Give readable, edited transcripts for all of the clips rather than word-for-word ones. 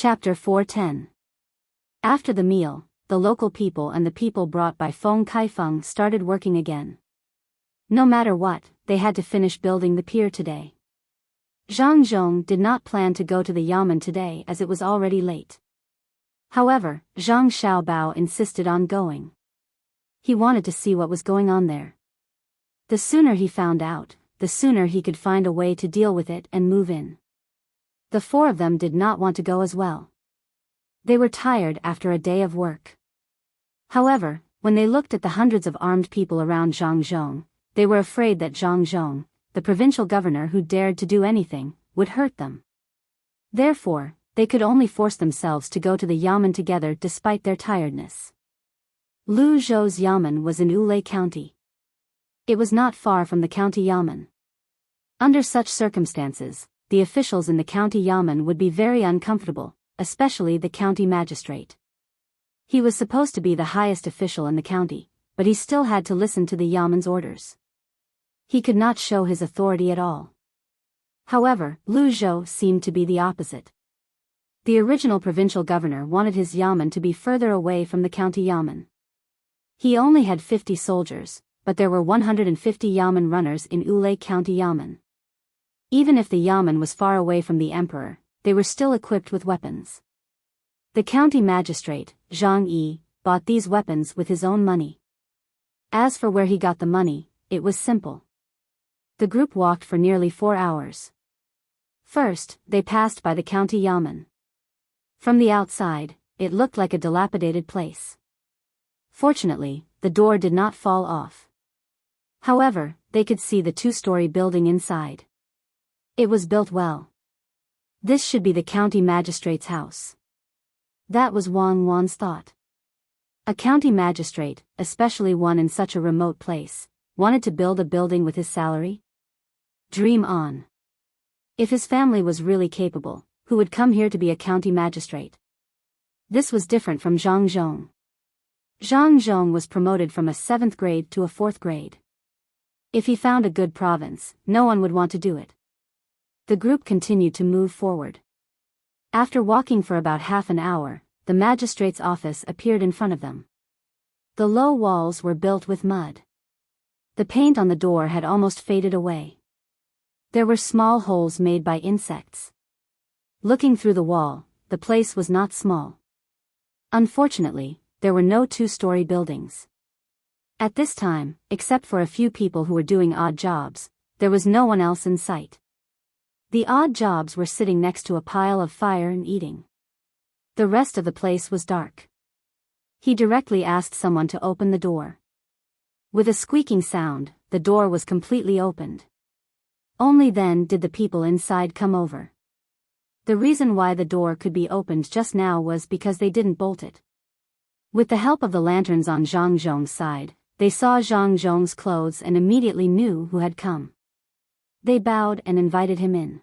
Chapter 410. After the meal, the local people and the people brought by Feng Kaifeng started working again. No matter what, they had to finish building the pier today. Zhang Zhong did not plan to go to the yamen today as it was already late. However, Zhang Xiaobao insisted on going. He wanted to see what was going on there. The sooner he found out, the sooner he could find a way to deal with it and move in. The four of them did not want to go as well. They were tired after a day of work. However, when they looked at the hundreds of armed people around Zhang Zhong, they were afraid that Zhang Zhong, the provincial governor who dared to do anything, would hurt them. Therefore, they could only force themselves to go to the yamen together despite their tiredness. Lu Zhou's yamen was in Wulei County. It was not far from the county yamen. Under such circumstances, the officials in the county yamen would be very uncomfortable, especially the county magistrate. He was supposed to be the highest official in the county, but he still had to listen to the yamen's orders. He could not show his authority at all. However, Lu Zhou seemed to be the opposite. The original provincial governor wanted his yamen to be further away from the county yamen. He only had 50 soldiers, but there were 150 yamen runners in Wulei County yamen. Even if the yamen was far away from the emperor, they were still equipped with weapons. The county magistrate, Zhang Yi, bought these weapons with his own money. As for where he got the money, it was simple. The group walked for nearly 4 hours. First, they passed by the county yamen. From the outside, it looked like a dilapidated place. Fortunately, the door did not fall off. However, they could see the 2-story building inside. It was built well. This should be the county magistrate's house. That was Wang Wan's thought. A county magistrate, especially one in such a remote place, wanted to build a building with his salary? Dream on. If his family was really capable, who would come here to be a county magistrate? This was different from Zhang Zhong. Zhang Zhong was promoted from a 7th grade to a 4th grade. If he found a good province, no one would want to do it. The group continued to move forward. After walking for about half an hour, the magistrate's office appeared in front of them. The low walls were built with mud. The paint on the door had almost faded away. There were small holes made by insects. Looking through the wall, the place was not small. Unfortunately, there were no 2-story buildings. At this time, except for a few people who were doing odd jobs, there was no one else in sight. The odd jobs were sitting next to a pile of fire and eating. The rest of the place was dark. He directly asked someone to open the door. With a squeaking sound, the door was completely opened. Only then did the people inside come over. The reason why the door could be opened just now was because they didn't bolt it. With the help of the lanterns on Zhang Zhong's side, they saw Zhang Zhong's clothes and immediately knew who had come. They bowed and invited him in.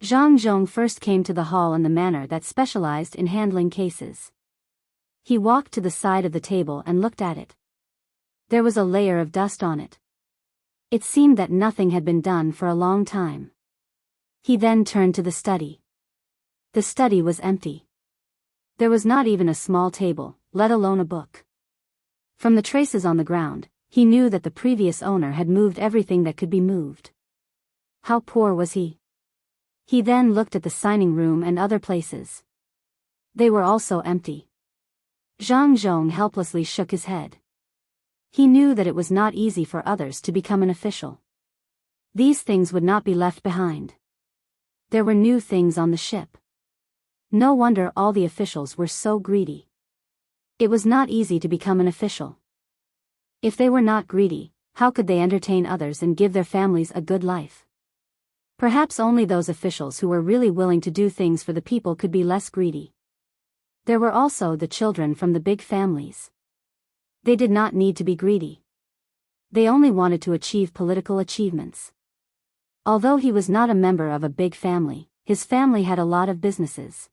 Zhang Zhong first came to the hall in the manner that specialized in handling cases. He walked to the side of the table and looked at it. There was a layer of dust on it. It seemed that nothing had been done for a long time. He then turned to the study. The study was empty. There was not even a small table, let alone a book. From the traces on the ground, he knew that the previous owner had moved everything that could be moved. How poor was he? He then looked at the signing room and other places. They were also empty. Zhang Zhong helplessly shook his head. He knew that it was not easy for others to become an official. These things would not be left behind. There were new things on the ship. No wonder all the officials were so greedy. It was not easy to become an official. If they were not greedy, how could they entertain others and give their families a good life? Perhaps only those officials who were really willing to do things for the people could be less greedy. There were also the children from the big families. They did not need to be greedy. They only wanted to achieve political achievements. Although he was not a member of a big family, his family had a lot of businesses.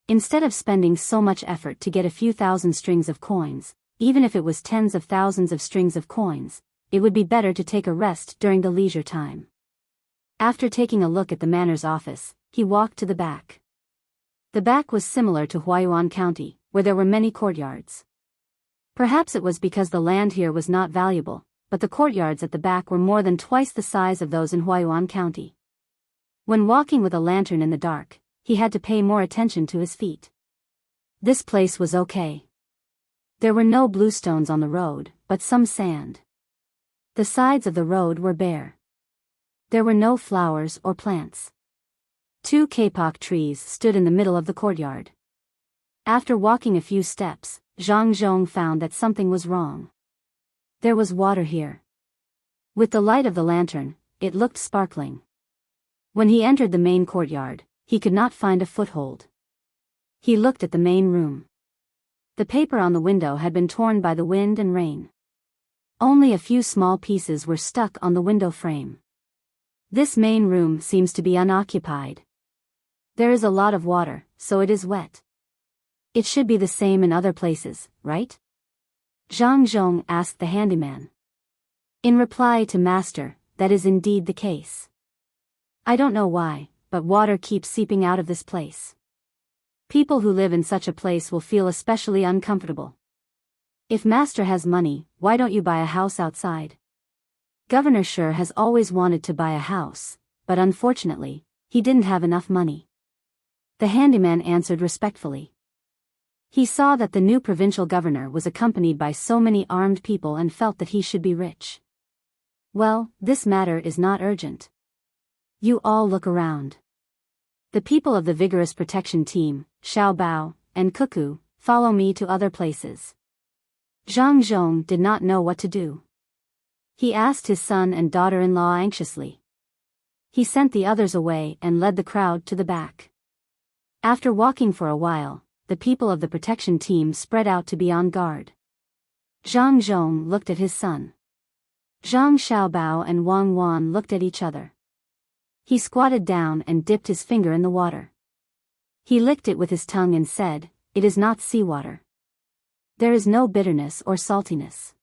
Instead of spending so much effort to get a few thousand strings of coins, even if it was tens of thousands of strings of coins, it would be better to take a rest during the leisure time. After taking a look at the manor's office, he walked to the back. The back was similar to Huayuan County, where there were many courtyards. Perhaps it was because the land here was not valuable, but the courtyards at the back were more than twice the size of those in Huayuan County. When walking with a lantern in the dark, he had to pay more attention to his feet. This place was okay. There were no bluestones on the road, but some sand. The sides of the road were bare. There were no flowers or plants. 2 kapok trees stood in the middle of the courtyard. After walking a few steps, Zhang Zhong found that something was wrong. There was water here. With the light of the lantern, it looked sparkling. When he entered the main courtyard, he could not find a foothold. He looked at the main room. The paper on the window had been torn by the wind and rain. Only a few small pieces were stuck on the window frame. This main room seems to be unoccupied. There is a lot of water, so it is wet. It should be the same in other places, right? Zhang Zhong asked the handyman. In reply to Master, that is indeed the case. I don't know why, but water keeps seeping out of this place. People who live in such a place will feel especially uncomfortable. If Master has money, why don't you buy a house outside? Governor Shi has always wanted to buy a house, but unfortunately, he didn't have enough money. The handyman answered respectfully. He saw that the new provincial governor was accompanied by so many armed people and felt that he should be rich. Well, this matter is not urgent. You all look around. The people of the vigorous protection team, Xiao Bao, and Cuckoo, follow me to other places. Zhang Zhong did not know what to do. He asked his son and daughter-in-law anxiously. He sent the others away and led the crowd to the back. After walking for a while, the people of the protection team spread out to be on guard. Zhang Zhong looked at his son. Zhang Xiaobao and Wang Wan looked at each other. He squatted down and dipped his finger in the water. He licked it with his tongue and said, "It is not seawater. There is no bitterness or saltiness.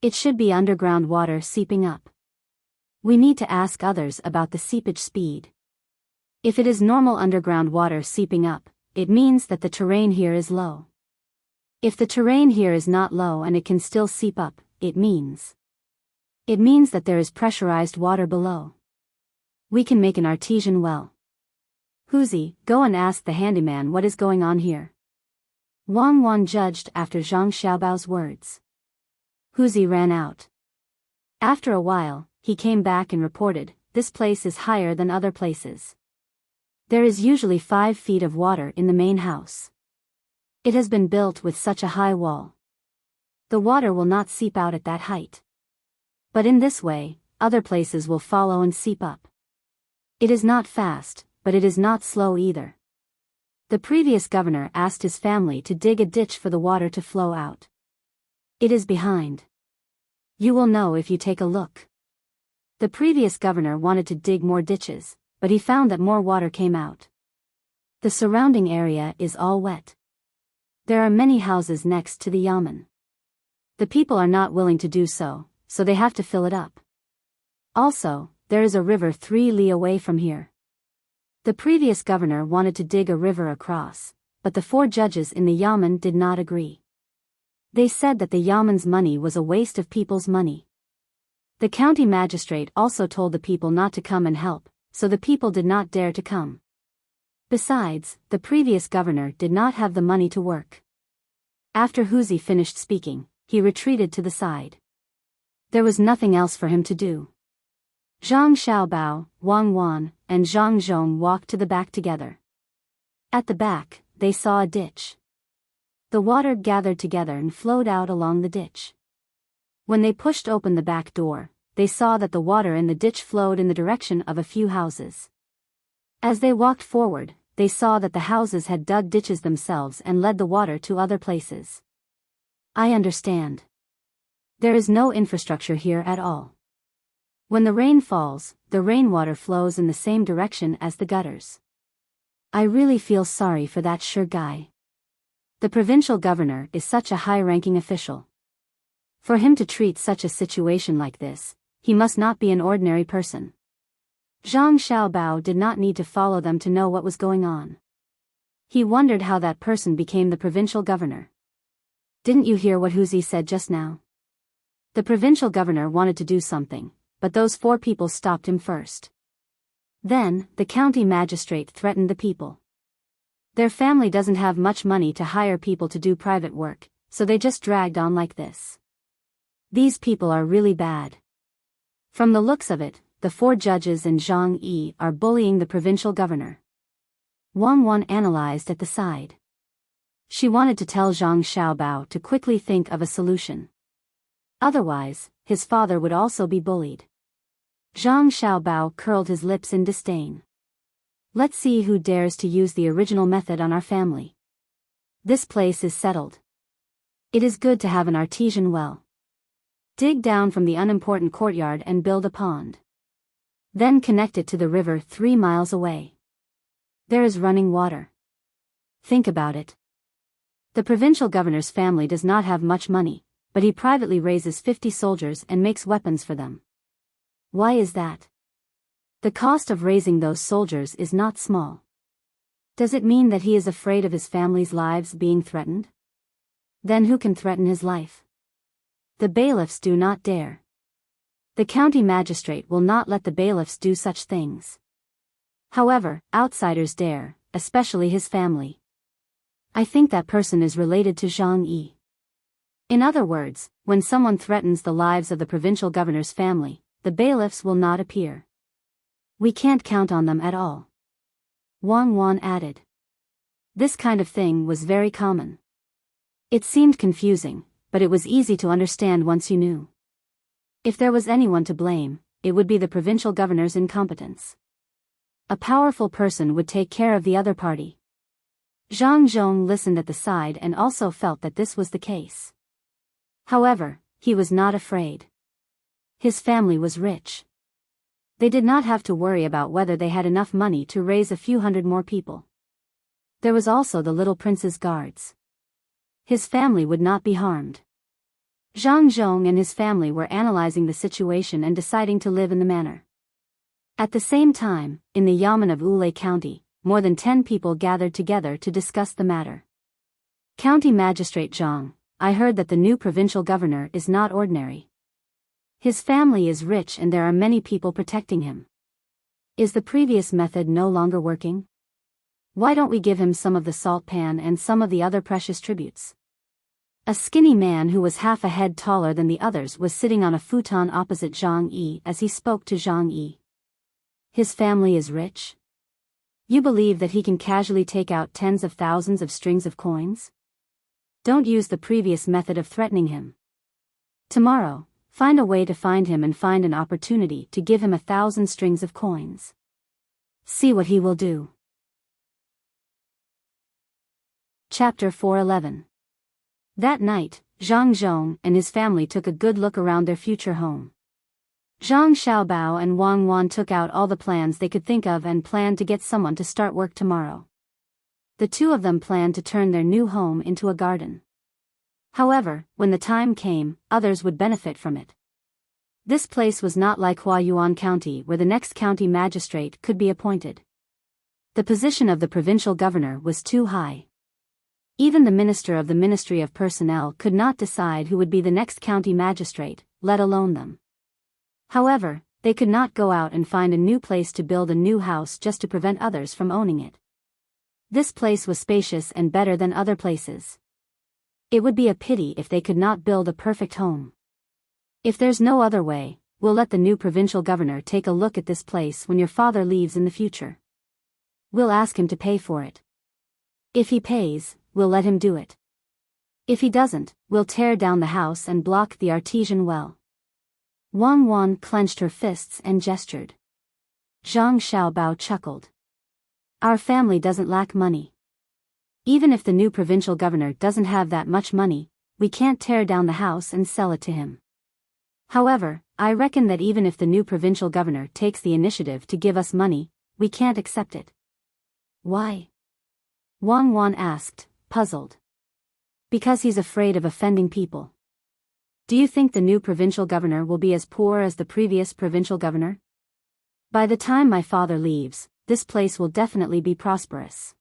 It should be underground water seeping up. We need to ask others about the seepage speed. If it is normal underground water seeping up, it means that the terrain here is low. If the terrain here is not low and it can still seep up, it means that there is pressurized water below. We can make an artesian well. Huzi, go and ask the handyman what is going on here." Wang Wan judged after Zhang Xiaobao's words. Huzi ran out. After a while, he came back and reported, "This place is higher than other places. There is usually 5 feet of water in the main house. It has been built with such a high wall. The water will not seep out at that height. But in this way, other places will follow and seep up. It is not fast, but it is not slow either." The previous governor asked his family to dig a ditch for the water to flow out. It is behind. You will know if you take a look. The previous governor wanted to dig more ditches, but he found that more water came out. The surrounding area is all wet. There are many houses next to the yamen. The people are not willing to do so, so they have to fill it up. Also, there is a river 3 li away from here. The previous governor wanted to dig a river across, but the 4 judges in the yamen did not agree. They said that the yamen's money was a waste of people's money. The county magistrate also told the people not to come and help, so the people did not dare to come. Besides, the previous governor did not have the money to work. After Huzi finished speaking, he retreated to the side. There was nothing else for him to do. Zhang Xiaobao, Wang Wan, and Zhang Zhong walked to the back together. At the back, they saw a ditch. The water gathered together and flowed out along the ditch. When they pushed open the back door, they saw that the water in the ditch flowed in the direction of a few houses. As they walked forward, they saw that the houses had dug ditches themselves and led the water to other places. I understand. There is no infrastructure here at all. When the rain falls, the rainwater flows in the same direction as the gutters. I really feel sorry for that Shi guy. The provincial governor is such a high-ranking official. For him to treat such a situation like this, he must not be an ordinary person. Zhang Xiaobao did not need to follow them to know what was going on. He wondered how that person became the provincial governor. Didn't you hear what Wuxia said just now? The provincial governor wanted to do something, but those 4 people stopped him first. Then, the county magistrate threatened the people. Their family doesn't have much money to hire people to do private work, so they just dragged on like this. These people are really bad. From the looks of it, the 4 judges and Zhang Yi are bullying the provincial governor. Wang analyzed at the side. She wanted to tell Zhang Xiaobao to quickly think of a solution. Otherwise, his father would also be bullied. Zhang Xiaobao curled his lips in disdain. Let's see who dares to use the original method on our family. This place is settled. It is good to have an artesian well. Dig down from the unimportant courtyard and build a pond. Then connect it to the river 3 miles away. There is running water. Think about it. The provincial governor's family does not have much money, but he privately raises 50 soldiers and makes weapons for them. Why is that? The cost of raising those soldiers is not small. Does it mean that he is afraid of his family's lives being threatened? Then who can threaten his life? The bailiffs do not dare. The county magistrate will not let the bailiffs do such things. However, outsiders dare, especially his family. I think that person is related to Zhang Yi. In other words, when someone threatens the lives of the provincial governor's family, the bailiffs will not appear. We can't count on them at all. Wang added. This kind of thing was very common. It seemed confusing, but it was easy to understand once you knew. If there was anyone to blame, it would be the provincial governor's incompetence. A powerful person would take care of the other party. Zhang Zhong listened at the side and also felt that this was the case. However, he was not afraid. His family was rich. They did not have to worry about whether they had enough money to raise a few hundred more people. There was also the little prince's guards. His family would not be harmed. Zhang Zhong and his family were analyzing the situation and deciding to live in the manor. At the same time, in the Yamen of Wulei County, more than 10 people gathered together to discuss the matter. County Magistrate Zhang, I heard that the new provincial governor is not ordinary. His family is rich and there are many people protecting him. Is the previous method no longer working? Why don't we give him some of the salt pan and some of the other precious tributes? A skinny man who was half a head taller than the others was sitting on a futon opposite Zhang Yi as he spoke to Zhang Yi. His family is rich? You believe that he can casually take out tens of thousands of strings of coins? Don't use the previous method of threatening him. Tomorrow, find a way to find him and find an opportunity to give him 1,000 strings of coins. See what he will do. Chapter 411. That night, Zhang Zhong and his family took a good look around their future home. Zhang Xiaobao and Wang took out all the plans they could think of and planned to get someone to start work tomorrow. The 2 of them planned to turn their new home into a garden. However, when the time came, others would benefit from it. This place was not like Huayuan County where the next county magistrate could be appointed. The position of the provincial governor was too high. Even the minister of the Ministry of Personnel could not decide who would be the next county magistrate, let alone them. However, they could not go out and find a new place to build a new house just to prevent others from owning it. This place was spacious and better than other places. It would be a pity if they could not build a perfect home. If there's no other way, we'll let the new provincial governor take a look at this place when your father leaves in the future. We'll ask him to pay for it. If he pays, we'll let him do it. If he doesn't, we'll tear down the house and block the artesian well. Wang clenched her fists and gestured. Zhang Xiaobao chuckled. Our family doesn't lack money. Even if the new provincial governor doesn't have that much money, we can't tear down the house and sell it to him. However, I reckon that even if the new provincial governor takes the initiative to give us money, we can't accept it. Why? Wang asked, puzzled. Because he's afraid of offending people. Do you think the new provincial governor will be as poor as the previous provincial governor? By the time my father leaves, this place will definitely be prosperous.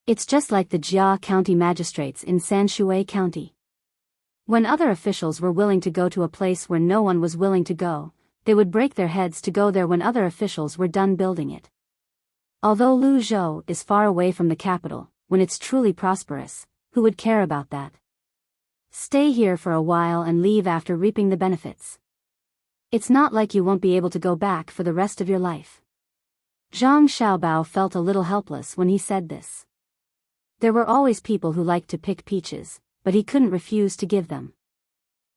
It's just like the Jia County magistrates in Sanshui County. When other officials were willing to go to a place where no one was willing to go, they would break their heads to go there when other officials were done building it. Although Luzhou is far away from the capital, when it's truly prosperous, who would care about that? Stay here for a while and leave after reaping the benefits. It's not like you won't be able to go back for the rest of your life. Zhang Xiaobao felt a little helpless when he said this. There were always people who liked to pick peaches, but he couldn't refuse to give them.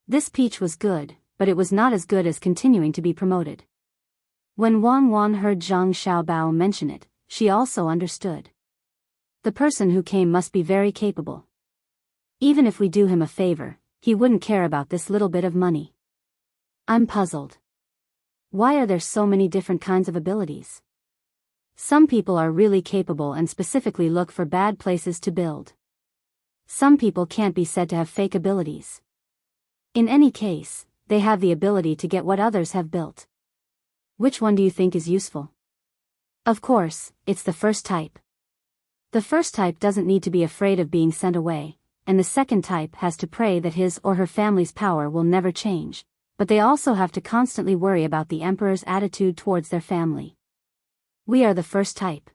This peach was good, but it was not as good as continuing to be promoted. When Wang Wan heard Zhang Xiaobao mention it, she also understood. The person who came must be very capable. Even if we do him a favor, he wouldn't care about this little bit of money. I'm puzzled. Why are there so many different kinds of abilities? Some people are really capable and specifically look for bad places to build. Some people can't be said to have fake abilities. In any case, they have the ability to get what others have built. Which one do you think is useful? Of course, it's the first type. The first type doesn't need to be afraid of being sent away, and the second type has to pray that his or her family's power will never change, but they also have to constantly worry about the emperor's attitude towards their family. We are the first type.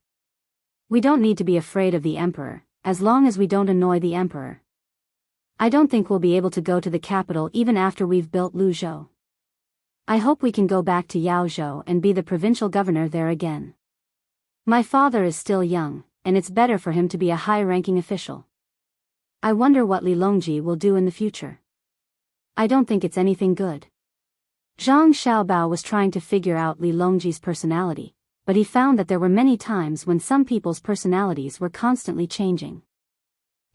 We don't need to be afraid of the emperor, as long as we don't annoy the emperor. I don't think we'll be able to go to the capital even after we've built Luzhou. I hope we can go back to Yaozhou and be the provincial governor there again. My father is still young, and it's better for him to be a high-ranking official. I wonder what Li Longji will do in the future. I don't think it's anything good. Zhang Xiaobao was trying to figure out Li Longji's personality, but he found that there were many times when some people's personalities were constantly changing.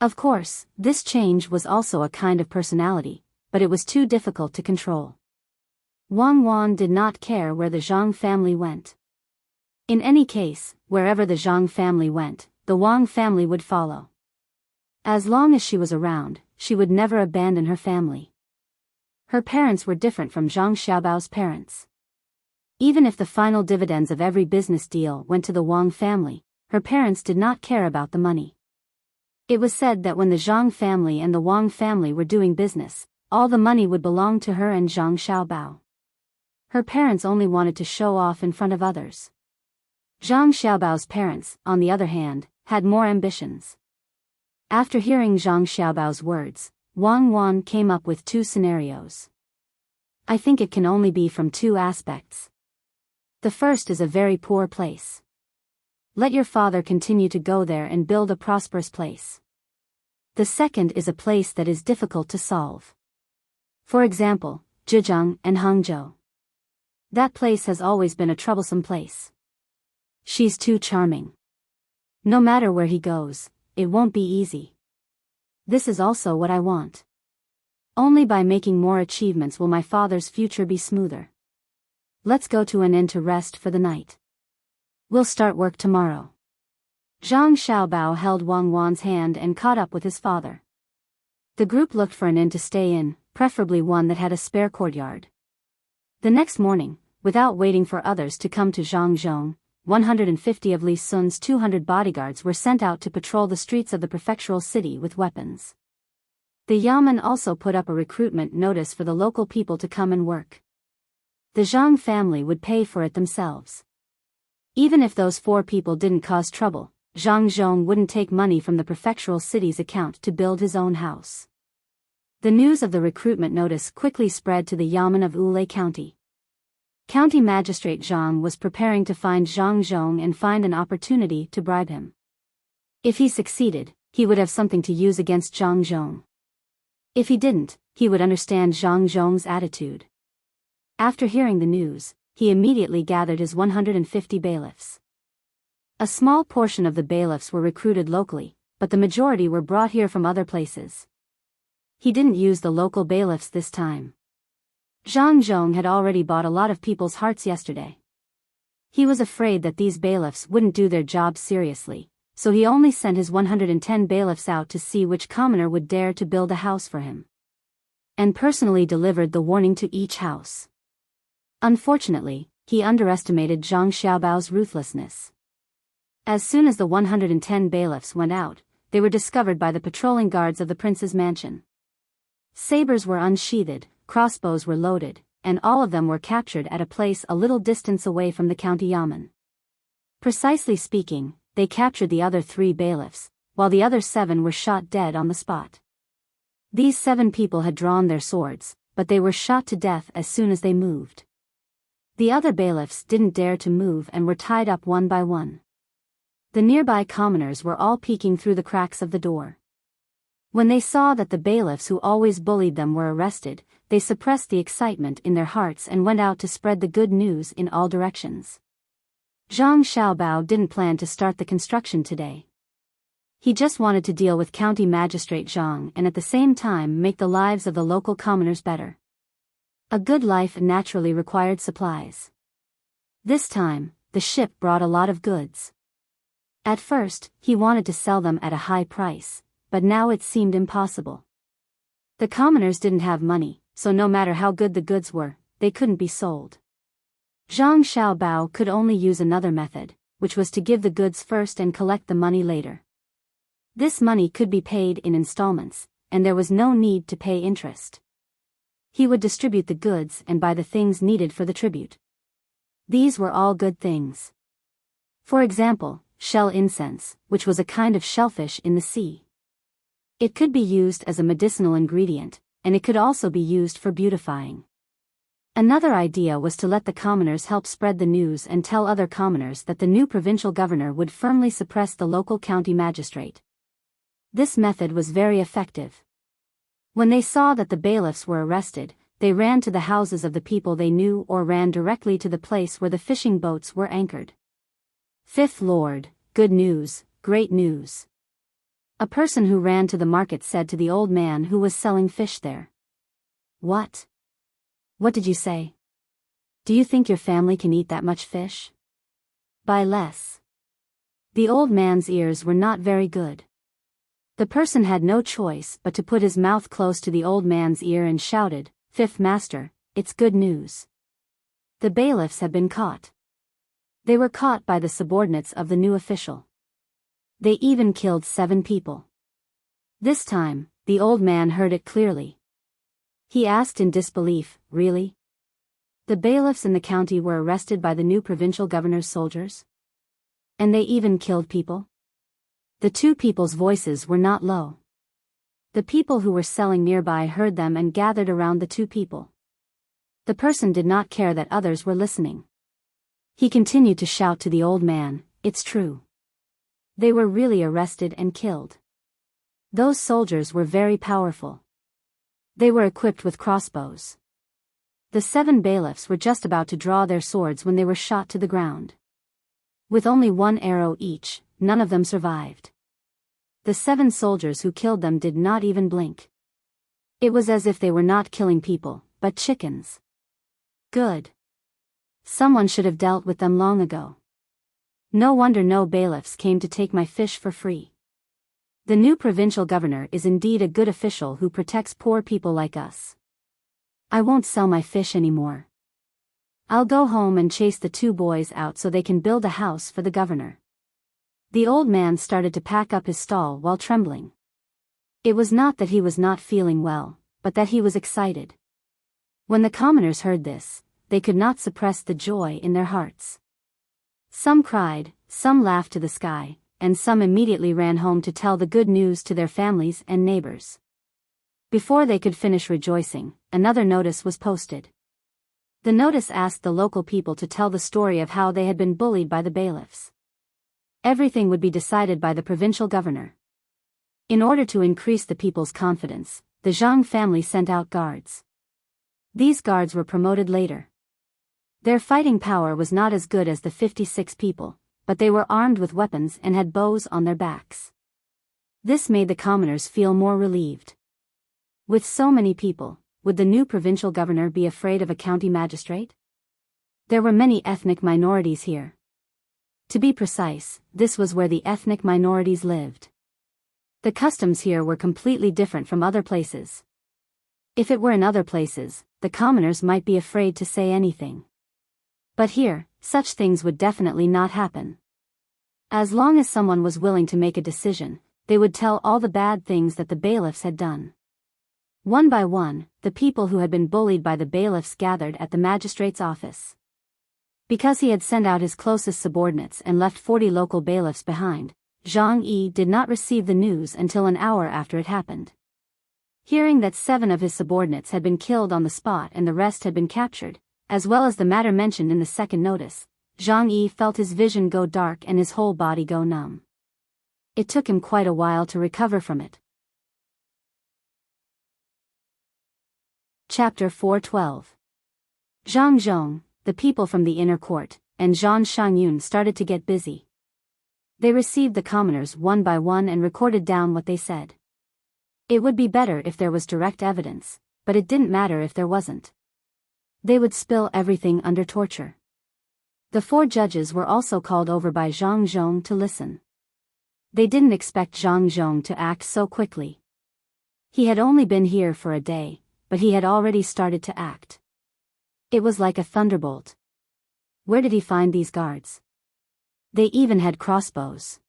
Of course, this change was also a kind of personality, but it was too difficult to control. Wang Wan did not care where the Zhang family went. In any case, wherever the Zhang family went, the Wang family would follow. As long as she was around, she would never abandon her family. Her parents were different from Zhang Xiaobao's parents. Even if the final dividends of every business deal went to the Wang family, her parents did not care about the money. It was said that when the Zhang family and the Wang family were doing business, all the money would belong to her and Zhang Xiaobao. Her parents only wanted to show off in front of others. Zhang Xiaobao's parents, on the other hand, had more ambitions. After hearing Zhang Xiaobao's words, Wang Wan came up with two scenarios. I think it can only be from two aspects. The first is a very poor place. Let your father continue to go there and build a prosperous place. The second is a place that is difficult to solve. For example, Zhejiang and Hangzhou. That place has always been a troublesome place. She's too charming. No matter where he goes, it won't be easy. This is also what I want. Only by making more achievements will my father's future be smoother. Let's go to an inn to rest for the night. We'll start work tomorrow. Zhang Xiaobao held Wang Wan's hand and caught up with his father. The group looked for an inn to stay in, preferably one that had a spare courtyard. The next morning, without waiting for others to come to Zhangzhou, 150 of Li Sun's 200 bodyguards were sent out to patrol the streets of the prefectural city with weapons. The Yamen also put up a recruitment notice for the local people to come and work. The Zhang family would pay for it themselves. Even if those 4 people didn't cause trouble, Zhang Zhong wouldn't take money from the prefectural city's account to build his own house. The news of the recruitment notice quickly spread to the Yamen of Wulei County. County Magistrate Zhang was preparing to find Zhang Zhong and find an opportunity to bribe him. If he succeeded, he would have something to use against Zhang Zhong. If he didn't, he would understand Zhang Zhong's attitude. After hearing the news, he immediately gathered his 150 bailiffs. A small portion of the bailiffs were recruited locally, but the majority were brought here from other places. He didn't use the local bailiffs this time. Zhang Zhong had already bought a lot of people's hearts yesterday. He was afraid that these bailiffs wouldn't do their job seriously, so he only sent his 110 bailiffs out to see which commoner would dare to build a house for him. And personally delivered the warning to each house. Unfortunately, he underestimated Zhang Xiaobao's ruthlessness. As soon as the 110 bailiffs went out, they were discovered by the patrolling guards of the prince's mansion. Sabers were unsheathed, crossbows were loaded, and all of them were captured at a place a little distance away from the county yamen. Precisely speaking, they captured the other 3 bailiffs, while the other 7 were shot dead on the spot. These 7 people had drawn their swords, but they were shot to death as soon as they moved. The other bailiffs didn't dare to move and were tied up one by one. The nearby commoners were all peeking through the cracks of the door. When they saw that the bailiffs who always bullied them were arrested, they suppressed the excitement in their hearts and went out to spread the good news in all directions. Zhang Xiaobao didn't plan to start the construction today. He just wanted to deal with County Magistrate Zhang and at the same time make the lives of the local commoners better. A good life naturally required supplies. This time, the ship brought a lot of goods. At first, he wanted to sell them at a high price, but now it seemed impossible. The commoners didn't have money, so no matter how good the goods were, they couldn't be sold. Zhang Xiaobao could only use another method, which was to give the goods first and collect the money later. This money could be paid in installments, and there was no need to pay interest. He would distribute the goods and buy the things needed for the tribute. These were all good things. For example, shell incense, which was a kind of shellfish in the sea. It could be used as a medicinal ingredient, and it could also be used for beautifying. Another idea was to let the commoners help spread the news and tell other commoners that the new provincial governor would firmly suppress the local county magistrate. This method was very effective. When they saw that the bailiffs were arrested, they ran to the houses of the people they knew or ran directly to the place where the fishing boats were anchored. Fifth Lord, good news, great news. A person who ran to the market said to the old man who was selling fish there. What? What did you say? Do you think your family can eat that much fish? Buy less. The old man's ears were not very good. The person had no choice but to put his mouth close to the old man's ear and shouted, "Fifth Master, it's good news. The bailiffs have been caught." They were caught by the subordinates of the new official. They even killed 7 people. This time, the old man heard it clearly. He asked in disbelief, "Really? The bailiffs in the county were arrested by the new provincial governor's soldiers? And they even killed people?" The 2 people's voices were not low. The people who were selling nearby heard them and gathered around the 2 people. The person did not care that others were listening. He continued to shout to the old man, "It's true. They were really arrested and killed. Those soldiers were very powerful. They were equipped with crossbows." The 7 bailiffs were just about to draw their swords when they were shot to the ground. With only 1 arrow each, none of them survived. The 7 soldiers who killed them did not even blink. It was as if they were not killing people, but chickens. Good. Someone should have dealt with them long ago. No wonder no bailiffs came to take my fish for free. The new provincial governor is indeed a good official who protects poor people like us. I won't sell my fish anymore. I'll go home and chase the 2 boys out so they can build a house for the governor. The old man started to pack up his stall while trembling. It was not that he was not feeling well, but that he was excited. When the commoners heard this, they could not suppress the joy in their hearts. Some cried, some laughed to the sky, and some immediately ran home to tell the good news to their families and neighbors. Before they could finish rejoicing, another notice was posted. The notice asked the local people to tell the story of how they had been bullied by the bailiffs. Everything would be decided by the provincial governor. In order to increase the people's confidence, the Zhang family sent out guards. These guards were promoted later. Their fighting power was not as good as the 56 people, but they were armed with weapons and had bows on their backs. This made the commoners feel more relieved. With so many people, would the new provincial governor be afraid of a county magistrate? There were many ethnic minorities here. To be precise, this was where the ethnic minorities lived. The customs here were completely different from other places. If it were in other places, the commoners might be afraid to say anything. But here, such things would definitely not happen. As long as someone was willing to make a decision, they would tell all the bad things that the bailiffs had done. One by one, the people who had been bullied by the bailiffs gathered at the magistrate's office. Because he had sent out his closest subordinates and left 40 local bailiffs behind, Zhang Yi did not receive the news until an hour after it happened. Hearing that 7 of his subordinates had been killed on the spot and the rest had been captured, as well as the matter mentioned in the second notice, Zhang Yi felt his vision go dark and his whole body go numb. It took him quite a while to recover from it. Chapter 412. Zhang Zhong, the people from the inner court, and Zhang Shangyun started to get busy. They received the commoners one by one and recorded down what they said. It would be better if there was direct evidence, but it didn't matter if there wasn't. They would spill everything under torture. The 4 judges were also called over by Zhang Zhong to listen. They didn't expect Zhang Zhong to act so quickly. He had only been here for a day, but he had already started to act. It was like a thunderbolt. Where did he find these guards? They even had crossbows.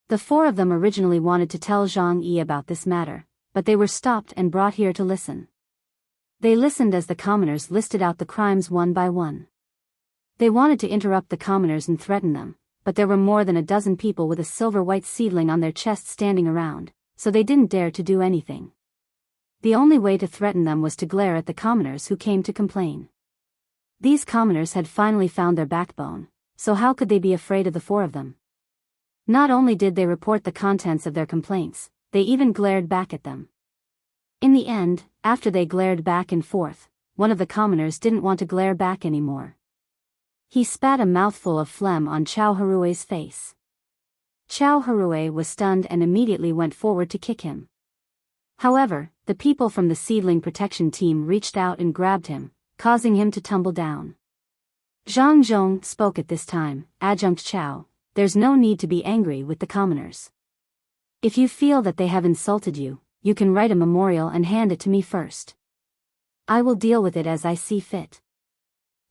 The 4 of them originally wanted to tell Zhang Yi about this matter, but they were stopped and brought here to listen. They listened as the commoners listed out the crimes one by one. They wanted to interrupt the commoners and threaten them, but there were more than a dozen people with a silver-white seedling on their chests standing around, so they didn't dare to do anything. The only way to threaten them was to glare at the commoners who came to complain. These commoners had finally found their backbone, so how could they be afraid of the 4 of them? Not only did they report the contents of their complaints, they even glared back at them. In the end, after they glared back and forth, one of the commoners didn't want to glare back anymore. He spat a mouthful of phlegm on Chao Harue's face. Chao Harue was stunned and immediately went forward to kick him. However, the people from the seedling protection team reached out and grabbed him, causing him to tumble down. Zhang Zhong spoke at this time. Adjunct Chao, there's no need to be angry with the commoners. If you feel that they have insulted you, you can write a memorial and hand it to me first. I will deal with it as I see fit.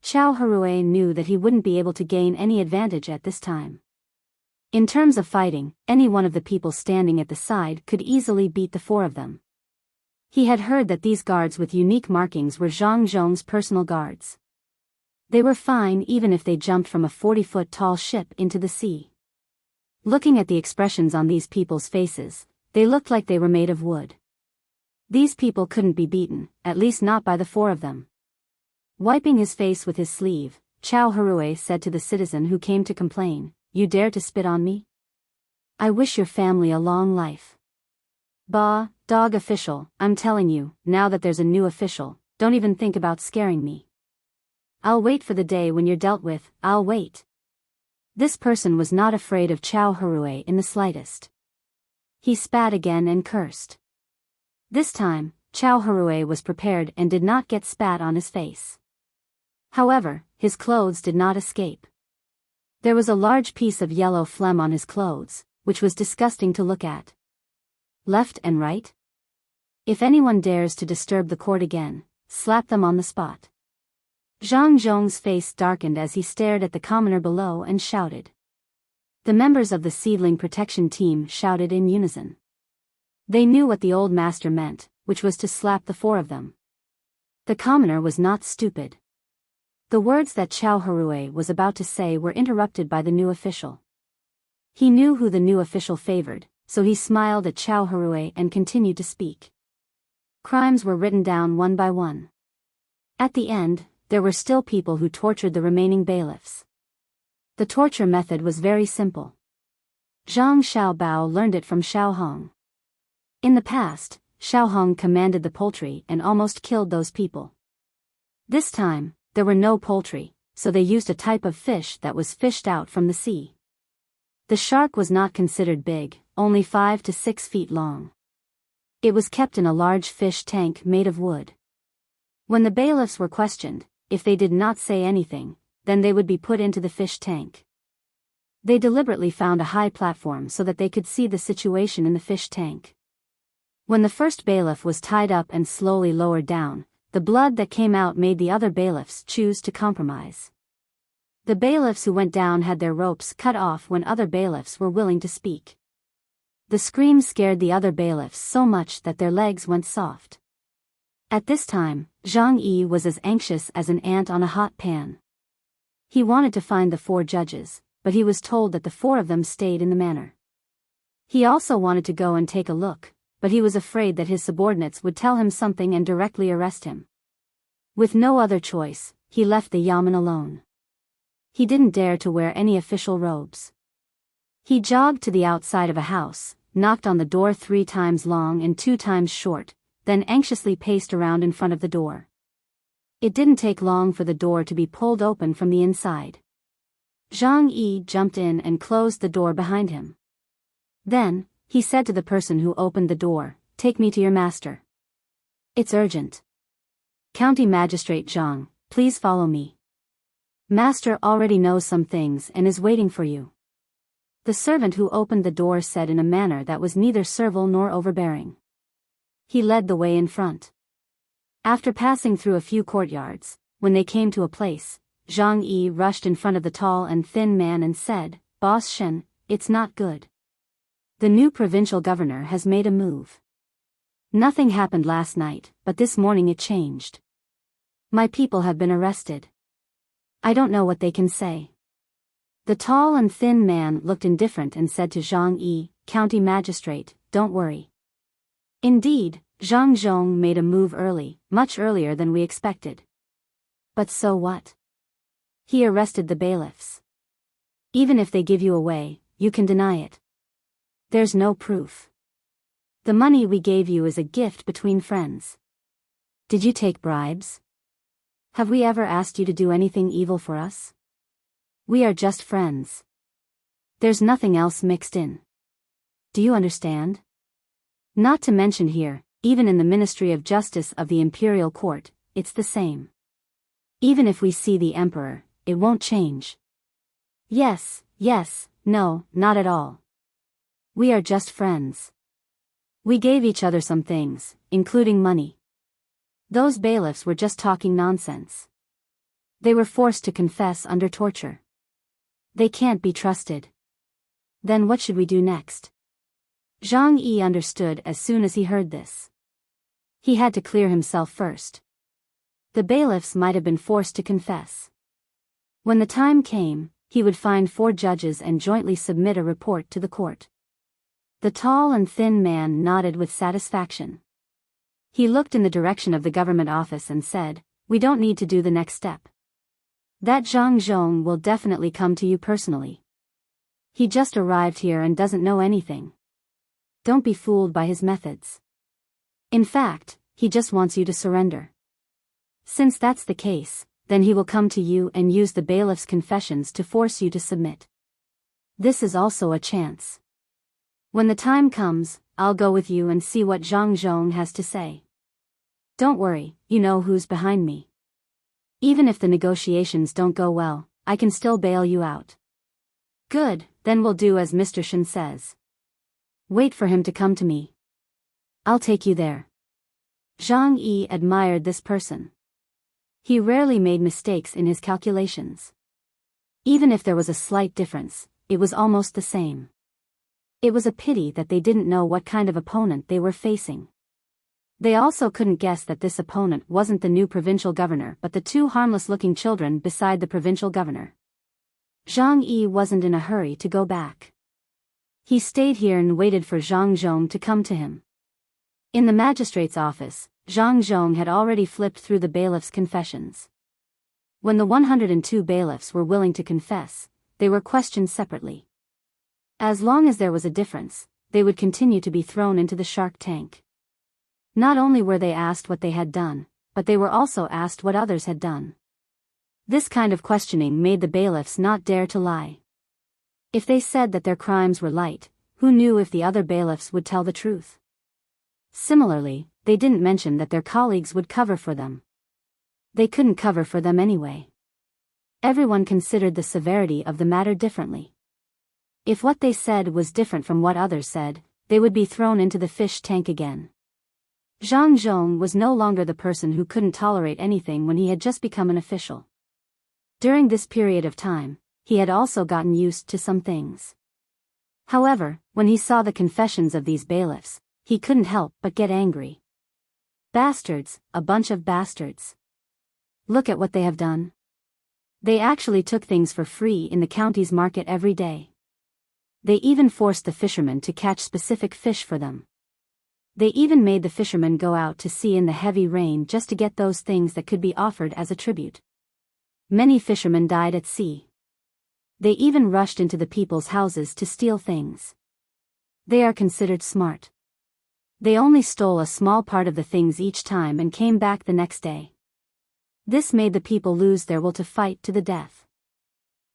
Chao Harue knew that he wouldn't be able to gain any advantage at this time. In terms of fighting, any one of the people standing at the side could easily beat the 4 of them. He had heard that these guards with unique markings were Zhang Zhong's personal guards. They were fine even if they jumped from a 40-foot tall ship into the sea. Looking at the expressions on these people's faces, they looked like they were made of wood. These people couldn't be beaten, at least not by the 4 of them. Wiping his face with his sleeve, Chao Harue said to the citizen who came to complain, "You dare to spit on me? I wish your family a long life." "Bah, dog official, I'm telling you, now that there's a new official, don't even think about scaring me. I'll wait for the day when you're dealt with, I'll wait." This person was not afraid of Chao Harue in the slightest. He spat again and cursed. This time, Chao Harue was prepared and did not get spat on his face. However, his clothes did not escape. There was a large piece of yellow phlegm on his clothes, which was disgusting to look at. Left and right? If anyone dares to disturb the court again, slap them on the spot. Zhang Zhong's face darkened as he stared at the commoner below and shouted. The members of the seedling protection team shouted in unison. They knew what the old master meant, which was to slap the 4 of them. The commoner was not stupid. The words that Chao Harue was about to say were interrupted by the new official. He knew who the new official favored, so he smiled at Chao Harue and continued to speak. Crimes were written down one by one. At the end, there were still people who tortured the remaining bailiffs. The torture method was very simple. Zhang Xiaobao learned it from Xiaohong. In the past, Xiaohong commanded the poultry and almost killed those people. This time, there were no poultry, so they used a type of fish that was fished out from the sea. The shark was not considered big, only 5 to 6 feet long. It was kept in a large fish tank made of wood. When the bailiffs were questioned, if they did not say anything, then they would be put into the fish tank. They deliberately found a high platform so that they could see the situation in the fish tank. When the first bailiff was tied up and slowly lowered down, the blood that came out made the other bailiffs choose to compromise. The bailiffs who went down had their ropes cut off when other bailiffs were willing to speak. The screams scared the other bailiffs so much that their legs went soft. At this time, Zhang Yi was as anxious as an ant on a hot pan. He wanted to find the 4 judges, but he was told that the 4 of them stayed in the manor. He also wanted to go and take a look, but he was afraid that his subordinates would tell him something and directly arrest him. With no other choice, he left the yamen alone. He didn't dare to wear any official robes. He jogged to the outside of a house, knocked on the door 3 times long and 2 times short, then anxiously paced around in front of the door. It didn't take long for the door to be pulled open from the inside. Zhang Yi jumped in and closed the door behind him. Then, he said to the person who opened the door, "Take me to your master. It's urgent. County Magistrate Zhang, please follow me. Master already knows some things and is waiting for you." The servant who opened the door said in a manner that was neither servile nor overbearing. He led the way in front. After passing through a few courtyards, when they came to a place, Zhang Yi rushed in front of the tall and thin man and said, "Boss Shen, it's not good. The new provincial governor has made a move. Nothing happened last night, but this morning it changed. My people have been arrested. I don't know what they can say." The tall and thin man looked indifferent and said to Zhang Yi, "County magistrate, don't worry. Indeed, Zhang Zhong made a move early, much earlier than we expected. But so what? He arrested the bailiffs. Even if they give you away, you can deny it. There's no proof. The money we gave you is a gift between friends. Did you take bribes? Have we ever asked you to do anything evil for us? We are just friends. There's nothing else mixed in. Do you understand? Not to mention here, even in the Ministry of Justice of the Imperial Court, it's the same. Even if we see the Emperor, it won't change." Yes, no, not at all. We are just friends. We gave each other some things, including money. Those bailiffs were just talking nonsense. They were forced to confess under torture. They can't be trusted. Then what should we do next? Zhang Yi understood as soon as he heard this. He had to clear himself first. The bailiffs might have been forced to confess. When the time came, he would find 4 judges and jointly submit a report to the court. The tall and thin man nodded with satisfaction. He looked in the direction of the government office and said, "We don't need to do the next step. That Zhang Zhong will definitely come to you personally. He just arrived here and doesn't know anything. Don't be fooled by his methods. In fact, he just wants you to surrender. Since that's the case, then he will come to you and use the bailiff's confessions to force you to submit. This is also a chance. When the time comes, I'll go with you and see what Zhang Zhong has to say. Don't worry, you know who's behind me. Even if the negotiations don't go well, I can still bail you out." "Good, then we'll do as Mr. Shen says. Wait for him to come to me. I'll take you there." Zhang Yi admired this person. He rarely made mistakes in his calculations. Even if there was a slight difference, it was almost the same. It was a pity that they didn't know what kind of opponent they were facing. They also couldn't guess that this opponent wasn't the new provincial governor but the 2 harmless-looking children beside the provincial governor. Zhang Yi wasn't in a hurry to go back. He stayed here and waited for Zhang Zhong to come to him. In the magistrate's office, Zhang Zhong had already flipped through the bailiff's confessions. When the 102 bailiffs were willing to confess, they were questioned separately. As long as there was a difference, they would continue to be thrown into the shark tank. Not only were they asked what they had done, but they were also asked what others had done. This kind of questioning made the bailiffs not dare to lie. If they said that their crimes were light, who knew if the other bailiffs would tell the truth? Similarly, they didn't mention that their colleagues would cover for them. They couldn't cover for them anyway. Everyone considered the severity of the matter differently. If what they said was different from what others said, they would be thrown into the fish tank again. Zhang Zhong was no longer the person who couldn't tolerate anything when he had just become an official. During this period of time, he had also gotten used to some things. However, when he saw the confessions of these bailiffs, he couldn't help but get angry. Bastards, a bunch of bastards. Look at what they have done. They actually took things for free in the county's market every day. They even forced the fishermen to catch specific fish for them. They even made the fishermen go out to sea in the heavy rain just to get those things that could be offered as a tribute. Many fishermen died at sea. They even rushed into the people's houses to steal things. They are considered smart. They only stole a small part of the things each time and came back the next day. This made the people lose their will to fight to the death.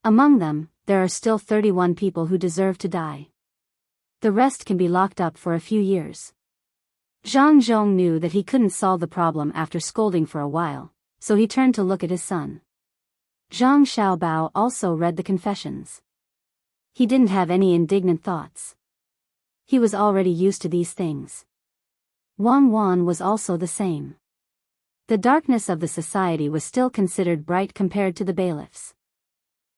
Among them, there are still 31 people who deserve to die. The rest can be locked up for a few years. Zhang Zhong knew that he couldn't solve the problem after scolding for a while, so he turned to look at his son. Zhang Xiaobao also read the confessions. He didn't have any indignant thoughts. He was already used to these things. Wang Wan was also the same. The darkness of the society was still considered bright compared to the bailiffs.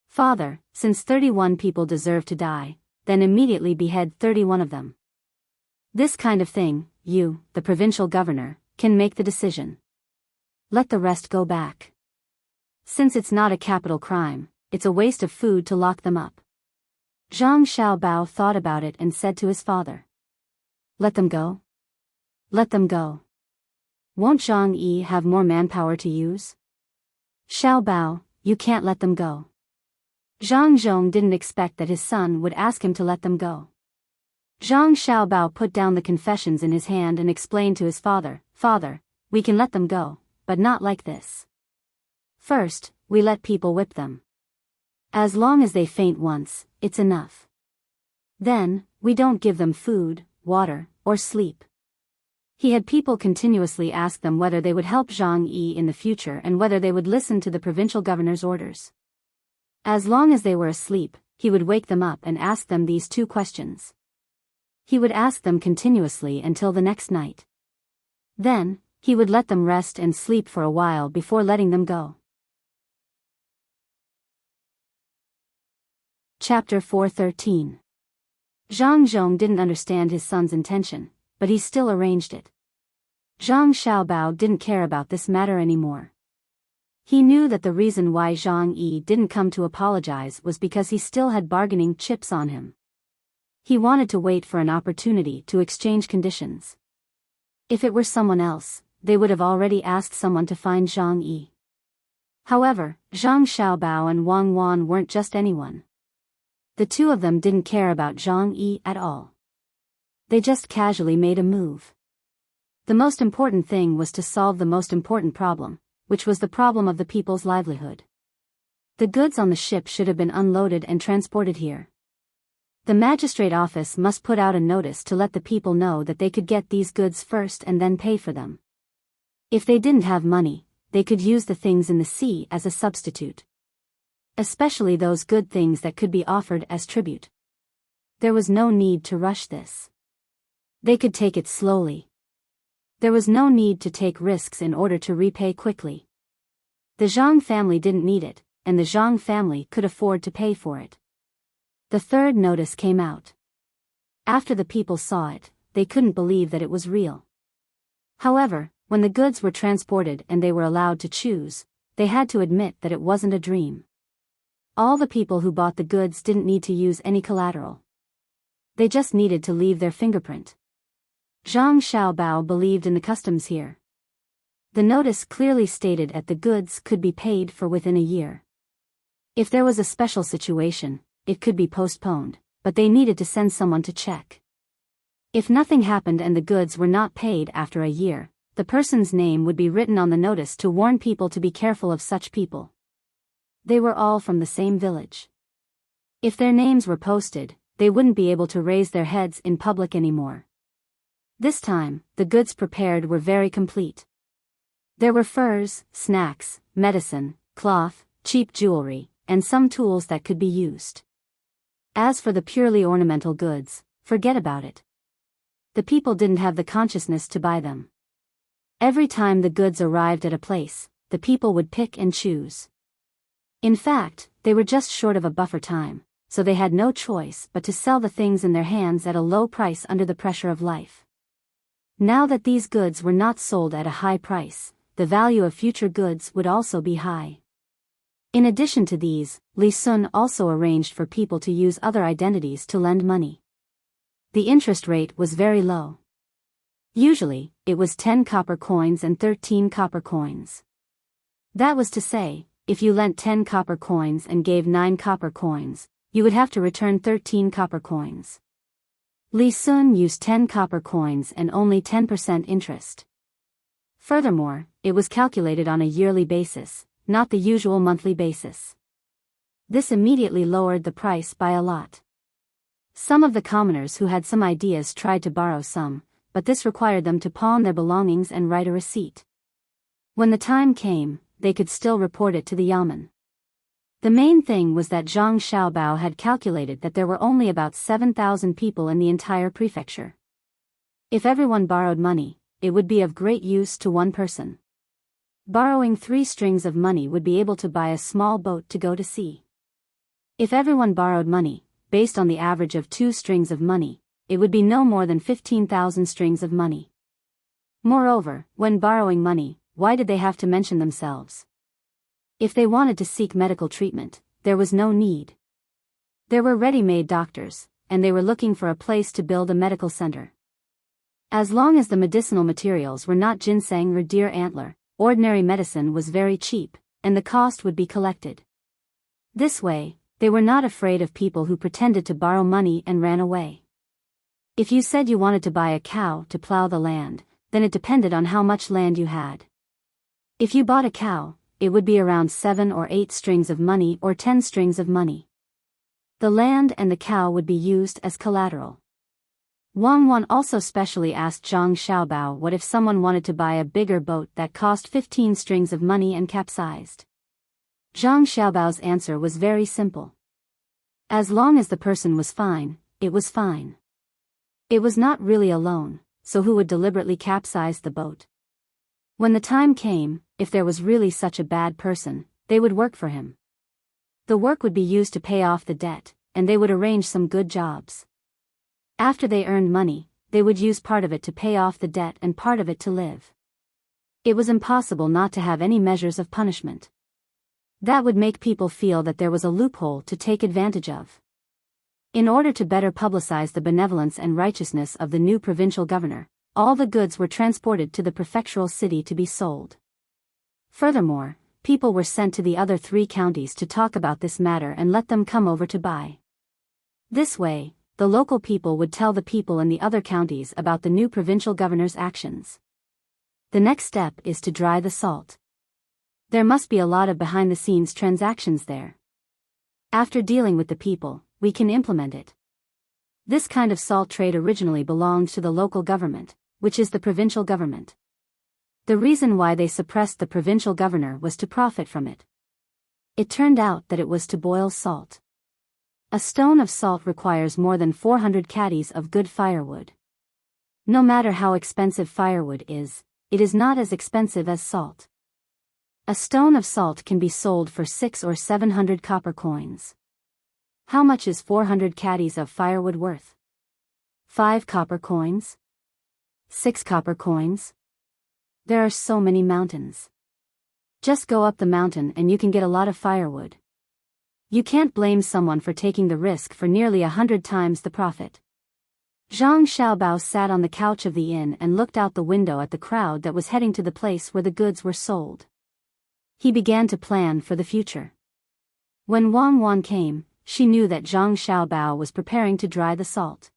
Father, since 31 people deserve to die, then immediately behead 31 of them. This kind of thing, you, the provincial governor, can make the decision. Let the rest go back. Since it's not a capital crime, it's a waste of food to lock them up. Zhang Xiaobao thought about it and said to his father. Let them go? Let them go. Won't Zhang Yi have more manpower to use? Xiaobao, you can't let them go. Zhang Zhong didn't expect that his son would ask him to let them go. Zhang Xiaobao put down the confessions in his hand and explained to his father, Father, we can let them go, but not like this. First, we let people whip them. As long as they faint once, it's enough. Then, we don't give them food, water, or sleep. He had people continuously ask them whether they would help Zhang Yi in the future and whether they would listen to the provincial governor's orders. As long as they were asleep, he would wake them up and ask them these two questions. He would ask them continuously until the next night. Then, he would let them rest and sleep for a while before letting them go. Chapter 413. Zhang Zhong didn't understand his son's intention, but he still arranged it. Zhang Xiaobao didn't care about this matter anymore. He knew that the reason why Zhang Yi didn't come to apologize was because he still had bargaining chips on him. He wanted to wait for an opportunity to exchange conditions. If it were someone else, they would have already asked someone to find Zhang Yi. However, Zhang Xiaobao and Wang Wan weren't just anyone. The two of them didn't care about Zhang Yi at all. They just casually made a move. The most important thing was to solve the most important problem, which was the problem of the people's livelihood. The goods on the ship should have been unloaded and transported here. The magistrate office must put out a notice to let the people know that they could get these goods first and then pay for them. If they didn't have money, they could use the things in the sea as a substitute. Especially those good things that could be offered as tribute. There was no need to rush this. They could take it slowly. There was no need to take risks in order to repay quickly. The Zhang family didn't need it, and the Zhang family could afford to pay for it. The third notice came out. After the people saw it, they couldn't believe that it was real. However, when the goods were transported and they were allowed to choose, they had to admit that it wasn't a dream. All the people who bought the goods didn't need to use any collateral. They just needed to leave their fingerprint. Zhang Xiaobao believed in the customs here. The notice clearly stated that the goods could be paid for within a year. If there was a special situation, it could be postponed, but they needed to send someone to check. If nothing happened and the goods were not paid after a year, the person's name would be written on the notice to warn people to be careful of such people. They were all from the same village. If their names were posted, they wouldn't be able to raise their heads in public anymore. This time, the goods prepared were very complete. There were furs, snacks, medicine, cloth, cheap jewelry, and some tools that could be used. As for the purely ornamental goods, forget about it. The people didn't have the consciousness to buy them. Every time the goods arrived at a place, the people would pick and choose. In fact, they were just short of a buffer time, so they had no choice but to sell the things in their hands at a low price under the pressure of life. Now that these goods were not sold at a high price, the value of future goods would also be high. In addition to these, Li Sun also arranged for people to use other identities to lend money. The interest rate was very low. Usually, it was 10 copper coins and 13 copper coins. That was to say, if you lent 10 copper coins and gave 9 copper coins, you would have to return 13 copper coins. Li Sun used 10 copper coins and only 10% interest. Furthermore, it was calculated on a yearly basis, not the usual monthly basis. This immediately lowered the price by a lot. Some of the commoners who had some ideas tried to borrow some, but this required them to pawn their belongings and write a receipt. When the time came, they could still report it to the yamen. The main thing was that Zhang Xiaobao had calculated that there were only about 7,000 people in the entire prefecture. If everyone borrowed money, it would be of great use to one person. Borrowing 3 strings of money would be able to buy a small boat to go to sea. If everyone borrowed money, based on the average of 2 strings of money, it would be no more than 15,000 strings of money. Moreover, when borrowing money, why did they have to mention themselves? If they wanted to seek medical treatment, there was no need. There were ready-made doctors, and they were looking for a place to build a medical center. As long as the medicinal materials were not ginseng or deer antler, ordinary medicine was very cheap, and the cost would be collected. This way, they were not afraid of people who pretended to borrow money and ran away. If you said you wanted to buy a cow to plow the land, then it depended on how much land you had. If you bought a cow, it would be around 7 or 8 strings of money or 10 strings of money. The land and the cow would be used as collateral. Wang Wan also specially asked Zhang Xiaobao what if someone wanted to buy a bigger boat that cost 15 strings of money and capsized. Zhang Xiaobao's answer was very simple. As long as the person was fine, it was fine. It was not really a loan, so who would deliberately capsize the boat? When the time came, if there was really such a bad person, they would work for him. The work would be used to pay off the debt, and they would arrange some good jobs. After they earned money, they would use part of it to pay off the debt and part of it to live. It was impossible not to have any measures of punishment. That would make people feel that there was a loophole to take advantage of. In order to better publicize the benevolence and righteousness of the new provincial governor, all the goods were transported to the prefectural city to be sold. Furthermore, people were sent to the other 3 counties to talk about this matter and let them come over to buy. This way, the local people would tell the people in the other counties about the new provincial governor's actions. The next step is to dry the salt. There must be a lot of behind-the-scenes transactions there. After dealing with the people, we can implement it. This kind of salt trade originally belonged to the local government, which is the provincial government. The reason why they suppressed the provincial governor was to profit from it. It turned out that it was to boil salt. A stone of salt requires more than 400 caddies of good firewood. No matter how expensive firewood is, it is not as expensive as salt. A stone of salt can be sold for 600 or 700 copper coins. How much is 400 caddies of firewood worth? 5 copper coins? 6 copper coins? There are so many mountains. Just go up the mountain and you can get a lot of firewood. You can't blame someone for taking the risk for nearly 100 times the profit. Zhang Xiaobao sat on the couch of the inn and looked out the window at the crowd that was heading to the place where the goods were sold. He began to plan for the future. When Wang Wan came, she knew that Zhang Xiaobao was preparing to dry the salt.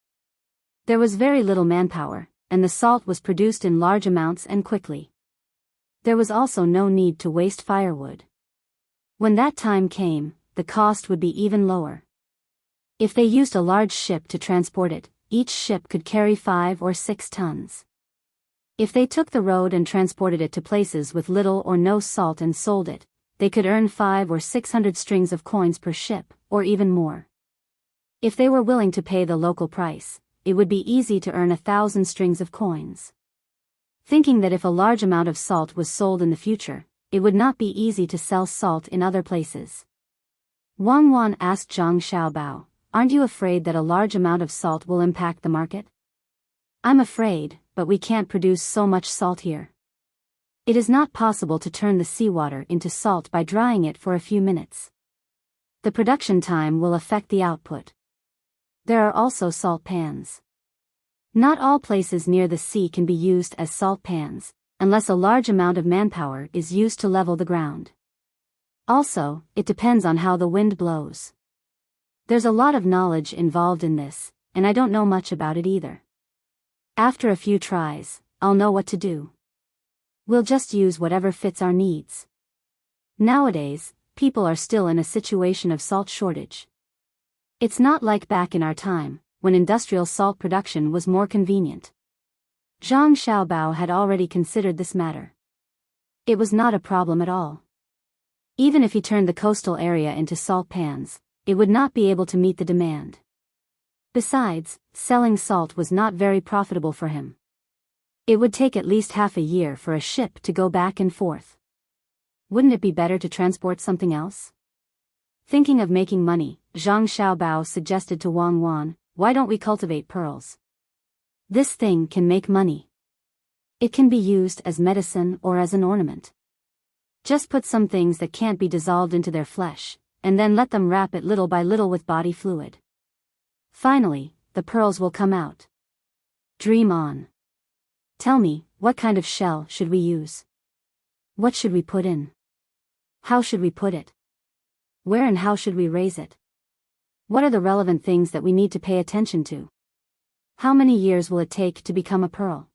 There was very little manpower, and the salt was produced in large amounts and quickly. There was also no need to waste firewood. When that time came, the cost would be even lower. If they used a large ship to transport it, each ship could carry 5 or 6 tons. If they took the road and transported it to places with little or no salt and sold it, they could earn 500 or 600 strings of coins per ship, or even more. If they were willing to pay the local price, it would be easy to earn 1,000 strings of coins. Thinking that if a large amount of salt was sold in the future, it would not be easy to sell salt in other places. Wang Wan asked Zhang Xiaobao, "Aren't you afraid that a large amount of salt will impact the market?" "I'm afraid, but we can't produce so much salt here. It is not possible to turn the seawater into salt by drying it for a few minutes. The production time will affect the output. There are also salt pans. Not all places near the sea can be used as salt pans, unless a large amount of manpower is used to level the ground. Also, it depends on how the wind blows. There's a lot of knowledge involved in this, and I don't know much about it either. After a few tries, I'll know what to do. We'll just use whatever fits our needs. Nowadays, people are still in a situation of salt shortage. It's not like back in our time, when industrial salt production was more convenient." Zhang Xiaobao had already considered this matter. It was not a problem at all. Even if he turned the coastal area into salt pans, it would not be able to meet the demand. Besides, selling salt was not very profitable for him. It would take at least half a year for a ship to go back and forth. Wouldn't it be better to transport something else? Thinking of making money, Zhang Xiaobao suggested to Wang Wan, "Why don't we cultivate pearls? This thing can make money. It can be used as medicine or as an ornament. Just put some things that can't be dissolved into their flesh, and then let them wrap it little by little with body fluid. Finally, the pearls will come out. Dream on. Tell me, what kind of shell should we use? What should we put in? How should we put it? Where and how should we raise it? What are the relevant things that we need to pay attention to? How many years will it take to become a pearl?"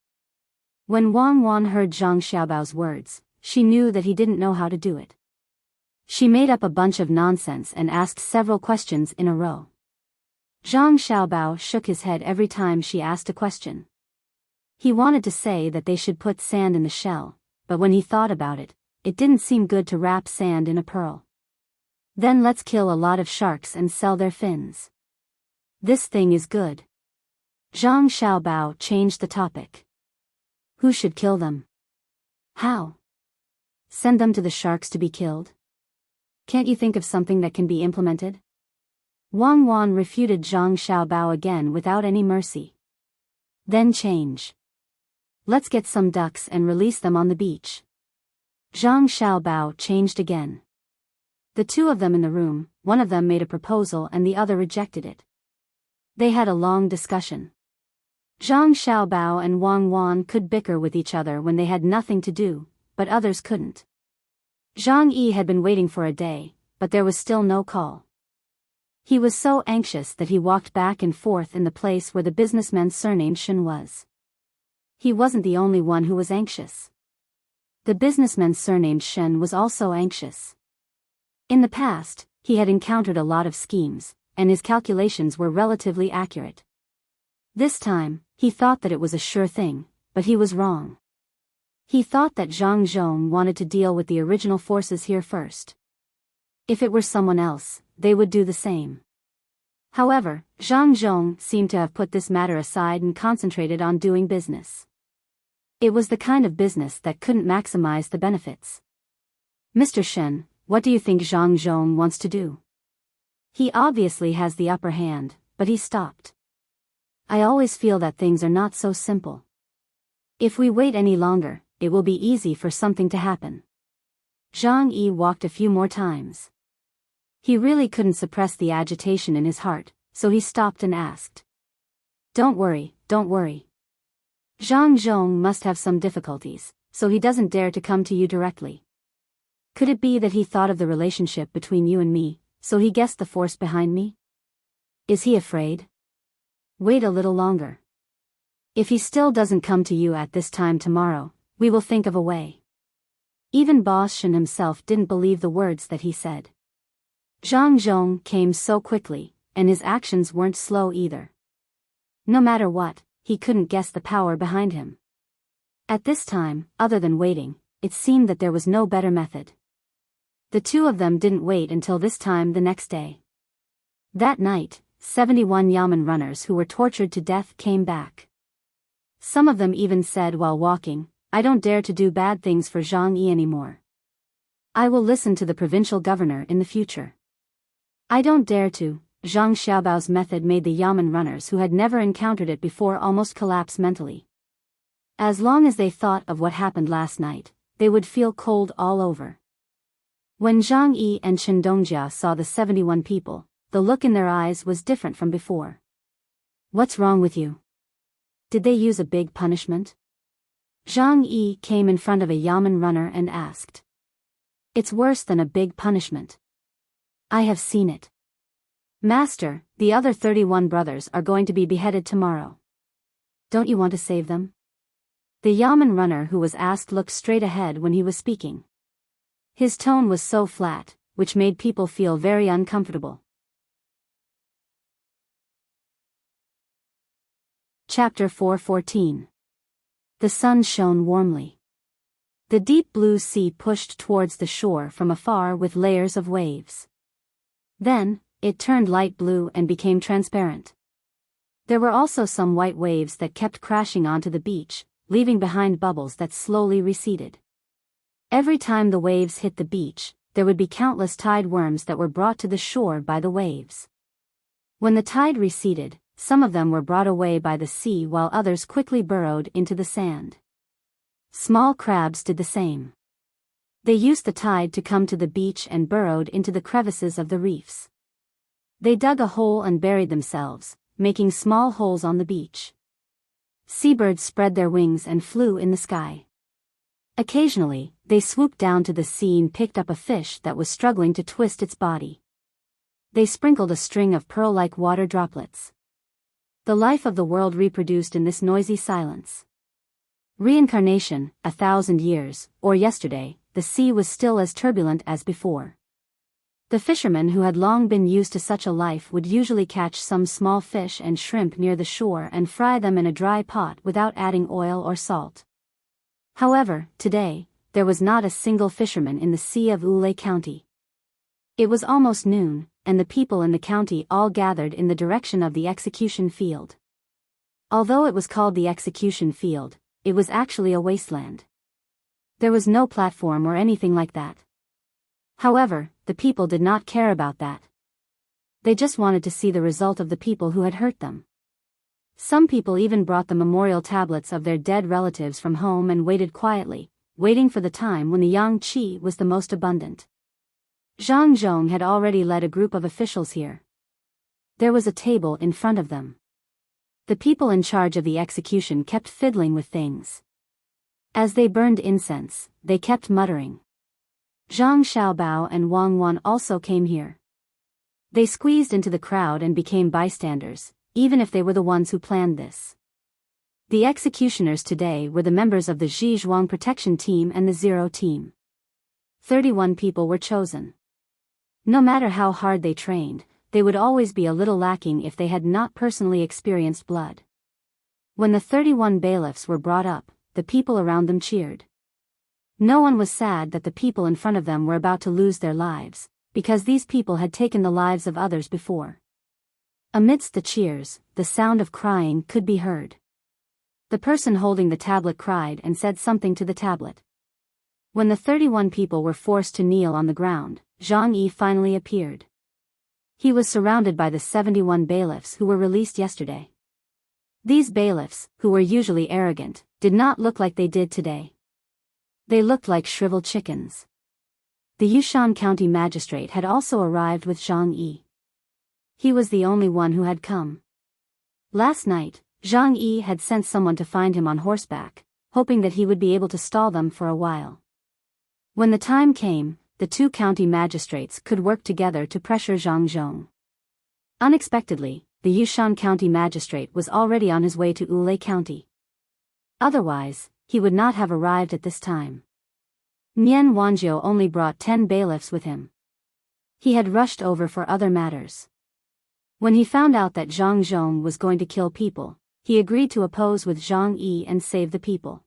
When Wang Wan heard Zhang Xiaobao's words, she knew that he didn't know how to do it. She made up a bunch of nonsense and asked several questions in a row. Zhang Xiaobao shook his head every time she asked a question. He wanted to say that they should put sand in the shell, but when he thought about it, it didn't seem good to wrap sand in a pearl. "Then let's kill a lot of sharks and sell their fins. This thing is good." Zhang Xiaobao changed the topic. "Who should kill them? How? Send them to the sharks to be killed? Can't you think of something that can be implemented?" Wang Wan refuted Zhang Xiaobao again without any mercy. "Then change. Let's get some ducks and release them on the beach." Zhang Xiaobao changed again. The two of them in the room, one of them made a proposal and the other rejected it. They had a long discussion. Zhang Xiaobao and Wang Wan could bicker with each other when they had nothing to do, but others couldn't. Zhang Yi had been waiting for a day, but there was still no call. He was so anxious that he walked back and forth in the place where the businessman surnamed Shen was. He wasn't the only one who was anxious. The businessman surnamed Shen was also anxious. In the past, he had encountered a lot of schemes, and his calculations were relatively accurate. This time, he thought that it was a sure thing, but he was wrong. He thought that Zhang Zhong wanted to deal with the original forces here first. If it were someone else, they would do the same. However, Zhang Zhong seemed to have put this matter aside and concentrated on doing business. It was the kind of business that couldn't maximize the benefits. "Mr. Shen, what do you think Zhang Zhong wants to do? He obviously has the upper hand," but he stopped. "I always feel that things are not so simple. If we wait any longer, it will be easy for something to happen." Zhang Yi walked a few more times. He really couldn't suppress the agitation in his heart, so he stopped and asked. Don't worry. Zhang Zhong must have some difficulties, so he doesn't dare to come to you directly. Could it be that he thought of the relationship between you and me, so he guessed the force behind me? Is he afraid? Wait a little longer. If he still doesn't come to you at this time tomorrow, we will think of a way." Even Boss Shen himself didn't believe the words that he said. Zhang Zhong came so quickly, and his actions weren't slow either. No matter what, he couldn't guess the power behind him. At this time, other than waiting, it seemed that there was no better method. The two of them didn't wait until this time the next day. That night, 71 Yamen runners who were tortured to death came back. Some of them even said while walking, "I don't dare to do bad things for Zhang Yi anymore. I will listen to the provincial governor in the future." I don't dare to. Zhang Xiaobao's method made the yamen runners who had never encountered it before almost collapse mentally. As long as they thought of what happened last night, they would feel cold all over. When Zhang Yi and Chen Dongjia saw the 71 people, the look in their eyes was different from before. What's wrong with you? Did they use a big punishment? Zhang Yi came in front of a yamen runner and asked. It's worse than a big punishment. I have seen it. Master, the other 31 brothers are going to be beheaded tomorrow. Don't you want to save them? The yamen runner who was asked looked straight ahead when he was speaking. His tone was so flat, which made people feel very uncomfortable. Chapter 4:14. The sun shone warmly. The deep blue sea pushed towards the shore from afar with layers of waves. Then, it turned light blue and became transparent. There were also some white waves that kept crashing onto the beach, leaving behind bubbles that slowly receded. Every time the waves hit the beach, there would be countless tide worms that were brought to the shore by the waves. When the tide receded, some of them were brought away by the sea while others quickly burrowed into the sand. Small crabs did the same. They used the tide to come to the beach and burrowed into the crevices of the reefs. They dug a hole and buried themselves, making small holes on the beach. Seabirds spread their wings and flew in the sky. Occasionally, they swooped down to the sea and picked up a fish that was struggling to twist its body. They sprinkled a string of pearl-like water droplets. The life of the world reproduced in this noisy silence. Reincarnation, 1,000 years, or yesterday, the sea was still as turbulent as before. The fishermen who had long been used to such a life would usually catch some small fish and shrimp near the shore and fry them in a dry pot without adding oil or salt. However, today, there was not a single fisherman in the sea of Wuxia County. It was almost noon, and the people in the county all gathered in the direction of the execution field. Although it was called the execution field, it was actually a wasteland. There was no platform or anything like that. However, the people did not care about that. They just wanted to see the result of the people who had hurt them. Some people even brought the memorial tablets of their dead relatives from home and waited quietly, waiting for the time when the yang qi was the most abundant. Zhang Zhong had already led a group of officials here. There was a table in front of them. The people in charge of the execution kept fiddling with things. As they burned incense, they kept muttering. Zhang Xiaobao and Wang Wan also came here. They squeezed into the crowd and became bystanders, even if they were the ones who planned this. The executioners today were the members of the Zhizhuang Protection Team and the Zero Team. 31 people were chosen. No matter how hard they trained, they would always be a little lacking if they had not personally experienced blood. When the 31 bailiffs were brought up, the people around them cheered. No one was sad that the people in front of them were about to lose their lives, because these people had taken the lives of others before. Amidst the cheers, the sound of crying could be heard. The person holding the tablet cried and said something to the tablet. When the 31 people were forced to kneel on the ground, Zhang Yi finally appeared. He was surrounded by the 71 bailiffs who were released yesterday. These bailiffs, who were usually arrogant, did not look like they did today. They looked like shriveled chickens. The Yushan County magistrate had also arrived with Zhang Yi. He was the only one who had come. Last night, Zhang Yi had sent someone to find him on horseback, hoping that he would be able to stall them for a while. When the time came, the two county magistrates could work together to pressure Zhang Zhong. Unexpectedly, the Yushan County magistrate was already on his way to Wuxia County. Otherwise, he would not have arrived at this time. Nian Wanjiu only brought 10 bailiffs with him. He had rushed over for other matters. When he found out that Zhang Zhong was going to kill people, he agreed to oppose with Zhang Yi and save the people.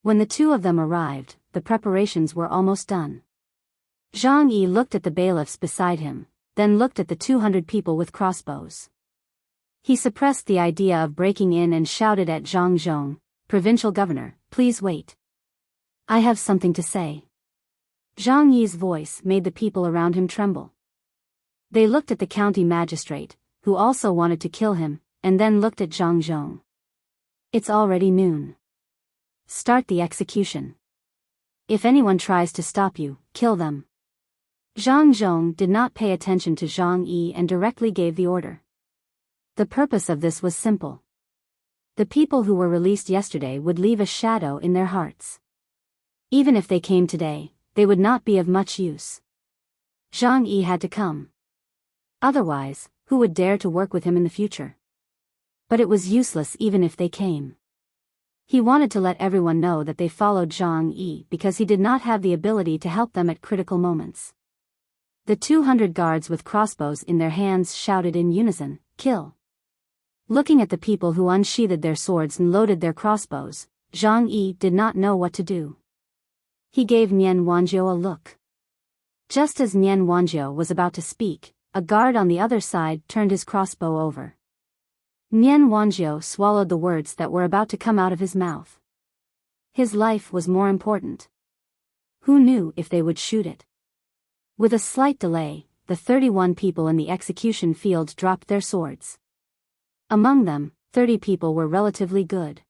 When the two of them arrived, the preparations were almost done. Zhang Yi looked at the bailiffs beside him, then looked at the 200 people with crossbows. He suppressed the idea of breaking in and shouted at Zhang Zhong, "Provincial governor, please wait. I have something to say." Zhang Yi's voice made the people around him tremble. They looked at the county magistrate, who also wanted to kill him, and then looked at Zhang Zhong. It's already noon. Start the execution. If anyone tries to stop you, kill them. Zhang Zhong did not pay attention to Zhang Yi and directly gave the order. The purpose of this was simple. The people who were released yesterday would leave a shadow in their hearts. Even if they came today, they would not be of much use. Zhang Yi had to come. Otherwise, who would dare to work with him in the future? But it was useless even if they came. He wanted to let everyone know that they followed Zhang Yi because he did not have the ability to help them at critical moments. The 200 guards with crossbows in their hands shouted in unison, "Kill!" Looking at the people who unsheathed their swords and loaded their crossbows, Zhang Yi did not know what to do. He gave Nian Wanjiu a look. Just as Nian Wanjiu was about to speak, a guard on the other side turned his crossbow over. Nian Wanjiu swallowed the words that were about to come out of his mouth. His life was more important. Who knew if they would shoot it? With a slight delay, the 31 people in the execution field dropped their swords. Among them, 30 people were relatively good.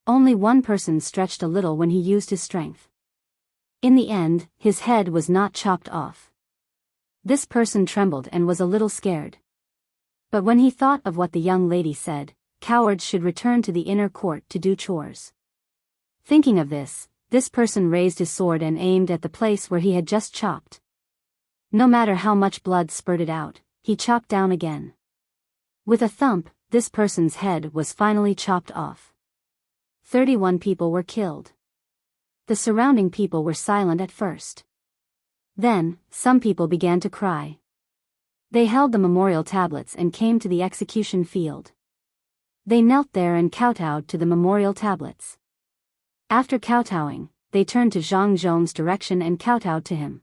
Only one person stretched a little when he used his strength. In the end, his head was not chopped off. This person trembled and was a little scared. But when he thought of what the young lady said, cowards should return to the inner court to do chores. Thinking of this person raised his sword and aimed at the place where he had just chopped. No matter how much blood spurted out, he chopped down again. With a thump, this person's head was finally chopped off. 31 people were killed. The surrounding people were silent at first. Then, some people began to cry. They held the memorial tablets and came to the execution field. They knelt there and kowtowed to the memorial tablets. After kowtowing, they turned to Zhang Zhong's direction and kowtowed to him.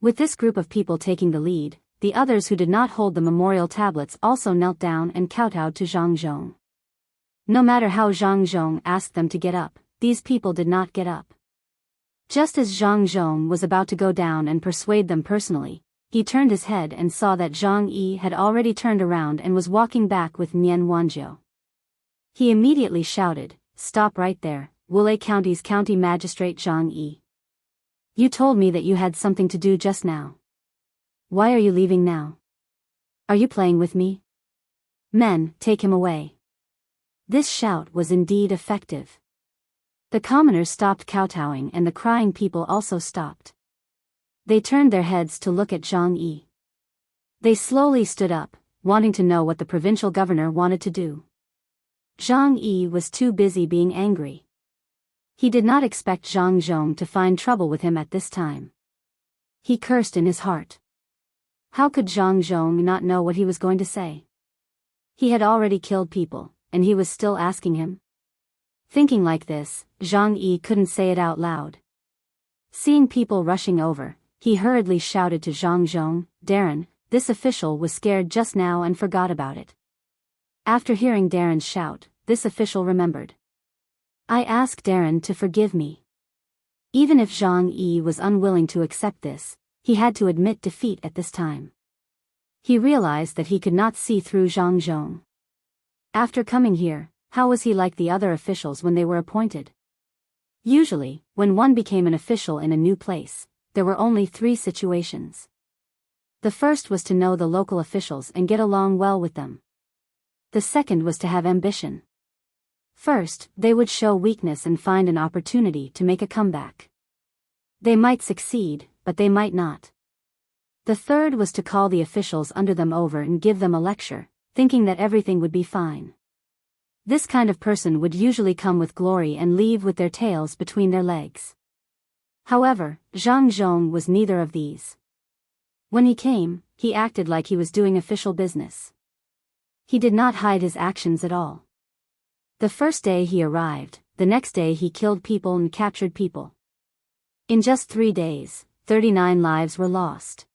With this group of people taking the lead, the others who did not hold the memorial tablets also knelt down and kowtowed to Zhang Zhong. No matter how Zhang Zhong asked them to get up, these people did not get up. Just as Zhang Zhong was about to go down and persuade them personally, he turned his head and saw that Zhang Yi had already turned around and was walking back with Nian Wanjiu. He immediately shouted, "Stop right there, Wulei County's county magistrate Zhang Yi. You told me that you had something to do just now. Why are you leaving now? Are you playing with me? Men, take him away." This shout was indeed effective. The commoners stopped kowtowing and the crying people also stopped. They turned their heads to look at Zhang Yi. They slowly stood up, wanting to know what the provincial governor wanted to do. Zhang Yi was too busy being angry. He did not expect Zhang Zhong to find trouble with him at this time. He cursed in his heart. How could Zhang Zhong not know what he was going to say? He had already killed people, and he was still asking him? Thinking like this, Zhang Yi couldn't say it out loud. Seeing people rushing over, he hurriedly shouted to Zhang Zhong, "Darren, this official was scared just now and forgot about it." After hearing Darren's shout, this official remembered. "I asked Darren to forgive me." Even if Zhang Yi was unwilling to accept this, he had to admit defeat at this time. He realized that he could not see through Zhang Zhong. After coming here, how was he like the other officials when they were appointed? Usually, when one became an official in a new place, there were only 3 situations. The first was to know the local officials and get along well with them. The second was to have ambition. First, they would show weakness and find an opportunity to make a comeback. They might succeed, but they might not. The third was to call the officials under them over and give them a lecture, thinking that everything would be fine. This kind of person would usually come with glory and leave with their tails between their legs. However, Zhang Zhong was neither of these. When he came, he acted like he was doing official business. He did not hide his actions at all. The first day he arrived, the next day he killed people and captured people. In just 3 days, 39 lives were lost.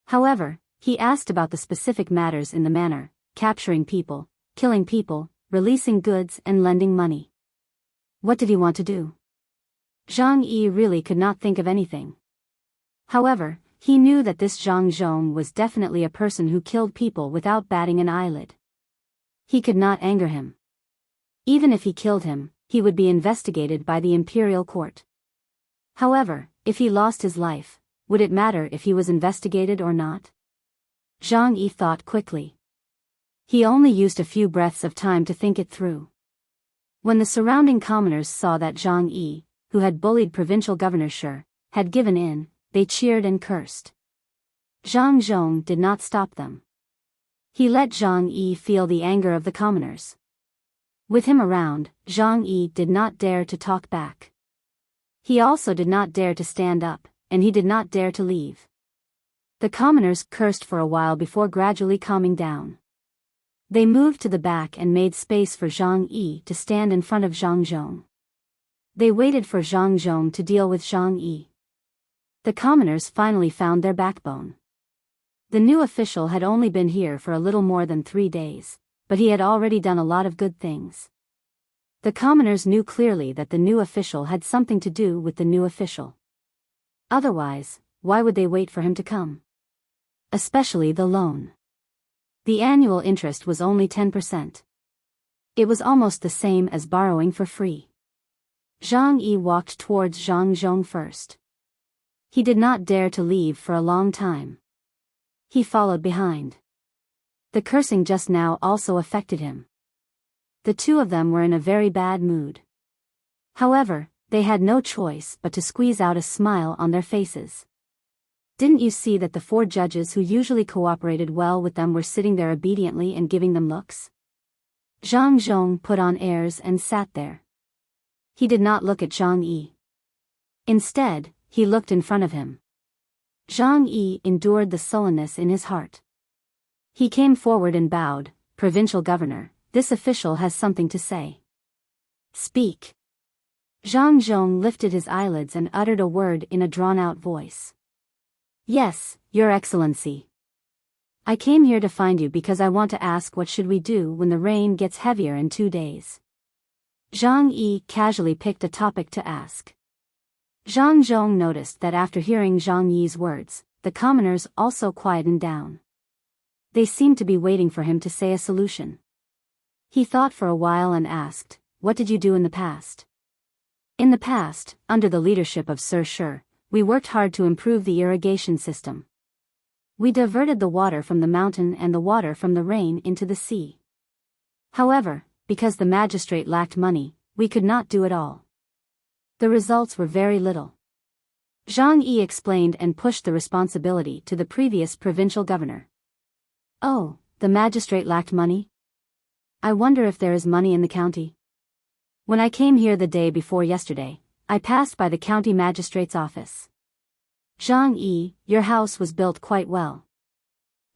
However, he asked about the specific matters in the manner, capturing people, killing people, releasing goods and lending money. What did he want to do? Zhang Yi really could not think of anything. However, He knew that this Zhang Zhong was definitely a person who killed people without batting an eyelid. He could not anger him. Even if he killed him, he would be investigated by the imperial court. However, if he lost his life, would it matter if he was investigated or not? Zhang Yi thought quickly. He only used a few breaths of time to think it through. When the surrounding commoners saw that Zhang Yi, who had bullied provincial governor Shi, had given in, they cheered and cursed. Zhang Zhong did not stop them. He let Zhang Yi feel the anger of the commoners. With him around, Zhang Yi did not dare to talk back. He also did not dare to stand up, and he did not dare to leave. The commoners cursed for a while before gradually calming down. They moved to the back and made space for Zhang Yi to stand in front of Zhang Zhong. They waited for Zhang Zhong to deal with Zhang Yi. The commoners finally found their backbone. The new official had only been here for a little more than 3 days, but he had already done a lot of good things. The commoners knew clearly that the new official had something to do with the new official. Otherwise, why would they wait for him to come? Especially the loan. The annual interest was only 10%. It was almost the same as borrowing for free. Zhang Yi walked towards Zhang Zhong first. He did not dare to leave for a long time. He followed behind. The cursing just now also affected him. The two of them were in a very bad mood. However, they had no choice but to squeeze out a smile on their faces. Didn't you see that the 4 judges who usually cooperated well with them were sitting there obediently and giving them looks? Zhang Zhong put on airs and sat there. He did not look at Zhang Yi. Instead, he looked in front of him. Zhang Yi endured the sullenness in his heart. He came forward and bowed. "Provincial governor, this official has something to say." "Speak." Zhang Zhong lifted his eyelids and uttered a word in a drawn-out voice. "Yes, Your Excellency. I came here to find you because I want to ask what should we do when the rain gets heavier in 2 days." Zhang Yi casually picked a topic to ask. Zhang Zhong noticed that after hearing Zhang Yi's words, the commoners also quietened down. They seemed to be waiting for him to say a solution. He thought for a while and asked, "What did you do in the past?" "In the past, under the leadership of Sir Shi, we worked hard to improve the irrigation system. We diverted the water from the mountain and the water from the rain into the sea. However, because the magistrate lacked money, we could not do it all. The results were very little." Zhang Yi explained and pushed the responsibility to the previous provincial governor. "Oh, the magistrate lacked money? I wonder if there is money in the county. When I came here the day before yesterday, I passed by the county magistrate's office." "Zhang Yi, your house was built quite well,"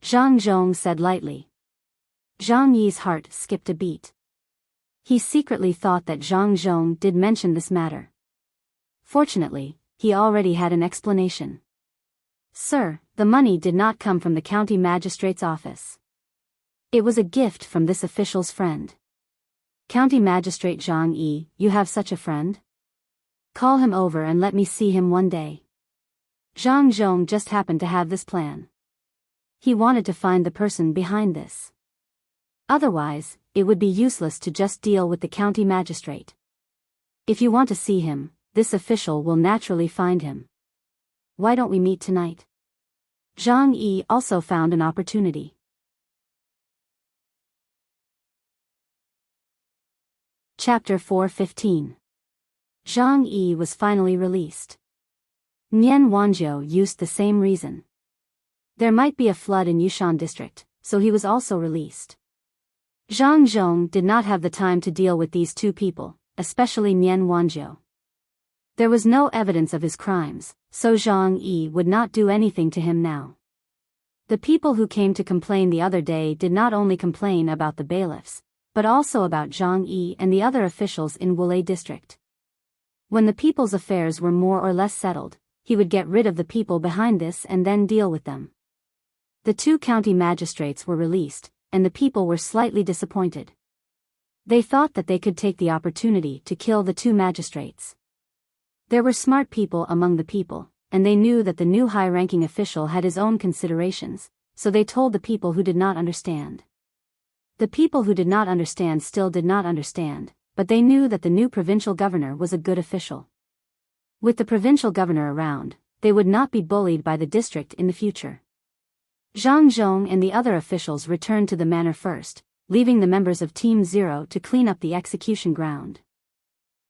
Zhang Zhong said lightly. Zhang Yi's heart skipped a beat. He secretly thought that Zhang Zhong did mention this matter. Fortunately, he already had an explanation. "Sir, the money did not come from the county magistrate's office. It was a gift from this official's friend." "County Magistrate Zhang Yi, you have such a friend? Call him over and let me see him one day." Zhang Zhong just happened to have this plan. He wanted to find the person behind this. Otherwise, it would be useless to just deal with the county magistrate. If you want to see him, this official will naturally find him. Why don't we meet tonight? Zhang Yi also found an opportunity. Chapter 4:15. Zhang Yi was finally released. Nian Wanzhou used the same reason. There might be a flood in Yushan district, so he was also released. Zhang Zhong did not have the time to deal with these 2 people, especially Nian Wanzhou. There was no evidence of his crimes, so Zhang Yi would not do anything to him now. The people who came to complain the other day did not only complain about the bailiffs, but also about Zhang Yi and the other officials in Wuxia district. When the people's affairs were more or less settled, he would get rid of the people behind this and then deal with them. The 2 county magistrates were released, and the people were slightly disappointed. They thought that they could take the opportunity to kill the 2 magistrates. There were smart people among the people, and they knew that the new high-ranking official had his own considerations, so they told the people who did not understand. The people who did not understand still did not understand, but they knew that the new provincial governor was a good official. With the provincial governor around, they would not be bullied by the district in the future. Zhang Zhong and the other officials returned to the manor first, leaving the members of Team Zero to clean up the execution ground.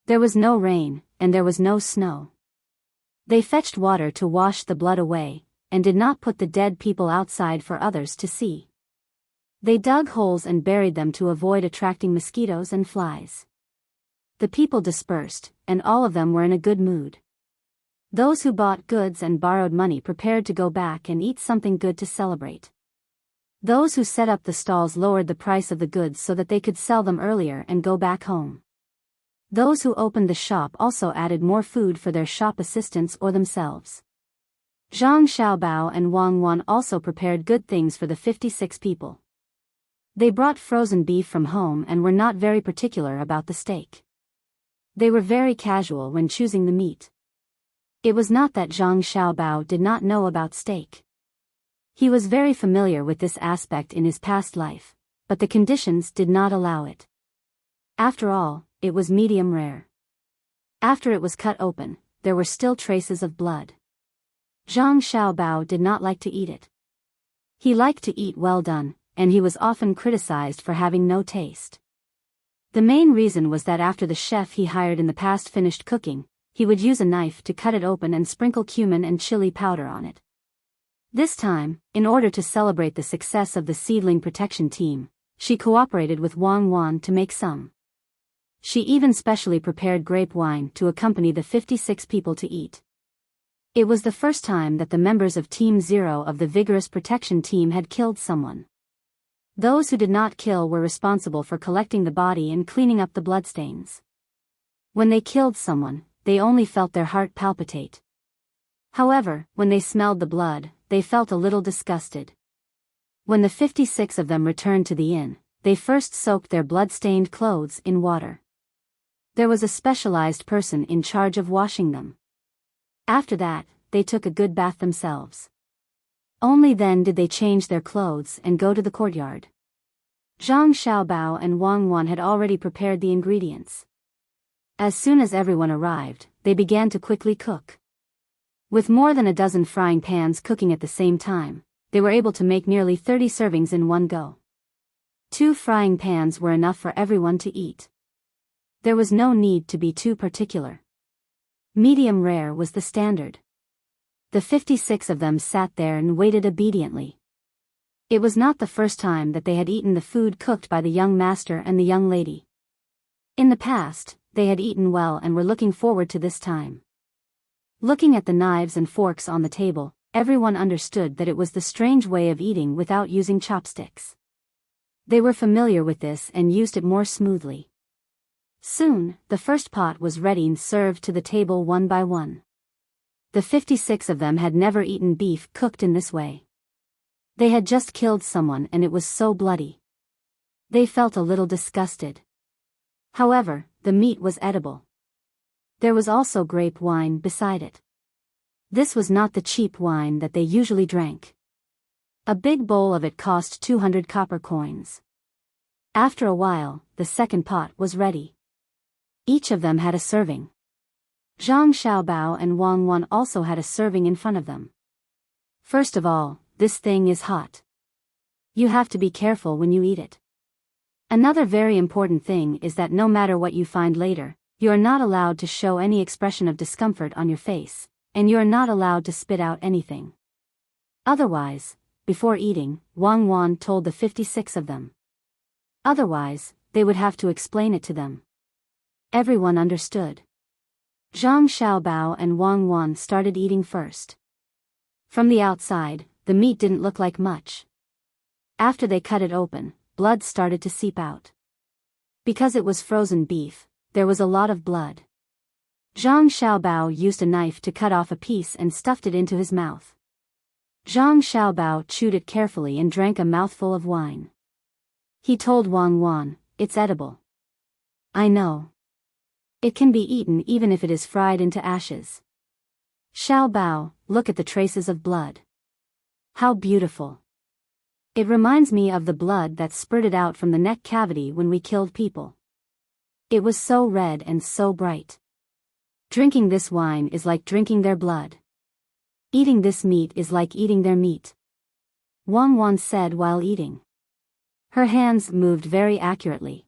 There was no rain, and there was no snow. They fetched water to wash the blood away, and did not put the dead people outside for others to see. They dug holes and buried them to avoid attracting mosquitoes and flies. The people dispersed, and all of them were in a good mood. Those who bought goods and borrowed money prepared to go back and eat something good to celebrate. Those who set up the stalls lowered the price of the goods so that they could sell them earlier and go back home. Those who opened the shop also added more food for their shop assistants or themselves. Zhang Xiaobao and Wang Wan also prepared good things for the 56 people. They brought frozen beef from home and were not very particular about the steak. They were very casual when choosing the meat. It was not that Zhang Xiaobao did not know about steak. He was very familiar with this aspect in his past life, but the conditions did not allow it. After all, it was medium rare. After it was cut open, there were still traces of blood. Zhang Xiaobao did not like to eat it. He liked to eat well done, and he was often criticized for having no taste. The main reason was that after the chef he hired in the past finished cooking, he would use a knife to cut it open and sprinkle cumin and chili powder on it. This time, in order to celebrate the success of the seedling protection team, she cooperated with Wang Wan to make some. She even specially prepared grape wine to accompany the 56 people to eat. It was the first time that the members of Team Zero of the vigorous protection team had killed someone. Those who did not kill were responsible for collecting the body and cleaning up the bloodstains. When they killed someone, they only felt their heart palpitate. However, when they smelled the blood, they felt a little disgusted. When the 56 of them returned to the inn, they first soaked their blood-stained clothes in water. There was a specialized person in charge of washing them. After that, they took a good bath themselves. Only then did they change their clothes and go to the courtyard. Zhang Xiaobao and Wang Wan had already prepared the ingredients. As soon as everyone arrived, they began to quickly cook. With more than a dozen frying pans cooking at the same time, they were able to make nearly 30 servings in one go. 2 frying pans were enough for everyone to eat. There was no need to be too particular. Medium rare was the standard. The 56 of them sat there and waited obediently. It was not the first time that they had eaten the food cooked by the young master and the young lady. In the past, they had eaten well and were looking forward to this time. Looking at the knives and forks on the table, everyone understood that it was the strange way of eating without using chopsticks. They were familiar with this and used it more smoothly. Soon, the first pot was ready and served to the table one by one. The 56 of them had never eaten beef cooked in this way. They had just killed someone and it was so bloody. They felt a little disgusted. However, the meat was edible. There was also grape wine beside it. This was not the cheap wine that they usually drank. A big bowl of it cost 200 copper coins. After a while, the second pot was ready. Each of them had a serving. Zhang Xiaobao and Wang Wan also had a serving in front of them. First of all, this thing is hot. You have to be careful when you eat it. Another very important thing is that no matter what you find later, you are not allowed to show any expression of discomfort on your face, and you are not allowed to spit out anything. Otherwise, before eating, Wang Wan told the 56 of them. Otherwise, they would have to explain it to them. Everyone understood. Zhang Xiaobao and Wang Wan started eating first. From the outside, the meat didn't look like much. After they cut it open, blood started to seep out. Because it was frozen beef, there was a lot of blood. Zhang Xiaobao used a knife to cut off a piece and stuffed it into his mouth. Zhang Xiaobao chewed it carefully and drank a mouthful of wine. He told Wang Wan, "It's edible." "I know. It can be eaten even if it is fried into ashes." Xiao Bao, look at the traces of blood. How beautiful. It reminds me of the blood that spurted out from the neck cavity when we killed people. It was so red and so bright. Drinking this wine is like drinking their blood. Eating this meat is like eating their meat. Wang Wan said while eating. Her hands moved very accurately.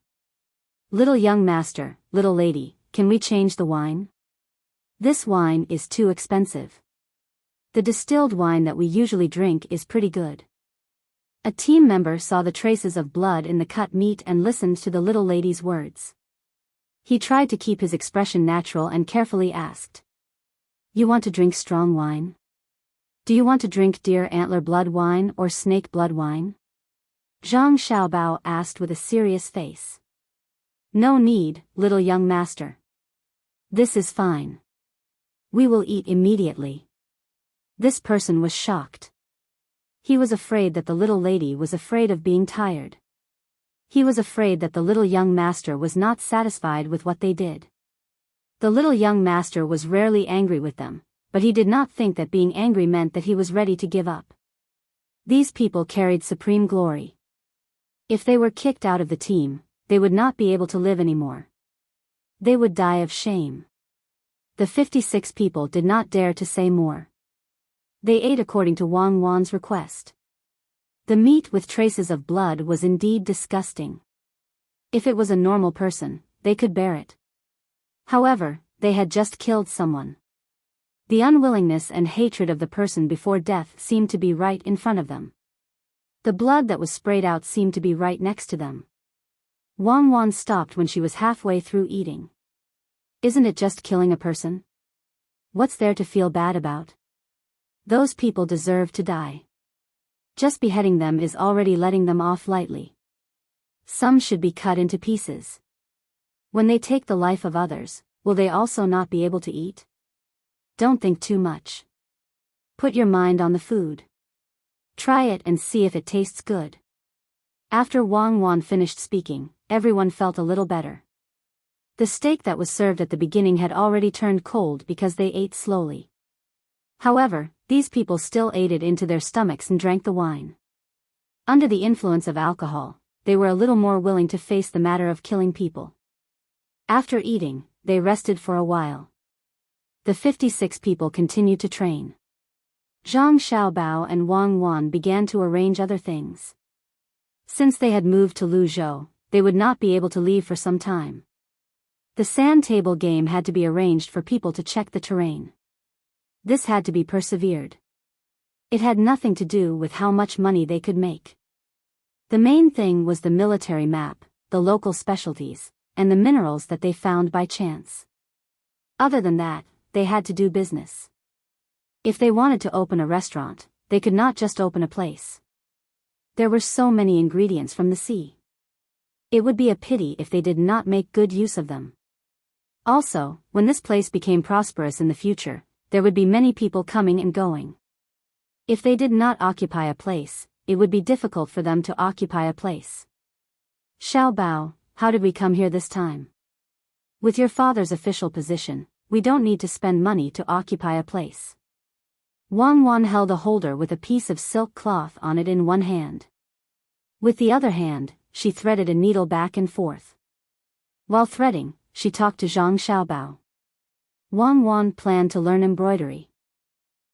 Little young master, little lady, can we change the wine? This wine is too expensive. The distilled wine that we usually drink is pretty good. A team member saw the traces of blood in the cut meat and listened to the little lady's words. He tried to keep his expression natural and carefully asked. You want to drink strong wine? Do you want to drink deer antler blood wine or snake blood wine? Zhang Xiaobao asked with a serious face. No need, little young master. This is fine. We will eat immediately. This person was shocked. He was afraid that the little lady was afraid of being tired. He was afraid that the little young master was not satisfied with what they did. The little young master was rarely angry with them, but he did not think that being angry meant that he was ready to give up. These people carried supreme glory. If they were kicked out of the team, they would not be able to live anymore. They would die of shame. The 56 people did not dare to say more. They ate according to Wang Wan's request. The meat with traces of blood was indeed disgusting. If it was a normal person, they could bear it. However, they had just killed someone. The unwillingness and hatred of the person before death seemed to be right in front of them. The blood that was sprayed out seemed to be right next to them. Wang Wan stopped when she was halfway through eating. Isn't it just killing a person? What's there to feel bad about? Those people deserve to die. Just beheading them is already letting them off lightly. Some should be cut into pieces. When they take the life of others, will they also not be able to eat? Don't think too much. Put your mind on the food. Try it and see if it tastes good. After Wang Wan finished speaking, everyone felt a little better. The steak that was served at the beginning had already turned cold because they ate slowly. However, these people still ate it into their stomachs and drank the wine. Under the influence of alcohol, they were a little more willing to face the matter of killing people. After eating, they rested for a while. The 56 people continued to train. Zhang Xiaobao and Wang Wan began to arrange other things. Since they had moved to Luzhou, they would not be able to leave for some time. The sand table game had to be arranged for people to check the terrain. This had to be persevered. It had nothing to do with how much money they could make. The main thing was the military map, the local specialties, and the minerals that they found by chance. Other than that, they had to do business. If they wanted to open a restaurant, they could not just open a place. There were so many ingredients from the sea. It would be a pity if they did not make good use of them. Also, when this place became prosperous in the future, there would be many people coming and going. If they did not occupy a place, it would be difficult for them to occupy a place. Xiao Bao, how did we come here this time? With your father's official position, we don't need to spend money to occupy a place. Wang Wan held a holder with a piece of silk cloth on it in one hand. With the other hand, she threaded a needle back and forth. While threading, she talked to Zhang Xiaobao. Wang Wan planned to learn embroidery.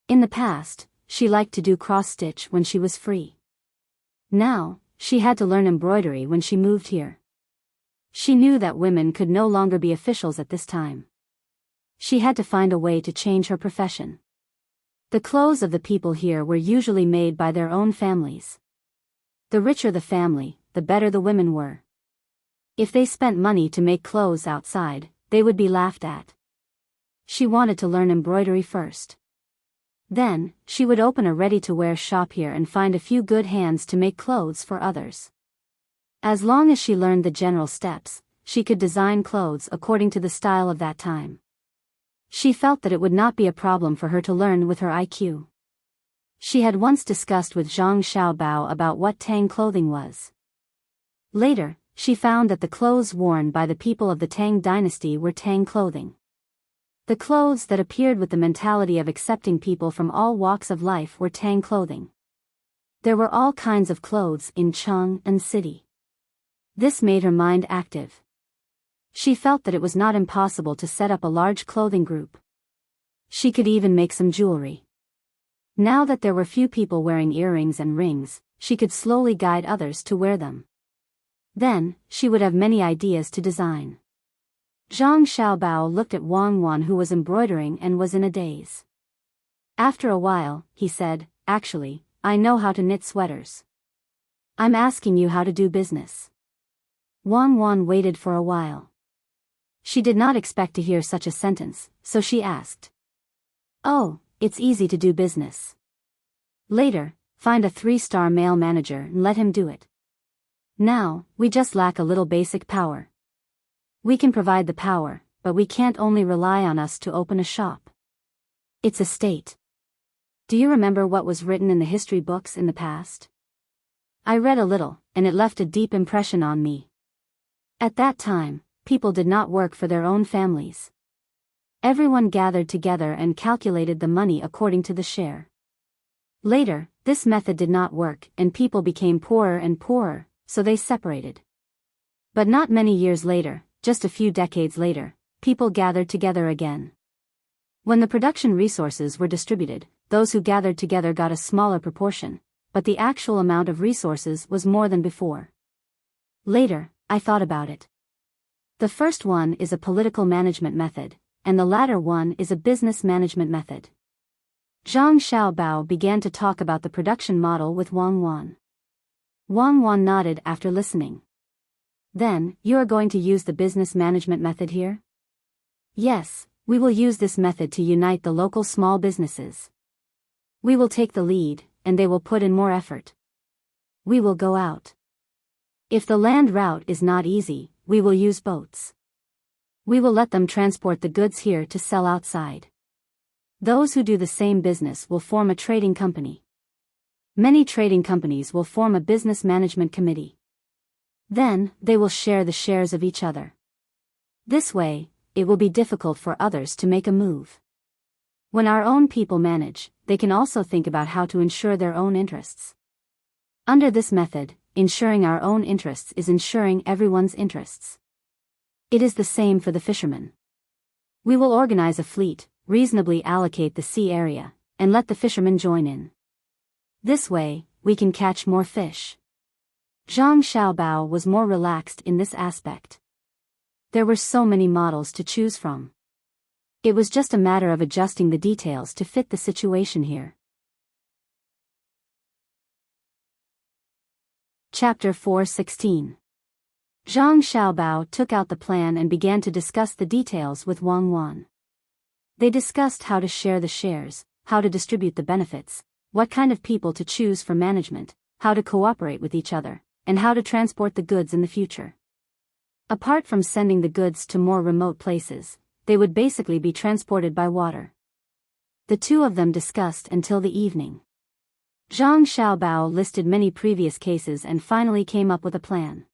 In the past, she liked to do cross-stitch when she was free. Now, she had to learn embroidery when she moved here. She knew that women could no longer be officials at this time. She had to find a way to change her profession. The clothes of the people here were usually made by their own families. The richer the family, the better the women were. If they spent money to make clothes outside, they would be laughed at. She wanted to learn embroidery first. Then, she would open a ready-to-wear shop here and find a few good hands to make clothes for others. As long as she learned the general steps, she could design clothes according to the style of that time. She felt that it would not be a problem for her to learn with her IQ. She had once discussed with Zhang Xiaobao about what Tang clothing was. Later, she found that the clothes worn by the people of the Tang Dynasty were Tang clothing. The clothes that appeared with the mentality of accepting people from all walks of life were Tang clothing. There were all kinds of clothes in Chang'an City. This made her mind active. She felt that it was not impossible to set up a large clothing group. She could even make some jewelry. Now that there were few people wearing earrings and rings, she could slowly guide others to wear them. Then, she would have many ideas to design. Zhang Xiaobao looked at Wang Wan, who was embroidering, and was in a daze. After a while, he said, "Actually, I know how to knit sweaters. I'm asking you how to do business." Wang Wan waited for a while. She did not expect to hear such a sentence, so she asked. "Oh, it's easy to do business. Later, find a 3-star male manager and let him do it. Now, we just lack a little basic power. We can provide the power, but we can't only rely on us to open a shop. It's a state." Do you remember what was written in the history books in the past? I read a little, and it left a deep impression on me. At that time, people did not work for their own families. Everyone gathered together and calculated the money according to the share. Later, this method did not work and people became poorer and poorer, so they separated. But not many years later, just a few decades later, people gathered together again. When the production resources were distributed, those who gathered together got a smaller proportion, but the actual amount of resources was more than before. Later, I thought about it. The first one is a political management method, and the latter one is a business management method. Zhang Xiaobao began to talk about the production model with Wang Wan. Wang Wan nodded after listening. "Then, you are going to use the business management method here?" "Yes, we will use this method to unite the local small businesses. We will take the lead, and they will put in more effort. We will go out. If the land route is not easy, we will use boats. We will let them transport the goods here to sell outside. Those who do the same business will form a trading company. Many trading companies will form a business management committee. Then, they will share the shares of each other. This way, it will be difficult for others to make a move. When our own people manage, they can also think about how to ensure their own interests. Under this method, ensuring our own interests is ensuring everyone's interests. It is the same for the fishermen. We will organize a fleet, reasonably allocate the sea area, and let the fishermen join in. This way, we can catch more fish." Zhang Xiaobao was more relaxed in this aspect. There were so many models to choose from. It was just a matter of adjusting the details to fit the situation here. Chapter 4:16. Zhang Xiaobao took out the plan and began to discuss the details with Wang Wan. They discussed how to share the shares, how to distribute the benefits, what kind of people to choose for management, how to cooperate with each other, and how to transport the goods in the future. Apart from sending the goods to more remote places, they would basically be transported by water. The two of them discussed until the evening. Zhang Xiaobao listed many previous cases and finally came up with a plan.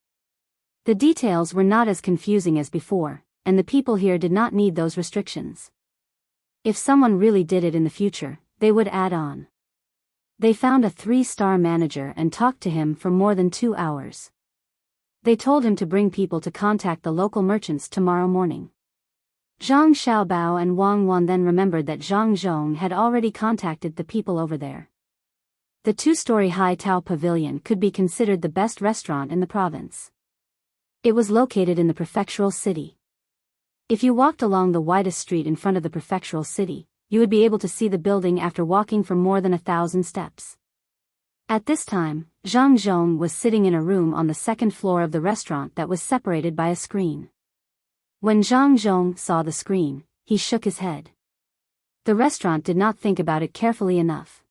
The details were not as confusing as before, and the people here did not need those restrictions. If someone really did it in the future, they would add on. They found a 3-star manager and talked to him for more than 2 hours. They told him to bring people to contact the local merchants tomorrow morning. Zhang Xiaobao and Wang Wan then remembered that Zhang Zhong had already contacted the people over there. The 2-story high Tao Pavilion could be considered the best restaurant in the province. It was located in the prefectural city. If you walked along the widest street in front of the prefectural city, you would be able to see the building after walking for more than 1,000 steps. At this time, Zhang Zhong was sitting in a room on the 2nd floor of the restaurant that was separated by a screen. When Zhang Zhong saw the screen, he shook his head. The restaurant did not think about it carefully enough.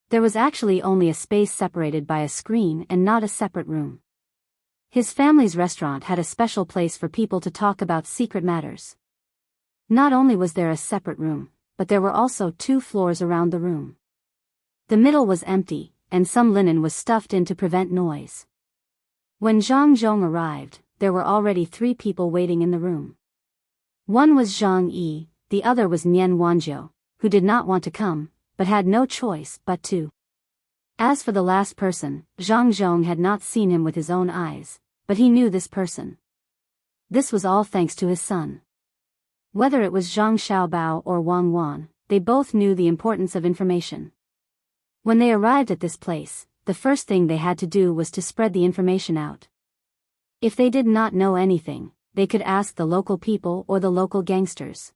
There was actually only a space separated by a screen and not a separate room. His family's restaurant had a special place for people to talk about secret matters. Not only was there a separate room, but there were also 2 floors around the room. The middle was empty, and some linen was stuffed in to prevent noise. When Zhang Zhong arrived, there were already 3 people waiting in the room. One was Zhang Yi, the other was Nian Wanjiu, who did not want to come, but had no choice but to. As for the last person, Zhang Zhong had not seen him with his own eyes, but he knew this person. This was all thanks to his son. Whether it was Zhang Xiaobao or Wang Wan, they both knew the importance of information. When they arrived at this place, the first thing they had to do was to spread the information out. If they did not know anything, they could ask the local people or the local gangsters.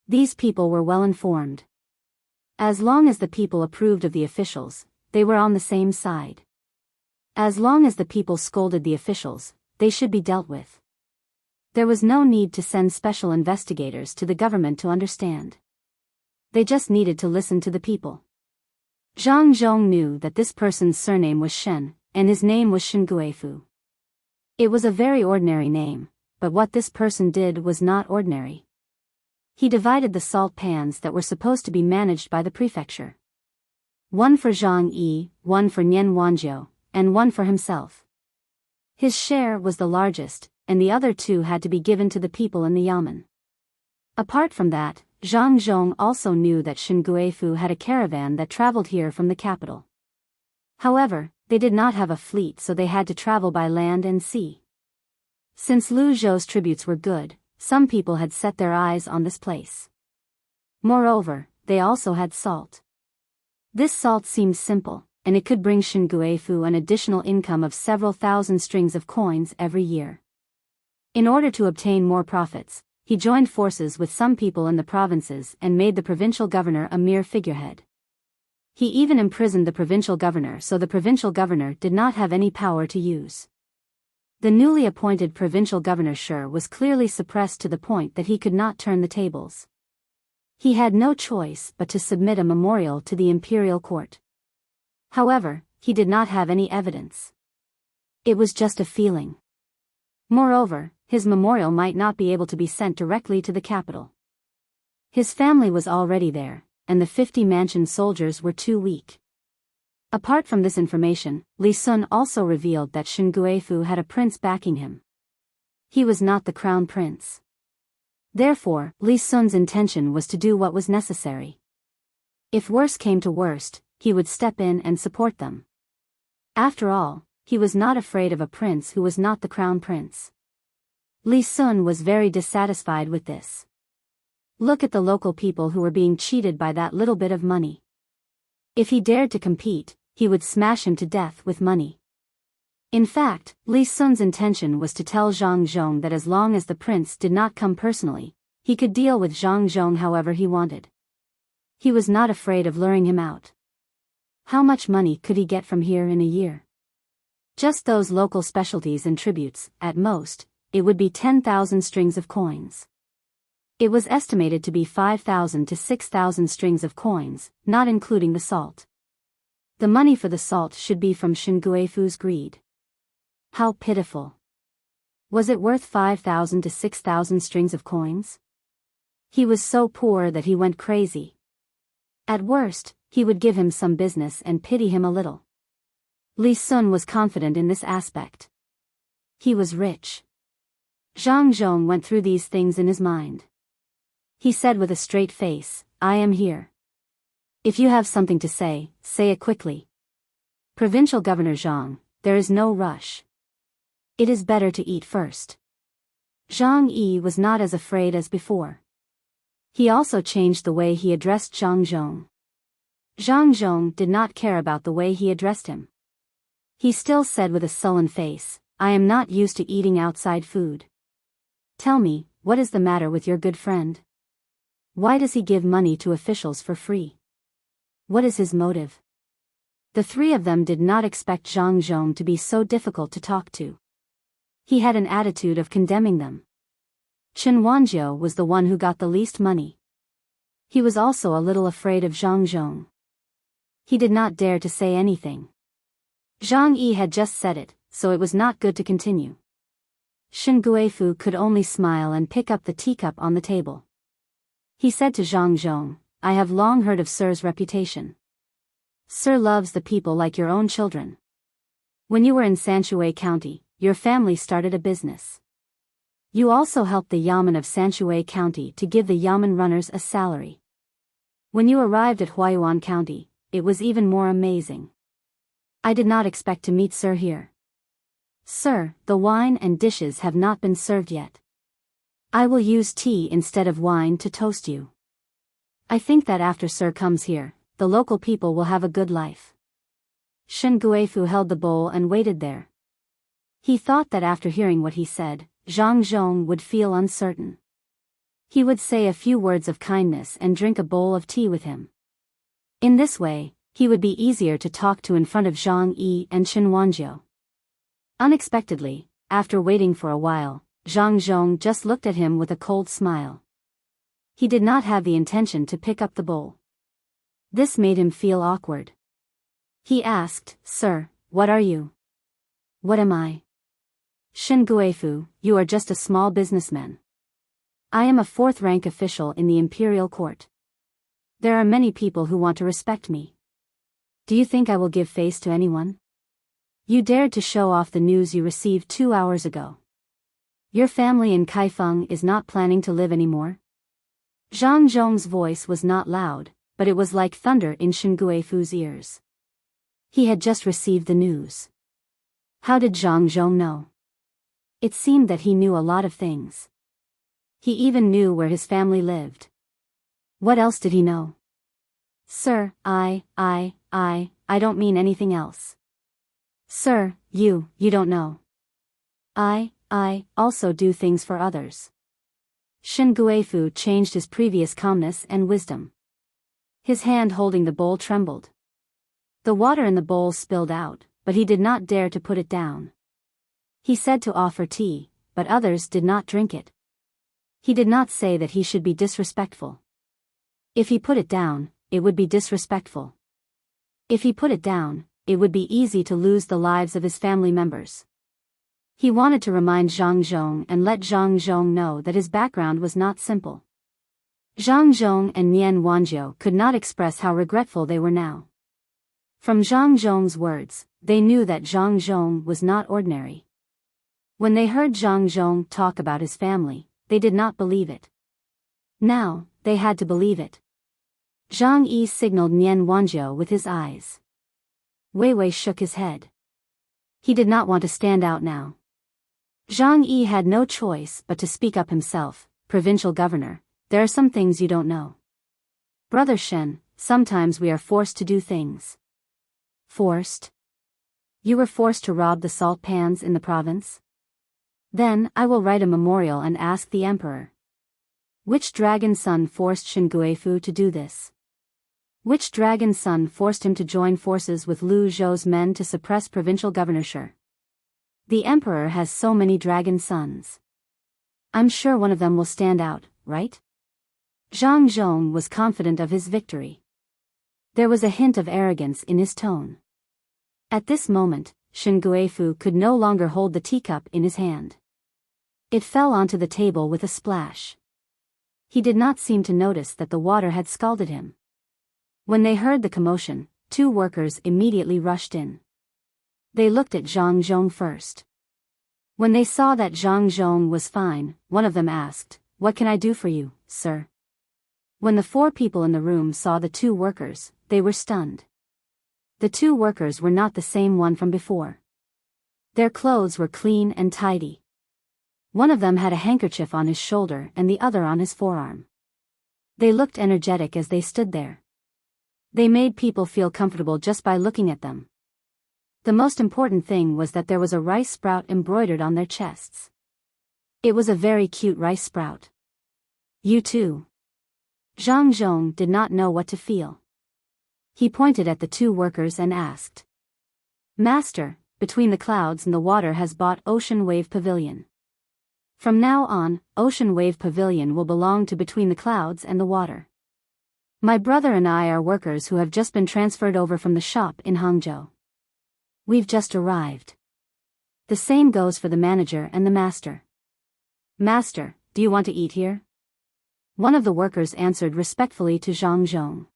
These people were well informed. As long as the people approved of the officials, they were on the same side. As long as the people scolded the officials, they should be dealt with. There was no need to send special investigators to the government to understand. They just needed to listen to the people. Zhang Zhong knew that this person's surname was Shen, and his name was Shen Guifu. It was a very ordinary name, but what this person did was not ordinary. He divided the salt pans that were supposed to be managed by the prefecture. One for Zhang Yi, one for Nian Wanjiu, and one for himself. His share was the largest, and the other two had to be given to the people in the yamen. Apart from that, Zhang Zhong also knew that Shen Guifu had a caravan that traveled here from the capital. However, they did not have a fleet, so they had to travel by land and sea. Since Lu Zhou's tributes were good, some people had set their eyes on this place. Moreover, they also had salt. This salt seemed simple, and it could bring Shen Guifu an additional income of several thousand strings of coins every year. In order to obtain more profits, he joined forces with some people in the provinces and made the provincial governor a mere figurehead. He even imprisoned the provincial governor, so the provincial governor did not have any power to use. The newly appointed provincial governor Shi was clearly suppressed to the point that he could not turn the tables. He had no choice but to submit a memorial to the imperial court. However, he did not have any evidence. It was just a feeling. Moreover, his memorial might not be able to be sent directly to the capital. His family was already there, and the 50 mansion soldiers were too weak. Apart from this information, Li Sun also revealed that Shen Guifu had a prince backing him. He was not the crown prince. Therefore, Li Sun's intention was to do what was necessary. If worse came to worst, he would step in and support them. After all, he was not afraid of a prince who was not the crown prince. Li Sun was very dissatisfied with this. Look at the local people who were being cheated by that little bit of money. If he dared to compete, he would smash him to death with money. In fact, Li Sun's intention was to tell Zhang Zhong that as long as the prince did not come personally, he could deal with Zhang Zhong however he wanted. He was not afraid of luring him out. How much money could he get from here in a year? Just those local specialties and tributes, at most, it would be 10,000 strings of coins. It was estimated to be 5,000 to 6,000 strings of coins, not including the salt. The money for the salt should be from Shen Guifu's greed. How pitiful. Was it worth 5,000 to 6,000 strings of coins? He was so poor that he went crazy. At worst, he would give him some business and pity him a little. Li Sun was confident in this aspect. He was rich. Zhang Zhong went through these things in his mind. He said with a straight face, "I am here. If you have something to say it quickly. Provincial Governor Zhang, there is no rush. It is better to eat first." Zhang Yi was not as afraid as before. He also changed the way he addressed Zhang Zhong. Zhang Zhong did not care about the way he addressed him. He still said with a sullen face, "I am not used to eating outside food. Tell me, what is the matter with your good friend? Why does he give money to officials for free? What is his motive?" The three of them did not expect Zhang Zhong to be so difficult to talk to. He had an attitude of condemning them. Chen Wanjiu was the one who got the least money. He was also a little afraid of Zhang Zhong. He did not dare to say anything. Zhang Yi had just said it, so it was not good to continue. Shen Guifu could only smile and pick up the teacup on the table. He said to Zhang Zhong, "I have long heard of Sir's reputation. Sir loves the people like your own children. When you were in Sanshui County, your family started a business. You also helped the Yamen of Sanshui County to give the Yamen runners a salary. When you arrived at Huayuan County, it was even more amazing. I did not expect to meet Sir here. Sir, the wine and dishes have not been served yet. I will use tea instead of wine to toast you. I think that after Sir comes here, the local people will have a good life. Shen Guifu held the bowl and waited there. He thought that after hearing what he said, Zhang Zhong would feel uncertain. He would say a few words of kindness and drink a bowl of tea with him. In this way, he would be easier to talk to in front of Zhang Yi and Chen Wanjiu. Unexpectedly, after waiting for a while, Zhang Zhong just looked at him with a cold smile. He did not have the intention to pick up the bowl. This made him feel awkward. He asked, "Sir, what are you?" "What am I?" "Shen Guifu, you are just a small businessman. I am a fourth-rank official in the imperial court. There are many people who want to respect me. Do you think I will give face to anyone? You dared to show off the news you received 2 hours ago. Your family in Kaifeng is not planning to live anymore?" Zhang Zhong's voice was not loud, but it was like thunder in Shen Guifu's ears. He had just received the news. How did Zhang Zhong know? It seemed that he knew a lot of things. He even knew where his family lived. What else did he know? "Sir, I don't mean anything else." "Sir, you don't know. I also do things for others." Shen Guifu changed his previous calmness and wisdom. His hand holding the bowl trembled. The water in the bowl spilled out, but he did not dare to put it down. He said to offer tea, but others did not drink it. He did not say that he should be disrespectful. If he put it down, it would be disrespectful. If he put it down, it would be easy to lose the lives of his family members. He wanted to remind Zhang Zhong and let Zhang Zhong know that his background was not simple. Zhang Zhong and Nian Wanjiu could not express how regretful they were now. From Zhang Zhong's words, they knew that Zhang Zhong was not ordinary. When they heard Zhang Zhong talk about his family, they did not believe it. Now, they had to believe it. Zhang Yi signaled Nian Wanjiu with his eyes. Wei Wei shook his head. He did not want to stand out now. Zhang Yi had no choice but to speak up himself. "Provincial governor, there are some things you don't know. Brother Shen, sometimes we are forced to do things." "Forced? You were forced to rob the salt pans in the province? Then I will write a memorial and ask the emperor. Which dragon son forced Shen Guifu to do this? Which dragon son forced him to join forces with Lu Zhou's men to suppress provincial governorship? The emperor has so many dragon sons. I'm sure one of them will stand out, right?" Zhang Zhong was confident of his victory. There was a hint of arrogance in his tone. At this moment, Shen Guifu could no longer hold the teacup in his hand. It fell onto the table with a splash. He did not seem to notice that the water had scalded him. When they heard the commotion, 2 workers immediately rushed in. They looked at Zhang Zhong first. When they saw that Zhang Zhong was fine, one of them asked, "What can I do for you, sir?" When the 4 people in the room saw the 2 workers, they were stunned. The 2 workers were not the same one from before. Their clothes were clean and tidy. One of them had a handkerchief on his shoulder and the other on his forearm. They looked energetic as they stood there. They made people feel comfortable just by looking at them. The most important thing was that there was a rice sprout embroidered on their chests. It was a very cute rice sprout. "You too." Zhang Zhong did not know what to feel. He pointed at the 2 workers and asked, "Master, Between the Clouds and the Water has bought Ocean Wave Pavilion. From now on, Ocean Wave Pavilion will belong to Between the Clouds and the Water. My brother and I are workers who have just been transferred over from the shop in Hangzhou. We've just arrived. The same goes for the manager and the master." "Master, do you want to eat here?" One of the workers answered respectfully to Zhang Zhong.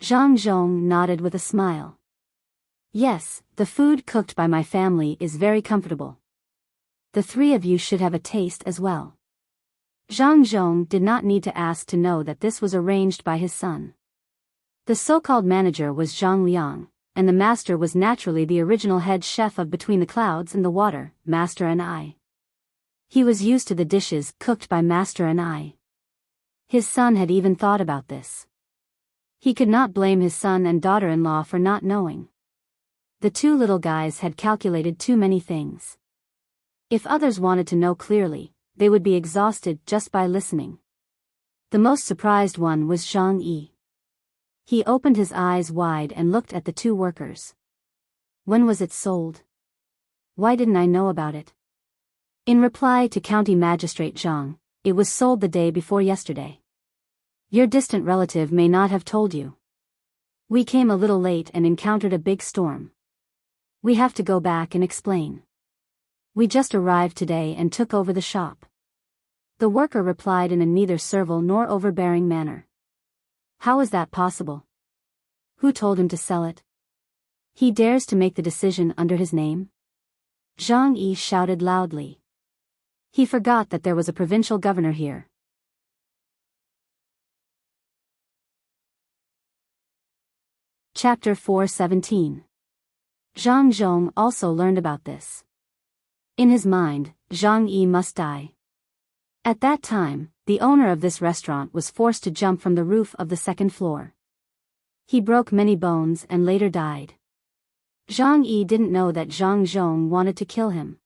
Zhang Zhong nodded with a smile. "Yes, the food cooked by my family is very comfortable. The three of you should have a taste as well. Zhang Zhong did not need to ask to know that this was arranged by his son. The so-called manager was Zhang Liang, and the master was naturally the original head chef of Between the Clouds and the Water, Master and I. He was used to the dishes cooked by Master and I. His son had even thought about this. He could not blame his son and daughter-in-law for not knowing. The two little guys had calculated too many things. If others wanted to know clearly, they would be exhausted just by listening. The most surprised one was Zhang Yi. He opened his eyes wide and looked at the two workers. When was it sold? Why didn't I know about it? In reply to County Magistrate Zhang, it was sold the day before yesterday. Your distant relative may not have told you. We came a little late and encountered a big storm. We have to go back and explain. We just arrived today and took over the shop. The worker replied in a neither servile nor overbearing manner. How is that possible? Who told him to sell it? He dares to make the decision under his name? Zhang Yi shouted loudly. He forgot that there was a provincial governor here. Chapter 417. Zhang Zhong also learned about this. In his mind, Zhang Yi must die. At that time, the owner of this restaurant was forced to jump from the roof of the second floor. He broke many bones and later died. Zhang Yi didn't know that Zhang Zhong wanted to kill him.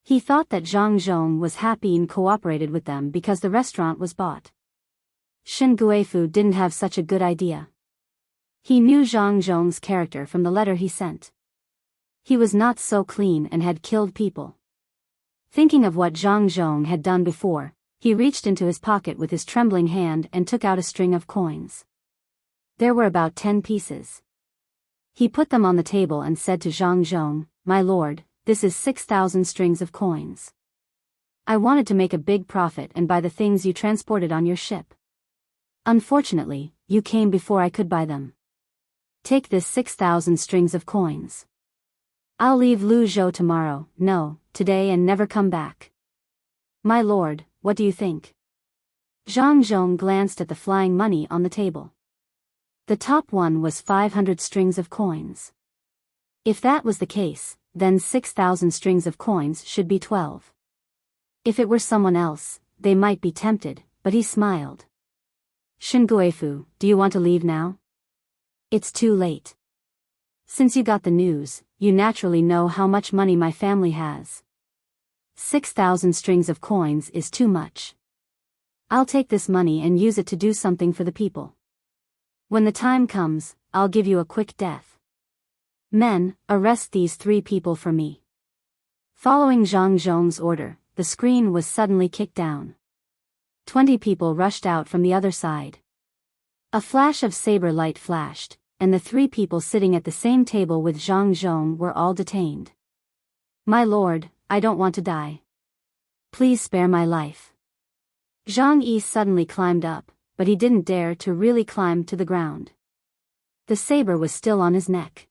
He thought that Zhang Zhong was happy and cooperated with them because the restaurant was bought. Shen Guifu didn't have such a good idea. He knew Zhang Zhong's character from the letter he sent. He was not so clean and had killed people. Thinking of what Zhang Zhong had done before, he reached into his pocket with his trembling hand and took out a string of coins. There were about 10 pieces. He put them on the table and said to Zhang Zhong, "My lord, this is 6,000 strings of coins. I wanted to make a big profit and buy the things you transported on your ship. Unfortunately, you came before I could buy them. Take this 6,000 strings of coins. I'll leave Luzhou tomorrow, no, today and never come back." My lord, what do you think? Zhang Zhong glanced at the flying money on the table. The top one was 500 strings of coins. If that was the case, then 6,000 strings of coins should be 12. If it were someone else, they might be tempted, but he smiled. Shinguifu, do you want to leave now? It's too late. Since you got the news, you naturally know how much money my family has. 6,000 strings of coins is too much. I'll take this money and use it to do something for the people. When the time comes, I'll give you a quick death. Men, arrest these 3 people for me. Following Zhang Zhong's order, the screen was suddenly kicked down. 20 people rushed out from the other side. A flash of saber light flashed, and the 3 people sitting at the same table with Zhang Zhong were all detained. My lord, I don't want to die. Please spare my life. Zhang Yi suddenly climbed up, but he didn't dare to really climb to the ground. The saber was still on his neck.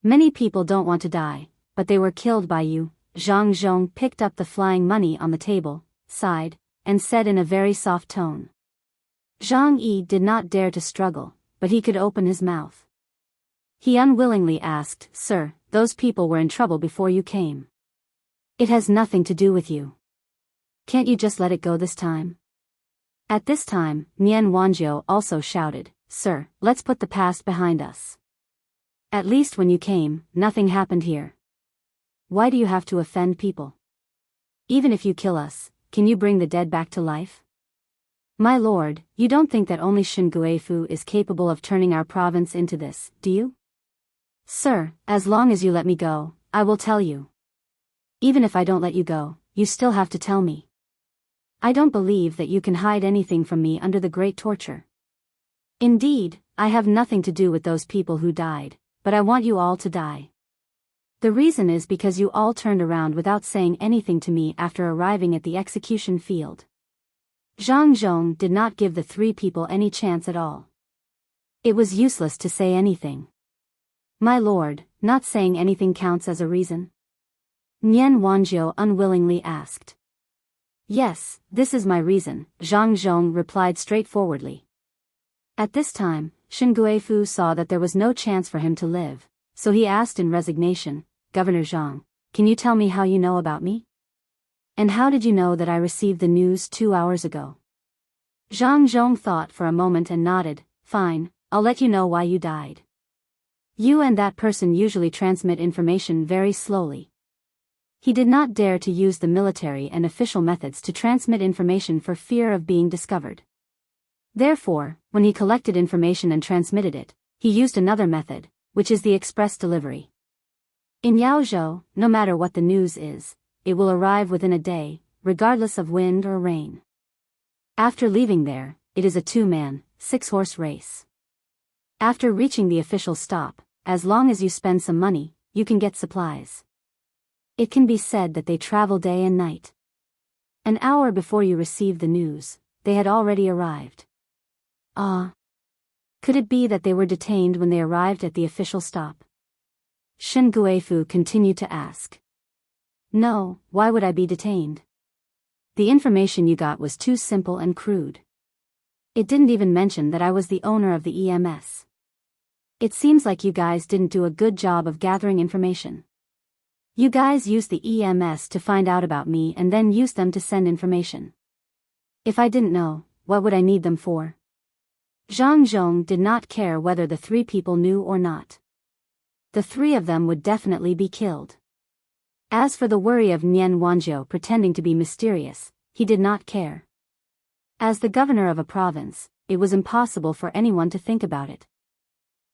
Many people don't want to die, but they were killed by you. Zhang Zhong picked up the flying money on the table, sighed, and said in a very soft tone. Zhang Yi did not dare to struggle, but he could open his mouth. He unwillingly asked, "Sir, those people were in trouble before you came. It has nothing to do with you. Can't you just let it go this time?" At this time, Nian Wanjiu also shouted, "Sir, let's put the past behind us. At least when you came, nothing happened here. Why do you have to offend people? Even if you kill us, can you bring the dead back to life? My lord, you don't think that only Shinguifu is capable of turning our province into this, do you? Sir, as long as you let me go, I will tell you. Even if I don't let you go, you still have to tell me. I don't believe that you can hide anything from me under the great torture. Indeed, I have nothing to do with those people who died, but I want you all to die. The reason is because you all turned around without saying anything to me after arriving at the execution field." Zhang Zhong did not give the 3 people any chance at all. It was useless to say anything. My lord, not saying anything counts as a reason. Nian Wanjiu unwillingly asked. Yes, this is my reason, Zhang Zhong replied straightforwardly. At this time, Shen Guifu saw that there was no chance for him to live, so he asked in resignation, Governor Zhang, can you tell me how you know about me? And how did you know that I received the news 2 hours ago? Zhang Zhong thought for a moment and nodded, fine, I'll let you know why you died. You and that person usually transmit information very slowly. He did not dare to use the military and official methods to transmit information for fear of being discovered. Therefore, when he collected information and transmitted it, he used another method, which is the express delivery. In Yaozhou, no matter what the news is, it will arrive within a day, regardless of wind or rain. After leaving there, it is a 2-man, 6-horse race. After reaching the official stop, as long as you spend some money, you can get supplies. It can be said that they travel day and night. An hour before you received the news, they had already arrived. Could it be that they were detained when they arrived at the official stop? Shen Guifu continued to ask. No, why would I be detained? The information you got was too simple and crude. It didn't even mention that I was the owner of the EMS. It seems like you guys didn't do a good job of gathering information. You guys used the EMS to find out about me and then used them to send information. If I didn't know, what would I need them for? Zhang Zhong did not care whether the 3 people knew or not. The 3 of them would definitely be killed. As for the worry of Nian Wanjiu pretending to be mysterious, he did not care. As the governor of a province, it was impossible for anyone to think about it.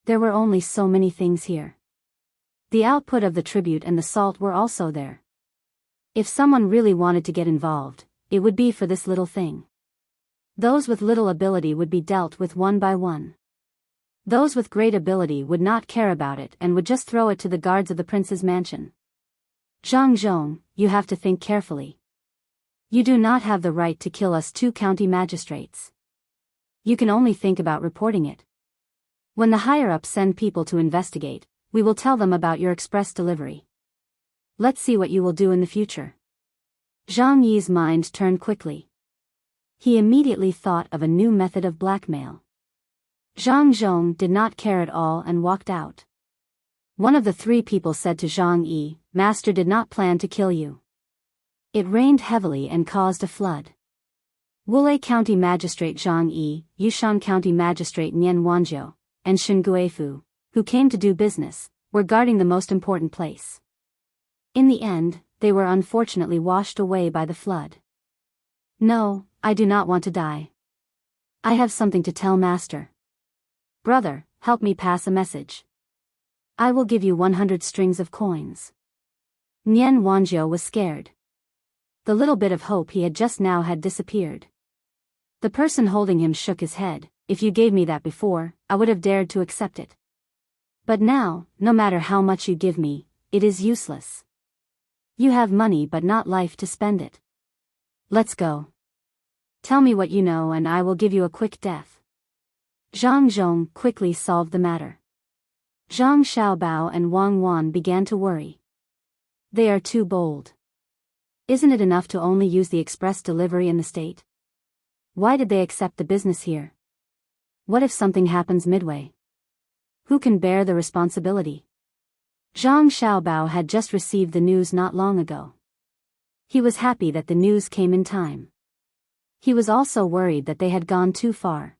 There were only so many things here. The output of the tribute and the salt were also there. If someone really wanted to get involved, it would be for this little thing. Those with little ability would be dealt with one by one. Those with great ability would not care about it and would just throw it to the guards of the prince's mansion. Zhang Zhong, you have to think carefully. You do not have the right to kill us 2 county magistrates. You can only think about reporting it. When the higher-ups send people to investigate, we will tell them about your express delivery. Let's see what you will do in the future. Zhang Yi's mind turned quickly. He immediately thought of a new method of blackmail. Zhang Zhong did not care at all and walked out. One of the 3 people said to Zhang Yi, Master did not plan to kill you. It rained heavily and caused a flood. Wulei County Magistrate Zhang Yi, Yushan County Magistrate Nian Wanjiu, and Shen Guifu, who came to do business, were guarding the most important place. In the end, they were unfortunately washed away by the flood. No, I do not want to die. I have something to tell Master. Brother, help me pass a message. I will give you 100 strings of coins. Nian Wanjiu was scared. The little bit of hope he had just now had disappeared. The person holding him shook his head. If you gave me that before, I would have dared to accept it. But now, no matter how much you give me, it is useless. You have money but not life to spend it. Let's go. Tell me what you know and I will give you a quick death. Zhang Zhong quickly solved the matter. Zhang Xiaobao and Wang Wan began to worry. They are too bold. Isn't it enough to only use the express delivery in the state? Why did they accept the business here? What if something happens midway? Who can bear the responsibility? Zhang Xiaobao had just received the news not long ago. He was happy that the news came in time. He was also worried that they had gone too far.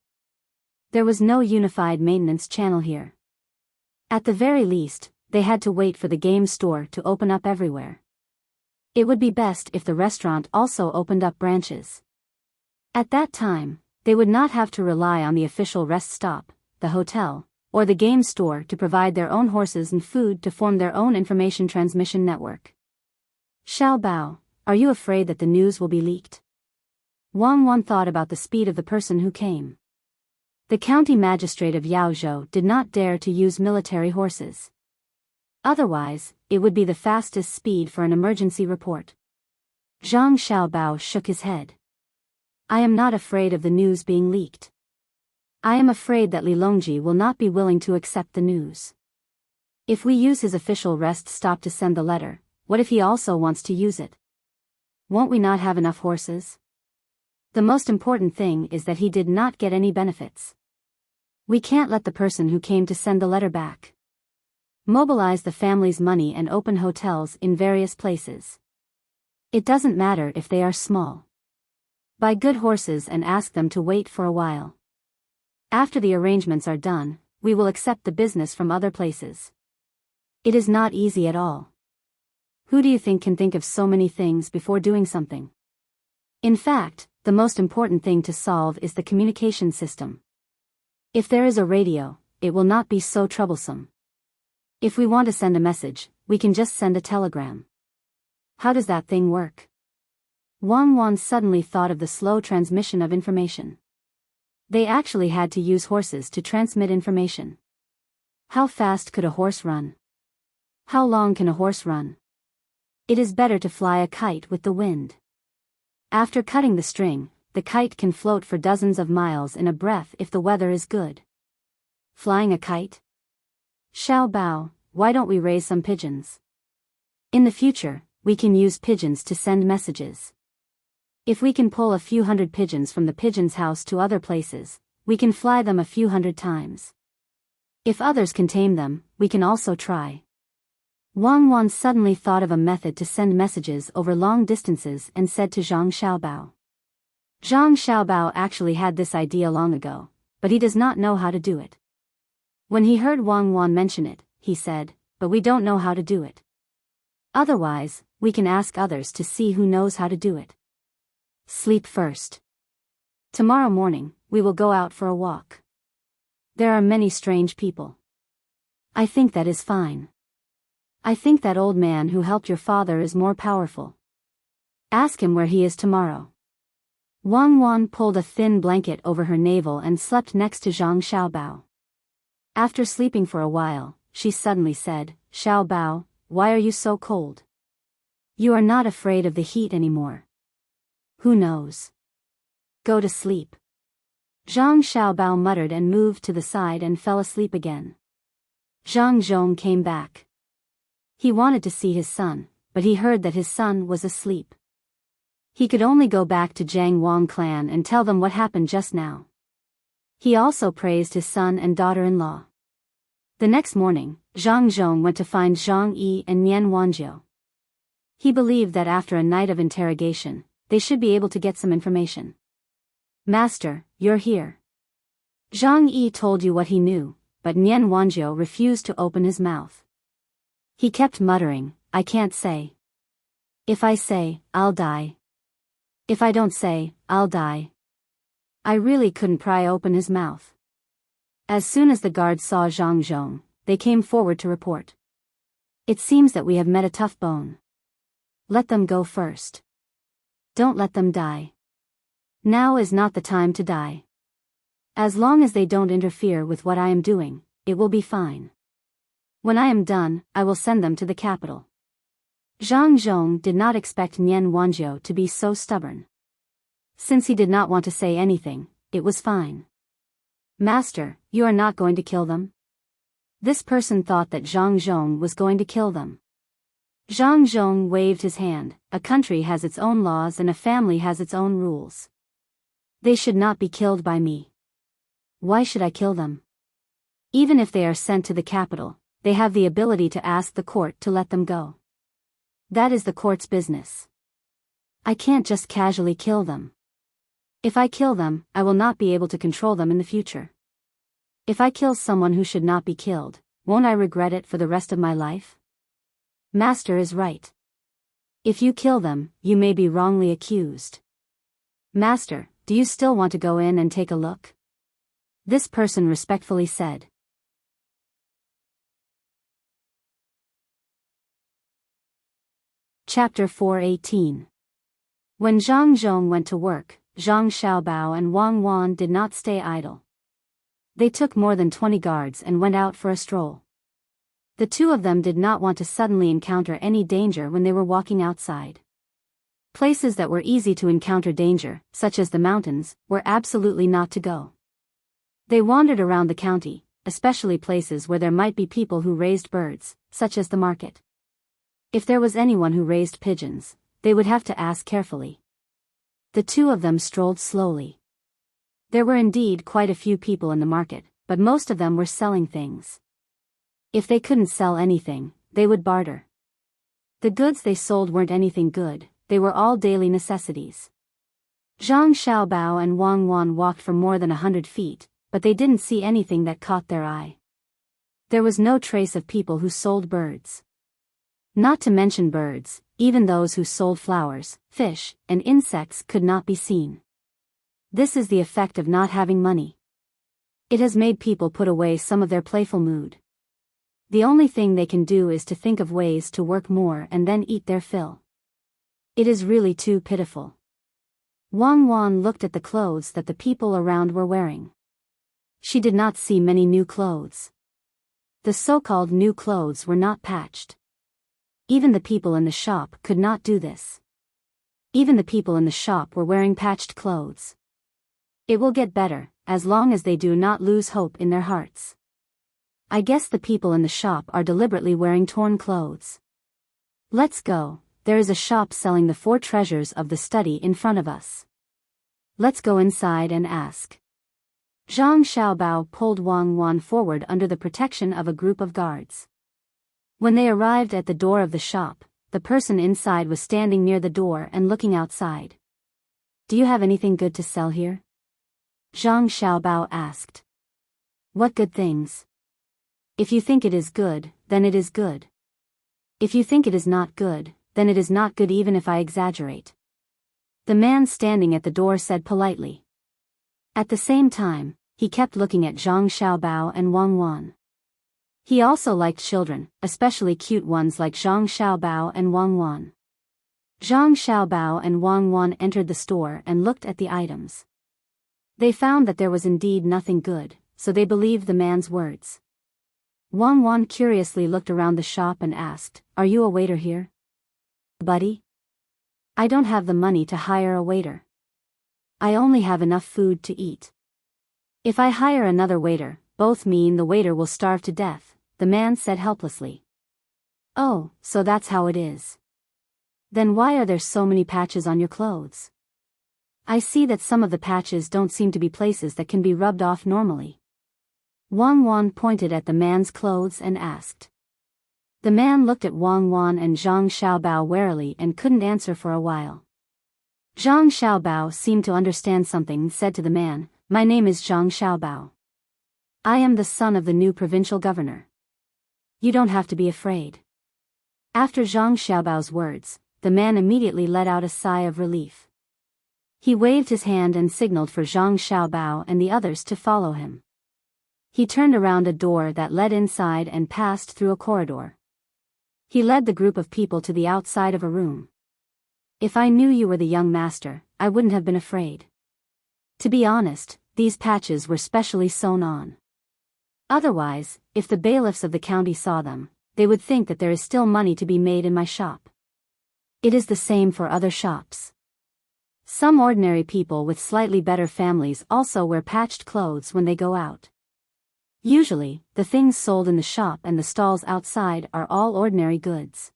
There was no unified maintenance channel here. At the very least, they had to wait for the game store to open up everywhere. It would be best if the restaurant also opened up branches. At that time, they would not have to rely on the official rest stop, the hotel, or the game store to provide their own horses and food to form their own information transmission network. Xiaobao, are you afraid that the news will be leaked? Wang Wan thought about the speed of the person who came. The county magistrate of Yaozhou did not dare to use military horses. Otherwise, it would be the fastest speed for an emergency report. Zhang Xiaobao shook his head. I am not afraid of the news being leaked. I am afraid that Li Longji will not be willing to accept the news. If we use his official rest stop to send the letter, What if he also wants to use it? Won't we not have enough horses? The most important thing is that he did not get any benefits. We can't let the person who came to send the letter back. Mobilize the family's money and open hotels in various places. It doesn't matter if they are small. Buy good horses and ask them to wait for a while. After the arrangements are done, we will accept the business from other places. It is not easy at all. Who do you think can think of so many things before doing something? In fact, the most important thing to solve is the communication system. If there is a radio, it will not be so troublesome. If we want to send a message, we can just send a telegram. How does that thing work? Wang Wan suddenly thought of the slow transmission of information. They actually had to use horses to transmit information. How fast could a horse run? How long can a horse run? It is better to fly a kite with the wind. After cutting the string, the kite can float for dozens of miles in a breath if the weather is good. Flying a kite? Xiao Bao, why don't we raise some pigeons? In the future, we can use pigeons to send messages. If we can pull a few hundred pigeons from the pigeon's house to other places, we can fly them a few hundred times. If others can tame them, we can also try. Wang Wan suddenly thought of a method to send messages over long distances and said to Zhang Xiaobao. Zhang Xiaobao actually had this idea long ago, but he does not know how to do it. When he heard Wang Wan mention it, he said, "But we don't know how to do it. Otherwise, we can ask others to see who knows how to do it. Sleep first. Tomorrow morning, we will go out for a walk. There are many strange people. I think that is fine. I think that old man who helped your father is more powerful. Ask him where he is tomorrow." Wang Wan pulled a thin blanket over her navel and slept next to Zhang Xiaobao. After sleeping for a while, she suddenly said, "Xiaobao, why are you so cold? You are not afraid of the heat anymore. Who knows? Go to sleep." Zhang Xiaobao muttered and moved to the side and fell asleep again. Zhang Zhong came back. He wanted to see his son, but he heard that his son was asleep. He could only go back to Jiang Wang clan and tell them what happened just now. He also praised his son and daughter-in-law. The next morning, Zhang Zhong went to find Zhang Yi and Nian Wanjiu. He believed that after a night of interrogation, they should be able to get some information. "Master, you're here." Zhang Yi told you what he knew, but Nian Wanjiu refused to open his mouth. He kept muttering, "I can't say. If I say, I'll die. If I don't say, I'll die." I really couldn't pry open his mouth. As soon as the guards saw Zhang Zhong, they came forward to report. "It seems that we have met a tough bone. Let them go first. Don't let them die. Now is not the time to die. As long as they don't interfere with what I am doing, it will be fine. When I am done, I will send them to the capital." Zhang Zhong did not expect Nian Wanjiu to be so stubborn. Since he did not want to say anything, it was fine. "Master, you are not going to kill them?" This person thought that Zhang Zhong was going to kill them. Zhang Zhong waved his hand. "A country has its own laws and a family has its own rules. They should not be killed by me. Why should I kill them? Even if they are sent to the capital, they have the ability to ask the court to let them go. That is the court's business. I can't just casually kill them. If I kill them, I will not be able to control them in the future. If I kill someone who should not be killed, won't I regret it for the rest of my life? Master is right. If you kill them, you may be wrongly accused. Master, do you still want to go in and take a look?" This person respectfully said. Chapter 418. When Zhang Zhong went to work, Zhang Xiaobao and Wang Wan did not stay idle. They took more than 20 guards and went out for a stroll. The two of them did not want to suddenly encounter any danger when they were walking outside. Places that were easy to encounter danger, such as the mountains, were absolutely not to go. They wandered around the county, especially places where there might be people who raised birds, such as the market. If there was anyone who raised pigeons, they would have to ask carefully. The two of them strolled slowly. There were indeed quite a few people in the market, but most of them were selling things. If they couldn't sell anything, they would barter. The goods they sold weren't anything good, they were all daily necessities. Zhang Xiaobao and Wang Wan walked for more than 100 feet, but they didn't see anything that caught their eye. There was no trace of people who sold birds. Not to mention birds, even those who sold flowers, fish, and insects could not be seen. This is the effect of not having money. It has made people put away some of their playful mood. The only thing they can do is to think of ways to work more and then eat their fill. It is really too pitiful. Wang Wan looked at the clothes that the people around were wearing. She did not see many new clothes. The so-called new clothes were not patched. Even the people in the shop could not do this. Even the people in the shop were wearing patched clothes. It will get better, as long as they do not lose hope in their hearts. I guess the people in the shop are deliberately wearing torn clothes. Let's go, there is a shop selling the 4 treasures of the study in front of us. Let's go inside and ask. Zhang Xiaobao pulled Wang Wan forward under the protection of a group of guards. When they arrived at the door of the shop, the person inside was standing near the door and looking outside. Do you have anything good to sell here? Zhang Xiaobao asked. What good things? If you think it is good, then it is good. If you think it is not good, then it is not good even if I exaggerate. The man standing at the door said politely. At the same time, he kept looking at Zhang Xiaobao and Wang Wan. He also liked children, especially cute ones like Zhang Xiaobao and Wang Wan. Zhang Xiaobao and Wang Wan entered the store and looked at the items. They found that there was indeed nothing good, so they believed the man's words. Wang Wan curiously looked around the shop and asked, "Are you a waiter here?" "Buddy? I don't have the money to hire a waiter. I only have enough food to eat. If I hire another waiter, both me and the waiter will starve to death," the man said helplessly. "Oh, so that's how it is. Then why are there so many patches on your clothes? I see that some of the patches don't seem to be places that can be rubbed off normally." Wang Wan pointed at the man's clothes and asked. The man looked at Wang Wan and Zhang Xiaobao warily and couldn't answer for a while. Zhang Xiaobao seemed to understand something and said to the man, "My name is Zhang Xiaobao. I am the son of the new provincial governor. You don't have to be afraid." After Zhang Xiaobao's words, the man immediately let out a sigh of relief. He waved his hand and signaled for Zhang Xiaobao and the others to follow him. He turned around a door that led inside and passed through a corridor. He led the group of people to the outside of a room. "If I knew you were the young master, I wouldn't have been afraid. To be honest, these patches were specially sewn on. Otherwise, if the bailiffs of the county saw them, they would think that there is still money to be made in my shop. It is the same for other shops. Some ordinary people with slightly better families also wear patched clothes when they go out. Usually, the things sold in the shop and the stalls outside are all ordinary goods.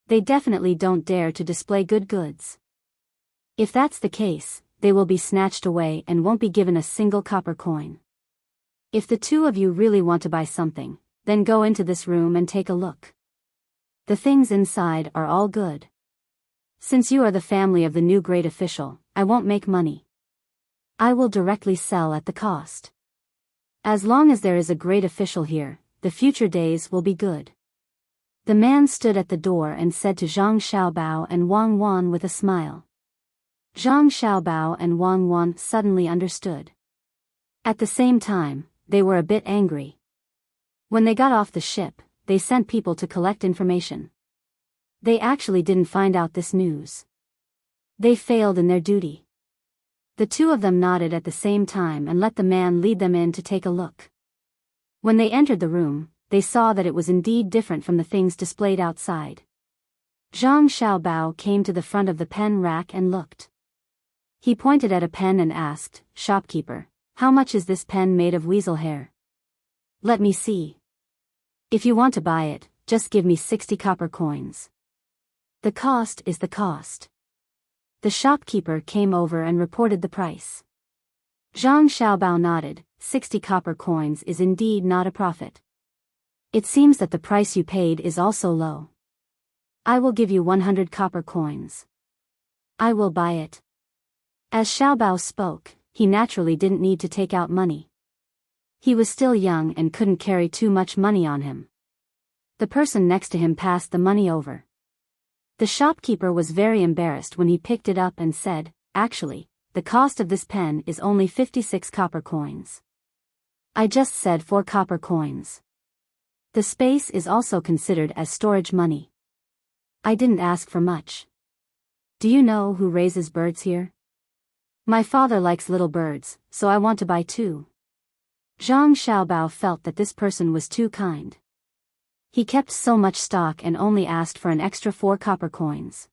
They definitely don't dare to display good goods. If that's the case, they will be snatched away and won't be given a single copper coin. If the two of you really want to buy something, then go into this room and take a look. The things inside are all good. Since you are the family of the new great official, I won't make money. I will directly sell at the cost. As long as there is a great official here, the future days will be good." The man stood at the door and said to Zhang Xiaobao and Wang Wan with a smile. Zhang Xiaobao and Wang Wan suddenly understood. At the same time, they were a bit angry. When they got off the ship, they sent people to collect information. They actually didn't find out this news. They failed in their duty. The two of them nodded at the same time and let the man lead them in to take a look. When they entered the room, they saw that it was indeed different from the things displayed outside. Zhang Xiaobao came to the front of the pen rack and looked. He pointed at a pen and asked, "Shopkeeper, how much is this pen made of weasel hair?" "Let me see. If you want to buy it, just give me 60 copper coins. The cost is the cost. The shopkeeper came over and reported the price. Zhang Xiaobao nodded. 60 copper coins is indeed not a profit. It seems that the price you paid is also low. I will give you 100 copper coins. I will buy it. As Xiaobao spoke, he naturally didn't need to take out money. He was still young and couldn't carry too much money on him. The person next to him passed the money over. The shopkeeper was very embarrassed when he picked it up and said, "Actually, the cost of this pen is only 56 copper coins. I just said 4 copper coins. The space is also considered as storage money. I didn't ask for much. Do you know who raises birds here? My father likes little birds, so I want to buy 2. Zhang Xiaobao felt that this person was too kind. He kept so much stock and only asked for an extra 4 copper coins.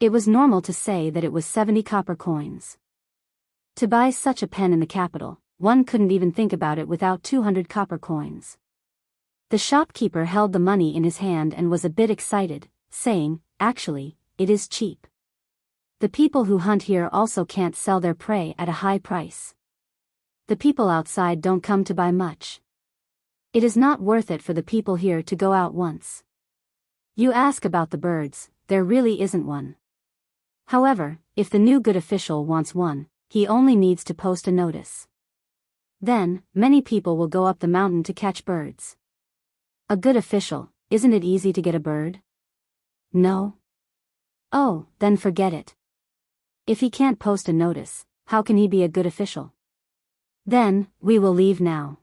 It was normal to say that it was 70 copper coins. To buy such a pen in the capital, one couldn't even think about it without 200 copper coins. The shopkeeper held the money in his hand and was a bit excited, saying, "Actually, it is cheap. The people who hunt here also can't sell their prey at a high price. The people outside don't come to buy much. It is not worth it for the people here to go out once. You ask about the birds, there really isn't one. However, if the new good official wants one, he only needs to post a notice. Then, many people will go up the mountain to catch birds. A good official, isn't it easy to get a bird? No? Oh, then forget it. If he can't post a notice, how can he be a good official? Then, we will leave now.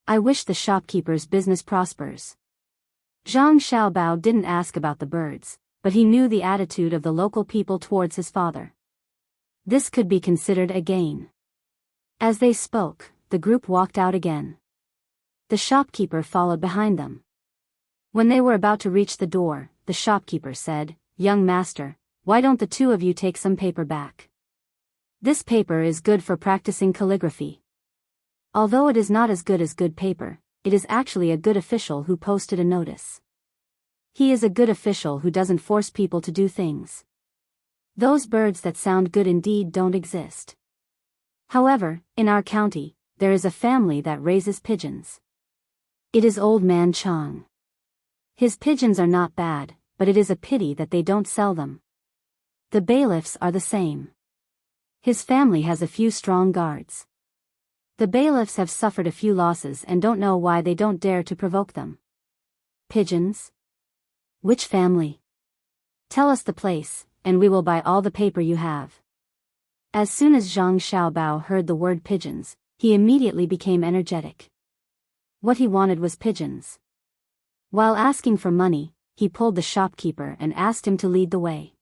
I wish the shopkeeper's business prospers." Zhang Xiaobao didn't ask about the birds, but he knew the attitude of the local people towards his father. This could be considered a gain. As they spoke, the group walked out again. The shopkeeper followed behind them. When they were about to reach the door, the shopkeeper said, "Young master, why don't the 2 of you take some paper back? This paper is good for practicing calligraphy. Although it is not as good paper, it is actually a good official who posted a notice. He is a good official who doesn't force people to do things. Those birds that sound good indeed don't exist. However, in our county, there is a family that raises pigeons. It is Old Man Chang. His pigeons are not bad, but it is a pity that they don't sell them. The bailiffs are the same. His family has a few strong guards. The bailiffs have suffered a few losses and don't know why they don't dare to provoke them. Pigeons? Which family? Tell us the place, and we will buy all the paper you have." As soon as Zhang Xiaobao heard the word pigeons, he immediately became energetic. What he wanted was pigeons. While asking for money, he pulled the shopkeeper and asked him to lead the way.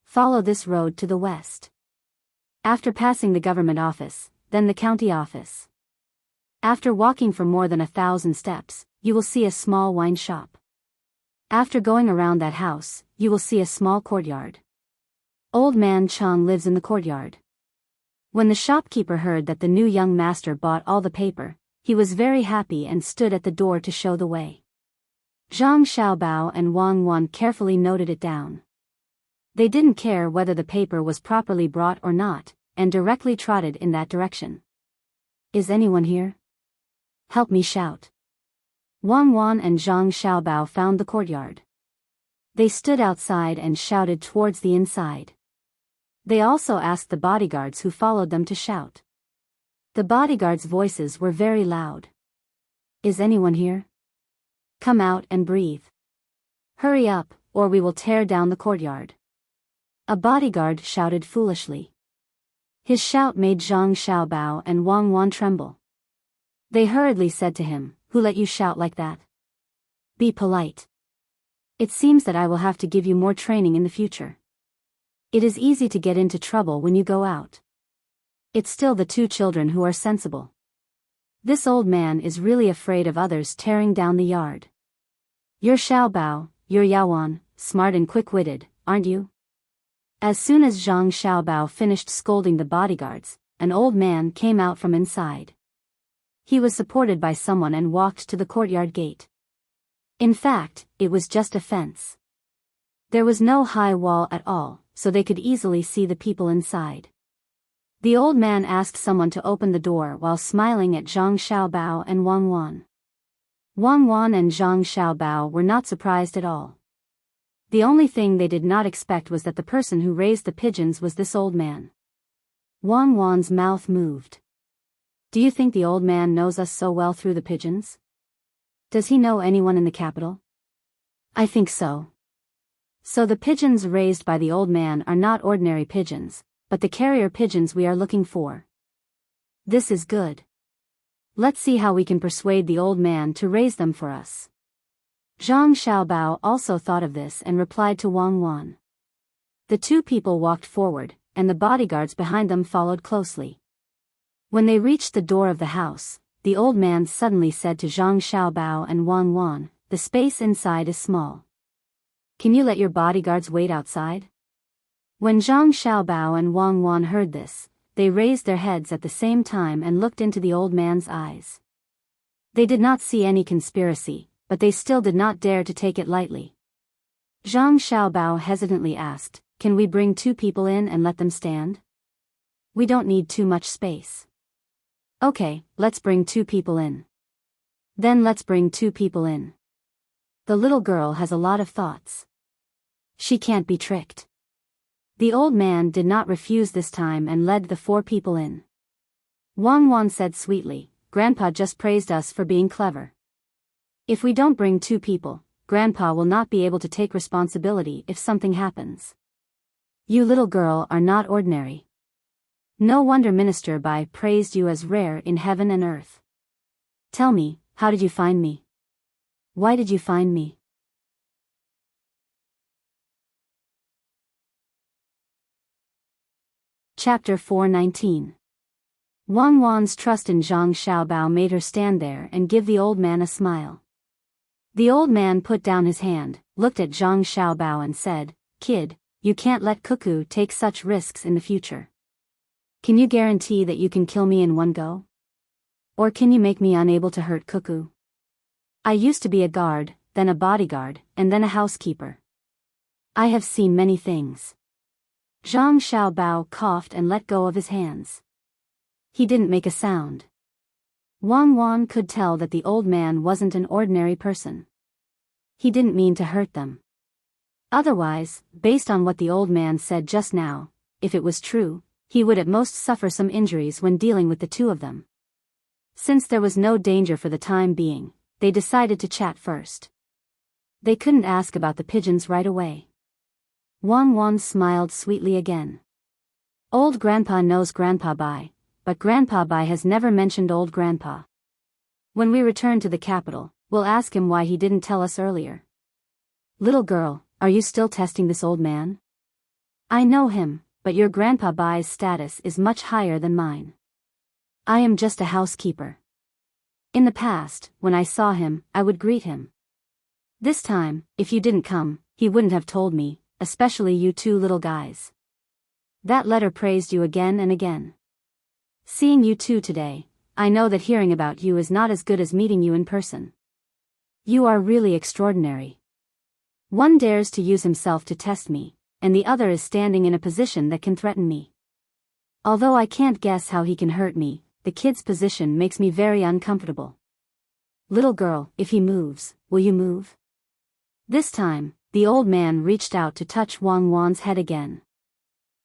"Follow this road to the west. After passing the government office, then the county office. After walking for more than 1,000 steps, you will see a small wine shop. After going around that house, you will see a small courtyard. Old Man Chang lives in the courtyard." When the shopkeeper heard that the new young master bought all the paper, he was very happy and stood at the door to show the way. Zhang Xiaobao and Wang Wan carefully noted it down. They didn't care whether the paper was properly brought or not, and directly trotted in that direction. "Is anyone here? Help me shout." Wang Wan and Zhang Xiaobao found the courtyard. They stood outside and shouted towards the inside. They also asked the bodyguards who followed them to shout. The bodyguards' voices were very loud. "Is anyone here? Come out and breathe. Hurry up, or we will tear down the courtyard." A bodyguard shouted foolishly. His shout made Zhang Xiaobao and Wang Wan tremble. They hurriedly said to him, "Who let you shout like that? Be polite. It seems that I will have to give you more training in the future. It is easy to get into trouble when you go out. It's still the 2 children who are sensible. This old man is really afraid of others tearing down the yard. You're Xiaobao, you're Yaowan, smart and quick-witted, aren't you?" As soon as Zhang Xiaobao finished scolding the bodyguards, an old man came out from inside. He was supported by someone and walked to the courtyard gate. In fact, it was just a fence. There was no high wall at all, so they could easily see the people inside. The old man asked someone to open the door while smiling at Zhang Xiaobao and Wang Wan. Wang Wan and Zhang Xiaobao were not surprised at all. The only thing they did not expect was that the person who raised the pigeons was this old man. Wang Wan's mouth moved. Do you think the old man knows us so well through the pigeons? Does he know anyone in the capital? I think so. So the pigeons raised by the old man are not ordinary pigeons, but the carrier pigeons we are looking for. This is good. Let's see how we can persuade the old man to raise them for us. Zhang Xiaobao also thought of this and replied to Wang Wan. The two people walked forward, and the bodyguards behind them followed closely. When they reached the door of the house, the old man suddenly said to Zhang Xiaobao and Wang Wan, "The space inside is small. Can you let your bodyguards wait outside?" When Zhang Xiaobao and Wang Wan heard this, they raised their heads at the same time and looked into the old man's eyes. They did not see any conspiracy, but they still did not dare to take it lightly. Zhang Xiaobao hesitantly asked, "Can we bring two people in and let them stand? We don't need too much space." "Okay, let's bring two people in." "Then let's bring two people in." The little girl has a lot of thoughts. She can't be tricked. The old man did not refuse this time and led the four people in. Wang Wan said sweetly, "Grandpa just praised us for being clever. If we don't bring two people, Grandpa will not be able to take responsibility if something happens. You little girl are not ordinary. No wonder Minister Bai praised you as rare in heaven and earth. Tell me, how did you find me? Why did you find me?" Chapter 419. Wang Wan's trust in Zhang Xiaobao made her stand there and give the old man a smile. The old man put down his hand, looked at Zhang Xiaobao and said, "Kid, you can't let Cuckoo take such risks in the future. Can you guarantee that you can kill me in one go? Or can you make me unable to hurt Cuckoo? I used to be a guard, then a bodyguard, and then a housekeeper. I have seen many things." Zhang Xiaobao coughed and let go of his hands. He didn't make a sound. Wang Wan could tell that the old man wasn't an ordinary person. He didn't mean to hurt them. Otherwise, based on what the old man said just now, if it was true, he would at most suffer some injuries when dealing with the two of them. Since there was no danger for the time being, they decided to chat first. They couldn't ask about the pigeons right away. Wang Wan smiled sweetly again. Old Grandpa knows Grandpa Bai, but Grandpa Bai has never mentioned old Grandpa. When we return to the capital, we'll ask him why he didn't tell us earlier. Little girl, are you still testing this old man? I know him, but your Grandpa Bai's status is much higher than mine. I am just a housekeeper. In the past, when I saw him, I would greet him. This time, if you didn't come, he wouldn't have told me, especially you two little guys. That letter praised you again and again. Seeing you two today, I know that hearing about you is not as good as meeting you in person. You are really extraordinary. One dares to use himself to test me, and the other is standing in a position that can threaten me. Although I can't guess how he can hurt me, the kid's position makes me very uncomfortable. Little girl, if he moves, will you move? This time, the old man reached out to touch Wang Wan's head again.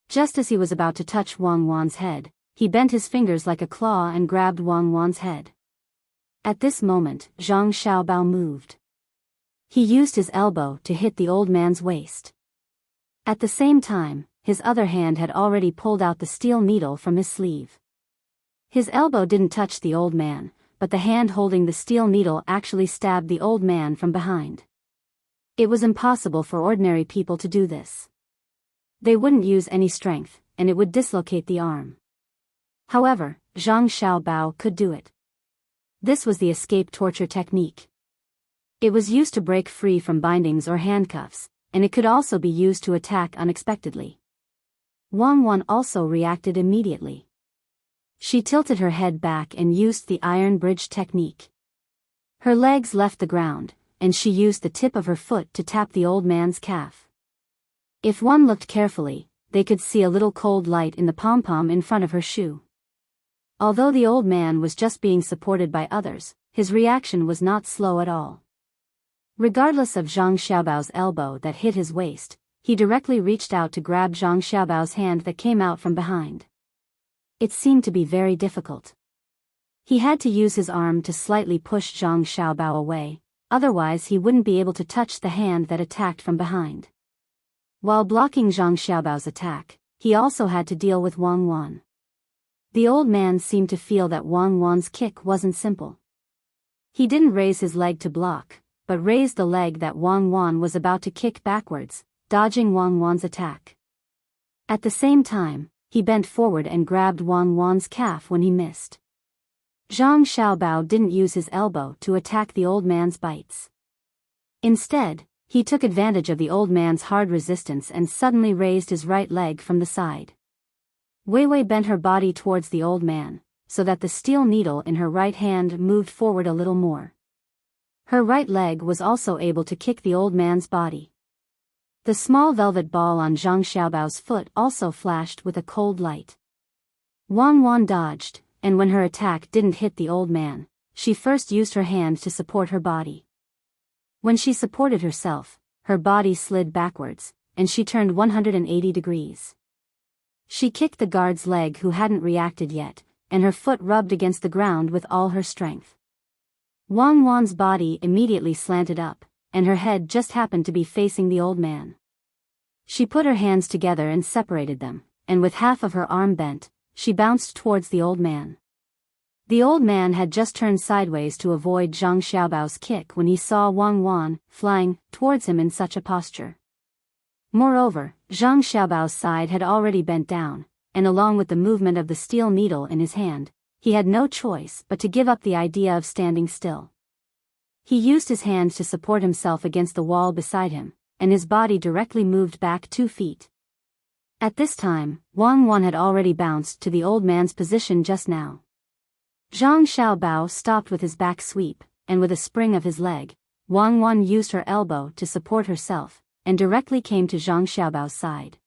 Just as he was about to touch Wang Wan's head, he bent his fingers like a claw and grabbed Wang Wan's head. At this moment, Zhang Xiaobao moved. He used his elbow to hit the old man's waist. At the same time, his other hand had already pulled out the steel needle from his sleeve. His elbow didn't touch the old man, but the hand holding the steel needle actually stabbed the old man from behind. It was impossible for ordinary people to do this. They wouldn't use any strength, and it would dislocate the arm. However, Zhang Xiaobao could do it. This was the escape torture technique. It was used to break free from bindings or handcuffs, and it could also be used to attack unexpectedly. Wang Wan also reacted immediately. She tilted her head back and used the iron bridge technique. Her legs left the ground, and she used the tip of her foot to tap the old man's calf. If one looked carefully, they could see a little cold light in the pom-pom in front of her shoe. Although the old man was just being supported by others, his reaction was not slow at all. Regardless of Zhang Xiaobao's elbow that hit his waist, he directly reached out to grab Zhang Xiaobao's hand that came out from behind. It seemed to be very difficult. He had to use his arm to slightly push Zhang Xiaobao away, otherwise he wouldn't be able to touch the hand that attacked from behind. While blocking Zhang Xiaobao's attack, he also had to deal with Wang Wan. The old man seemed to feel that Wang Wan's kick wasn't simple. He didn't raise his leg to block, but raised the leg that Wang Wan was about to kick backwards, dodging Wang Wan's attack. At the same time, he bent forward and grabbed Wang Wan's calf when he missed. Zhang Xiaobao didn't use his elbow to attack the old man's bites. Instead, he took advantage of the old man's hard resistance and suddenly raised his right leg from the side. Wei Wei bent her body towards the old man, so that the steel needle in her right hand moved forward a little more. Her right leg was also able to kick the old man's body. The small velvet ball on Zhang Xiaobao's foot also flashed with a cold light. Wang Wan dodged, and when her attack didn't hit the old man, she first used her hand to support her body. When she supported herself, her body slid backwards, and she turned 180 degrees. She kicked the guard's leg who hadn't reacted yet, and her foot rubbed against the ground with all her strength. Wang Wan's body immediately slanted up, and her head just happened to be facing the old man. She put her hands together and separated them, and with half of her arm bent, she bounced towards the old man. The old man had just turned sideways to avoid Zhang Xiaobao's kick when he saw Wang Wan flying towards him in such a posture. Moreover, Zhang Xiaobao's side had already bent down, and along with the movement of the steel needle in his hand, he had no choice but to give up the idea of standing still. He used his hand to support himself against the wall beside him, and his body directly moved back 2 feet. At this time, Wang Wan had already bounced to the old man's position just now. Zhang Xiaobao stopped with his back sweep, and with a spring of his leg, Wang Wan used her elbow to support herself, and directly came to Zhang Xiaobao's side.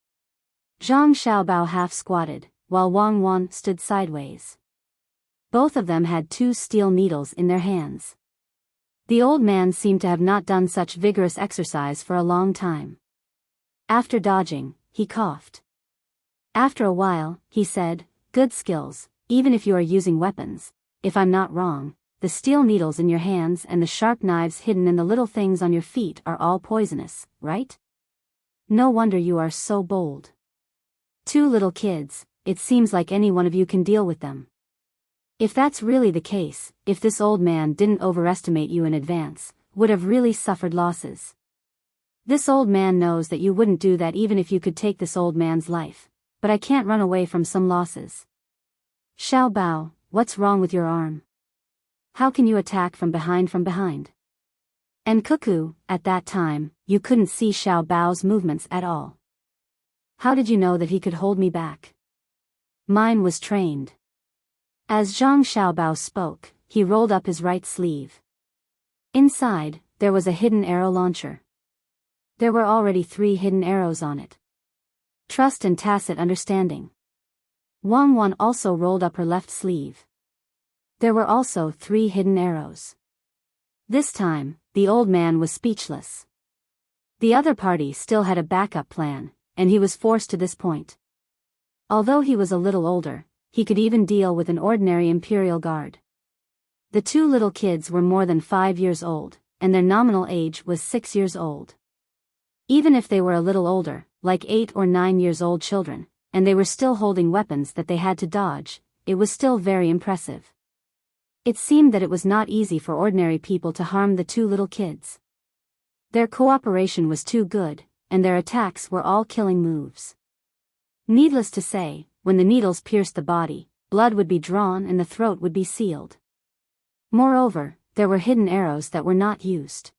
Zhang Xiaobao half squatted, while Wang Wan stood sideways. Both of them had 2 steel needles in their hands. The old man seemed to have not done such vigorous exercise for a long time. After dodging, he coughed. After a while, he said, "Good skills, even if you are using weapons. If I'm not wrong, the steel needles in your hands and the sharp knives hidden in the little things on your feet are all poisonous, right? No wonder you are so bold. 2 little kids, it seems like any one of you can deal with them. If that's really the case, if this old man didn't overestimate you in advance, would have really suffered losses. This old man knows that you wouldn't do that even if you could take this old man's life, but I can't run away from some losses. Xiao Bao, what's wrong with your arm? How can you attack from behind? And Cuckoo, at that time, you couldn't see Xiao Bao's movements at all. How did you know that he could hold me back? Mine was trained." As Zhang Xiaobao spoke, he rolled up his right sleeve. Inside, there was a hidden arrow launcher. There were already 3 hidden arrows on it. Trust and tacit understanding. Wang Wan also rolled up her left sleeve. There were also 3 hidden arrows. This time, the old man was speechless. The other party still had a backup plan, and he was forced to this point. Although he was a little older, he could even deal with an ordinary imperial guard. The 2 little kids were more than 5 years old, and their nominal age was 6 years old. Even if they were a little older, like 8 or 9 years old children, and they were still holding weapons that they had to dodge, it was still very impressive. It seemed that it was not easy for ordinary people to harm the 2 little kids. Their cooperation was too good, and their attacks were all killing moves. Needless to say, when the needles pierced the body, blood would be drawn and the throat would be sealed. Moreover, there were hidden arrows that were not used.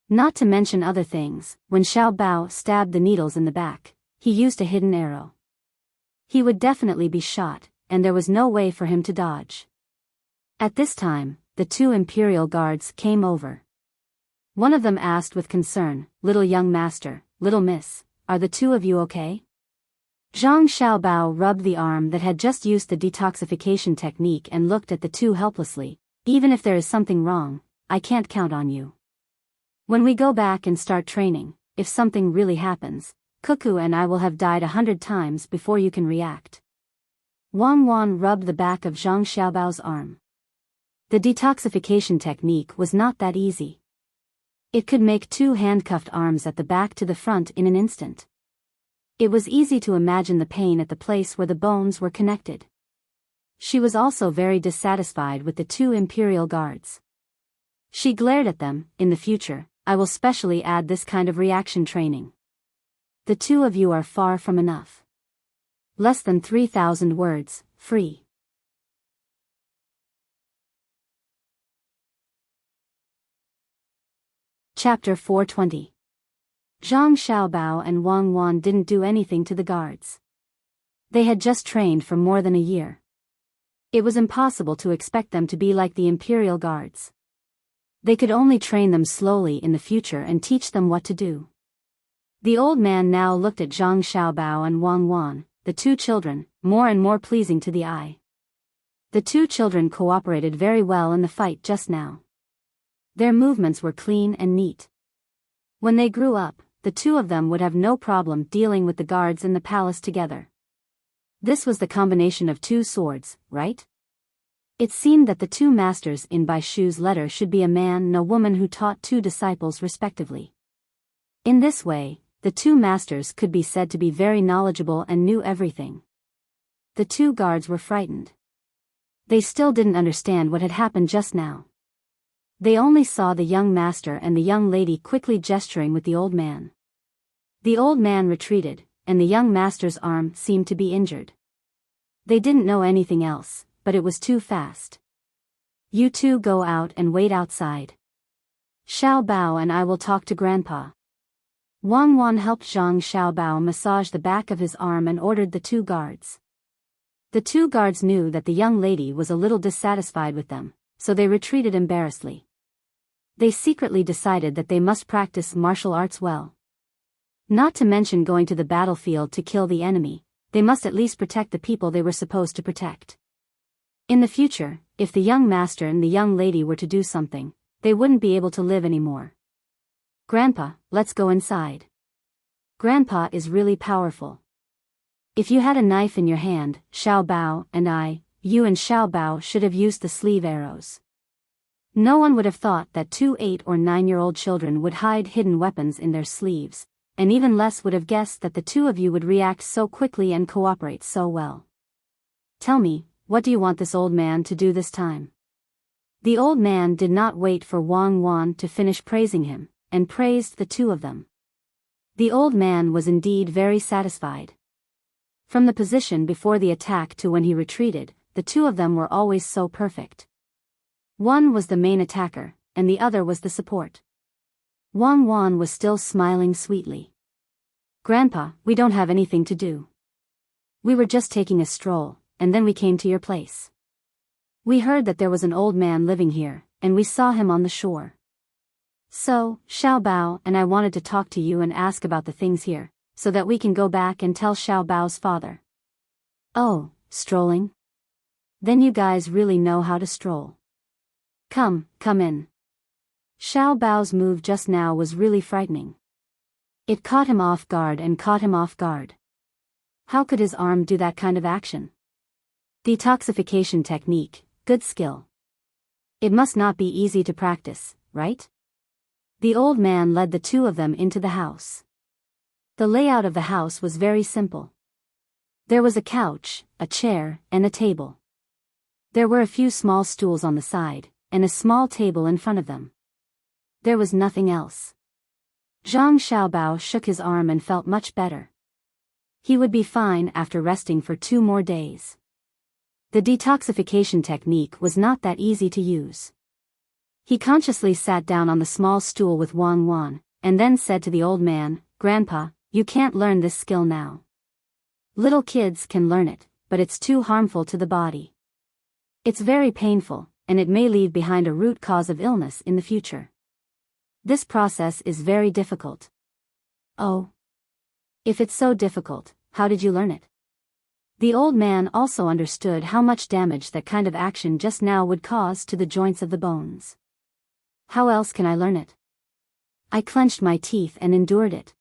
Not to mention other things, when Xiao Bao stabbed the needles in the back, he used a hidden arrow. He would definitely be shot, and there was no way for him to dodge. At this time, the 2 imperial guards came over. One of them asked with concern, "Little young master, little miss, are the two of you okay?" Zhang Xiaobao rubbed the arm that had just used the detoxification technique and looked at the two helplessly. "Even if there is something wrong, I can't count on you. When we go back and start training, if something really happens, Cuckoo and I will have died 100 times before you can react." Wang Wan rubbed the back of Zhang Xiaobao's arm. The detoxification technique was not that easy. It could make two handcuffed arms at the back to the front in an instant. It was easy to imagine the pain at the place where the bones were connected. She was also very dissatisfied with the two imperial guards. She glared at them. "In the future, I will specially add this kind of reaction training. The two of you are far from enough. Less than 3,000 words, free." Chapter 420. Zhang Xiaobao and Wang Wan didn't do anything to the guards. They had just trained for more than a year. It was impossible to expect them to be like the imperial guards. They could only train them slowly in the future and teach them what to do. The old man now looked at Zhang Xiaobao and Wang Wan, the two children, more and more pleasing to the eye. The two children cooperated very well in the fight just now. Their movements were clean and neat. When they grew up, the two of them would have no problem dealing with the guards in the palace together. This was the combination of two swords, right? It seemed that the two masters in Bai Shu's letter should be a man and a woman who taught two disciples respectively. In this way, the two masters could be said to be very knowledgeable and knew everything. The two guards were frightened. They still didn't understand what had happened just now. They only saw the young master and the young lady quickly gesturing with the old man. The old man retreated, and the young master's arm seemed to be injured. They didn't know anything else, but it was too fast. "You two go out and wait outside. Xiao Bao and I will talk to Grandpa." Wang Wan helped Zhang Xiaobao massage the back of his arm and ordered the two guards. The two guards knew that the young lady was a little dissatisfied with them, so they retreated embarrassedly. They secretly decided that they must practice martial arts well. Not to mention going to the battlefield to kill the enemy, they must at least protect the people they were supposed to protect. In the future, if the young master and the young lady were to do something, they wouldn't be able to live anymore. "Grandpa, let's go inside. Grandpa is really powerful. If you had a knife in your hand, Xiao Bao and you and Xiao Bao should have used the sleeve arrows." No one would have thought that 2 8 or 9-year-old children would hide hidden weapons in their sleeves, and even less would have guessed that the two of you would react so quickly and cooperate so well. "Tell me, what do you want this old man to do this time?" The old man did not wait for Wang Wan to finish praising him, and praised the two of them. The old man was indeed very satisfied. From the position before the attack to when he retreated, the two of them were always so perfect. One was the main attacker, and the other was the support. Wang Wan was still smiling sweetly. "Grandpa, we don't have anything to do. We were just taking a stroll, and then we came to your place. We heard that there was an old man living here, and we saw him on the shore. So, Xiao Bao and I wanted to talk to you and ask about the things here, so that we can go back and tell Xiao Bao's father." "Oh, strolling? Then you guys really know how to stroll. Come in." Xiao Bao's move just now was really frightening. It caught him off guard. How could his arm do that kind of action? Detoxification technique, good skill. It must not be easy to practice, right? The old man led the two of them into the house. The layout of the house was very simple. There was a couch, a chair, and a table. There were a few small stools on the side, and a small table in front of them. There was nothing else. Zhang Xiaobao shook his arm and felt much better. He would be fine after resting for 2 more days. The detoxification technique was not that easy to use. He consciously sat down on the small stool with Wang Wan, and then said to the old man, "Grandpa, you can't learn this skill now. Little kids can learn it, but it's too harmful to the body. It's very painful, and it may leave behind a root cause of illness in the future. This process is very difficult. Oh. If it's so difficult, how did you learn it? The old man also understood how much damage that kind of action just now would cause to the joints of the bones. How else can I learn it? I clenched my teeth and endured it.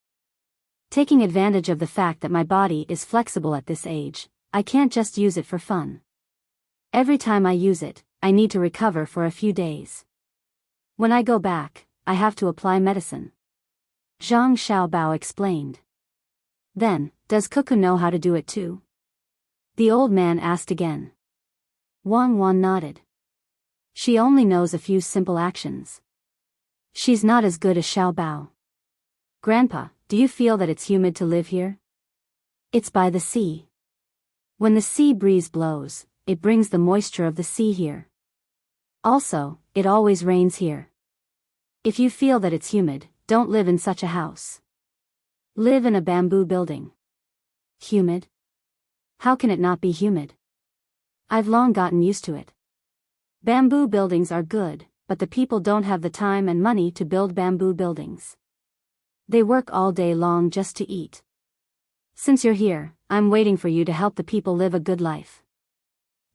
Taking advantage of the fact that my body is flexible at this age, I can't just use it for fun. Every time I use it, I need to recover for a few days. When I go back, I have to apply medicine. Zhang Xiaobao explained. Then, does Cuckoo know how to do it too? The old man asked again. Wang Wan nodded. She only knows a few simple actions. She's not as good as Xiaobao. Grandpa, do you feel that it's humid to live here? It's by the sea. When the sea breeze blows, it brings the moisture of the sea here. Also, it always rains here. If you feel that it's humid, don't live in such a house. Live in a bamboo building. Humid? How can it not be humid? I've long gotten used to it. Bamboo buildings are good, but the people don't have the time and money to build bamboo buildings. They work all day long just to eat. Since you're here, I'm waiting for you to help the people live a good life.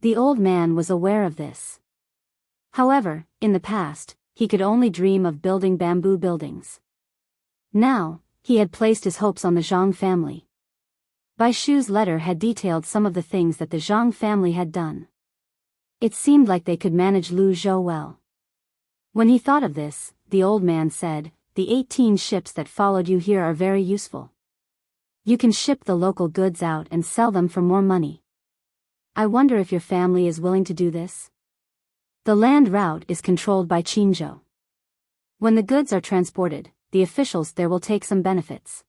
The old man was aware of this. However, in the past, he could only dream of building bamboo buildings. Now, he had placed his hopes on the Zhang family. Bai Shu's letter had detailed some of the things that the Zhang family had done. It seemed like they could manage Lu Zhou well. When he thought of this, the old man said, "The 18 ships that followed you here are very useful. You can ship the local goods out and sell them for more money. I wonder if your family is willing to do this?" The land route is controlled by Qinzhou. When the goods are transported, the officials there will take some benefits.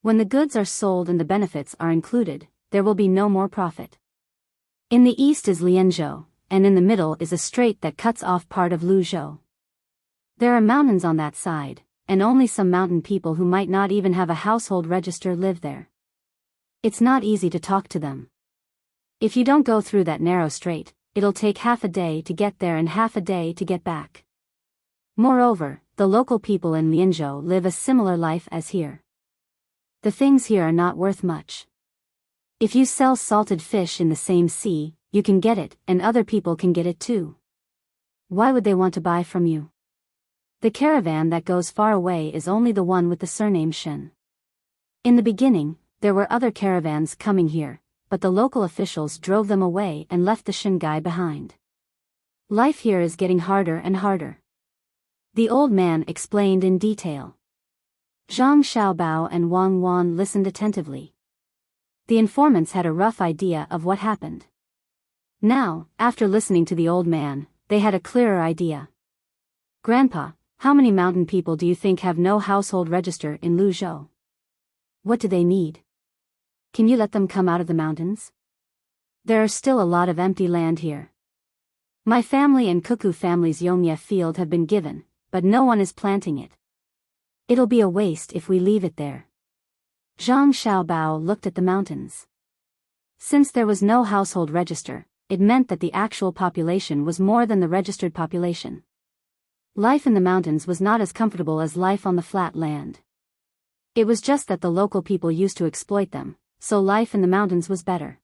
When the goods are sold and the benefits are included, there will be no more profit. In the east is Lianzhou, and in the middle is a strait that cuts off part of Luzhou. There are mountains on that side, and only some mountain people who might not even have a household register live there. It's not easy to talk to them. If you don't go through that narrow strait, it'll take half a day to get there and half a day to get back. Moreover, the local people in Lianzhou live a similar life as here. The things here are not worth much. If you sell salted fish in the same sea, you can get it, and other people can get it too. Why would they want to buy from you? The caravan that goes far away is only the one with the surname Shen. In the beginning, there were other caravans coming here, but the local officials drove them away and left the Shen guy behind. Life here is getting harder and harder. The old man explained in detail. Zhang Xiaobao and Wang Wan listened attentively. The informants had a rough idea of what happened. Now, after listening to the old man, they had a clearer idea. Grandpa, how many mountain people do you think have no household register in Luzhou? What do they need? Can you let them come out of the mountains? There are still a lot of empty land here. My family and Cuckoo family's Yongye field have been given, but no one is planting it. It'll be a waste if we leave it there. Zhang Xiaobao looked at the mountains. Since there was no household register, it meant that the actual population was more than the registered population. Life in the mountains was not as comfortable as life on the flat land. It was just that the local people used to exploit them, so life in the mountains was better.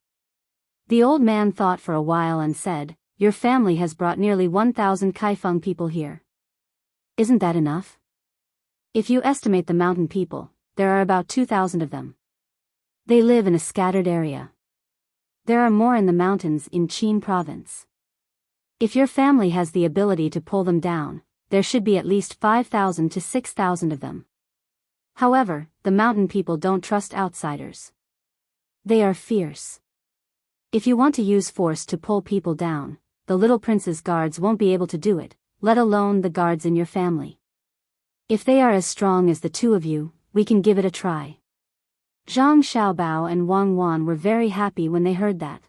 The old man thought for a while and said, "Your family has brought nearly 1,000 Kaifeng people here. Isn't that enough? If you estimate the mountain people, there are about 2,000 of them. They live in a scattered area. There are more in the mountains in Qin province. If your family has the ability to pull them down, there should be at least 5,000 to 6,000 of them. However, the mountain people don't trust outsiders. They are fierce. If you want to use force to pull people down, the little prince's guards won't be able to do it, let alone the guards in your family. If they are as strong as the two of you, we can give it a try." Zhang Xiaobao and Wang Wan were very happy when they heard that.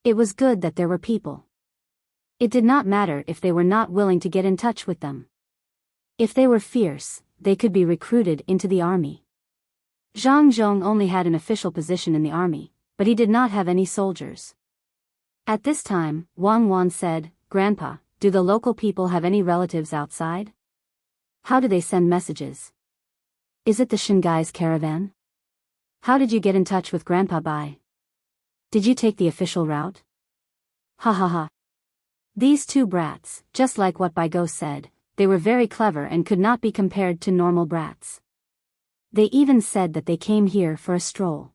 It was good that there were people. It did not matter if they were not willing to get in touch with them. If they were fierce, they could be recruited into the army. Zhang Zhong only had an official position in the army, but he did not have any soldiers. At this time, Wang Wan said, "Grandpa, do the local people have any relatives outside?" How do they send messages? Is it the Shingai's caravan? How did you get in touch with Grandpa Bai? Did you take the official route? Ha ha ha. These two brats, just like what Biyao said, they were very clever and could not be compared to normal brats. They even said that they came here for a stroll.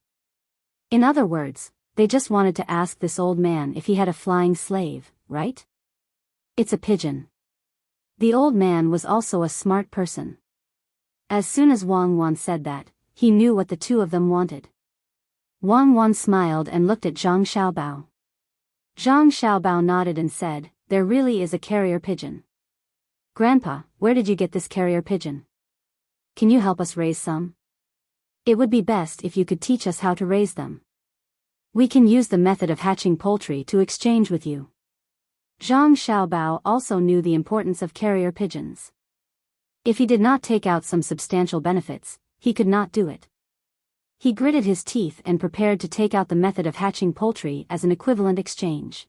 In other words, they just wanted to ask this old man if he had a flying slave, right? It's a pigeon. The old man was also a smart person. As soon as Wang Wan said that, he knew what the two of them wanted. Wang Wan smiled and looked at Zhang Xiaobao. Zhang Xiaobao nodded and said, "There really is a carrier pigeon. Grandpa, where did you get this carrier pigeon? Can you help us raise some? It would be best if you could teach us how to raise them. We can use the method of hatching poultry to exchange with you." Zhang Xiaobao also knew the importance of carrier pigeons. If he did not take out some substantial benefits, he could not do it. He gritted his teeth and prepared to take out the method of hatching poultry as an equivalent exchange.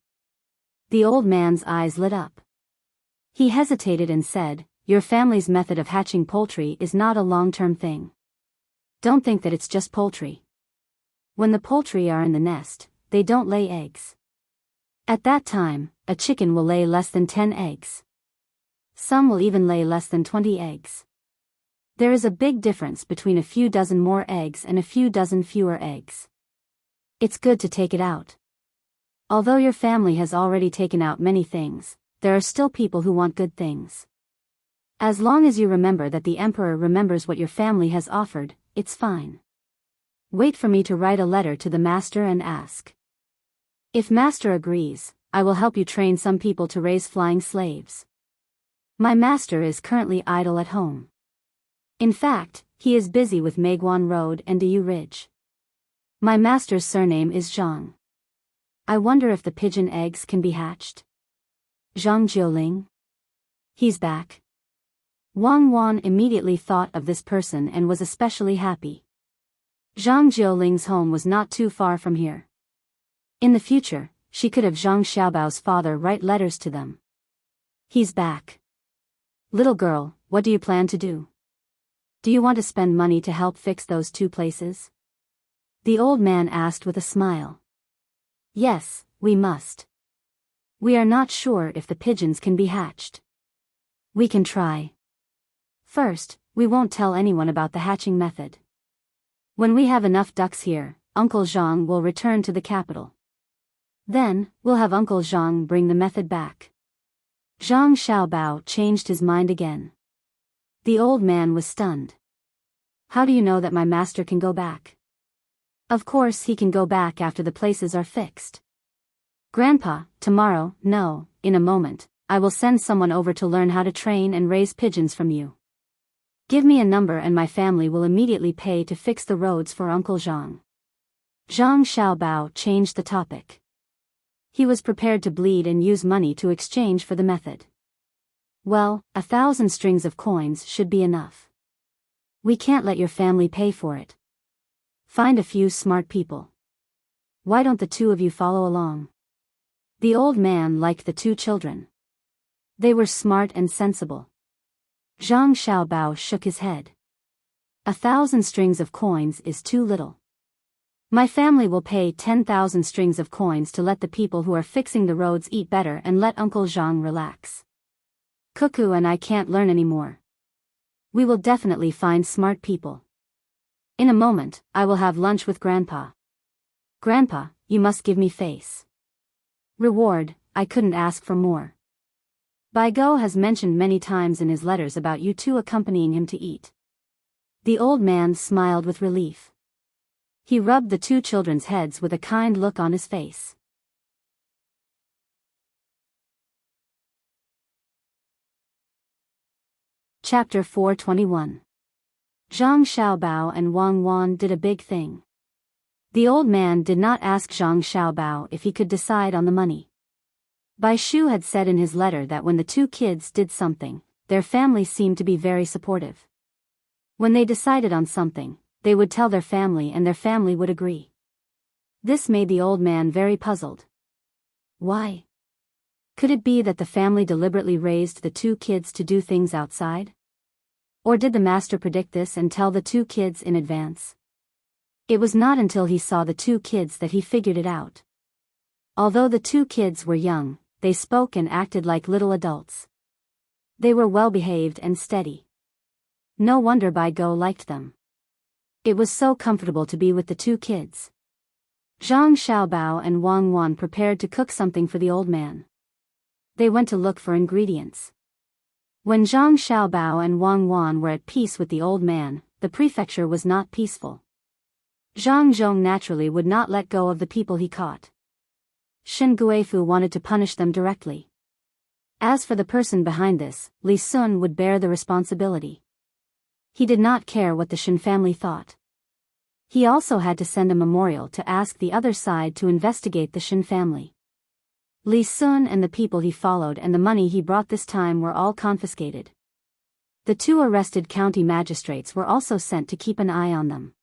The old man's eyes lit up. He hesitated and said, "Your family's method of hatching poultry is not a long-term thing. Don't think that it's just poultry. When the poultry are in the nest, they don't lay eggs. At that time, a chicken will lay less than 10 eggs. Some will even lay less than 20 eggs. There is a big difference between a few dozen more eggs and a few dozen fewer eggs. It's good to take it out. Although your family has already taken out many things, there are still people who want good things. As long as you remember that the emperor remembers what your family has offered, it's fine. Wait for me to write a letter to the master and ask. If master agrees, I will help you train some people to raise flying slaves. My master is currently idle at home. In fact, he is busy with Meiguan Road and Diyu Ridge. My master's surname is Zhang. I wonder if the pigeon eggs can be hatched. Zhang Jiuling? He's back. Wang Wan immediately thought of this person and was especially happy. Zhang Jiuling's home was not too far from here. In the future, she could have Zhang Xiaobao's father write letters to them. He's back. Little girl, what do you plan to do? Do you want to spend money to help fix those two places? The old man asked with a smile. Yes, we must. We are not sure if the pigeons can be hatched. We can try. First, we won't tell anyone about the hatching method. When we have enough ducks here, Uncle Zhang will return to the capital. Then, we'll have Uncle Zhang bring the method back. Zhang Xiaobao changed his mind again. The old man was stunned. How do you know that my master can go back? Of course he can go back after the places are fixed. Grandpa, tomorrow, no, in a moment, I will send someone over to learn how to train and raise pigeons from you. Give me a number and my family will immediately pay to fix the roads for Uncle Zhang. Zhang Xiaobao changed the topic. He was prepared to bleed and use money to exchange for the method. Well, 1,000 strings of coins should be enough. We can't let your family pay for it. Find a few smart people. Why don't the two of you follow along? The old man liked the two children. They were smart and sensible. Zhang Xiaobao shook his head. 1,000 strings of coins is too little. My family will pay 10,000 strings of coins to let the people who are fixing the roads eat better and let Uncle Zhang relax. Cuckoo and I can't learn anymore. We will definitely find smart people. In a moment, I will have lunch with Grandpa. Grandpa, you must give me face. Reward, I couldn't ask for more. Biyao has mentioned many times in his letters about you two accompanying him to eat. The old man smiled with relief. He rubbed the two children's heads with a kind look on his face. Chapter 421. Zhang Xiaobao and Wang Wan did a big thing. The old man did not ask Zhang Xiaobao if he could decide on the money. Bai Shu had said in his letter that when the two kids did something, their family seemed to be very supportive. When they decided on something, they would tell their family and their family would agree. This made the old man very puzzled. Why? Could it be that the family deliberately raised the two kids to do things outside? Or did the master predict this and tell the two kids in advance? It was not until he saw the two kids that he figured it out. Although the two kids were young, they spoke and acted like little adults. They were well-behaved and steady. No wonder Biyao liked them. It was so comfortable to be with the two kids. Zhang Xiaobao and Wang Wan prepared to cook something for the old man. They went to look for ingredients. When Zhang Xiaobao and Wang Wan were at peace with the old man, the prefecture was not peaceful. Zhang Zhong naturally would not let go of the people he caught. Shen Guifu wanted to punish them directly. As for the person behind this, Li Sun would bear the responsibility. He did not care what the Shen family thought. He also had to send a memorial to ask the other side to investigate the Shen family. Li Sun and the people he followed and the money he brought this time were all confiscated. The two arrested county magistrates were also sent to keep an eye on them.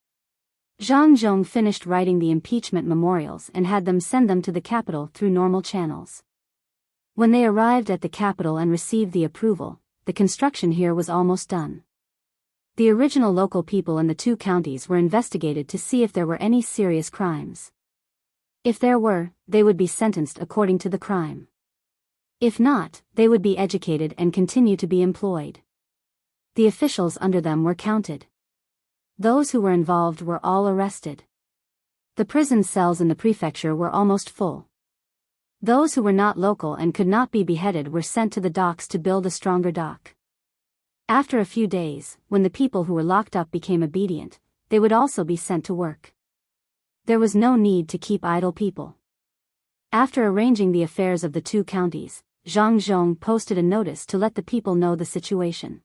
Zhang Zhong finished writing the impeachment memorials and had them send them to the capital through normal channels. When they arrived at the capital and received the approval, the construction here was almost done. The original local people in the two counties were investigated to see if there were any serious crimes. If there were, they would be sentenced according to the crime. If not, they would be educated and continue to be employed. The officials under them were counted. Those who were involved were all arrested. The prison cells in the prefecture were almost full. Those who were not local and could not be beheaded were sent to the docks to build a stronger dock. After a few days, when the people who were locked up became obedient, they would also be sent to work. There was no need to keep idle people. After arranging the affairs of the two counties, Zhang Zhong posted a notice to let the people know the situation.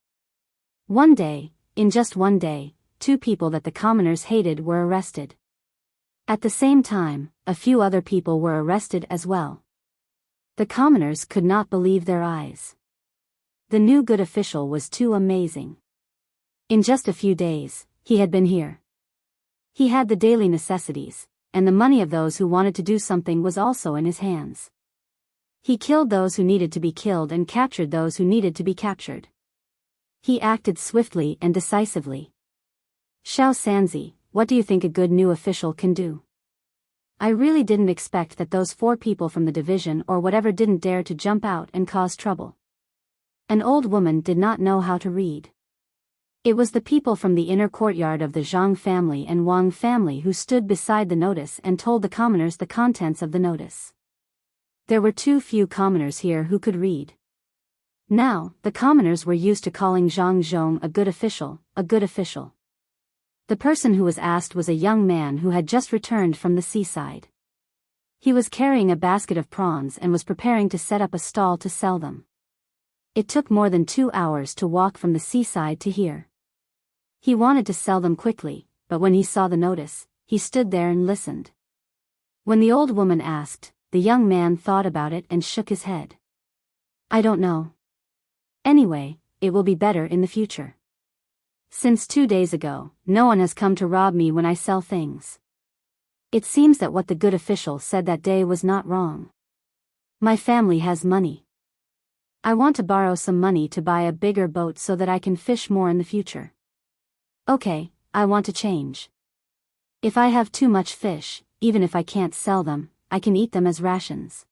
One day, in just one day, two people that the commoners hated were arrested. At the same time, a few other people were arrested as well. The commoners could not believe their eyes. The new good official was too amazing. In just a few days, he had been here. He had the daily necessities, and the money of those who wanted to do something was also in his hands. He killed those who needed to be killed and captured those who needed to be captured. He acted swiftly and decisively. Xiao Sanzi, what do you think a good new official can do? I really didn't expect that those 4 people from the division or whatever didn't dare to jump out and cause trouble. An old woman did not know how to read. It was the people from the inner courtyard of the Zhang family and Wang family who stood beside the notice and told the commoners the contents of the notice. There were too few commoners here who could read. Now, the commoners were used to calling Zhang Zhong a good official, a good official. The person who was asked was a young man who had just returned from the seaside. He was carrying a basket of prawns and was preparing to set up a stall to sell them. It took more than 2 hours to walk from the seaside to here. He wanted to sell them quickly, but when he saw the notice, he stood there and listened. When the old woman asked, the young man thought about it and shook his head. I don't know. Anyway, it will be better in the future. Since 2 days ago, no one has come to rob me when I sell things. It seems that what the good official said that day was not wrong. My family has money. I want to borrow some money to buy a bigger boat so that I can fish more in the future. Okay, I want to change. If I have too much fish, even if I can't sell them, I can eat them as rations.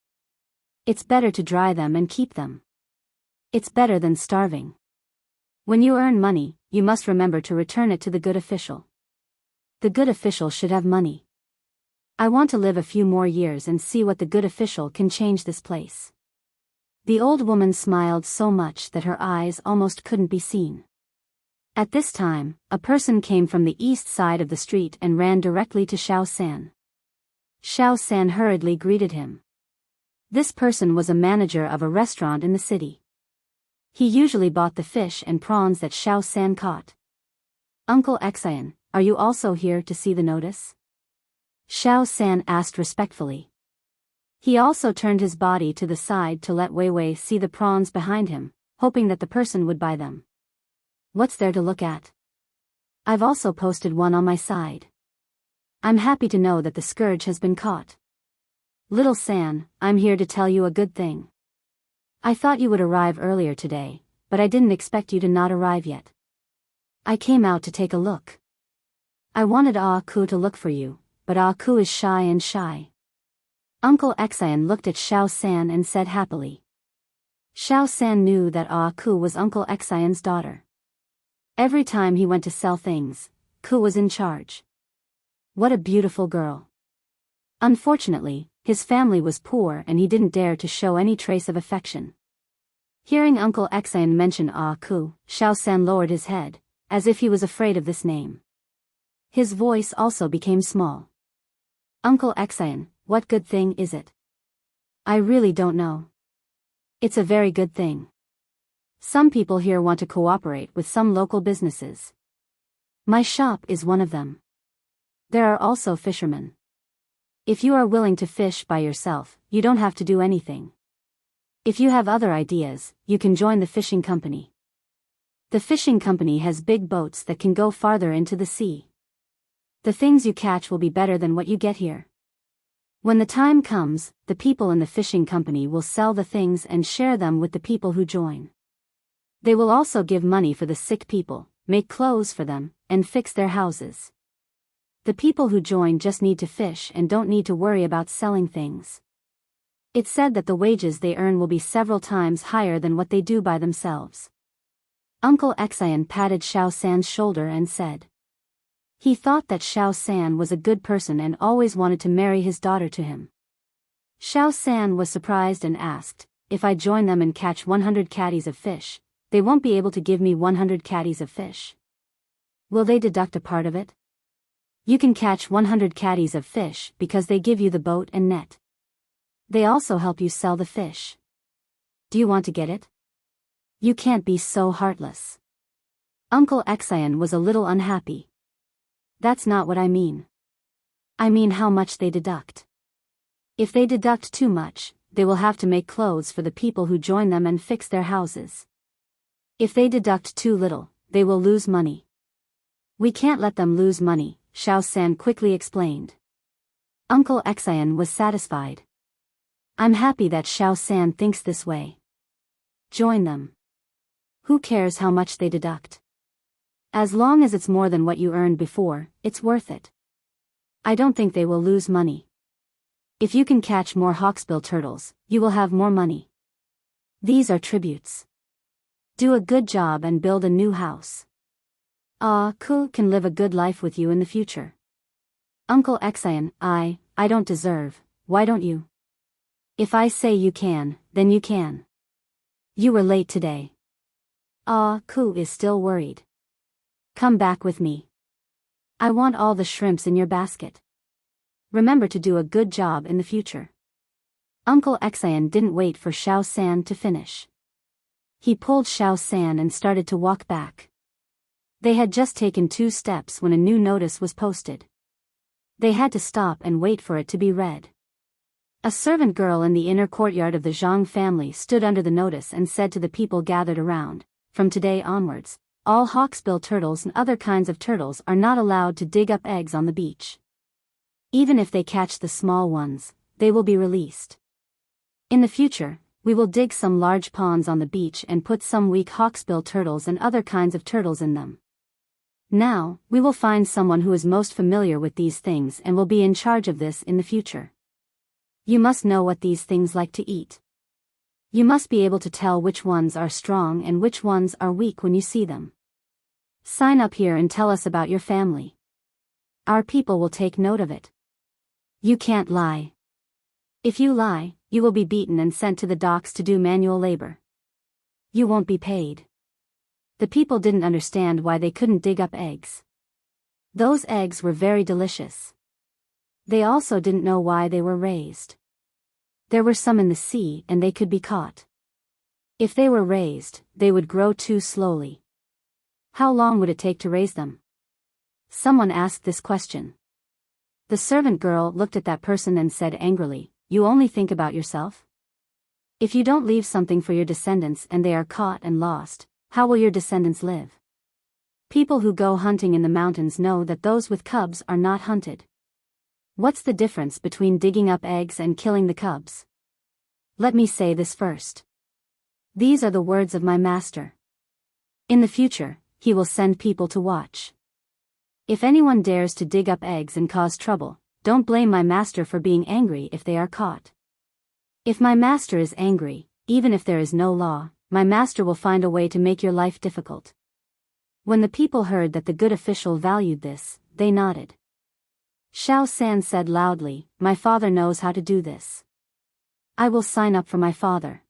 It's better to dry them and keep them. It's better than starving. When you earn money, you must remember to return it to the good official. The good official should have money. I want to live a few more years and see what the good official can change this place. The old woman smiled so much that her eyes almost couldn't be seen. At this time, a person came from the east side of the street and ran directly to Xiao San. Xiao San hurriedly greeted him. This person was a manager of a restaurant in the city. He usually bought the fish and prawns that Xiao San caught. Uncle Xian, are you also here to see the notice? Xiao San asked respectfully. He also turned his body to the side to let Wei Wei see the prawns behind him, hoping that the person would buy them. What's there to look at? I've also posted one on my side. I'm happy to know that the scourge has been caught. Little San, I'm here to tell you a good thing. I thought you would arrive earlier today, but I didn't expect you to not arrive yet. I came out to take a look. I wanted Aku to look for you, but Aku is shy. Uncle Xian looked at Xiao San and said happily. Xiao San knew that Aku was Uncle Xian's daughter. Every time he went to sell things, Ku was in charge. What a beautiful girl. Unfortunately, his family was poor and he didn't dare to show any trace of affection. Hearing Uncle Xian mention Aku, Xiao San lowered his head, as if he was afraid of this name. His voice also became small. Uncle Xian, what good thing is it? I really don't know. It's a very good thing. Some people here want to cooperate with some local businesses. My shop is one of them. There are also fishermen. If you are willing to fish by yourself, you don't have to do anything. If you have other ideas, you can join the fishing company. The fishing company has big boats that can go farther into the sea. The things you catch will be better than what you get here. When the time comes, the people in the fishing company will sell the things and share them with the people who join. They will also give money for the sick people, make clothes for them, and fix their houses. The people who join just need to fish and don't need to worry about selling things. It's said that the wages they earn will be several times higher than what they do by themselves. Uncle Xian patted Xiao San's shoulder and said. He thought that Xiao San was a good person and always wanted to marry his daughter to him. Xiao San was surprised and asked, if I join them and catch 100 caddies of fish, they won't be able to give me 100 caddies of fish. Will they deduct a part of it? You can catch 100 caddies of fish because they give you the boat and net. They also help you sell the fish. Do you want to get it? You can't be so heartless. Uncle Xian was a little unhappy. That's not what I mean. I mean how much they deduct. If they deduct too much, they will have to make clothes for the people who join them and fix their houses. If they deduct too little, they will lose money. We can't let them lose money, Xiao San quickly explained. Uncle Xian was satisfied. I'm happy that Xiao San thinks this way. Join them. Who cares how much they deduct? As long as it's more than what you earned before, it's worth it. I don't think they will lose money. If you can catch more hawksbill turtles, you will have more money. These are tributes. Do a good job and build a new house. Ku can live a good life with you in the future. Uncle Xian, I don't deserve, why don't you? If I say you can, then you can. You were late today. Ku is still worried. Come back with me. I want all the shrimps in your basket. Remember to do a good job in the future. Uncle Xian didn't wait for Xiao San to finish. He pulled Xiao San and started to walk back. They had just taken 2 steps when a new notice was posted. They had to stop and wait for it to be read. A servant girl in the inner courtyard of the Zhang family stood under the notice and said to the people gathered around, from today onwards, all hawksbill turtles and other kinds of turtles are not allowed to dig up eggs on the beach. Even if they catch the small ones, they will be released. In the future, we will dig some large ponds on the beach and put some weak hawksbill turtles and other kinds of turtles in them. Now, we will find someone who is most familiar with these things and will be in charge of this in the future. You must know what these things like to eat. You must be able to tell which ones are strong and which ones are weak when you see them. Sign up here and tell us about your family. Our people will take note of it. You can't lie. If you lie, you will be beaten and sent to the docks to do manual labor. You won't be paid. The people didn't understand why they couldn't dig up eggs. Those eggs were very delicious. They also didn't know why they were raised. There were some in the sea and they could be caught. If they were raised, they would grow too slowly. How long would it take to raise them? Someone asked this question. The servant girl looked at that person and said angrily, "You only think about yourself? If you don't leave something for your descendants and they are caught and lost, how will your descendants live? People who go hunting in the mountains know that those with cubs are not hunted. What's the difference between digging up eggs and killing the cubs? Let me say this first. These are the words of my master. In the future, he will send people to watch. If anyone dares to dig up eggs and cause trouble, don't blame my master for being angry if they are caught. If my master is angry, even if there is no law, my master will find a way to make your life difficult. When the people heard that the good official valued this, they nodded. Xiao San said loudly, "My father knows how to do this. I will sign up for my father.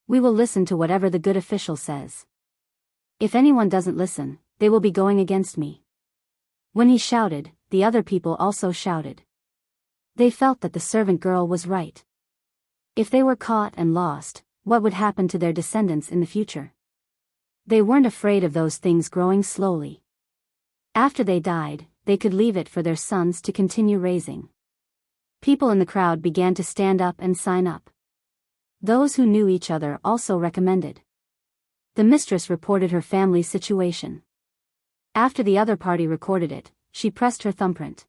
We will listen to whatever the good official says. If anyone doesn't listen, they will be going against me." When he shouted, the other people also shouted. They felt that the servant girl was right. If they were caught and lost, what would happen to their descendants in the future? They weren't afraid of those things growing slowly. After they died, they could leave it for their sons to continue raising. People in the crowd began to stand up and sign up. Those who knew each other also recommended. The mistress reported her family's situation. After the other party recorded it, she pressed her thumbprint.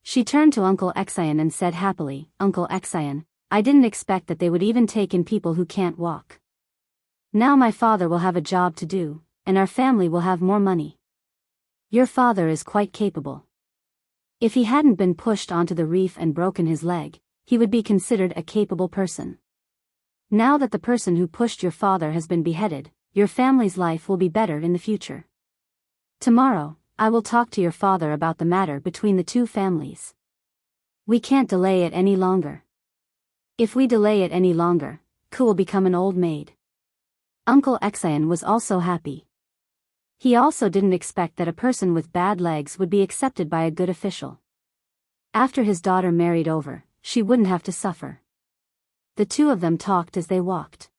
She turned to Uncle Xian and said happily, "Uncle Xian, I didn't expect that they would even take in people who can't walk. Now my father will have a job to do, and our family will have more money. Your father is quite capable. If he hadn't been pushed onto the reef and broken his leg, he would be considered a capable person. Now that the person who pushed your father has been beheaded, your family's life will be better in the future. Tomorrow, I will talk to your father about the matter between the two families. We can't delay it any longer. If we delay it any longer, Ku will become an old maid." Uncle Xian was also happy. He also didn't expect that a person with bad legs would be accepted by a good official. After his daughter married over, she wouldn't have to suffer. The two of them talked as they walked.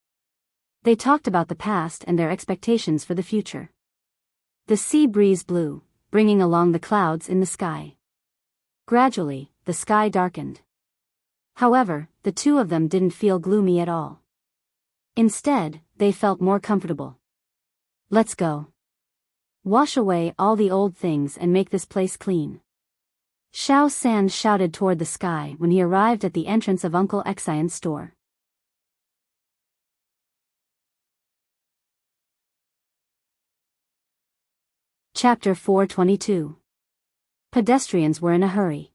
They talked about the past and their expectations for the future. The sea breeze blew, bringing along the clouds in the sky. Gradually, the sky darkened. However, the two of them didn't feel gloomy at all. Instead, they felt more comfortable. "Let's go. Wash away all the old things and make this place clean." Xiao San shouted toward the sky when he arrived at the entrance of Uncle Xian's store. Chapter 422. Pedestrians were in a hurry.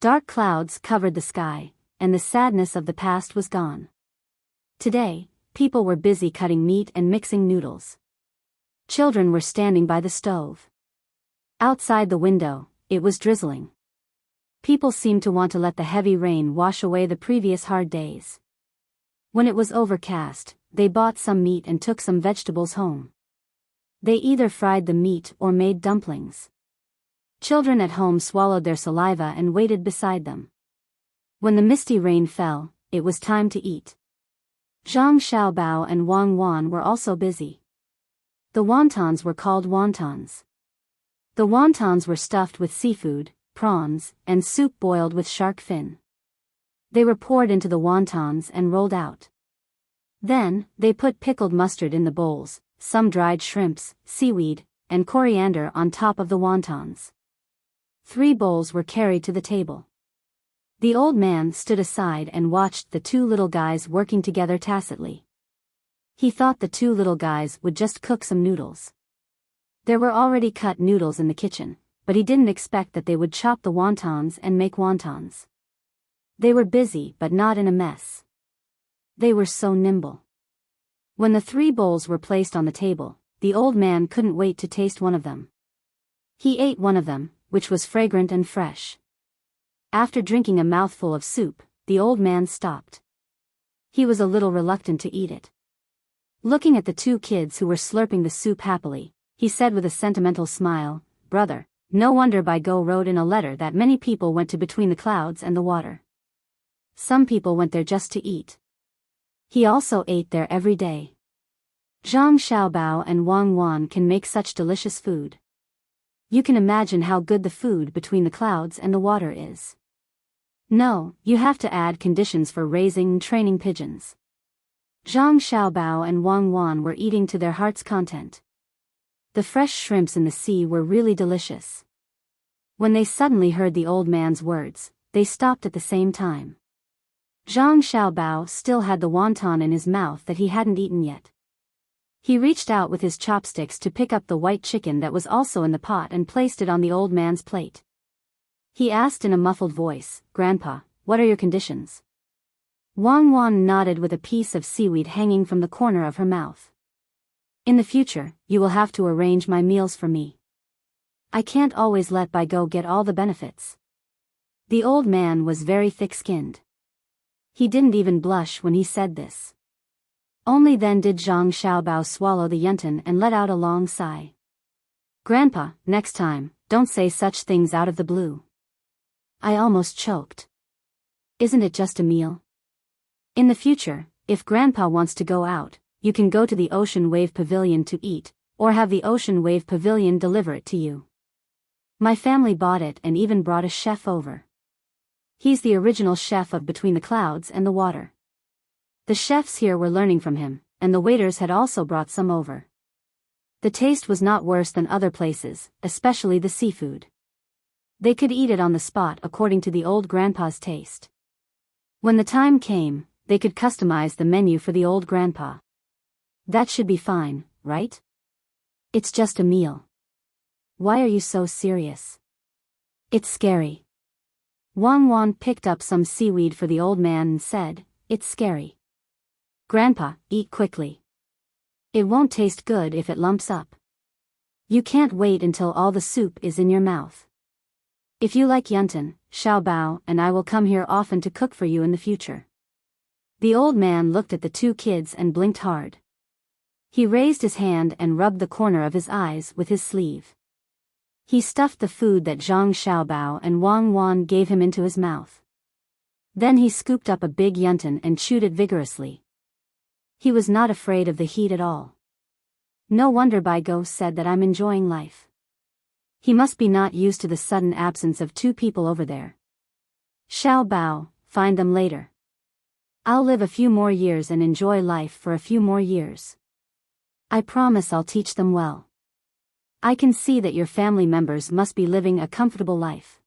Dark clouds covered the sky, and the sadness of the past was gone. Today, people were busy cutting meat and mixing noodles. Children were standing by the stove. Outside the window, it was drizzling. People seemed to want to let the heavy rain wash away the previous hard days. When it was overcast, they bought some meat and took some vegetables home. They either fried the meat or made dumplings. Children at home swallowed their saliva and waited beside them. When the misty rain fell, it was time to eat. Zhang Xiaobao and Wang Wan were also busy. The wontons were called wontons. The wontons were stuffed with seafood, prawns, and soup boiled with shark fin. They were poured into the wontons and rolled out. Then, they put pickled mustard in the bowls, some dried shrimps, seaweed, and coriander on top of the wontons. 3 bowls were carried to the table. The old man stood aside and watched the 2 little guys working together tacitly. He thought the 2 little guys would just cook some noodles. There were already cut noodles in the kitchen, but he didn't expect that they would chop the wontons and make wontons. They were busy but not in a mess. They were so nimble. When the 3 bowls were placed on the table, the old man couldn't wait to taste one of them. He ate one of them, which was fragrant and fresh. After drinking a mouthful of soup, the old man stopped. He was a little reluctant to eat it. Looking at the 2 kids who were slurping the soup happily, he said with a sentimental smile, "Brother, no wonder Biyao wrote in a letter that many people went to between the clouds and the water. Some people went there just to eat. He also ate there every day. Zhang Xiaobao and Wang Wan can make such delicious food. You can imagine how good the food between the clouds and the water is. No, you have to add conditions for raising and training pigeons." Zhang Xiaobao and Wang Wan were eating to their heart's content. The fresh shrimps in the sea were really delicious. When they suddenly heard the old man's words, they stopped at the same time. Zhang Xiaobao still had the wonton in his mouth that he hadn't eaten yet. He reached out with his chopsticks to pick up the white chicken that was also in the pot and placed it on the old man's plate. He asked in a muffled voice, "Grandpa, what are your conditions?" Wang Wan nodded with a piece of seaweed hanging from the corner of her mouth. "In the future, you will have to arrange my meals for me. I can't always let Biyao get all the benefits." The old man was very thick-skinned. He didn't even blush when he said this. Only then did Zhang Xiaobao swallow the yuntan and let out a long sigh. "Grandpa, next time, don't say such things out of the blue. I almost choked. Isn't it just a meal? In the future, if Grandpa wants to go out, you can go to the Ocean Wave Pavilion to eat, or have the Ocean Wave Pavilion deliver it to you. My family bought it and even brought a chef over. He's the original chef of Between the Clouds and the Water. The chefs here were learning from him, and the waiters had also brought some over. The taste was not worse than other places, especially the seafood. They could eat it on the spot according to the old grandpa's taste. When the time came, they could customize the menu for the old grandpa. That should be fine, right? It's just a meal. Why are you so serious? It's scary." Wang Wan picked up some seaweed for the old man and said, "It's scary. Grandpa, eat quickly. It won't taste good if it lumps up. You can't wait until all the soup is in your mouth. If you like yuntan, Xiaobao and I will come here often to cook for you in the future." The old man looked at the two kids and blinked hard. He raised his hand and rubbed the corner of his eyes with his sleeve. He stuffed the food that Zhang Xiaobao and Wang Wan gave him into his mouth. Then he scooped up a big yuntan and chewed it vigorously. He was not afraid of the heat at all. No wonder Biyao said that I'm enjoying life. He must be not used to the sudden absence of two people over there. Xiaobao, find them later. I'll live a few more years and enjoy life for a few more years. I promise I'll teach them well. I can see that your family members must be living a comfortable life.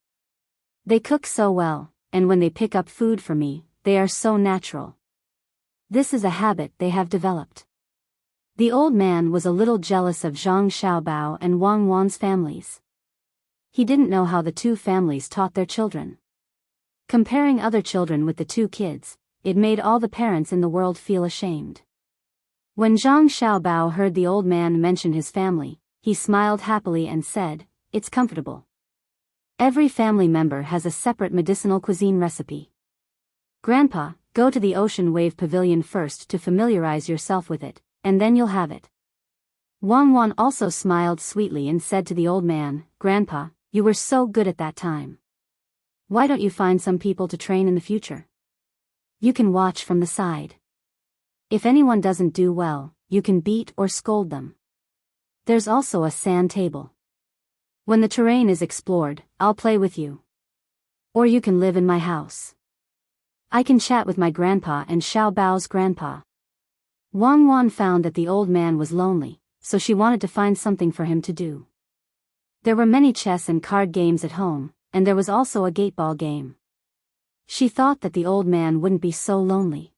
They cook so well, and when they pick up food for me, they are so natural. This is a habit they have developed." The old man was a little jealous of Zhang Xiaobao and Wang Wan's families. He didn't know how the two families taught their children. Comparing other children with the two kids, it made all the parents in the world feel ashamed. When Zhang Xiaobao heard the old man mention his family, he smiled happily and said, "It's comfortable. Every family member has a separate medicinal cuisine recipe. Grandpa, go to the Ocean Wave Pavilion first to familiarize yourself with it, and then you'll have it." Wang Wan also smiled sweetly and said to the old man, "Grandpa, you were so good at that time. Why don't you find some people to train in the future? You can watch from the side. If anyone doesn't do well, you can beat or scold them. There's also a sand table. When the terrain is explored, I'll play with you. Or you can live in my house. I can chat with my grandpa and Xiaobao's grandpa." Wang Wan found that the old man was lonely, so she wanted to find something for him to do. There were many chess and card games at home, and there was also a gateball game. She thought that the old man wouldn't be so lonely.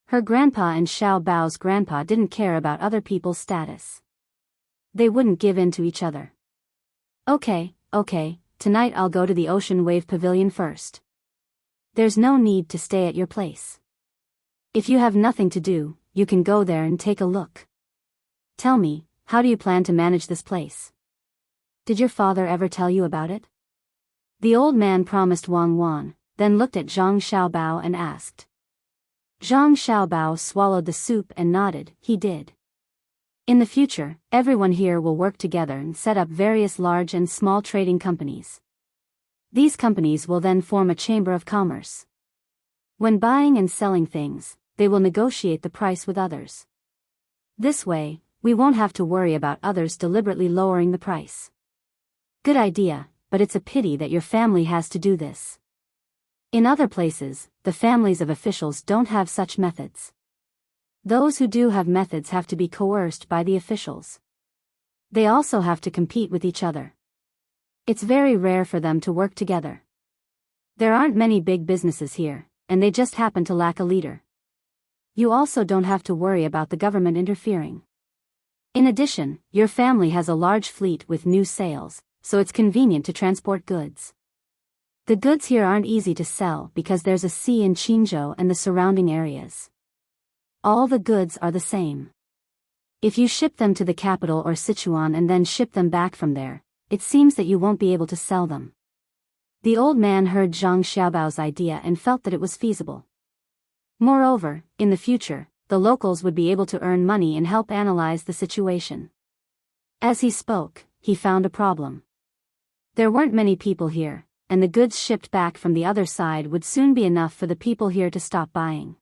Her grandpa and Xiaobao's grandpa didn't care about other people's status. They wouldn't give in to each other. Okay, tonight I'll go to the Ocean Wave Pavilion first. There's no need to stay at your place. If you have nothing to do, you can go there and take a look. Tell me, how do you plan to manage this place? Did your father ever tell you about it?" The old man promised Wang Wan, then looked at Zhang Xiaobao and asked. Zhang Xiaobao swallowed the soup and nodded, he did. In the future, everyone here will work together and set up various large and small trading companies. These companies will then form a chamber of commerce. When buying and selling things, they will negotiate the price with others. This way, we won't have to worry about others deliberately lowering the price. Good idea, but it's a pity that your family has to do this. In other places, the families of officials don't have such methods. Those who do have methods have to be coerced by the officials. They also have to compete with each other. It's very rare for them to work together. There aren't many big businesses here, and they just happen to lack a leader. You also don't have to worry about the government interfering. In addition, your family has a large fleet with new sails, so it's convenient to transport goods. The goods here aren't easy to sell because there's a sea in Qinzhou and the surrounding areas. All the goods are the same. If you ship them to the capital or Sichuan and then ship them back from there, it seems that you won't be able to sell them. The old man heard Zhang Xiaobao's idea and felt that it was feasible. Moreover, in the future, the locals would be able to earn money and help analyze the situation. As he spoke, he found a problem. There weren't many people here, and the goods shipped back from the other side would soon be enough for the people here to stop buying.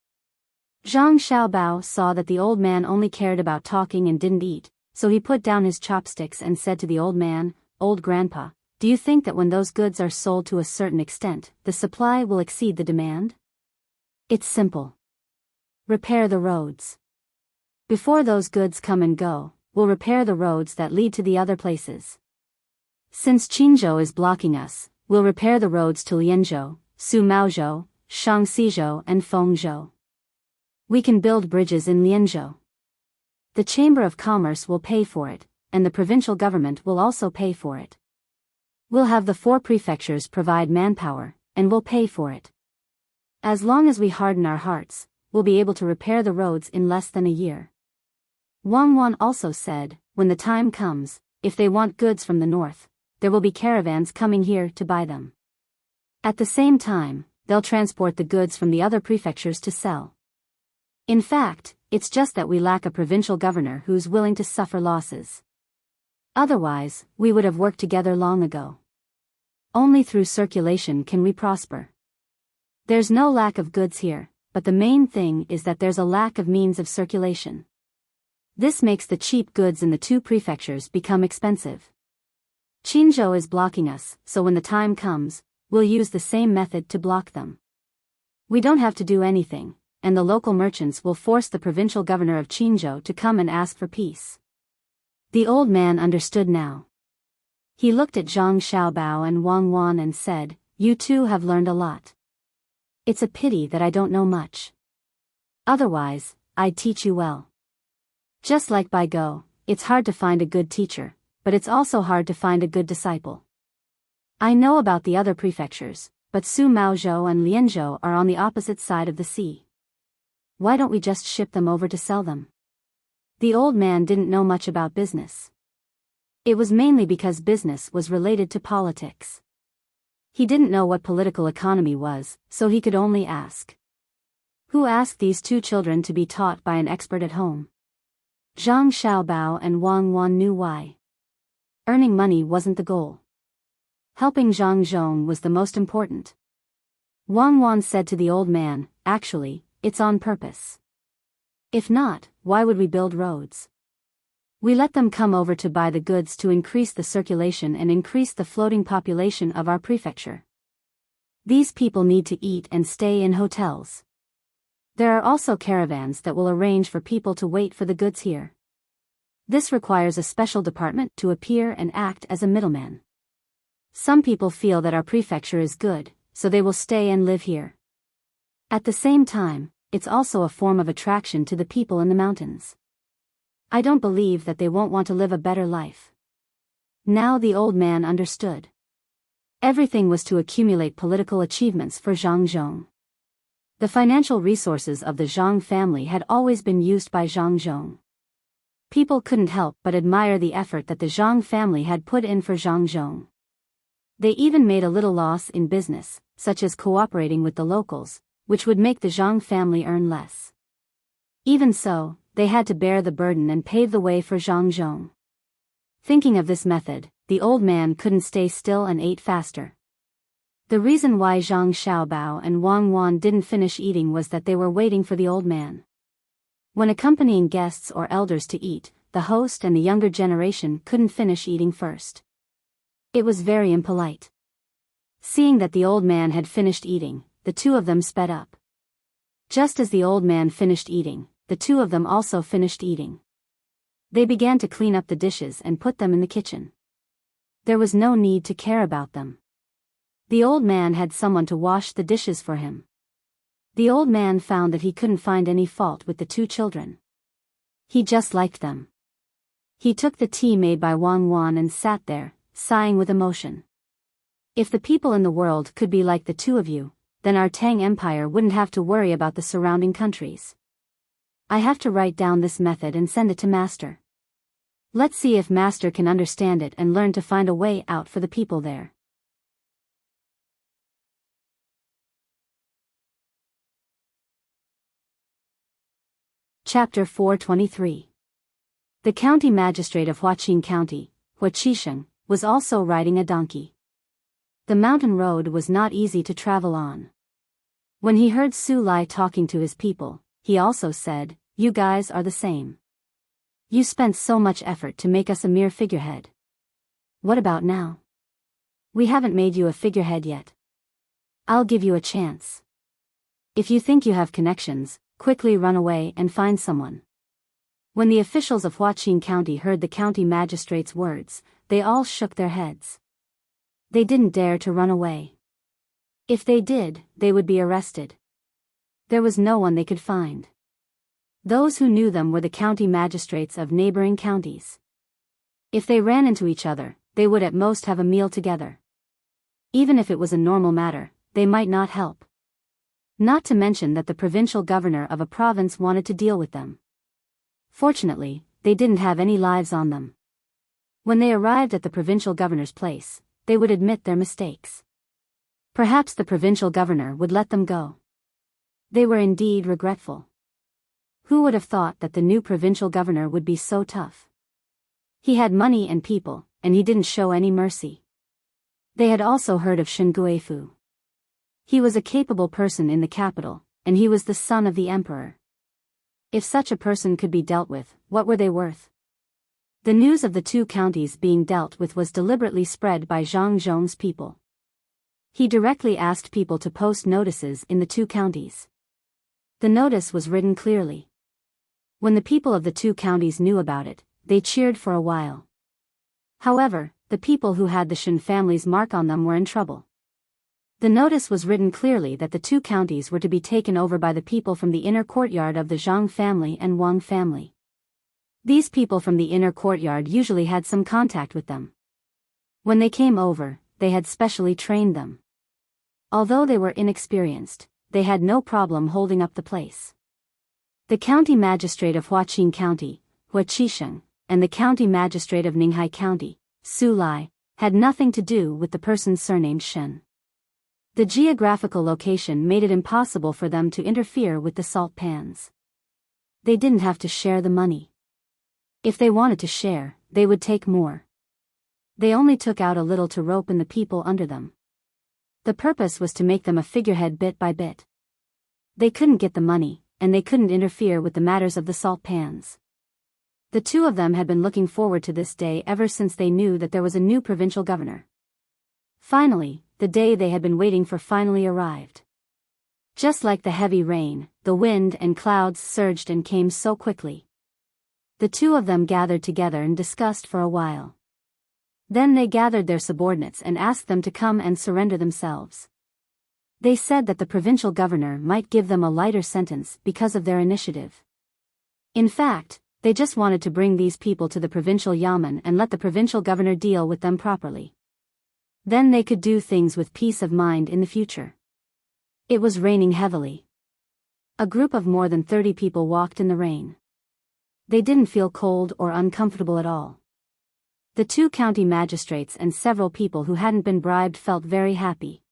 Zhang Xiaobao saw that the old man only cared about talking and didn't eat, so he put down his chopsticks and said to the old man, "Old grandpa, do you think that when those goods are sold to a certain extent, the supply will exceed the demand?" "It's simple. Repair the roads. Before those goods come and go, we'll repair the roads that lead to the other places. Since Qinzhou is blocking us, we'll repair the roads to Lianzhou, Sumaozhou, Shangxizhou and Fengzhou. We can build bridges in Lianzhou. The Chamber of Commerce will pay for it, and the provincial government will also pay for it. We'll have the 4 prefectures provide manpower, and we'll pay for it. As long as we harden our hearts, we'll be able to repair the roads in less than a year." Wang Wan also said, "When the time comes, if they want goods from the north, there will be caravans coming here to buy them. At the same time, they'll transport the goods from the other prefectures to sell. In fact, it's just that we lack a provincial governor who's willing to suffer losses. Otherwise, we would have worked together long ago. Only through circulation can we prosper. There's no lack of goods here, but the main thing is that there's a lack of means of circulation. This makes the cheap goods in the 2 prefectures become expensive. Qinzhou is blocking us, so when the time comes, we'll use the same method to block them. We don't have to do anything, and the local merchants will force the provincial governor of Qinzhou to come and ask for peace." The old man understood now. He looked at Zhang Xiaobao and Wang Wan and said, "You two have learned a lot. It's a pity that I don't know much. Otherwise, I'd teach you well. Just like Biyao, it's hard to find a good teacher, but it's also hard to find a good disciple. I know about the other prefectures, but Sumaozhou and Lianzhou are on the opposite side of the sea. Why don't we just ship them over to sell them?" The old man didn't know much about business. It was mainly because business was related to politics. He didn't know what political economy was, so he could only ask. Who asked these 2 children to be taught by an expert at home? Zhang Xiaobao and Wang Wan knew why. Earning money wasn't the goal. Helping Zhang Zhong was the most important. Wang Wan said to the old man, "Actually, it's on purpose. If not, why would we build roads? We let them come over to buy the goods to increase the circulation and increase the floating population of our prefecture. These people need to eat and stay in hotels. There are also caravans that will arrange for people to wait for the goods here. This requires a special department to appear and act as a middleman. Some people feel that our prefecture is good, so they will stay and live here. At the same time, it's also a form of attraction to the people in the mountains. I don't believe that they won't want to live a better life." Now the old man understood. Everything was to accumulate political achievements for Zhang Zhong. The financial resources of the Zhang family had always been used by Zhang Zhong. People couldn't help but admire the effort that the Zhang family had put in for Zhang Zhong. They even made a little loss in business, such as cooperating with the locals, which would make the Zhang family earn less. Even so, they had to bear the burden and pave the way for Zhang Zhong. Thinking of this method, the old man couldn't stay still and ate faster. The reason why Zhang Xiaobao and Wang Wan didn't finish eating was that they were waiting for the old man. When accompanying guests or elders to eat, the host and the younger generation couldn't finish eating first. It was very impolite. Seeing that the old man had finished eating, the 2 of them sped up. Just as the old man finished eating, the 2 of them also finished eating. They began to clean up the dishes and put them in the kitchen. There was no need to care about them. The old man had someone to wash the dishes for him. The old man found that he couldn't find any fault with the 2 children. He just liked them. He took the tea made by Wang Wan and sat there, sighing with emotion. If the people in the world could be like the two of you, then our Tang Empire wouldn't have to worry about the surrounding countries. I have to write down this method and send it to Master. Let's see if Master can understand it and learn to find a way out for the people there. Chapter 423. The county magistrate of Huaqing County, Huaqisheng, was also riding a donkey. The mountain road was not easy to travel on. When he heard Su Lai talking to his people, he also said, "You guys are the same. You spent so much effort to make us a mere figurehead. What about now? We haven't made you a figurehead yet. I'll give you a chance. If you think you have connections, quickly run away and find someone." When the officials of Huaqing County heard the county magistrate's words, they all shook their heads. They didn't dare to run away. If they did, they would be arrested. There was no one they could find. Those who knew them were the county magistrates of neighboring counties. If they ran into each other, they would at most have a meal together. Even if it was a normal matter, they might not help. Not to mention that the provincial governor of a province wanted to deal with them. Fortunately, they didn't have any lives on them. When they arrived at the provincial governor's place, they would admit their mistakes. Perhaps the provincial governor would let them go. They were indeed regretful. Who would have thought that the new provincial governor would be so tough? He had money and people, and he didn't show any mercy. They had also heard of Shen Guifu. He was a capable person in the capital, and he was the son of the emperor. If such a person could be dealt with, what were they worth? The news of the two counties being dealt with was deliberately spread by Zhang Zhong's people. He directly asked people to post notices in the two counties. The notice was written clearly. When the people of the two counties knew about it, they cheered for a while. However, the people who had the Shen family's mark on them were in trouble. The notice was written clearly that the two counties were to be taken over by the people from the inner courtyard of the Zhang family and Wang family. These people from the inner courtyard usually had some contact with them. When they came over, they had specially trained them. Although they were inexperienced, they had no problem holding up the place. The county magistrate of Huaqing County, Huaqisheng, and the county magistrate of Ninghai County, Su Lai, had nothing to do with the person surnamed Shen. The geographical location made it impossible for them to interfere with the salt pans. They didn't have to share the money. If they wanted to share, they would take more. They only took out a little to rope in the people under them. The purpose was to make them a figurehead bit by bit. They couldn't get the money, and they couldn't interfere with the matters of the salt pans. The two of them had been looking forward to this day ever since they knew that there was a new provincial governor. Finally, the day they had been waiting for finally arrived. Just like the heavy rain, the wind and clouds surged and came so quickly. The two of them gathered together and discussed for a while. Then they gathered their subordinates and asked them to come and surrender themselves. They said that the provincial governor might give them a lighter sentence because of their initiative. In fact, they just wanted to bring these people to the provincial yamen and let the provincial governor deal with them properly. Then they could do things with peace of mind in the future. It was raining heavily. A group of more than 30 people walked in the rain. They didn't feel cold or uncomfortable at all. The two county magistrates and several people who hadn't been bribed felt very happy.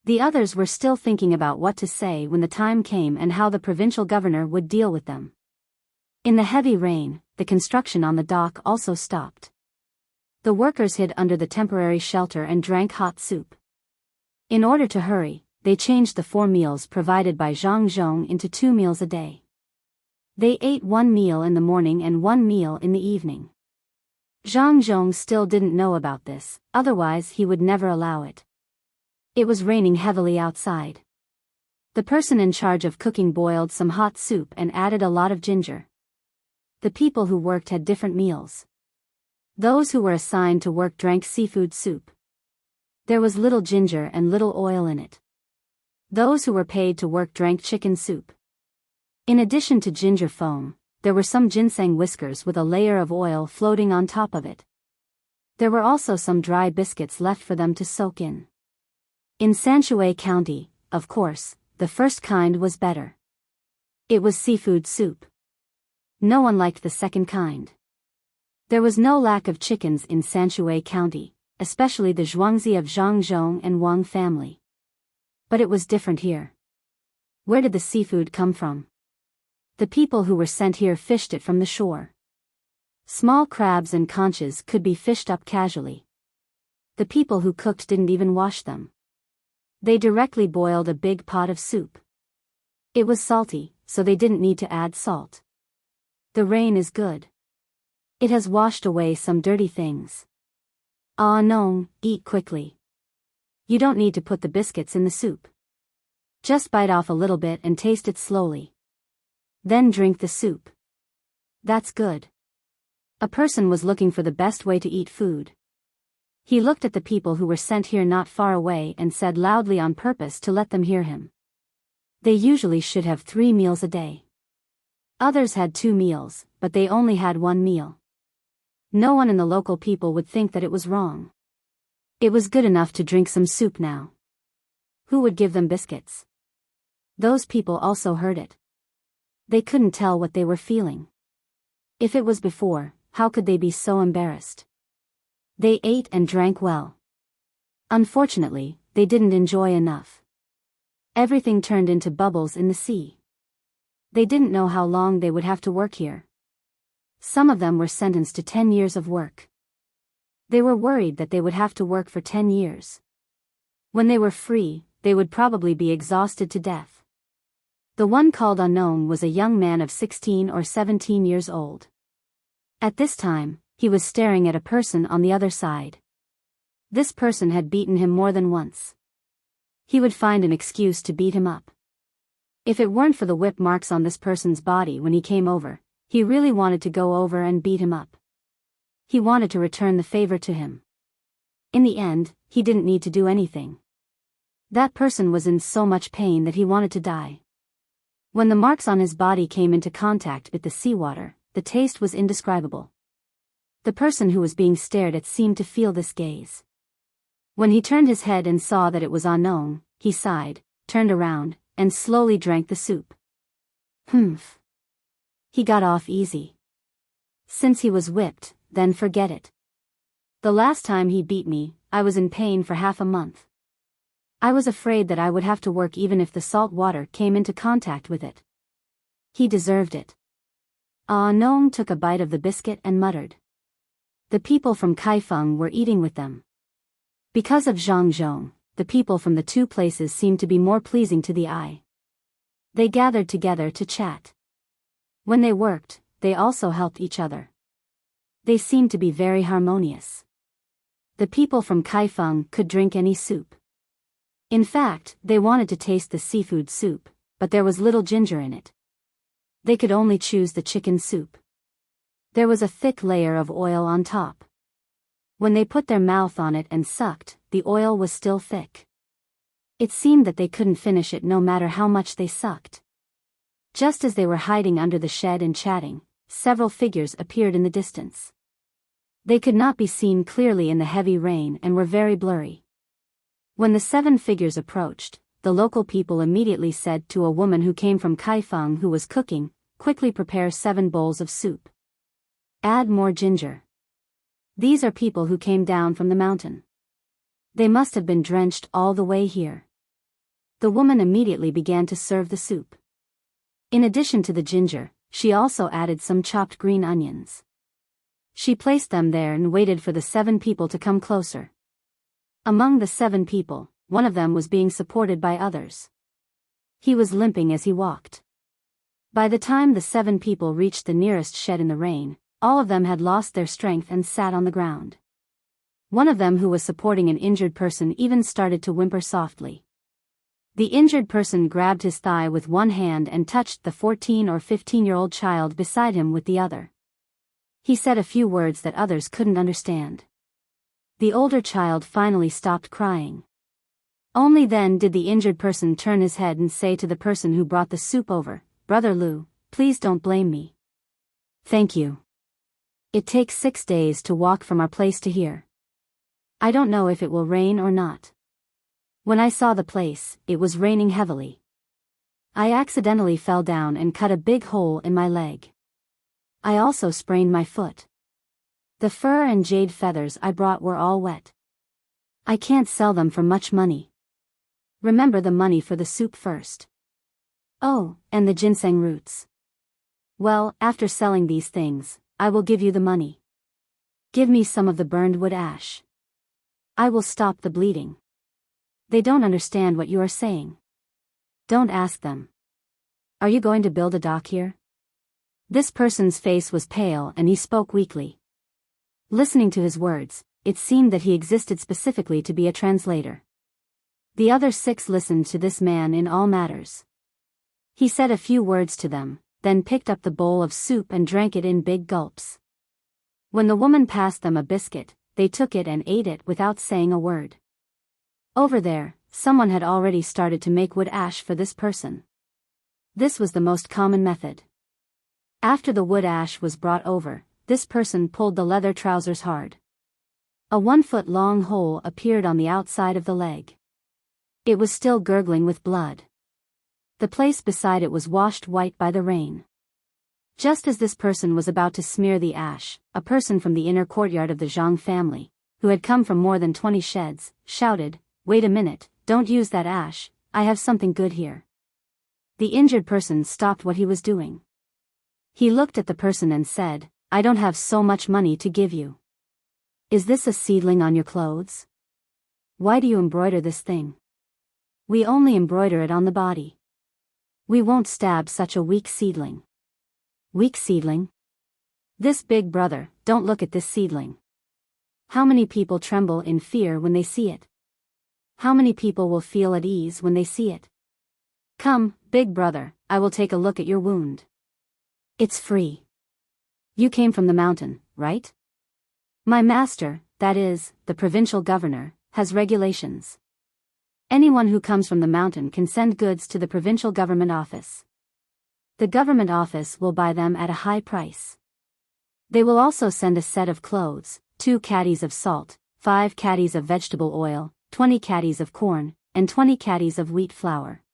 The others were still thinking about what to say when the time came and how the provincial governor would deal with them. In the heavy rain, the construction on the dock also stopped. The workers hid under the temporary shelter and drank hot soup. In order to hurry, they changed the 4 meals provided by Zhang Zhong into 2 meals a day. They ate 1 meal in the morning and 1 meal in the evening. Zhang Zhong still didn't know about this, otherwise he would never allow it. It was raining heavily outside. The person in charge of cooking boiled some hot soup and added a lot of ginger. The people who worked had different meals. Those who were assigned to work drank seafood soup. There was little ginger and little oil in it. Those who were paid to work drank chicken soup. In addition to ginger foam, there were some ginseng whiskers with a layer of oil floating on top of it. There were also some dry biscuits left for them to soak in. In Sanshui County, of course, the first kind was better. It was seafood soup. No one liked the second kind. There was no lack of chickens in Sanshui County, especially the Zhuangzi of Zhangzhong and Wang family. But it was different here. Where did the seafood come from? The people who were sent here fished it from the shore. Small crabs and conches could be fished up casually. The people who cooked didn't even wash them. They directly boiled a big pot of soup. It was salty, so they didn't need to add salt. The rain is good. It has washed away some dirty things. Ah no, eat quickly. You don't need to put the biscuits in the soup. Just bite off a little bit and taste it slowly. Then drink the soup. That's good. A person was looking for the best way to eat food. He looked at the people who were sent here not far away and said loudly on purpose to let them hear him. They usually should have 3 meals a day. Others had 2 meals, but they only had 1 meal. No one in the local people would think that it was wrong. It was good enough to drink some soup now. Who would give them biscuits? Those people also heard it. They couldn't tell what they were feeling. If it was before, how could they be so embarrassed? They ate and drank well. Unfortunately, they didn't enjoy enough. Everything turned into bubbles in the sea. They didn't know how long they would have to work here. Some of them were sentenced to 10 years of work. They were worried that they would have to work for 10 years. When they were free, they would probably be exhausted to death. The one called unknown was a young man of 16 or 17 years old. At this time, he was staring at a person on the other side. This person had beaten him more than once. He would find an excuse to beat him up. If it weren't for the whip marks on this person's body when he came over, he really wanted to go over and beat him up. He wanted to return the favor to him. In the end, he didn't need to do anything. That person was in so much pain that he wanted to die. When the marks on his body came into contact with the seawater, the taste was indescribable. The person who was being stared at seemed to feel this gaze. When he turned his head and saw that it was unknown, he sighed, turned around, and slowly drank the soup. Humph. He got off easy. Since he was whipped, then forget it. The last time he beat me, I was in pain for half a month. I was afraid that I would have to work even if the salt water came into contact with it. He deserved it. Ah Nong took a bite of the biscuit and muttered. The people from Kaifeng were eating with them. Because of Zhangzhong, the people from the 2 places seemed to be more pleasing to the eye. They gathered together to chat. When they worked, they also helped each other. They seemed to be very harmonious. The people from Kaifeng could drink any soup. In fact, they wanted to taste the seafood soup, but there was little ginger in it. They could only choose the chicken soup. There was a thick layer of oil on top. When they put their mouth on it and sucked, the oil was still thick. It seemed that they couldn't finish it no matter how much they sucked. Just as they were hiding under the shed and chatting, several figures appeared in the distance. They could not be seen clearly in the heavy rain and were very blurry. When the 7 figures approached, the local people immediately said to a woman who came from Kaifeng who was cooking, "Quickly prepare 7 bowls of soup. Add more ginger." These are people who came down from the mountain. They must have been drenched all the way here. The woman immediately began to serve the soup. In addition to the ginger, she also added some chopped green onions. She placed them there and waited for the 7 people to come closer. Among the 7 people, one of them was being supported by others. He was limping as he walked. By the time the 7 people reached the nearest shed in the rain, all of them had lost their strength and sat on the ground. One of them who was supporting an injured person even started to whimper softly. The injured person grabbed his thigh with one hand and touched the 14 or 15-year-old child beside him with the other. He said a few words that others couldn't understand. The older child finally stopped crying. Only then did the injured person turn his head and say to the person who brought the soup over, "Brother Lu, please don't blame me. Thank you. It takes 6 days to walk from our place to here. I don't know if it will rain or not. When I saw the place, it was raining heavily. I accidentally fell down and cut a big hole in my leg. I also sprained my foot. The fur and jade feathers I brought were all wet. I can't sell them for much money. Remember the money for the soup first. Oh, and the ginseng roots. Well, after selling these things, I will give you the money. Give me some of the burned wood ash. I will stop the bleeding. They don't understand what you are saying. Don't ask them. Are you going to build a dock here? This person's face was pale and he spoke weakly. Listening to his words, it seemed that he existed specifically to be a translator. The other 6 listened to this man in all matters. He said a few words to them, then picked up the bowl of soup and drank it in big gulps. When the woman passed them a biscuit, they took it and ate it without saying a word. Over there, someone had already started to make wood ash for this person. This was the most common method. After the wood ash was brought over, this person pulled the leather trousers hard. A 1-foot-long hole appeared on the outside of the leg. It was still gurgling with blood. The place beside it was washed white by the rain. Just as this person was about to smear the ash, a person from the inner courtyard of the Zhang family, who had come from more than 20 sheds, shouted, "Wait a minute, don't use that ash, I have something good here." The injured person stopped what he was doing. He looked at the person and said, "I don't have so much money to give you. Is this a seedling on your clothes? Why do you embroider this thing? We only embroider it on the body. We won't stab such a weak seedling." Weak seedling? This big brother, don't look at this seedling. How many people tremble in fear when they see it? How many people will feel at ease when they see it? Come, big brother, I will take a look at your wound. It's free. You came from the mountain, right? My master, that is, the provincial governor, has regulations. Anyone who comes from the mountain can send goods to the provincial government office. The government office will buy them at a high price. They will also send a set of clothes, 2 caddies of salt, 5 caddies of vegetable oil, 20 caddies of corn, and 20 caddies of wheat flour.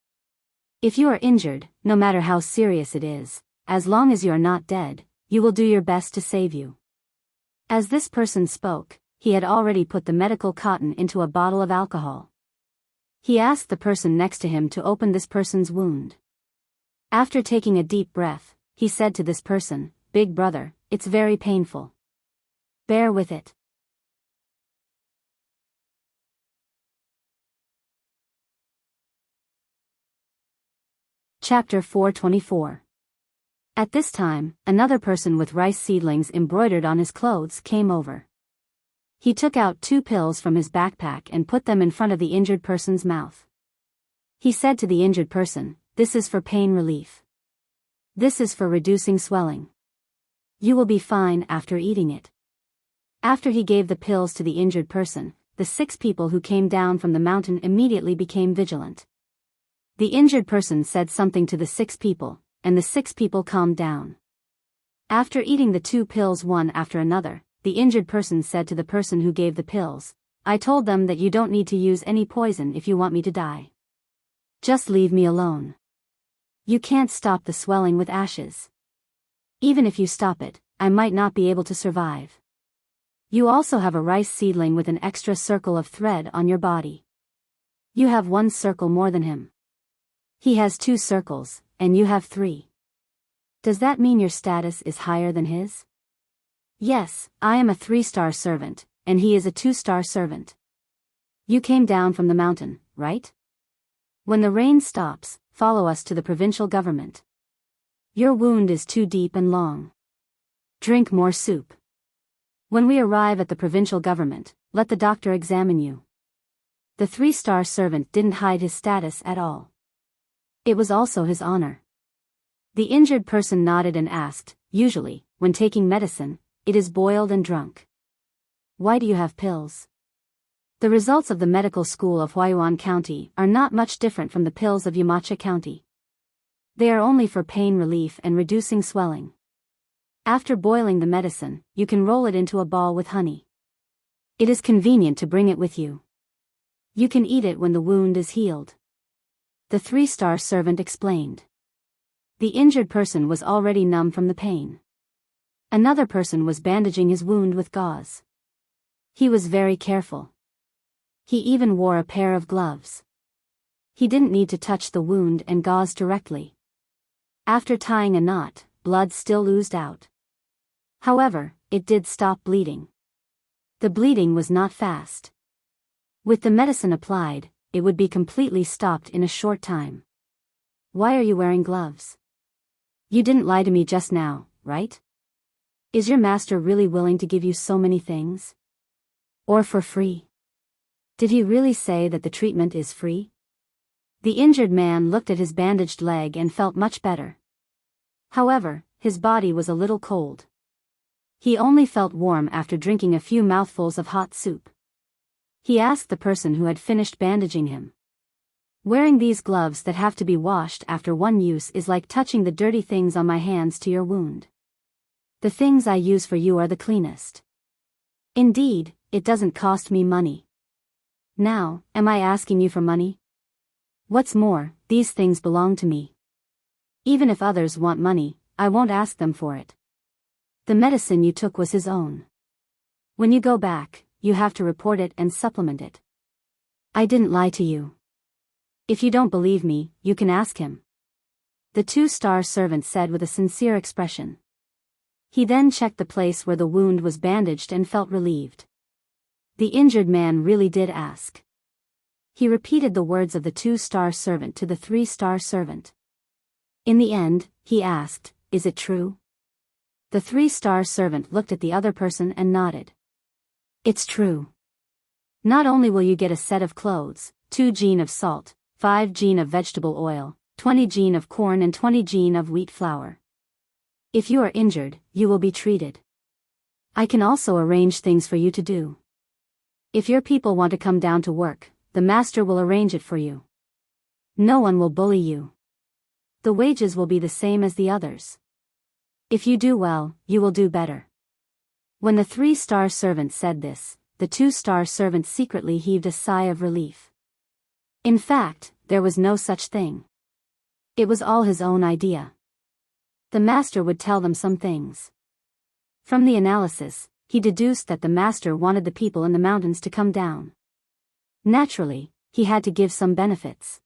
If you are injured, no matter how serious it is, as long as you are not dead, you will do your best to save you. As this person spoke, he had already put the medical cotton into a bottle of alcohol. He asked the person next to him to open this person's wound. After taking a deep breath, he said to this person, "Big brother, it's very painful. Bear with it." Chapter 424. At this time, another person with rice seedlings embroidered on his clothes came over. He took out 2 pills from his backpack and put them in front of the injured person's mouth. He said to the injured person, "This is for pain relief. This is for reducing swelling. You will be fine after eating it." After he gave the pills to the injured person, the 6 people who came down from the mountain immediately became vigilant. The injured person said something to the 6 people, and the 6 people calmed down. After eating the 2 pills one after another, the injured person said to the person who gave the pills, "I told them that you don't need to use any poison if you want me to die. Just leave me alone. You can't stop the swelling with ashes. Even if you stop it, I might not be able to survive. You also have a rice seedling with an extra circle of thread on your body. You have 1 circle more than him. He has 2 circles, and you have 3. Does that mean your status is higher than his? Yes, I am a 3-star servant, and he is a 2-star servant. You came down from the mountain, right? When the rain stops, follow us to the provincial government. Your wound is too deep and long. Drink more soup. When we arrive at the provincial government, let the doctor examine you." The 3-star servant didn't hide his status at all. It was also his honor. The injured person nodded and asked, "Usually, when taking medicine, it is boiled and drunk. Why do you have pills?" The results of the medical school of Huayuan County are not much different from the pills of Wuxia County. They are only for pain relief and reducing swelling. After boiling the medicine, you can roll it into a ball with honey. It is convenient to bring it with you. You can eat it when the wound is healed. The 3-star servant explained. The injured person was already numb from the pain. Another person was bandaging his wound with gauze. He was very careful. He even wore a pair of gloves. He didn't need to touch the wound and gauze directly. After tying a knot, blood still oozed out. However, it did stop bleeding. The bleeding was not fast. With the medicine applied, it would be completely stopped in a short time. Why are you wearing gloves? You didn't lie to me just now, right? Is your master really willing to give you so many things? Or for free? Did he really say that the treatment is free? The injured man looked at his bandaged leg and felt much better. However, his body was a little cold. He only felt warm after drinking a few mouthfuls of hot soup. He asked the person who had finished bandaging him. Wearing these gloves that have to be washed after one use is like touching the dirty things on my hands to your wound. The things I use for you are the cleanest. Indeed, it doesn't cost me money. Now, am I asking you for money? What's more, these things belong to me. Even if others want money, I won't ask them for it. The medicine you took was his own. When you go back, you have to report it and supplement it. I didn't lie to you. If you don't believe me, you can ask him. The 2-star servant said with a sincere expression. He then checked the place where the wound was bandaged and felt relieved. The injured man really did ask. He repeated the words of the 2-star servant to the 3-star servant. In the end, he asked, "Is it true?" The 3-star servant looked at the other person and nodded. It's true. Not only will you get a set of clothes, 2 gin of salt, 5 gin of vegetable oil, 20 gin of corn and 20 gin of wheat flour. If you are injured, you will be treated. I can also arrange things for you to do. If your people want to come down to work, the master will arrange it for you. No one will bully you. The wages will be the same as the others. If you do well, you will do better. When the 3-star servant said this, the 2-star servant secretly heaved a sigh of relief. In fact, there was no such thing. It was all his own idea. The master would tell them some things. From the analysis, he deduced that the master wanted the people in the mountains to come down. Naturally, he had to give some benefits.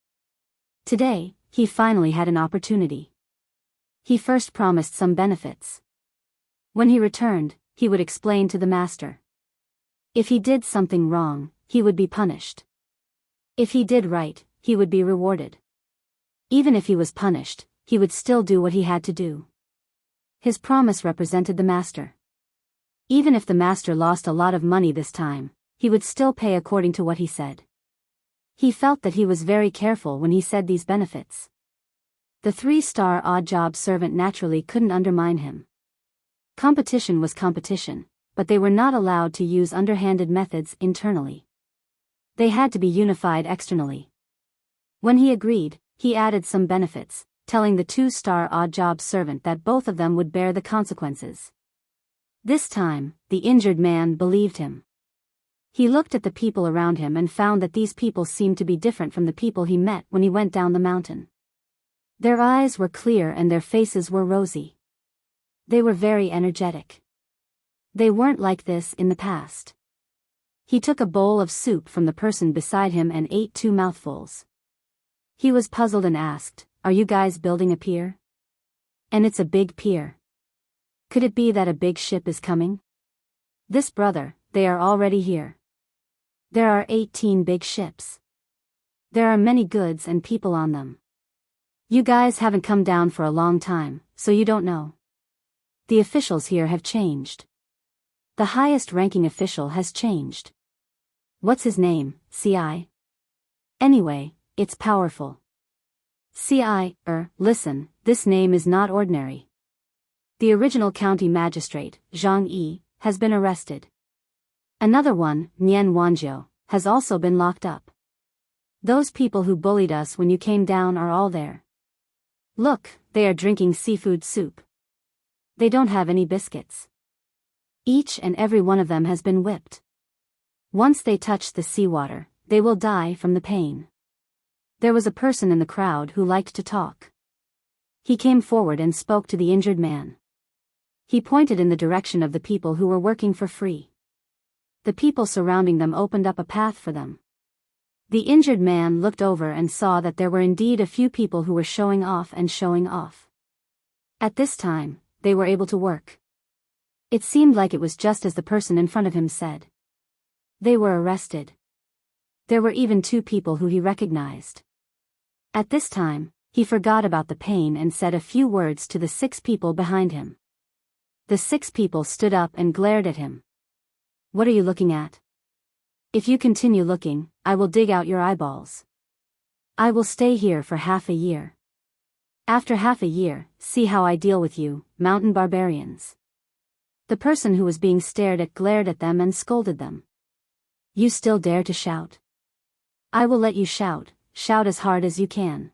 Today, he finally had an opportunity. He first promised some benefits. When he returned, he would explain to the master. If he did something wrong, he would be punished. If he did right, he would be rewarded. Even if he was punished, he would still do what he had to do. His promise represented the master. Even if the master lost a lot of money this time, he would still pay according to what he said. He felt that he was very careful when he said these benefits. The 3-star odd job servant naturally couldn't undermine him. Competition was competition, but they were not allowed to use underhanded methods internally. They had to be unified externally. When he agreed, he added some benefits, telling the 2-star odd job servant that both of them would bear the consequences. This time, the injured man believed him. He looked at the people around him and found that these people seemed to be different from the people he met when he went down the mountain. Their eyes were clear and their faces were rosy. They were very energetic. They weren't like this in the past. He took a bowl of soup from the person beside him and ate 2 mouthfuls. He was puzzled and asked, "Are you guys building a pier?" "And it's a big pier. Could it be that a big ship is coming?" "This brother, they are already here. There are 18 big ships. There are many goods and people on them. You guys haven't come down for a long time, so you don't know. The officials here have changed. The highest ranking official has changed. What's his name, CI? Anyway, it's powerful. CI, listen, this name is not ordinary. The original county magistrate, Zhang Yi, has been arrested. Another one, Nian Wanjiu, has also been locked up. Those people who bullied us when you came down are all there. Look, they are drinking seafood soup. They don't have any biscuits. Each and every one of them has been whipped. Once they touch the seawater, they will die from the pain. There was a person in the crowd who liked to talk. He came forward and spoke to the injured man. He pointed in the direction of the people who were working for free. The people surrounding them opened up a path for them. The injured man looked over and saw that there were indeed a few people who were showing off and showing off. At this time, they were able to work. It seemed like it was just as the person in front of him said. They were arrested. There were even 2 people who he recognized. At this time, he forgot about the pain and said a few words to the 6 people behind him. The 6 people stood up and glared at him. What are you looking at? If you continue looking, I will dig out your eyeballs. I will stay here for half a year. After half a year, see how I deal with you, mountain barbarians. The person who was being stared at glared at them and scolded them. You still dare to shout? I will let you shout, shout as hard as you can.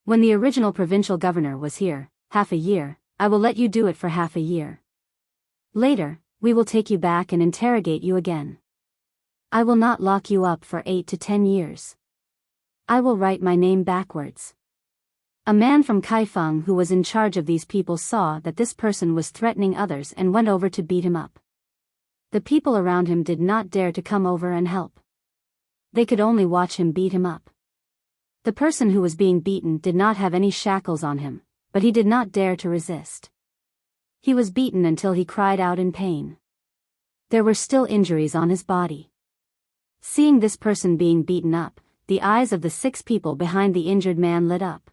When the original provincial governor was here, half a year, I will let you do it for half a year. Later, we will take you back and interrogate you again. I will not lock you up for 8 to 10 years. I will write my name backwards. A man from Kaifeng who was in charge of these people saw that this person was threatening others and went over to beat him up. The people around him did not dare to come over and help. They could only watch him beat him up. The person who was being beaten did not have any shackles on him, but he did not dare to resist. He was beaten until he cried out in pain. There were still injuries on his body. Seeing this person being beaten up, the eyes of the 6 people behind the injured man lit up.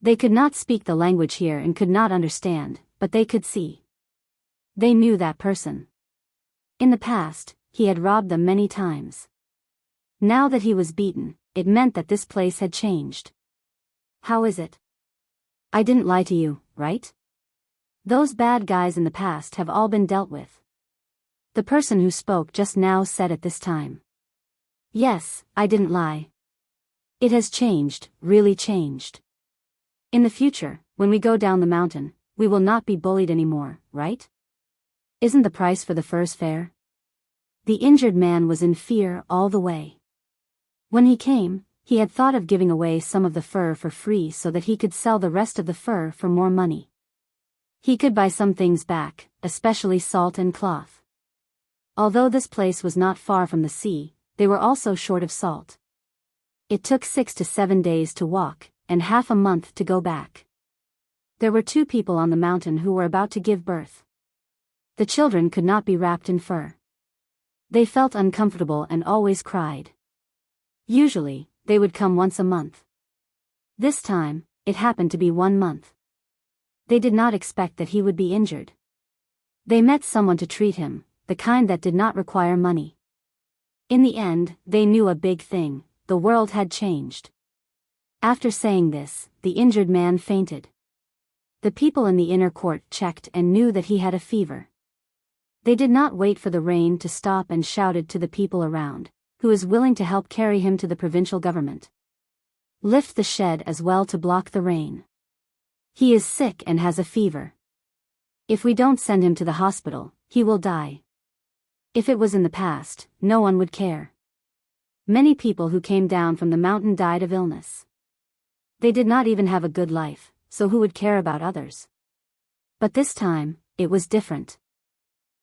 They could not speak the language here and could not understand, but they could see. They knew that person. In the past, he had robbed them many times. Now that he was beaten, it meant that this place had changed. How is it? I didn't lie to you, right? Those bad guys in the past have all been dealt with. The person who spoke just now said at this time. Yes, I didn't lie. It has changed, really changed. In the future, when we go down the mountain, we will not be bullied anymore, right? Isn't the price for the furs fair? The injured man was in fear all the way. When he came, he had thought of giving away some of the fur for free so that he could sell the rest of the fur for more money. He could buy some things back, especially salt and cloth. Although this place was not far from the sea, they were also short of salt. It took 6 to 7 days to walk, and half a month to go back. There were 2 people on the mountain who were about to give birth. The children could not be wrapped in fur. They felt uncomfortable and always cried. Usually, they would come once a month. This time, it happened to be 1 month. They did not expect that he would be injured. They met someone to treat him, the kind that did not require money. In the end, they knew a big thing: the world had changed. After saying this, the injured man fainted. The people in the inner court checked and knew that he had a fever. They did not wait for the rain to stop and shouted to the people around, "Who is willing to help carry him to the provincial government? Lift the shed as well to block the rain. He is sick and has a fever. If we don't send him to the hospital, he will die." If it was in the past, no one would care. Many people who came down from the mountain died of illness. They did not even have a good life, so who would care about others? But this time, it was different.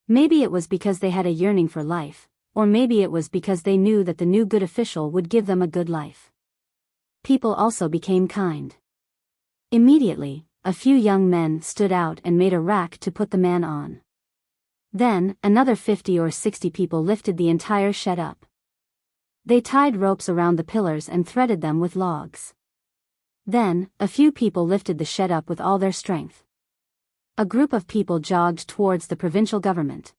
Maybe it was because they had a yearning for life, or maybe it was because they knew that the new good official would give them a good life. People also became kind. Immediately, a few young men stood out and made a rack to put the man on. Then, another 50 or 60 people lifted the entire shed up. They tied ropes around the pillars and threaded them with logs. Then, a few people lifted the shed up with all their strength. A group of people jogged towards the provincial government.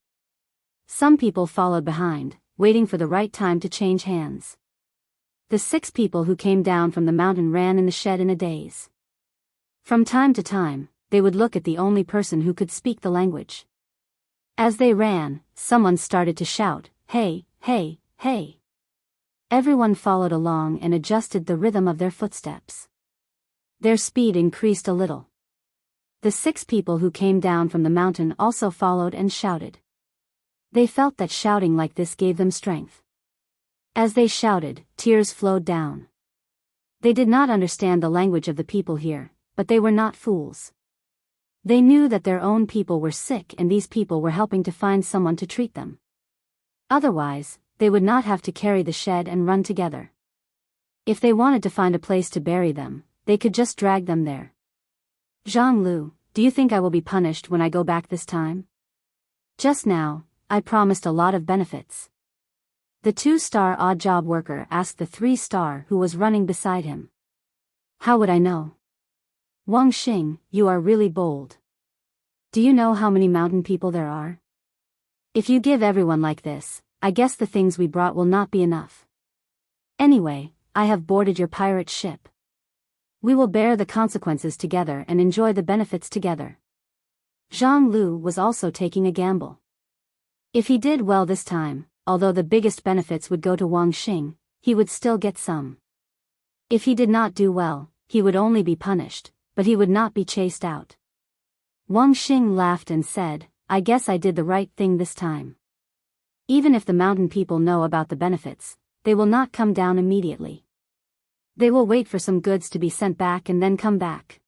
Some people followed behind, waiting for the right time to change hands. The 6 people who came down from the mountain ran in the shed in a daze. From time to time, they would look at the only person who could speak the language. As they ran, someone started to shout, "Hey, hey, hey." Everyone followed along and adjusted the rhythm of their footsteps. Their speed increased a little. The 6 people who came down from the mountain also followed and shouted. They felt that shouting like this gave them strength. As they shouted, tears flowed down. They did not understand the language of the people here, but they were not fools. They knew that their own people were sick and these people were helping to find someone to treat them. Otherwise, they would not have to carry the shed and run together. If they wanted to find a place to bury them, they could just drag them there. Zhang Lu, do you think I will be punished when I go back this time? Just now, I promised a lot of benefits. The 2-star odd job worker asked the 3-star who was running beside him. How would I know? Wang Xing, you are really bold. Do you know how many mountain people there are? If you give everyone like this, I guess the things we brought will not be enough. Anyway, I have boarded your pirate ship. We will bear the consequences together and enjoy the benefits together. Zhang Lu was also taking a gamble. If he did well this time, although the biggest benefits would go to Wang Xing, he would still get some. If he did not do well, he would only be punished, but he would not be chased out. Wang Xing laughed and said, I guess I did the right thing this time. Even if the mountain people know about the benefits, they will not come down immediately. They will wait for some goods to be sent back and then come back.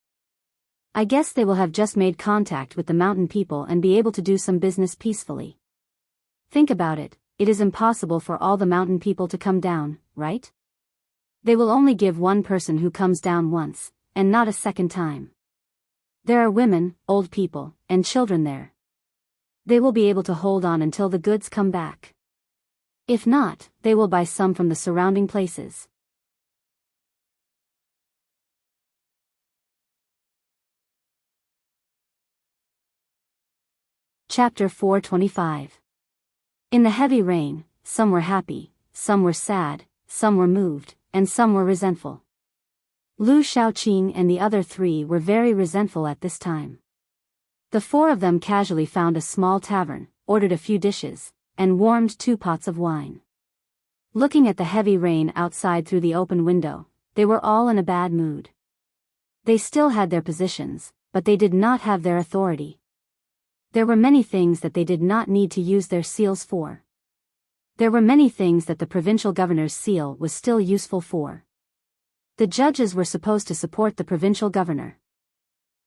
I guess they will have just made contact with the mountain people and be able to do some business peacefully. Think about it, it is impossible for all the mountain people to come down, right? They will only give one person who comes down once, and not a second time. There are women, old people, and children there. They will be able to hold on until the goods come back. If not, they will buy some from the surrounding places. Chapter 425. In the heavy rain, some were happy, some were sad, some were moved, and some were resentful. Lu Shaoqing and the other 3 were very resentful at this time. The 4 of them casually found a small tavern, ordered a few dishes, and warmed 2 pots of wine. Looking at the heavy rain outside through the open window, they were all in a bad mood. They still had their positions, but they did not have their authority. There were many things that they did not need to use their seals for. There were many things that the provincial governor's seal was still useful for. The judges were supposed to support the provincial governor.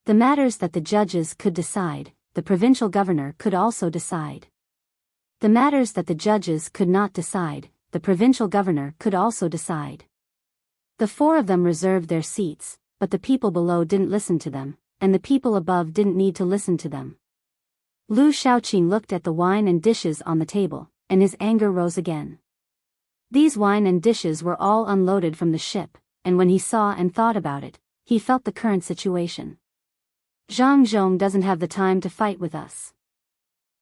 The matters that the judges could decide, the provincial governor could also decide. The matters that the judges could not decide, the provincial governor could also decide. The 4 of them reserved their seats, but the people below didn't listen to them, and the people above didn't need to listen to them. Lu Shaoqing looked at the wine and dishes on the table, and his anger rose again. These wine and dishes were all unloaded from the ship, and when he saw and thought about it, he felt the current situation. Zhang Zhong doesn't have the time to fight with us.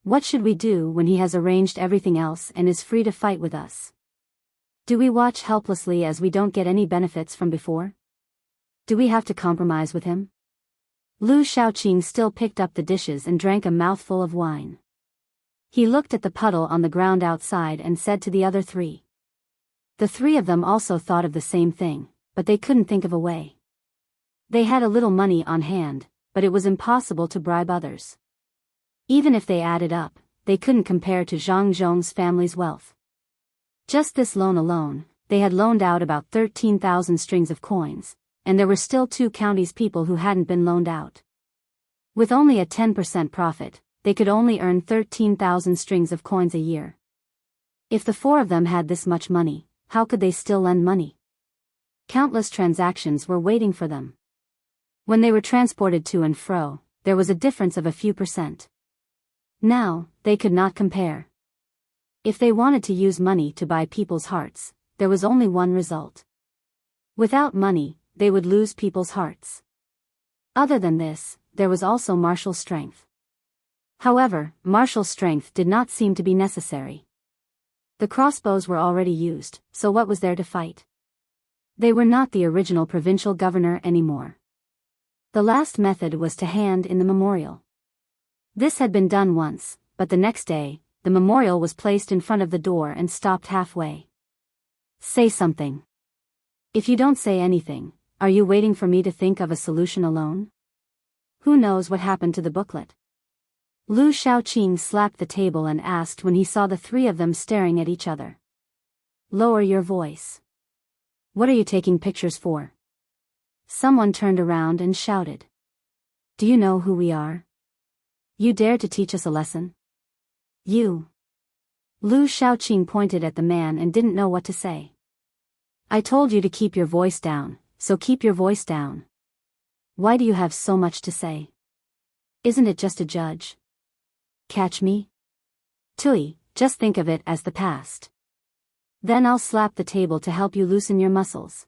What should we do when he has arranged everything else and is free to fight with us? Do we watch helplessly as we don't get any benefits from before? Do we have to compromise with him? Lu Shaoqing still picked up the dishes and drank a mouthful of wine. He looked at the puddle on the ground outside and said to the other 3. The 3 of them also thought of the same thing, but they couldn't think of a way. They had a little money on hand, but it was impossible to bribe others. Even if they added up, they couldn't compare to Zhang Zhong's family's wealth. Just this loan alone, they had loaned out about 13,000 strings of coins, and there were still 2 counties people who hadn't been loaned out. With only a 10% profit, they could only earn 13,000 strings of coins a year. If the 4 of them had this much money, how could they still lend money? Countless transactions were waiting for them. When they were transported to and fro, there was a difference of a few percent. Now, they could not compare. If they wanted to use money to buy people's hearts, there was only one result. Without money, they would lose people's hearts. Other than this, there was also martial strength. However, martial strength did not seem to be necessary. The crossbows were already used, so what was there to fight? They were not the original provincial governor anymore. The last method was to hand in the memorial. This had been done once, but the next day, the memorial was placed in front of the door and stopped halfway. Say something. If you don't say anything, are you waiting for me to think of a solution alone? Who knows what happened to the booklet? Lu Shaoqing slapped the table and asked when he saw the three of them staring at each other. Lower your voice. What are you taking pictures for? Someone turned around and shouted. Do you know who we are? You dare to teach us a lesson? You. Lu Shaoqing pointed at the man and didn't know what to say. I told you to keep your voice down, so keep your voice down. Why do you have so much to say? Isn't it just a judge? Catch me? Tui, just think of it as the past. Then I'll slap the table to help you loosen your muscles.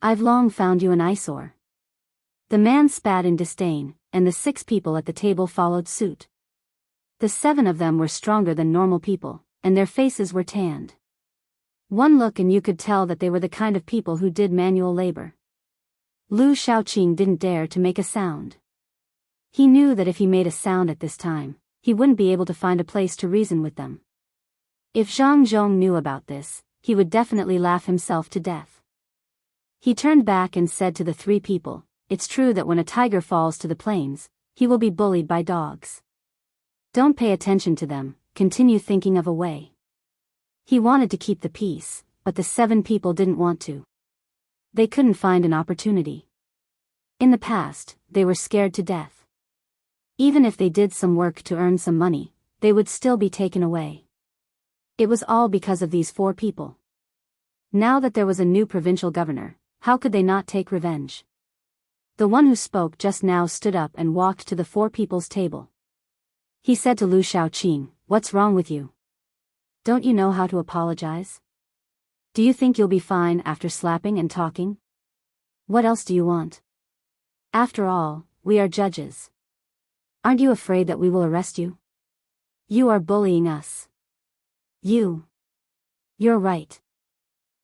I've long found you an eyesore. The man spat in disdain, and the 6 people at the table followed suit. The 7 of them were stronger than normal people, and their faces were tanned. One look and you could tell that they were the kind of people who did manual labor. Lu Shaoqing didn't dare to make a sound. He knew that if he made a sound at this time, he wouldn't be able to find a place to reason with them. If Zhang Zhong knew about this, he would definitely laugh himself to death. He turned back and said to the 3 people, it's true that when a tiger falls to the plains, he will be bullied by dogs. Don't pay attention to them, continue thinking of a way. He wanted to keep the peace, but the 7 people didn't want to. They couldn't find an opportunity. In the past, they were scared to death. Even if they did some work to earn some money, they would still be taken away. It was all because of these 4 people. Now that there was a new provincial governor, how could they not take revenge? The one who spoke just now stood up and walked to the 4 people's table. He said to Lu Shaoqing, what's wrong with you? Don't you know how to apologize? Do you think you'll be fine after slapping and talking? What else do you want? After all, we are judges. Aren't you afraid that we will arrest you? You are bullying us. You're right.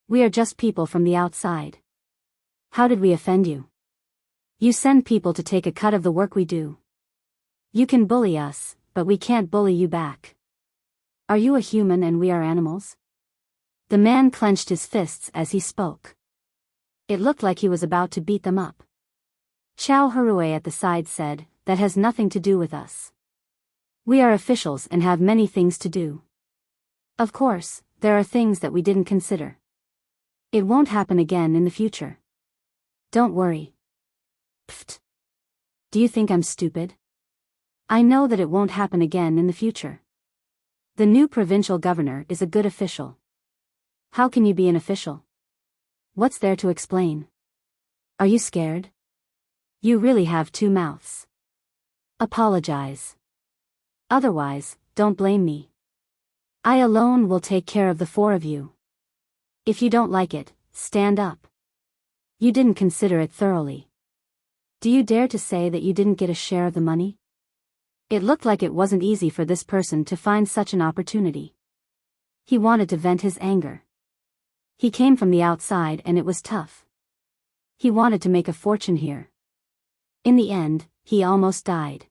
We are just people from the outside. How did we offend you? You send people to take a cut of the work we do. You can bully us, but we can't bully you back. Are you a human and we are animals? The man clenched his fists as he spoke. It looked like he was about to beat them up. Xiao Harue at the side said, that has nothing to do with us. We are officials and have many things to do. Of course, there are things that we didn't consider. It won't happen again in the future. Don't worry. Pfft. Do you think I'm stupid? I know that it won't happen again in the future. The new provincial governor is a good official. How can you be an official? What's there to explain? Are you scared? You really have 2 mouths. Apologize. Otherwise, don't blame me. I alone will take care of the 4 of you. If you don't like it, stand up. You didn't consider it thoroughly. Do you dare to say that you didn't get a share of the money? It looked like it wasn't easy for this person to find such an opportunity. He wanted to vent his anger. He came from the outside and it was tough. He wanted to make a fortune here. In the end, he almost died.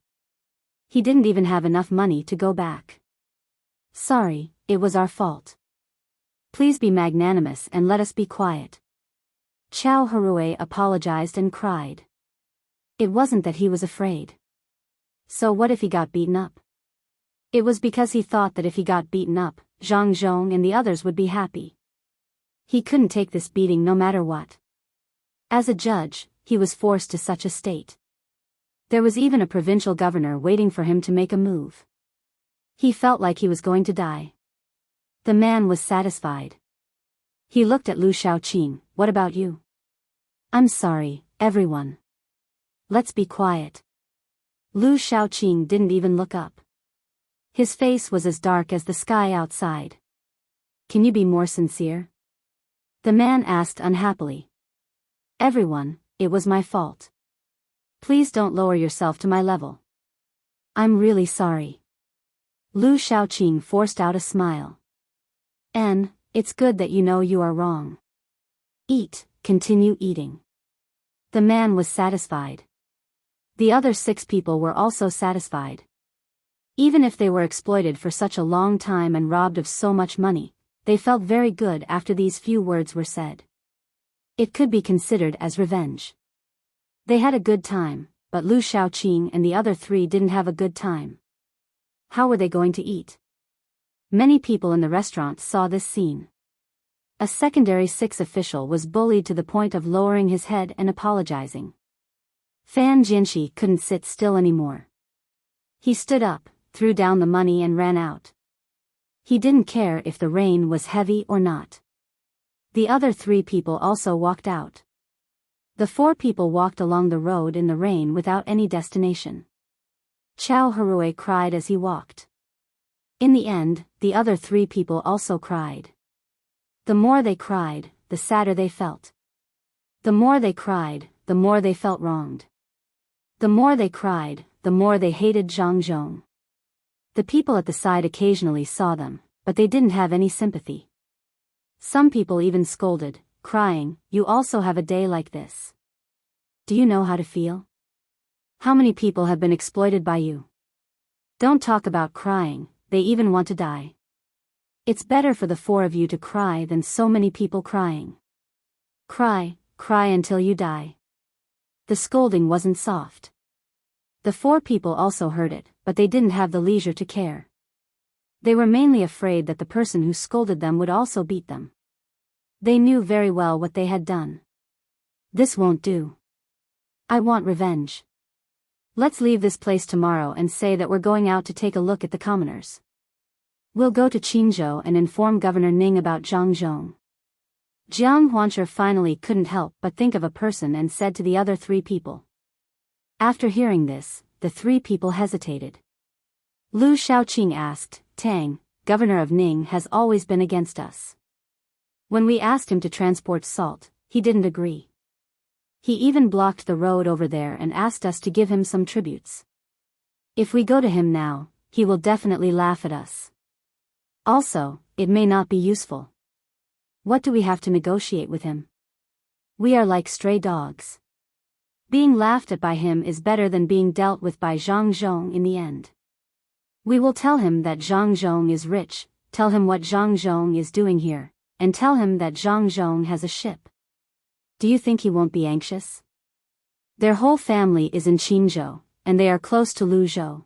He didn't even have enough money to go back. Sorry, it was our fault. Please be magnanimous and let us be quiet. Xiao Harue apologized and cried. It wasn't that he was afraid. So what if he got beaten up? It was because he thought that if he got beaten up, Zhang Zhong and the others would be happy. He couldn't take this beating no matter what. As a judge, he was forced to such a state. There was even a provincial governor waiting for him to make a move. He felt like he was going to die. The man was satisfied. He looked at Lu Shaoqing, what about you? I'm sorry, everyone. Let's be quiet. Lu Shaoqing didn't even look up. His face was as dark as the sky outside. Can you be more sincere? The man asked unhappily. Everyone, it was my fault. Please don't lower yourself to my level. I'm really sorry. Lu Shaoqing forced out a smile. It's good that you know you are wrong. Eat, continue eating. The man was satisfied. The other 6 people were also satisfied. Even if they were exploited for such a long time and robbed of so much money, they felt very good after these few words were said. It could be considered as revenge. They had a good time, but Lu Shaoqing and the other three didn't have a good time. How were they going to eat? Many people in the restaurant saw this scene. A secondary 6 official was bullied to the point of lowering his head and apologizing. Fan Jinshi couldn't sit still anymore. He stood up, threw down the money and ran out. He didn't care if the rain was heavy or not. The other 3 people also walked out. The 4 people walked along the road in the rain without any destination. Chao Harue cried as he walked. In the end, the other 3 people also cried. The more they cried, the sadder they felt. The more they cried, the more they felt wronged. The more they cried, the more they hated Zhang Zhong. The people at the side occasionally saw them, but they didn't have any sympathy. Some people even scolded, crying, "You also have a day like this. Do you know how to feel? How many people have been exploited by you? Don't talk about crying, they even want to die. It's better for the 4 of you to cry than so many people crying. Cry, cry until you die." The scolding wasn't soft. The 4 people also heard it, but they didn't have the leisure to care. They were mainly afraid that the person who scolded them would also beat them. They knew very well what they had done. This won't do. I want revenge. Let's leave this place tomorrow and say that we're going out to take a look at the commoners. We'll go to Qingzhou and inform Governor Ning about Zhang Zhong. Jiang Huancher finally couldn't help but think of a person and said to the other 3 people. After hearing this, the 3 people hesitated. Lu Shaoqing asked, "Tang, Governor of Ning has always been against us. When we asked him to transport salt, he didn't agree. He even blocked the road over there and asked us to give him some tributes. If we go to him now, he will definitely laugh at us. Also, it may not be useful. What do we have to negotiate with him? We are like stray dogs. Being laughed at by him is better than being dealt with by Zhang Zhong in the end. We will tell him that Zhang Zhong is rich, tell him what Zhang Zhong is doing here, and tell him that Zhang Zhong has a ship. Do you think he won't be anxious? Their whole family is in Qingzhou, and they are close to Luzhou.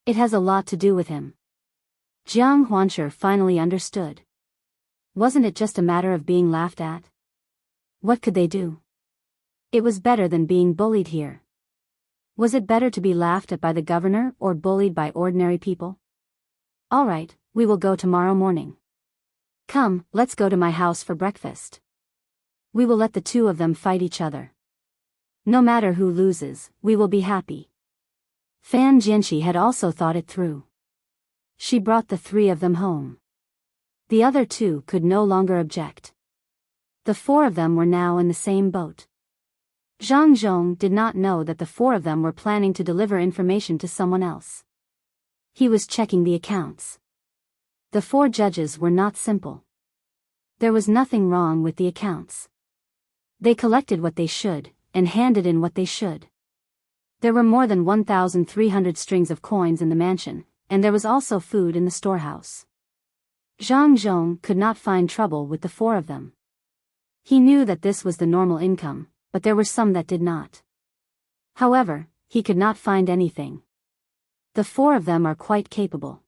It has a lot to do with him." Jiang Huancher finally understood. Wasn't it just a matter of being laughed at? What could they do? It was better than being bullied here. Was it better to be laughed at by the governor or bullied by ordinary people? All right, we will go tomorrow morning. Come, let's go to my house for breakfast. We will let the 2 of them fight each other. No matter who loses, we will be happy. Fan Jinshi had also thought it through. She brought the 3 of them home. The other 2 could no longer object. The 4 of them were now in the same boat. Zhang Zhong did not know that the 4 of them were planning to deliver information to someone else. He was checking the accounts. The 4 judges were not simple. There was nothing wrong with the accounts. They collected what they should, and handed in what they should. There were more than 1,300 strings of coins in the mansion, and there was also food in the storehouse. Zhang Zhong could not find trouble with the 4 of them. He knew that this was the normal income, but there were some that did not. However, he could not find anything. The 4 of them are quite capable.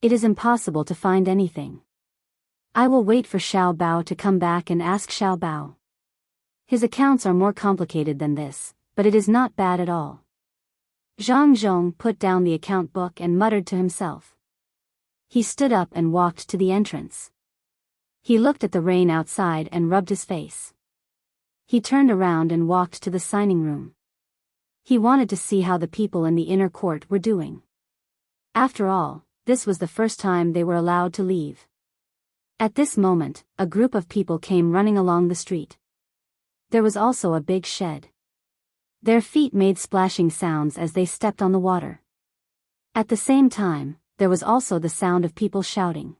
It is impossible to find anything. I will wait for Xiao Bao to come back and ask Xiao Bao. His accounts are more complicated than this, but it is not bad at all. Zhang Zhong put down the account book and muttered to himself. He stood up and walked to the entrance. He looked at the rain outside and rubbed his face. He turned around and walked to the signing room. He wanted to see how the people in the inner court were doing. After all, this was the first time they were allowed to leave. At this moment, a group of people came running along the street. There was also a big shed. Their feet made splashing sounds as they stepped on the water. At the same time, there was also the sound of people shouting.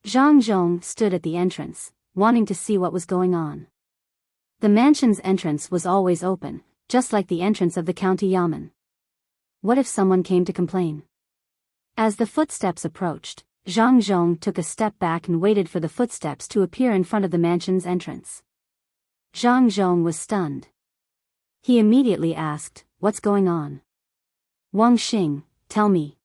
Zhang Zhong stood at the entrance, wanting to see what was going on. The mansion's entrance was always open, just like the entrance of the county yamen. What if someone came to complain? As the footsteps approached, Zhang Zhong took a step back and waited for the footsteps to appear in front of the mansion's entrance. Zhang Zhong was stunned. He immediately asked, "What's going on?" "Wang Xing, tell me."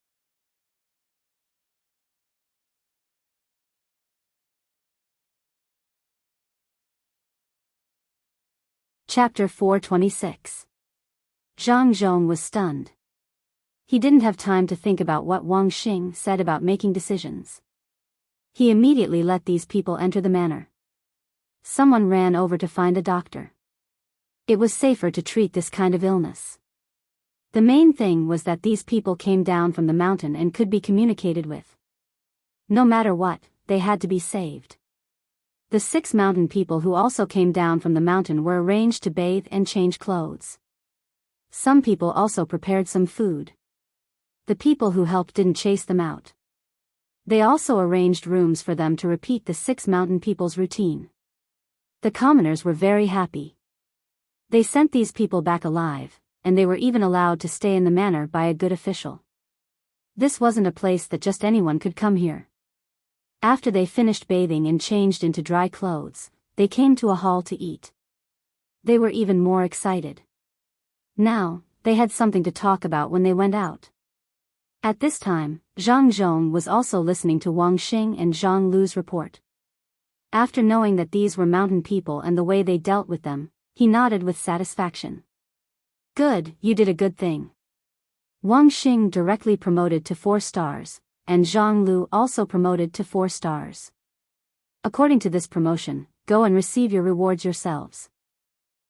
Chapter 426. Zhang Zhong was stunned. He didn't have time to think about what Wang Xing said about making decisions. He immediately let these people enter the manor. Someone ran over to find a doctor. It was safer to treat this kind of illness. The main thing was that these people came down from the mountain and could be communicated with. No matter what, they had to be saved. The 6 mountain people who also came down from the mountain were arranged to bathe and change clothes. Some people also prepared some food. The people who helped didn't chase them out. They also arranged rooms for them to repeat the 6 mountain people's routine. The commoners were very happy. They sent these people back alive, and they were even allowed to stay in the manor by a good official. This wasn't a place that just anyone could come here. After they finished bathing and changed into dry clothes, they came to a hall to eat. They were even more excited. Now, they had something to talk about when they went out. At this time, Zhang Zhong was also listening to Wang Xing and Zhang Lu's report. After knowing that these were mountain people and the way they dealt with them, he nodded with satisfaction. "Good, you did a good thing." Wang Xing directly promoted to 4 stars, and Zhang Lu also promoted to 4 stars. According to this promotion, go and receive your rewards yourselves.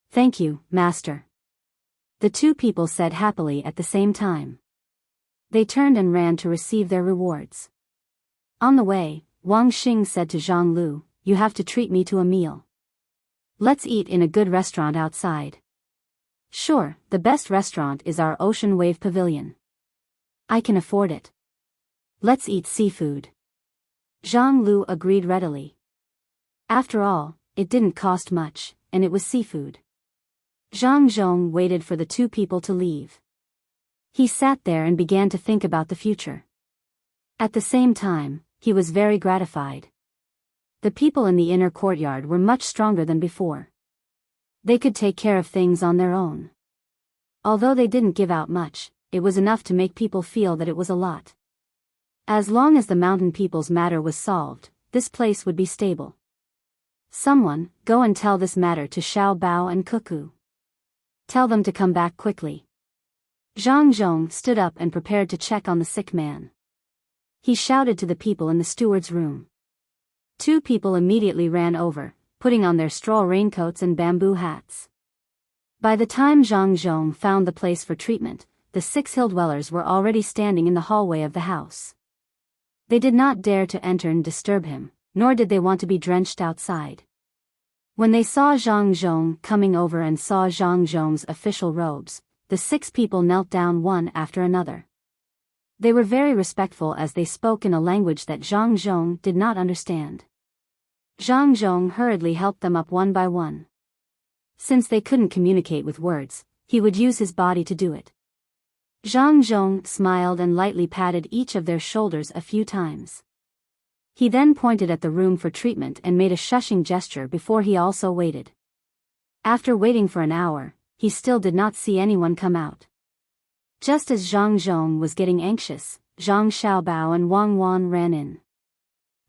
"Thank you, Master." The 2 people said happily at the same time. They turned and ran to receive their rewards. On the way, Wang Xing said to Zhang Lu, "You have to treat me to a meal. Let's eat in a good restaurant outside." "Sure, the best restaurant is our Ocean Wave Pavilion. I can afford it. Let's eat seafood." Zhang Lu agreed readily. After all, it didn't cost much, and it was seafood. Zhang Zhong waited for the 2 people to leave. He sat there and began to think about the future. At the same time, he was very gratified. The people in the inner courtyard were much stronger than before. They could take care of things on their own. Although they didn't give out much, it was enough to make people feel that it was a lot. As long as the mountain people's matter was solved, this place would be stable. "Someone, go and tell this matter to Xiao Bao and Cuckoo. Tell them to come back quickly." Zhang Zhong stood up and prepared to check on the sick man. He shouted to the people in the steward's room. 2 people immediately ran over, putting on their straw raincoats and bamboo hats. By the time Zhang Zhong found the place for treatment, the 6 hill dwellers were already standing in the hallway of the house. They did not dare to enter and disturb him, nor did they want to be drenched outside. When they saw Zhang Zhong coming over and saw Zhang Zhong's official robes, the 6 people knelt down one after another. They were very respectful as they spoke in a language that Zhang Zhong did not understand. Zhang Zhong hurriedly helped them up one by one. Since they couldn't communicate with words, he would use his body to do it. Zhang Zhong smiled and lightly patted each of their shoulders a few times. He then pointed at the room for treatment and made a shushing gesture before he also waited. After waiting for an hour, he still did not see anyone come out. Just as Zhang Zhong was getting anxious, Zhang Xiaobao and Wang Wan ran in.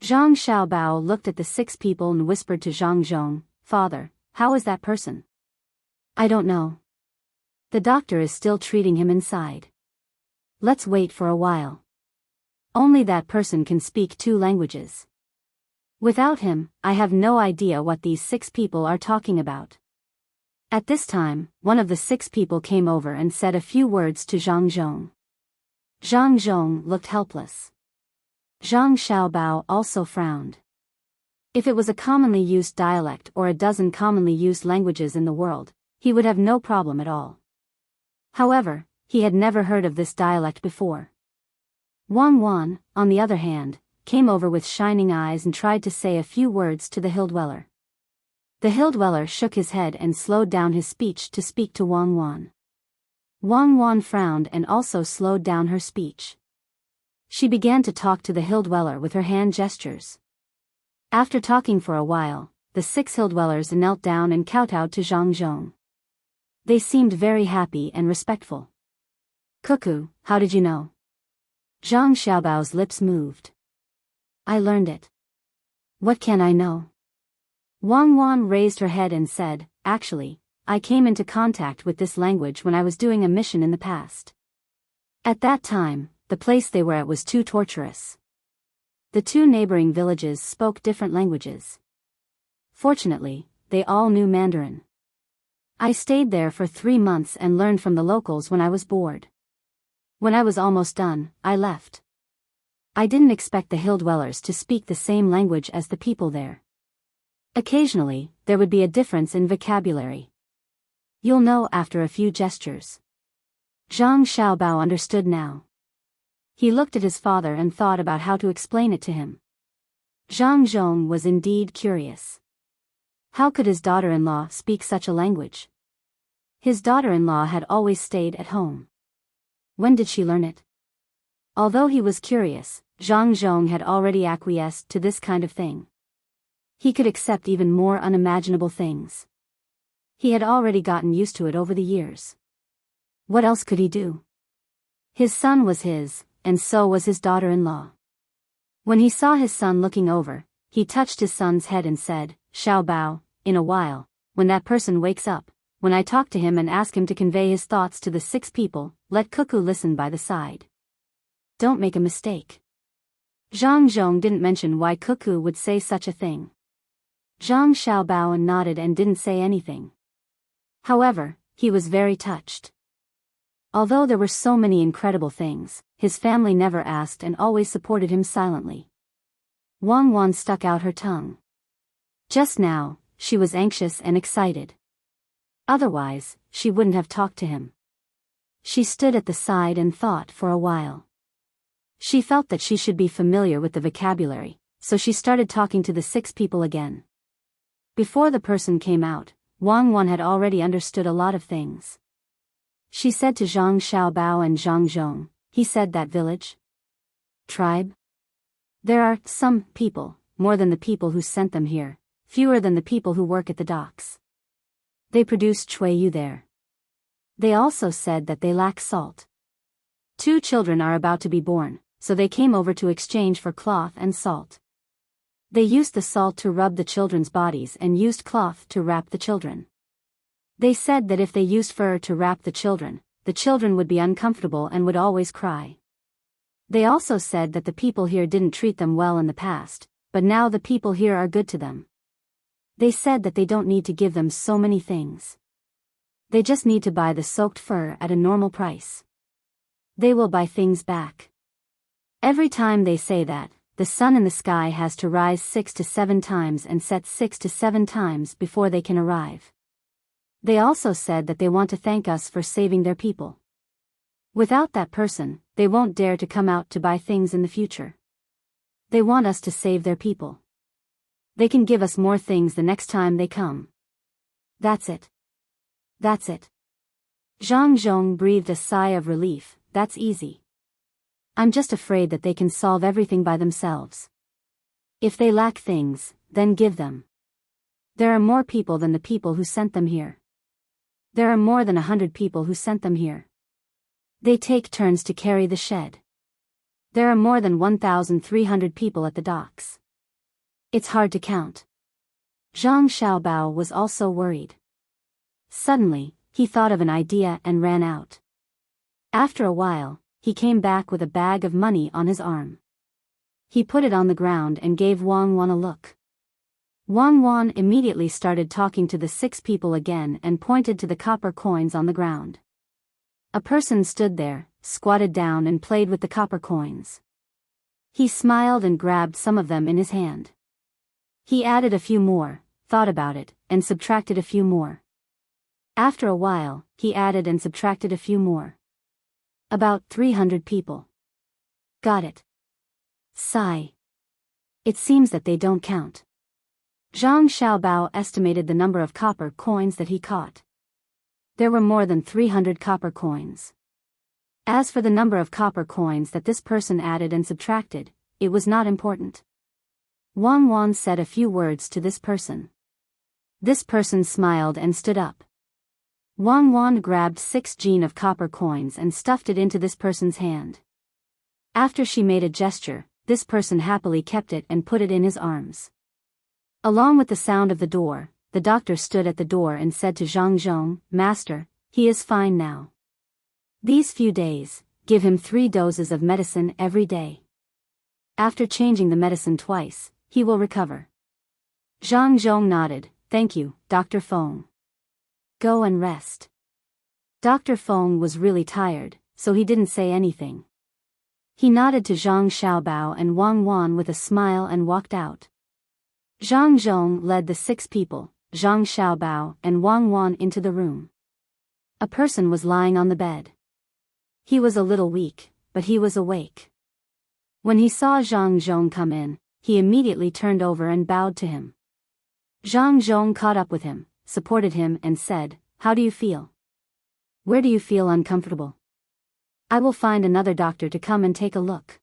Zhang Xiaobao looked at the 6 people and whispered to Zhang Zhong, "Father, how is that person?" "I don't know. The doctor is still treating him inside. Let's wait for a while. Only that person can speak 2 languages. Without him, I have no idea what these 6 people are talking about." At this time, one of the 6 people came over and said a few words to Zhang Zhong. Zhang Zhong looked helpless. Zhang Xiaobao also frowned. If it was a commonly used dialect or a dozen commonly used languages in the world, he would have no problem at all. However, he had never heard of this dialect before. Wang Wan, on the other hand, came over with shining eyes and tried to say a few words to the hill dweller. The hill dweller shook his head and slowed down his speech to speak to Wang Wan. Wang Wan frowned and also slowed down her speech. She began to talk to the hill dweller with her hand gestures. After talking for a while, the 6 hill dwellers knelt down and kowtowed to Zhang Zhong. They seemed very happy and respectful. Cuckoo, how did you know? Zhang Xiaobao's lips moved. I learned it. What can I know? Wang Wan raised her head and said, actually, I came into contact with this language when I was doing a mission in the past. At that time, the place they were at was too torturous. The two neighboring villages spoke different languages. Fortunately, they all knew Mandarin. I stayed there for 3 months and learned from the locals when I was bored. When I was almost done, I left. I didn't expect the hill dwellers to speak the same language as the people there. Occasionally, there would be a difference in vocabulary. You'll know after a few gestures. Zhang Xiaobao understood now. He looked at his father and thought about how to explain it to him. Zhang Zhong was indeed curious. How could his daughter-in-law speak such a language? His daughter-in-law had always stayed at home. When did she learn it? Although he was curious, Zhang Zhong had already acquiesced to this kind of thing. He could accept even more unimaginable things. He had already gotten used to it over the years. What else could he do? His son was his, and so was his daughter-in-law. When he saw his son looking over, he touched his son's head and said, Xiaobao, in a while, when that person wakes up, when I talk to him and ask him to convey his thoughts to the 6 people, let Cuckoo listen by the side. Don't make a mistake. Zhang Zhong didn't mention why Cuckoo would say such a thing. Zhang Xiaobao nodded and didn't say anything. However, he was very touched. Although there were so many incredible things, his family never asked and always supported him silently. Wang Wan stuck out her tongue. Just now, she was anxious and excited. Otherwise, she wouldn't have talked to him. She stood at the side and thought for a while. She felt that she should be familiar with the vocabulary, so she started talking to the 6 people again. Before the person came out, Wang Wan had already understood a lot of things. She said to Zhang Xiaobao and Zhang Zhong, he said that village? Tribe? There are some people, more than the people who sent them here, fewer than the people who work at the docks. They produce chuiyu there. They also said that they lack salt. 2 children are about to be born, so they came over to exchange for cloth and salt. They used the salt to rub the children's bodies and used cloth to wrap the children. They said that if they used fur to wrap the children would be uncomfortable and would always cry. They also said that the people here didn't treat them well in the past, but now the people here are good to them. They said that they don't need to give them so many things. They just need to buy the soaked fur at a normal price. They will buy things back. Every time they say that, the sun in the sky has to rise 6 to 7 times and set 6 to 7 times before they can arrive. They also said that they want to thank us for saving their people. Without that person, they won't dare to come out to buy things in the future. They want us to save their people. They can give us more things the next time they come. That's it. That's it. Zhang Zhong breathed a sigh of relief. That's easy. I'm just afraid that they can solve everything by themselves. If they lack things, then give them. There are more people than the people who sent them here. There are more than 100 people who sent them here. They take turns to carry the shed. There are more than 1,300 people at the docks. It's hard to count. Zhang Xiaobao was also worried. Suddenly, he thought of an idea and ran out. After a while, he came back with a bag of money on his arm. He put it on the ground and gave Wang Wan a look. Wang Wan immediately started talking to the 6 people again and pointed to the copper coins on the ground. A person stood there, squatted down and played with the copper coins. He smiled and grabbed some of them in his hand. He added a few more, thought about it, and subtracted a few more. After a while, he added and subtracted a few more. About 300 people. Got it. Sigh. It seems that they don't count. Zhang Xiaobao estimated the number of copper coins that he caught. There were more than 300 copper coins. As for the number of copper coins that this person added and subtracted, it was not important. Wang Wan said a few words to this person. This person smiled and stood up. Wang Wan grabbed 6 jin of copper coins and stuffed it into this person's hand. After she made a gesture, this person happily kept it and put it in his arms. Along with the sound of the door, the doctor stood at the door and said to Zhang Zhong, "Master, he is fine now. These few days, give him 3 doses of medicine every day. After changing the medicine twice, he will recover." Zhang Zhong nodded, "Thank you, Dr. Feng. Go and rest." Dr. Feng was really tired, so he didn't say anything. He nodded to Zhang Xiaobao and Wang Wan with a smile and walked out. Zhang Zhong led the 6 people, Zhang Xiaobao and Wang Wan, into the room. A person was lying on the bed. He was a little weak, but he was awake. When he saw Zhang Zhong come in, he immediately turned over and bowed to him. Zhang Zhong caught up with him, supported him and said, "How do you feel? Where do you feel uncomfortable? I will find another doctor to come and take a look.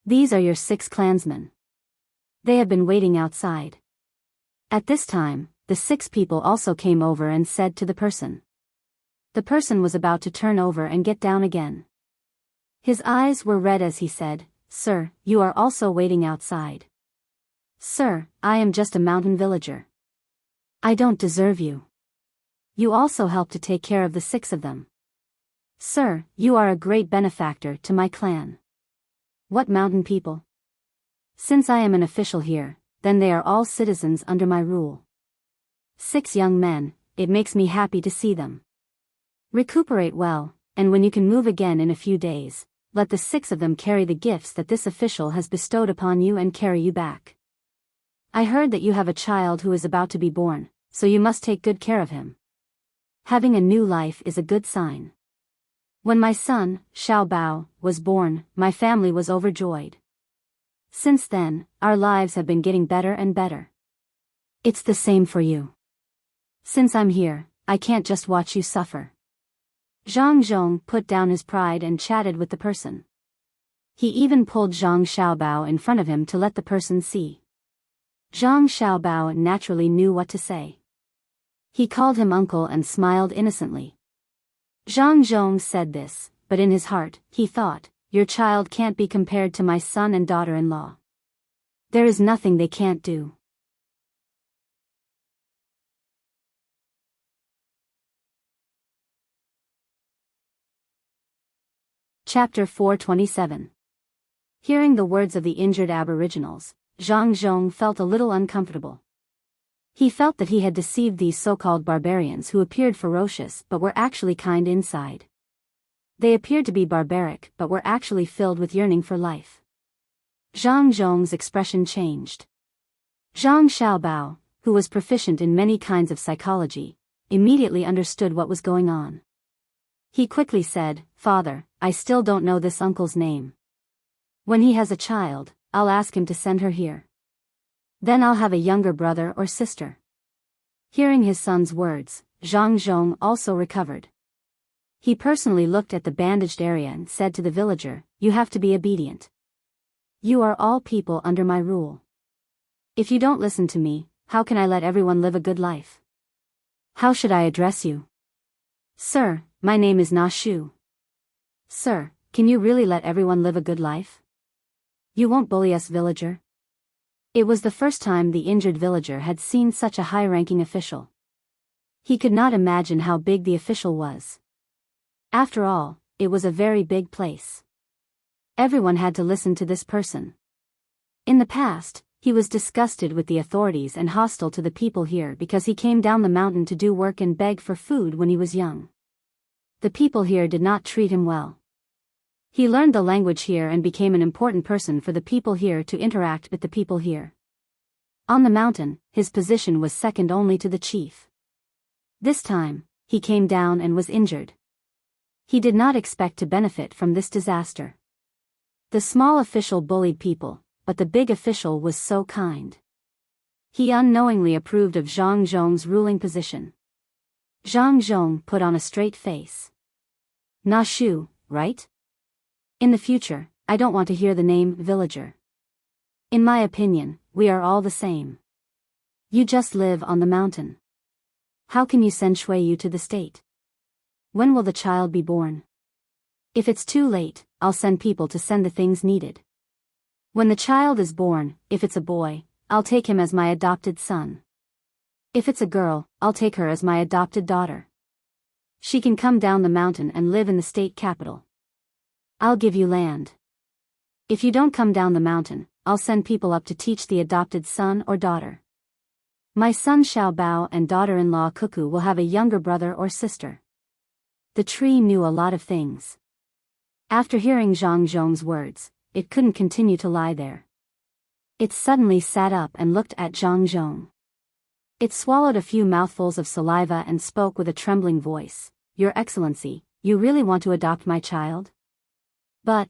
These are your 6 clansmen. They have been waiting outside." At this time, the 6 people also came over and said to the person. The person was about to turn over and get down again. His eyes were red as he said, "Sir, you are also waiting outside." "Sir, I am just a mountain villager. I don't deserve you. You also helped to take care of the 6 of them. Sir, you are a great benefactor to my clan." "What mountain people? Since I am an official here, then they are all citizens under my rule. 6 young men, it makes me happy to see them. Recuperate well, and when you can move again in a few days, let the 6 of them carry the gifts that this official has bestowed upon you and carry you back. I heard that you have a child who is about to be born, so you must take good care of him. Having a new life is a good sign. When my son, Xiaobao, was born, my family was overjoyed. Since then, our lives have been getting better and better. It's the same for you. Since I'm here, I can't just watch you suffer." Zhang Zhong put down his pride and chatted with the person. He even pulled Zhang Xiaobao in front of him to let the person see. Zhang Xiaobao naturally knew what to say. He called him uncle and smiled innocently. Zhang Zhong said this, but in his heart, he thought, "Your child can't be compared to my son and daughter-in-law. There is nothing they can't do." Chapter 427. Hearing the words of the injured aboriginals, Zhang Zhong felt a little uncomfortable. He felt that he had deceived these so-called barbarians who appeared ferocious but were actually kind inside. They appeared to be barbaric but were actually filled with yearning for life. Zhang Zhong's expression changed. Zhang Xiaobao, who was proficient in many kinds of psychology, immediately understood what was going on. He quickly said, "Father, I still don't know this uncle's name. When he has a child, I'll ask him to send her here. Then I'll have a younger brother or sister." Hearing his son's words, Zhang Zhong also recovered. He personally looked at the bandaged area and said to the villager, "You have to be obedient. You are all people under my rule. If you don't listen to me, how can I let everyone live a good life? How should I address you?" "Sir, my name is Na Shu." "Sir, can you really let everyone live a good life? You won't bully us, villager?" It was the first time the injured villager had seen such a high-ranking official. He could not imagine how big the official was. After all, it was a very big place. Everyone had to listen to this person. In the past, he was disgusted with the authorities and hostile to the people here because he came down the mountain to do work and beg for food when he was young. The people here did not treat him well. He learned the language here and became an important person for the people here to interact with the people here. On the mountain, his position was second only to the chief. This time, he came down and was injured. He did not expect to benefit from this disaster. The small official bullied people, but the big official was so kind. He unknowingly approved of Zhang Zhong's ruling position. Zhang Zhong put on a straight face. "Na Shu, right? In the future, I don't want to hear the name villager. In my opinion, we are all the same. You just live on the mountain. how can you send Shui Yu to the state? When will the child be born? If it's too late, I'll send people to send the things needed. When the child is born, if it's a boy, I'll take him as my adopted son. If it's a girl, I'll take her as my adopted daughter. She can come down the mountain and live in the state capital. I'll give you land. If you don't come down the mountain, I'll send people up to teach the adopted son or daughter. My son Xiao Bao and daughter-in-law Cuckoo will have a younger brother or sister. The tree knew a lot of things. After hearing Zhang Zhong's words, it couldn't continue to lie there. It suddenly sat up and looked at Zhang Zhong. It swallowed a few mouthfuls of saliva and spoke with a trembling voice. Your Excellency, you really want to adopt my child? But,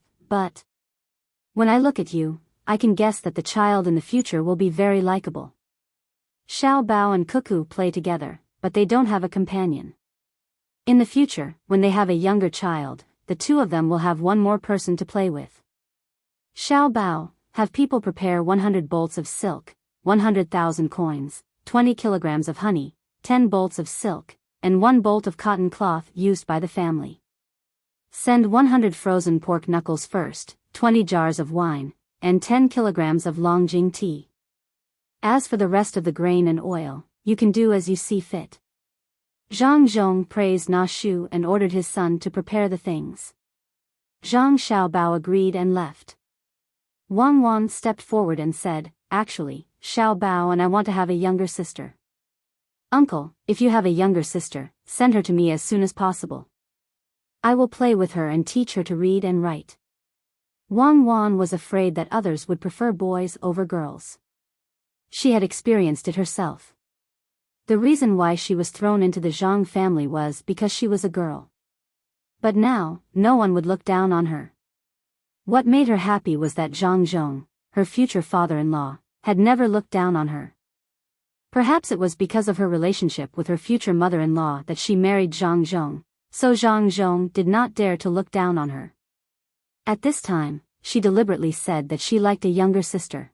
when I look at you, I can guess that the child in the future will be very likable. Xiao Bao and Cuckoo play together, but they don't have a companion. In the future, when they have a younger child, the two of them will have one more person to play with. Xiao Bao, have people prepare 100 bolts of silk, 100,000 coins, 20 kilograms of honey, 10 bolts of silk, and 1 bolt of cotton cloth used by the family. Send 100 frozen pork knuckles first, 20 jars of wine, and 10 kilograms of Longjing tea. As for the rest of the grain and oil, you can do as you see fit. Zhang Zhong praised Na Shu and ordered his son to prepare the things. Zhang Xiaobao agreed and left. Wang Wan stepped forward and said, Actually, Xiaobao and I want to have a younger sister. Uncle, if you have a younger sister, send her to me as soon as possible. I will play with her and teach her to read and write. Wang Wan was afraid that others would prefer boys over girls. She had experienced it herself. The reason why she was thrown into the Zhang family was because she was a girl. But now, no one would look down on her. What made her happy was that Zhang Zhong, her future father-in-law, had never looked down on her. Perhaps it was because of her relationship with her future mother-in-law that she married Zhang Zhong, so Zhang Zhong did not dare to look down on her. At this time, she deliberately said that she liked a younger sister.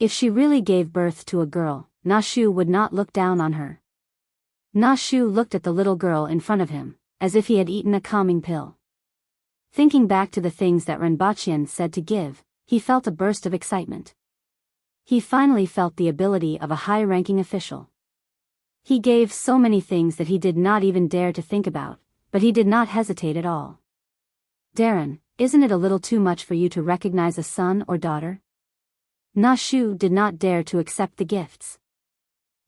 If she really gave birth to a girl, Na Shu would not look down on her. Na Shu looked at the little girl in front of him, as if he had eaten a calming pill. Thinking back to the things that Renbaqian said to give, he felt a burst of excitement. He finally felt the ability of a high-ranking official. He gave so many things that he did not even dare to think about, but he did not hesitate at all. Darren, isn't it a little too much for you to recognize a son or daughter? Na Shu did not dare to accept the gifts.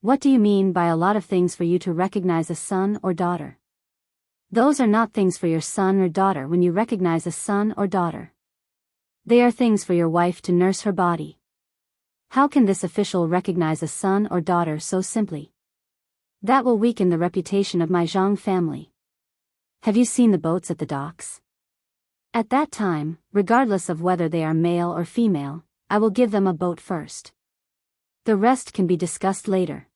What do you mean by a lot of things for you to recognize a son or daughter? Those are not things for your son or daughter when you recognize a son or daughter. They are things for your wife to nurse her body. How can this official recognize a son or daughter so simply? That will weaken the reputation of my Zhang family. Have you seen the boats at the docks? At that time, regardless of whether they are male or female, I will give them a boat first. The rest can be discussed later.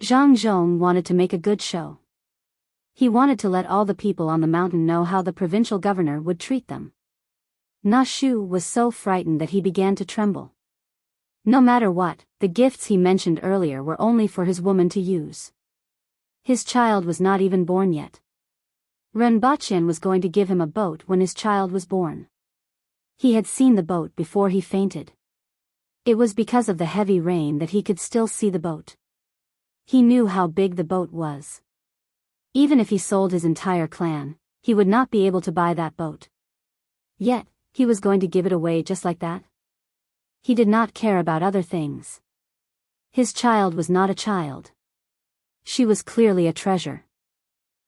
Zhang Zhong wanted to make a good show. He wanted to let all the people on the mountain know how the provincial governor would treat them. Na Shu was so frightened that he began to tremble. No matter what, the gifts he mentioned earlier were only for his woman to use. His child was not even born yet. Renbaqian was going to give him a boat when his child was born. He had seen the boat before he fainted. It was because of the heavy rain that he could still see the boat. He knew how big the boat was. Even if he sold his entire clan, he would not be able to buy that boat. Yet, he was going to give it away just like that? He did not care about other things. His child was not a child. She was clearly a treasure.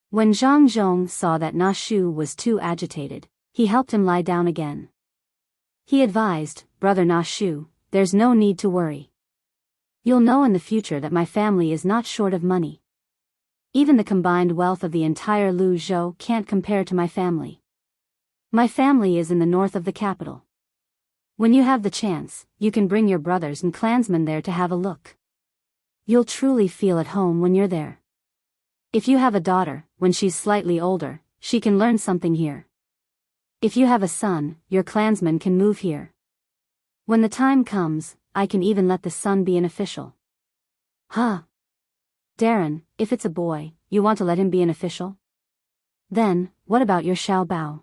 When Zhang Zhong saw that Na Shu was too agitated, he helped him lie down again. He advised, Brother Na Shu, there's no need to worry. You'll know in the future that my family is not short of money. Even the combined wealth of the entire Lu Zhou can't compare to my family. My family is in the north of the capital. When you have the chance, you can bring your brothers and clansmen there to have a look. You'll truly feel at home when you're there. If you have a daughter, when she's slightly older, she can learn something here. If you have a son, your clansmen can move here. When the time comes, I can even let the son be an official. Huh? Darren, if it's a boy, you want to let him be an official? Then, what about your Xiao Bao?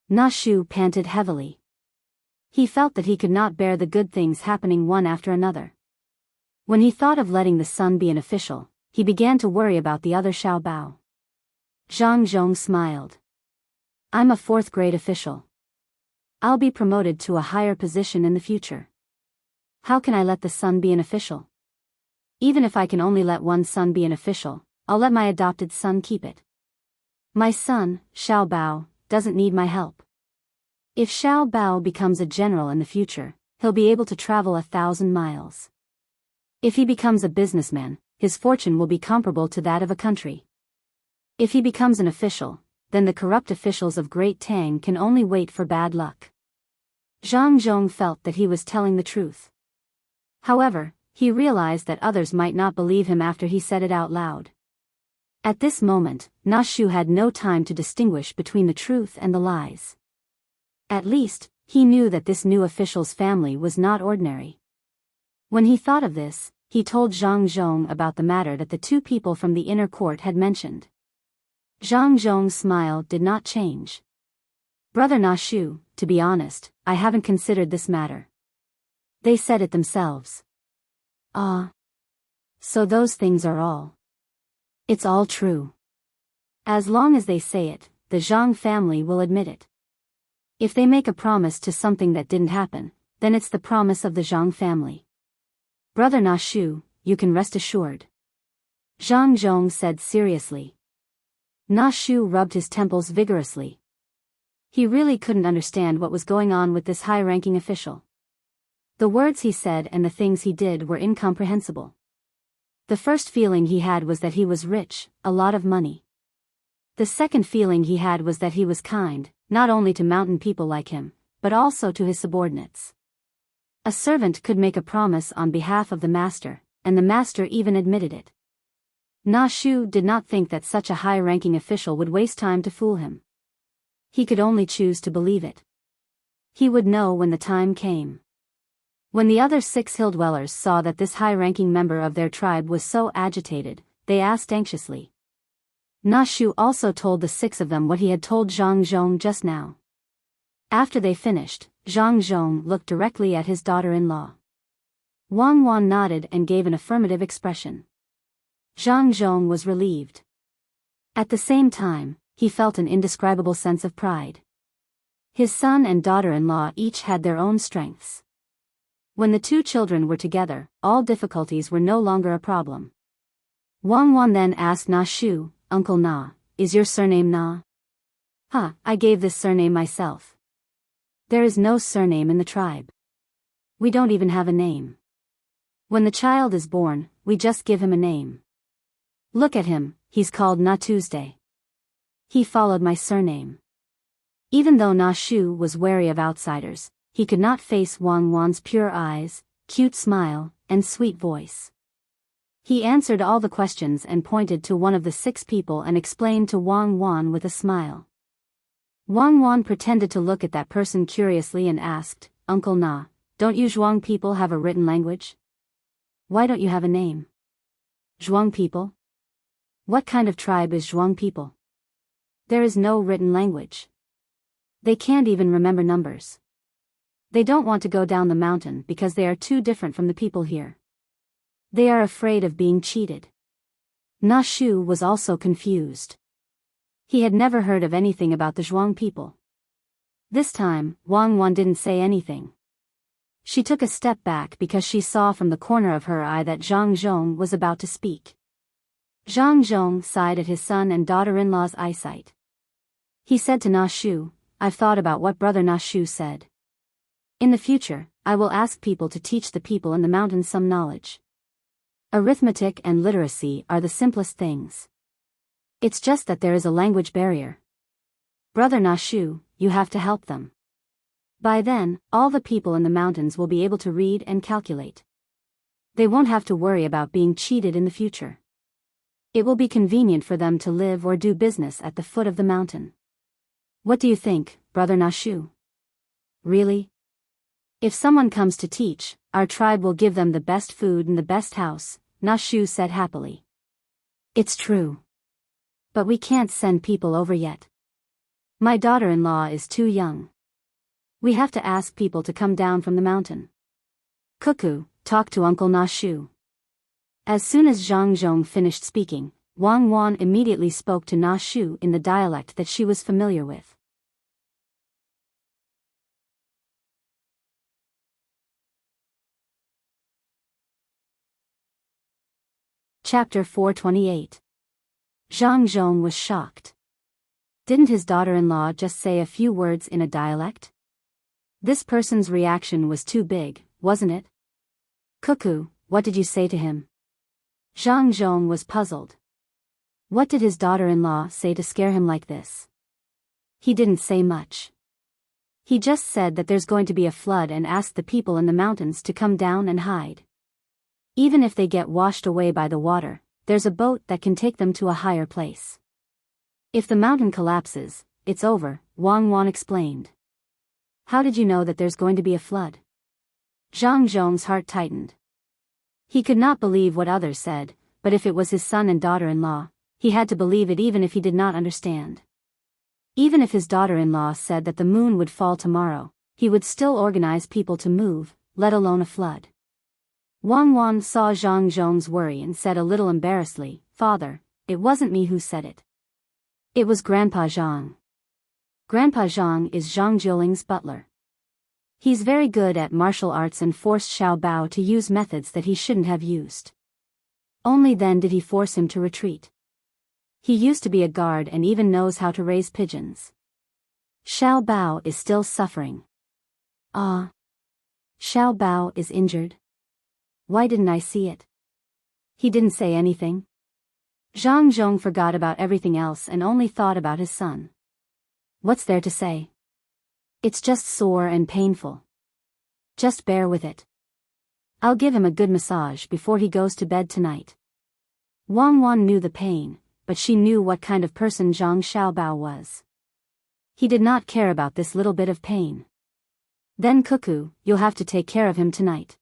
Na Shu panted heavily. He felt that he could not bear the good things happening one after another. When he thought of letting the son be an official, he began to worry about the other Xiao Bao. Zhang Zhong smiled. I'm a 4th grade official. I'll be promoted to a higher position in the future. How can I let the son be an official? Even if I can only let one son be an official, I'll let my adopted son keep it. My son, Xiao Bao, doesn't need my help. If Xiao Bao becomes a general in the future, he'll be able to travel 1,000 miles. If he becomes a businessman, his fortune will be comparable to that of a country. If he becomes an official, then the corrupt officials of Great Tang can only wait for bad luck. Zhang Zhong felt that he was telling the truth. However, he realized that others might not believe him after he said it out loud. At this moment, Na Shu had no time to distinguish between the truth and the lies. At least, he knew that this new official's family was not ordinary. When he thought of this, he told Zhang Zhong about the matter that the 2 people from the inner court had mentioned. Zhang Zhong's smile did not change. Brother Na Shu, to be honest, I haven't considered this matter. They said it themselves. Ah. So those things are all. It's all true. As long as they say it, the Zhang family will admit it. If they make a promise to something that didn't happen, then it's the promise of the Zhang family. Brother Na Shu, you can rest assured. Zhang Zhong said seriously. Na Shu rubbed his temples vigorously. He really couldn't understand what was going on with this high-ranking official. The words he said and the things he did were incomprehensible. The first feeling he had was that he was rich, a lot of money. The second feeling he had was that he was kind, not only to mountain people like him, but also to his subordinates. A servant could make a promise on behalf of the master, and the master even admitted it. Na Shu did not think that such a high-ranking official would waste time to fool him. He could only choose to believe it. He would know when the time came. When the other 6 hill dwellers saw that this high-ranking member of their tribe was so agitated, they asked anxiously. Na Shu also told the 6 of them what he had told Zhang Zhong just now. After they finished, Zhang Zhong looked directly at his daughter-in-law. Wang Wan nodded and gave an affirmative expression. Zhang Zhong was relieved. At the same time, he felt an indescribable sense of pride. His son and daughter-in-law each had their own strengths. When the 2 children were together, all difficulties were no longer a problem. Wang Wan then asked Na Shu, Uncle Na, is your surname Na? I gave this surname myself. There is no surname in the tribe. We don't even have a name. When the child is born, we just give him a name. Look at him, he's called Na Tuesday. He followed my surname. Even though Na Shu was wary of outsiders, he could not face Wang Wan's pure eyes, cute smile, and sweet voice. He answered all the questions and pointed to one of the 6 people and explained to Wang Wan with a smile. Wang Wan pretended to look at that person curiously and asked, Uncle Na, don't you Zhuang people have a written language? Why don't you have a name? Zhuang people? What kind of tribe is Zhuang people? There is no written language. They can't even remember numbers. They don't want to go down the mountain because they are too different from the people here. They are afraid of being cheated. Na Shu was also confused. He had never heard of anything about the Zhuang people. This time, Wang Wan didn't say anything. She took a step back because she saw from the corner of her eye that Zhang Zhong was about to speak. Zhang Zhong sighed at his son and daughter-in-law's eyesight. He said to Na Shu, I've thought about what Brother Na Shu said. In the future, I will ask people to teach the people in the mountains some knowledge. Arithmetic and literacy are the simplest things. It's just that there is a language barrier. Brother Na Shu, you have to help them. By then, all the people in the mountains will be able to read and calculate. They won't have to worry about being cheated in the future. It will be convenient for them to live or do business at the foot of the mountain. What do you think, Brother Na Shu? Really? If someone comes to teach, our tribe will give them the best food and the best house, Na Shu said happily. It's true. But we can't send people over yet. My daughter-in-law is too young. We have to ask people to come down from the mountain. Cuckoo, talk to Uncle Na Shu. As soon as Zhang Zhong finished speaking, Wang Wan immediately spoke to Na Shu in the dialect that she was familiar with. Chapter 428. Zhang Zhong was shocked. Didn't his daughter-in-law just say a few words in a dialect? This person's reaction was too big, wasn't it? Cuckoo, what did you say to him? Zhang Zhong was puzzled. What did his daughter-in-law say to scare him like this? He didn't say much. He just said that there's going to be a flood and asked the people in the mountains to come down and hide. Even if they get washed away by the water, there's a boat that can take them to a higher place. If the mountain collapses, it's over, Wang Wan explained. How did you know that there's going to be a flood? Zhang Zhong's heart tightened. He could not believe what others said, but if it was his son and daughter-in-law, he had to believe it even if he did not understand. Even if his daughter-in-law said that the moon would fall tomorrow, he would still organize people to move, let alone a flood. Wang Wan saw Zhang Zhong's worry and said a little embarrassedly, Father, it wasn't me who said it. It was Grandpa Zhang. Grandpa Zhang is Zhang Jiuling's butler. He's very good at martial arts and forced Xiao Bao to use methods that he shouldn't have used. Only then did he force him to retreat. He used to be a guard and even knows how to raise pigeons. Xiao Bao is still suffering. Ah. Xiao Bao is injured. Why didn't I see it? He didn't say anything. Zhang Zhong forgot about everything else and only thought about his son. What's there to say? It's just sore and painful. Just bear with it. I'll give him a good massage before he goes to bed tonight. Wang Wan knew the pain, but she knew what kind of person Zhang Xiaobao was. He did not care about this little bit of pain. Then Cuckoo, you'll have to take care of him tonight.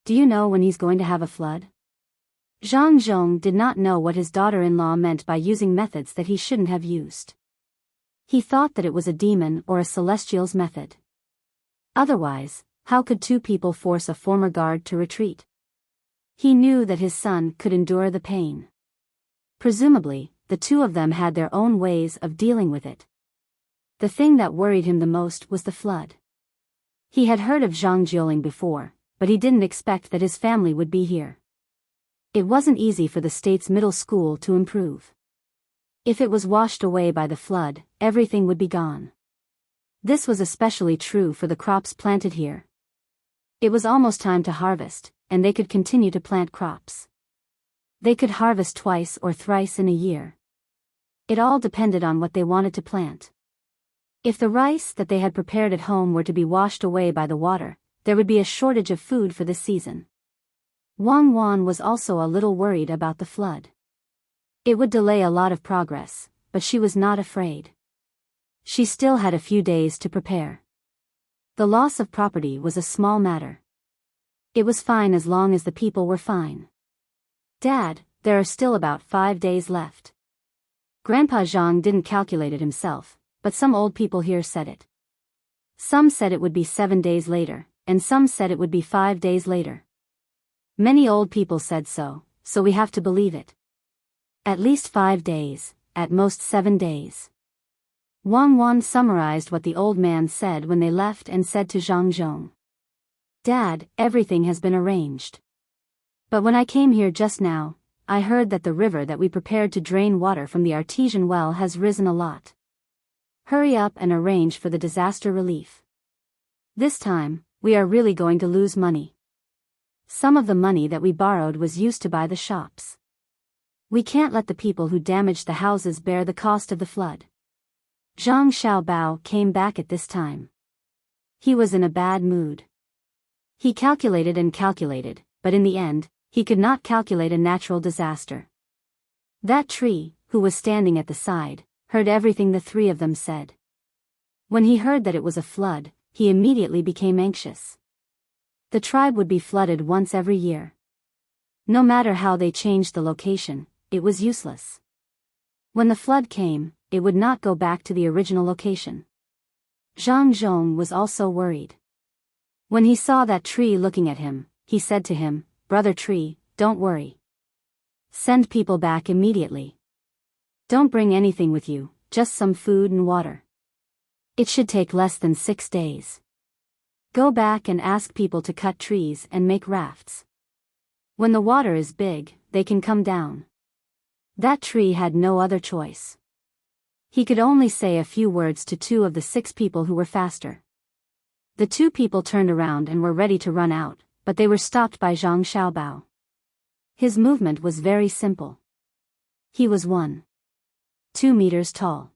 Do you know when he's going to have a flood? Zhang Zhong did not know what his daughter-in-law meant by using methods that he shouldn't have used. He thought that it was a demon or a celestial's method. Otherwise, how could two people force a former guard to retreat? He knew that his son could endure the pain. Presumably, the two of them had their own ways of dealing with it. The thing that worried him the most was the flood. He had heard of Zhang Jiuling before, but he didn't expect that his family would be here. It wasn't easy for the state's middle school to improve. If it was washed away by the flood, everything would be gone. This was especially true for the crops planted here. It was almost time to harvest, and they could continue to plant crops. They could harvest twice or thrice in a year. It all depended on what they wanted to plant. If the rice that they had prepared at home were to be washed away by the water, there would be a shortage of food for this season. Wang Wan was also a little worried about the flood. It would delay a lot of progress, but she was not afraid. She still had a few days to prepare. The loss of property was a small matter. It was fine as long as the people were fine. Dad, there are still about 5 days left. Grandpa Zhang didn't calculate it himself, but some old people here said it. Some said it would be 7 days later, and some said it would be 5 days later. Many old people said so we have to believe it. At least 5 days, at most 7 days. Wang Wan summarized what the old man said when they left and said to Zhang Zhong. Dad, everything has been arranged. But when I came here just now, I heard that the river that we prepared to drain water from the artesian well has risen a lot. Hurry up and arrange for the disaster relief. This time, we are really going to lose money. Some of the money that we borrowed was used to buy the shops. We can't let the people who damaged the houses bear the cost of the flood. Zhang Xiaobao came back at this time. He was in a bad mood. He calculated and calculated, but in the end, he could not calculate a natural disaster. That tree, who was standing at the side, heard everything the three of them said. When he heard that it was a flood, he immediately became anxious. The tribe would be flooded once every year. No matter how they changed the location, it was useless. When the flood came, it would not go back to the original location. Zhang Zhong was also worried. When he saw that tree looking at him, he said to him, "Brother tree, don't worry. Send people back immediately. Don't bring anything with you, just some food and water. It should take less than 6 days. Go back and ask people to cut trees and make rafts. When the water is big, they can come down." That tree had no other choice. He could only say a few words to 2 of the 6 people who were faster. The 2 people turned around and were ready to run out, but they were stopped by Zhang Xiaobao. His movement was very simple. He was 1.2 meters tall.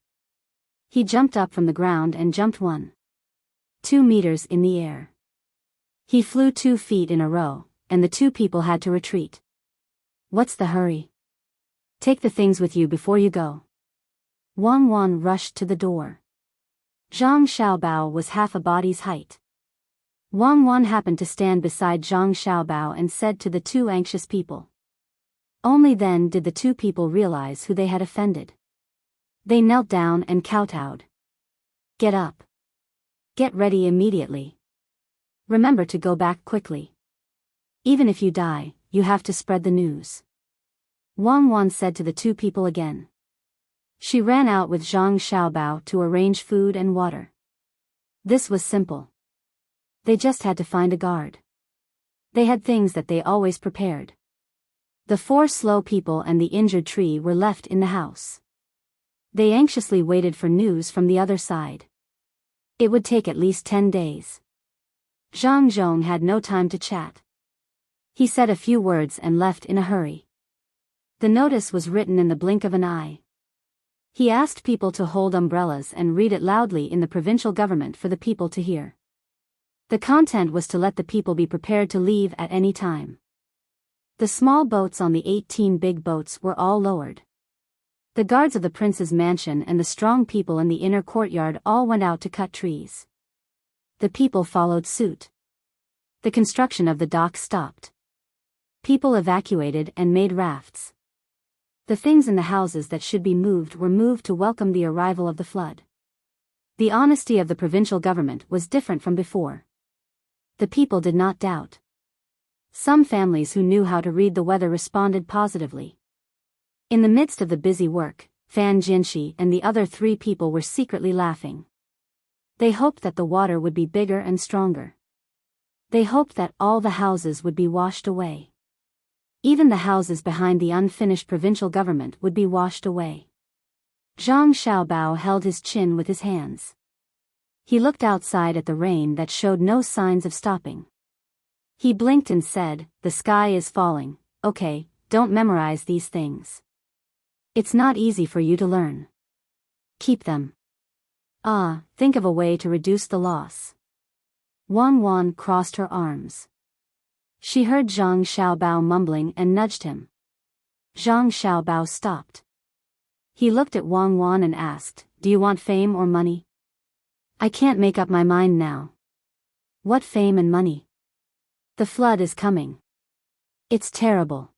He jumped up from the ground and jumped 1.2 meters in the air. He flew 2 feet in a row, and the 2 people had to retreat. "What's the hurry? Take the things with you before you go." Wang Wan rushed to the door. Zhang Xiaobao was half a body's height. Wang Wan happened to stand beside Zhang Xiaobao and said to the 2 anxious people. Only then did the 2 people realize who they had offended. They knelt down and kowtowed. "Get up. Get ready immediately. Remember to go back quickly. Even if you die, you have to spread the news." Wang Wan said to the 2 people again. She ran out with Zhang Xiaobao to arrange food and water. This was simple. They just had to find a guard. They had things that they always prepared. The 4 slow people and the injured tree were left in the house. They anxiously waited for news from the other side. It would take at least 10 days. Zhang Zhong had no time to chat. He said a few words and left in a hurry. The notice was written in the blink of an eye. He asked people to hold umbrellas and read it loudly in the provincial government for the people to hear. The content was to let the people be prepared to leave at any time. The small boats on the 18 big boats were all lowered. The guards of the prince's mansion and the strong people in the inner courtyard all went out to cut trees. The people followed suit. The construction of the dock stopped. People evacuated and made rafts. The things in the houses that should be moved were moved to welcome the arrival of the flood. The honesty of the provincial government was different from before. The people did not doubt. Some families who knew how to read the weather responded positively. In the midst of the busy work, Fan Jinshi and the other 3 people were secretly laughing. They hoped that the water would be bigger and stronger. They hoped that all the houses would be washed away. Even the houses behind the unfinished provincial government would be washed away. Zhang Xiaobao held his chin with his hands. He looked outside at the rain that showed no signs of stopping. He blinked and said, "The sky is falling, okay, don't memorize these things. It's not easy for you to learn. Keep them. Think of a way to reduce the loss." Wang Wan crossed her arms. She heard Zhang Xiaobao mumbling and nudged him. Zhang Xiaobao stopped. He looked at Wang Wan and asked, "Do you want fame or money?" "I can't make up my mind now." "What fame and money? The flood is coming. It's terrible.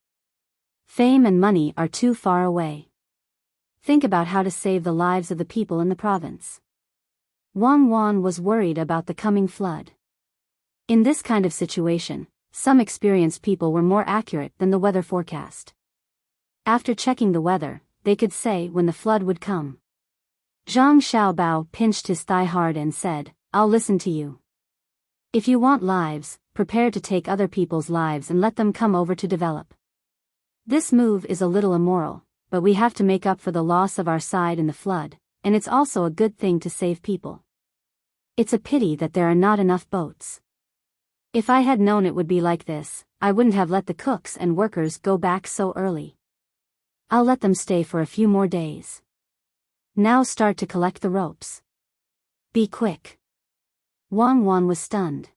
Fame and money are too far away. Think about how to save the lives of the people in the province." Wang Wan was worried about the coming flood. In this kind of situation, some experienced people were more accurate than the weather forecast. After checking the weather, they could say when the flood would come. Zhang Xiaobao pinched his thigh hard and said, "I'll listen to you. If you want lives, prepare to take other people's lives and let them come over to develop. This move is a little immoral, but we have to make up for the loss of our side in the flood, and it's also a good thing to save people. It's a pity that there are not enough boats. If I had known it would be like this, I wouldn't have let the cooks and workers go back so early. I'll let them stay for a few more days. Now start to collect the ropes. Be quick." Wang Wan was stunned.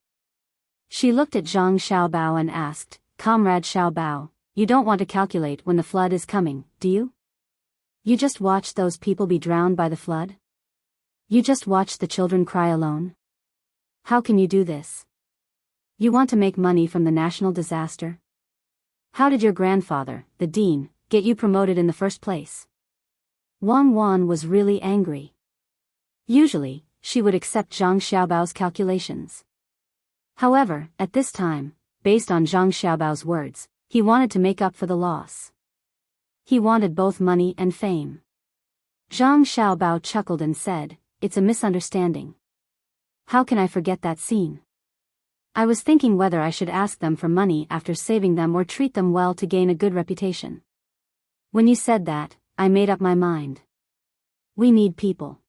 She looked at Zhang Xiaobao and asked, "Comrade Xiaobao, you don't want to calculate when the flood is coming, do you? You just watch those people be drowned by the flood? You just watch the children cry alone? How can you do this? You want to make money from the national disaster? How did your grandfather, the dean, get you promoted in the first place? Wang Wan was really angry. Usually, she would accept Zhang Xiaobao's calculations. However, at this time, based on Zhang Xiaobao's words, he wanted to make up for the loss. He wanted both money and fame. Zhang Xiaobao chuckled and said, "It's a misunderstanding. How can I forget that scene? I was thinking whether I should ask them for money after saving them or treat them well to gain a good reputation. When you said that, I made up my mind. We need people.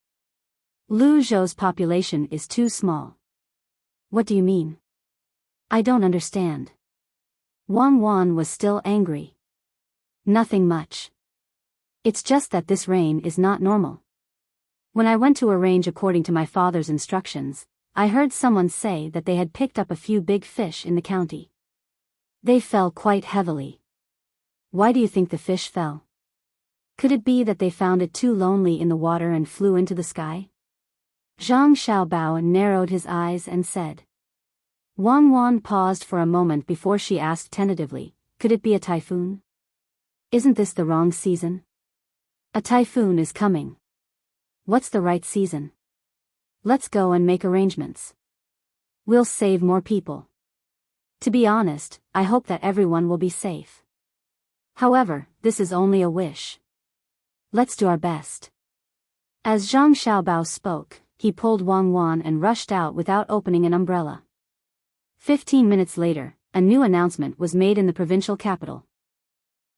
Lu Zhou's population is too small." "What do you mean? I don't understand." Wang Wan was still angry. "Nothing much. It's just that this rain is not normal. When I went to arrange according to my father's instructions, I heard someone say that they had picked up a few big fish in the county. They fell quite heavily." "Why do you think the fish fell? Could it be that they found it too lonely in the water and flew into the sky?" Zhang Xiaobao narrowed his eyes and said. Wang Wan paused for a moment before she asked tentatively, "Could it be a typhoon? Isn't this the wrong season? A typhoon is coming. What's the right season? Let's go and make arrangements. We'll save more people. To be honest, I hope that everyone will be safe. However, this is only a wish. Let's do our best." As Zhang Xiaobao spoke, he pulled Wang Wan and rushed out without opening an umbrella. 15 minutes later, a new announcement was made in the provincial capital.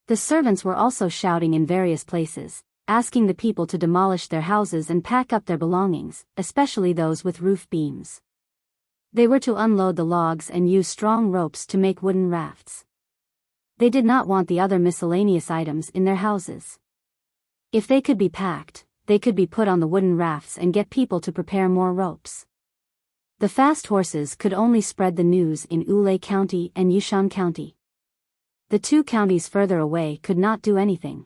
The servants were also shouting in various places, asking the people to demolish their houses and pack up their belongings, especially those with roof beams. They were to unload the logs and use strong ropes to make wooden rafts. They did not want the other miscellaneous items in their houses. If they could be packed, they could be put on the wooden rafts and get people to prepare more ropes. The fast horses could only spread the news in Wulei County and Yushan County. The two counties further away could not do anything.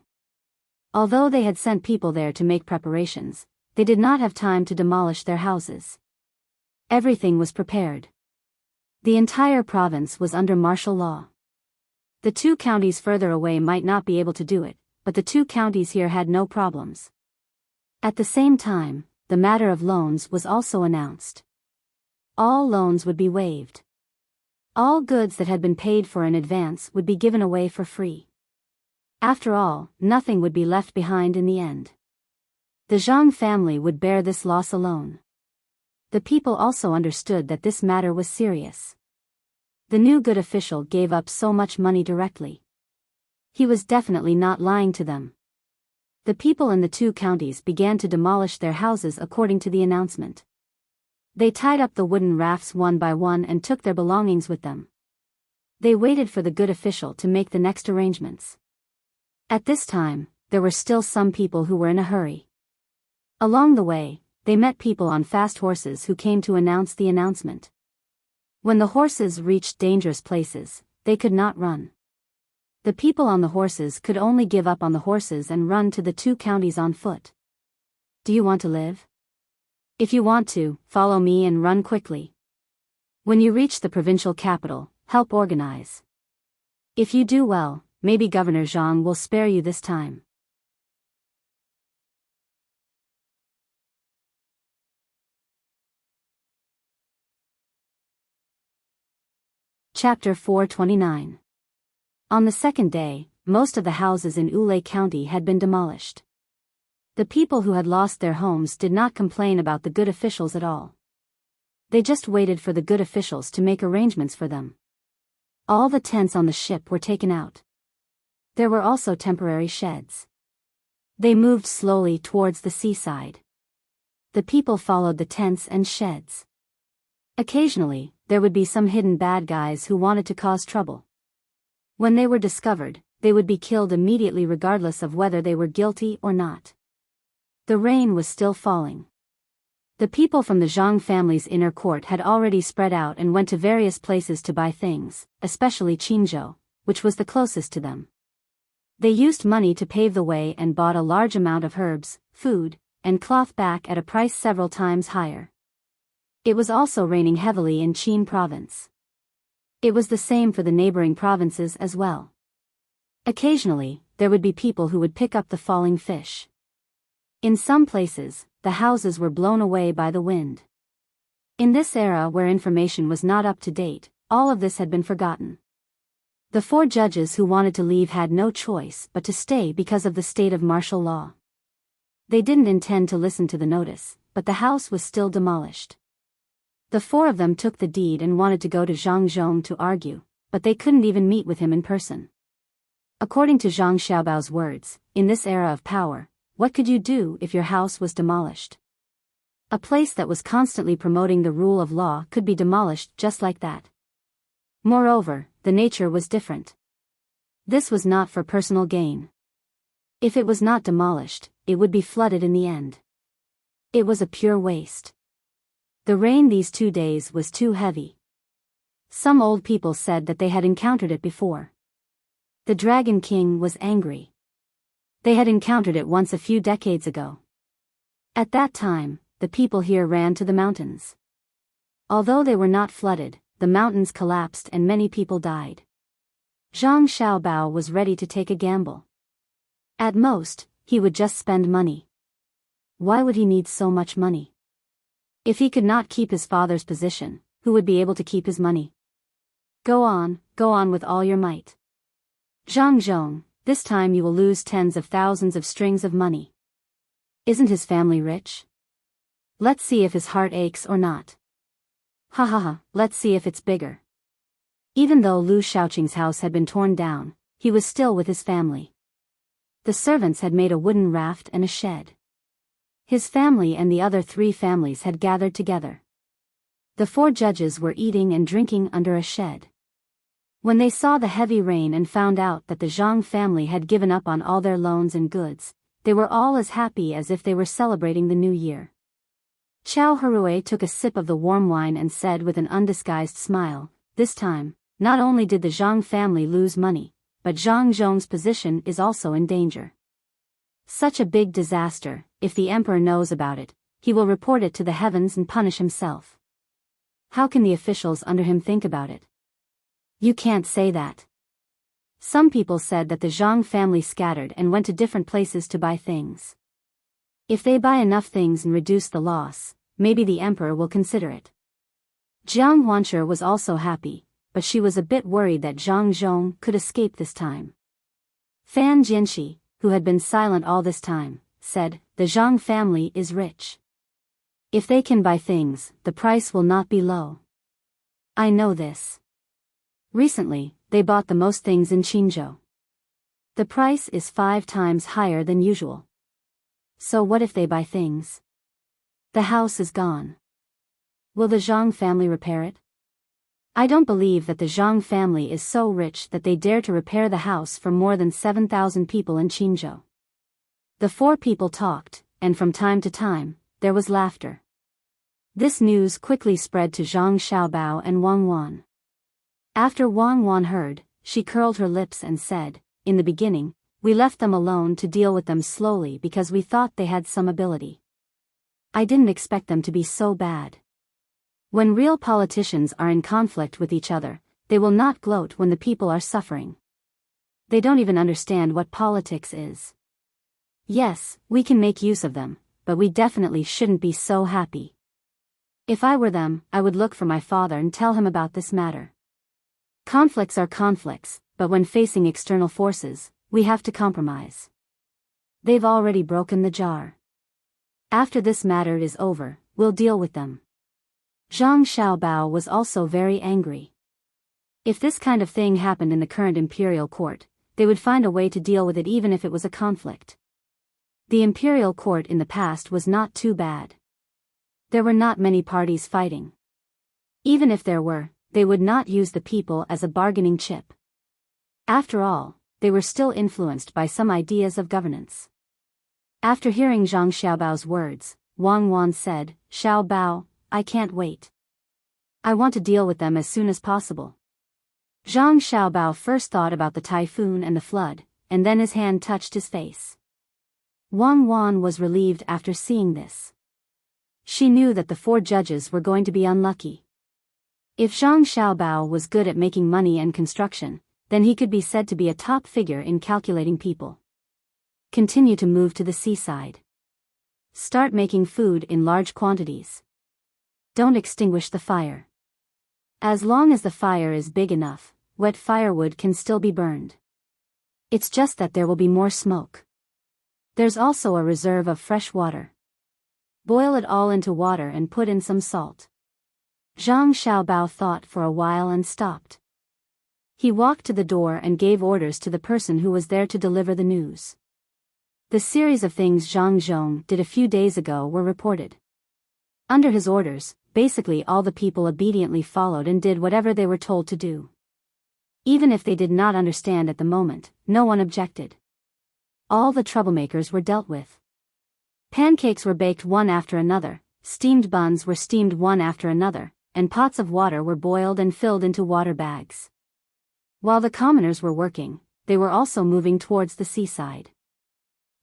Although they had sent people there to make preparations, they did not have time to demolish their houses. Everything was prepared. The entire province was under martial law. The two counties further away might not be able to do it, but the two counties here had no problems. At the same time, the matter of loans was also announced. All loans would be waived. All goods that had been paid for in advance would be given away for free. After all, nothing would be left behind in the end. The Zhang family would bear this loss alone. The people also understood that this matter was serious. The new good official gave up so much money directly. He was definitely not lying to them. The people in the two counties began to demolish their houses according to the announcement. They tied up the wooden rafts one by one and took their belongings with them. They waited for the good official to make the next arrangements. At this time, there were still some people who were in a hurry. Along the way, they met people on fast horses who came to announce the announcement. When the horses reached dangerous places, they could not run. The people on the horses could only give up on the horses and run to the two counties on foot. "Do you want to live? If you want to, follow me and run quickly. When you reach the provincial capital, help organize. If you do well, maybe Governor Zhang will spare you this time." Chapter 429. On the second day, most of the houses in Wulei County had been demolished. The people who had lost their homes did not complain about the good officials at all. They just waited for the good officials to make arrangements for them. All the tents on the ship were taken out. There were also temporary sheds. They moved slowly towards the seaside. The people followed the tents and sheds. Occasionally, there would be some hidden bad guys who wanted to cause trouble. When they were discovered, they would be killed immediately regardless of whether they were guilty or not. The rain was still falling. The people from the Zhang family's inner court had already spread out and went to various places to buy things, especially Qingzhou, which was the closest to them. They used money to pave the way and bought a large amount of herbs, food, and cloth back at a price several times higher. It was also raining heavily in Qin province. It was the same for the neighboring provinces as well. Occasionally, there would be people who would pick up the falling fish. In some places, the houses were blown away by the wind. In this era where information was not up to date, all of this had been forgotten. The 4 judges who wanted to leave had no choice but to stay because of the state of martial law. They didn't intend to listen to the notice, but the house was still demolished. The 4 of them took the deed and wanted to go to Zhang Zhong to argue, but they couldn't even meet with him in person. According to Zhang Xiaobao's words, in this era of power, what could you do if your house was demolished? A place that was constantly promoting the rule of law could be demolished just like that. Moreover, the nature was different. This was not for personal gain. If it was not demolished, it would be flooded in the end. It was a pure waste. The rain these 2 days was too heavy. Some old people said that they had encountered it before. The Dragon King was angry. They had encountered it once a few decades ago. At that time, the people here ran to the mountains. Although they were not flooded, the mountains collapsed and many people died. Zhang Xiaobao was ready to take a gamble. At most, he would just spend money. Why would he need so much money? If he could not keep his father's position, who would be able to keep his money? Go on with all your might. Zhang Zhong, this time you will lose tens of thousands of strings of money. Isn't his family rich? Let's see if his heart aches or not. Ha ha ha, let's see if it's bigger. Even though Lu Shaoqing's house had been torn down, he was still with his family. The servants had made a wooden raft and a shed. His family and the other 3 families had gathered together. The 4 judges were eating and drinking under a shed. When they saw the heavy rain and found out that the Zhang family had given up on all their loans and goods, they were all as happy as if they were celebrating the new year. Chao Harue took a sip of the warm wine and said with an undisguised smile, this time, not only did the Zhang family lose money, but Zhang Zhong's position is also in danger. Such a big disaster, if the emperor knows about it, he will report it to the heavens and punish himself. How can the officials under him think about it? You can't say that. Some people said that the Zhang family scattered and went to different places to buy things. If they buy enough things and reduce the loss, maybe the emperor will consider it. Jiang Huanche was also happy, but she was a bit worried that Zhang Zhong could escape this time. Fan Jianxi, who had been silent all this time, said, the Zhang family is rich. If they can buy things, the price will not be low. I know this. Recently, they bought the most things in Qinzhou. The price is 5 times higher than usual. So what if they buy things? The house is gone. Will the Zhang family repair it? I don't believe that the Zhang family is so rich that they dare to repair the house for more than 7,000 people in Qinzhou. The 4 people talked, and from time to time, there was laughter. This news quickly spread to Zhang Xiaobao and Wang Wan. After Wang Wan heard, she curled her lips and said, in the beginning, we left them alone to deal with them slowly because we thought they had some ability. I didn't expect them to be so bad. When real politicians are in conflict with each other, they will not gloat when the people are suffering. They don't even understand what politics is. Yes, we can make use of them, but we definitely shouldn't be so happy. If I were them, I would look for my father and tell him about this matter. Conflicts are conflicts, but when facing external forces, we have to compromise. They've already broken the jar. After this matter is over, we'll deal with them. Zhang Xiaobao was also very angry. If this kind of thing happened in the current imperial court, they would find a way to deal with it even if it was a conflict. The imperial court in the past was not too bad. There were not many parties fighting. Even if there were, they would not use the people as a bargaining chip. After all, they were still influenced by some ideas of governance. After hearing Zhang Xiaobao's words, Wang Wan said, Xiaobao, I can't wait. I want to deal with them as soon as possible. Zhang Xiaobao first thought about the typhoon and the flood, and then his hand touched his face. Wang Wan was relieved after seeing this. She knew that the 4 judges were going to be unlucky. If Zhang Xiaobao was good at making money and construction, then he could be said to be a top figure in calculating people. Continue to move to the seaside. Start making food in large quantities. Don't extinguish the fire. As long as the fire is big enough, wet firewood can still be burned. It's just that there will be more smoke. There's also a reserve of fresh water. Boil it all into water and put in some salt. Zhang Xiaobao thought for a while and stopped. He walked to the door and gave orders to the person who was there to deliver the news. The series of things Zhang Zhong did a few days ago were reported. Under his orders, basically all the people obediently followed and did whatever they were told to do. Even if they did not understand at the moment, no one objected. All the troublemakers were dealt with. Pancakes were baked one after another, steamed buns were steamed one after another, and pots of water were boiled and filled into water bags. While the commoners were working, they were also moving towards the seaside.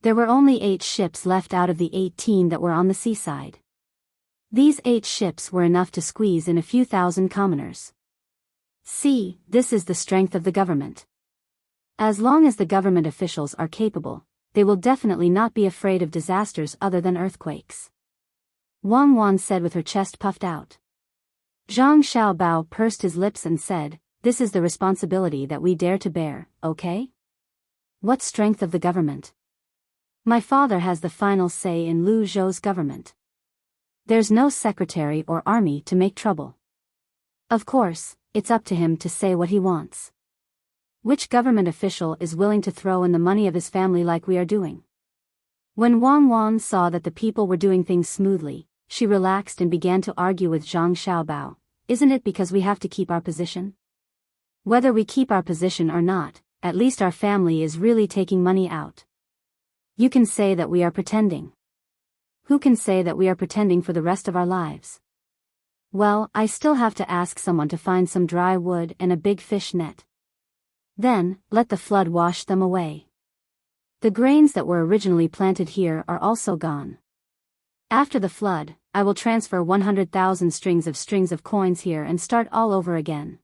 There were only 8 ships left out of the 18 that were on the seaside. These 8 ships were enough to squeeze in a few thousand commoners. See, this is the strength of the government. As long as the government officials are capable, they will definitely not be afraid of disasters other than earthquakes. Wang Wan said with her chest puffed out. Zhang Xiaobao pursed his lips and said, "This is the responsibility that we dare to bear, okay? What strength of the government? My father has the final say in Lu Zhou's government. There's no secretary or army to make trouble. Of course, it's up to him to say what he wants. Which government official is willing to throw in the money of his family like we are doing?" When Wang Wan saw that the people were doing things smoothly, she relaxed and began to argue with Zhang Xiaobao. "Isn't it because we have to keep our position? Whether we keep our position or not, at least our family is really taking money out. You can say that we are pretending. Who can say that we are pretending for the rest of our lives? Well, I still have to ask someone to find some dry wood and a big fish net. Then, let the flood wash them away. The grains that were originally planted here are also gone. After the flood, I will transfer 100,000 strings of coins here and start all over again.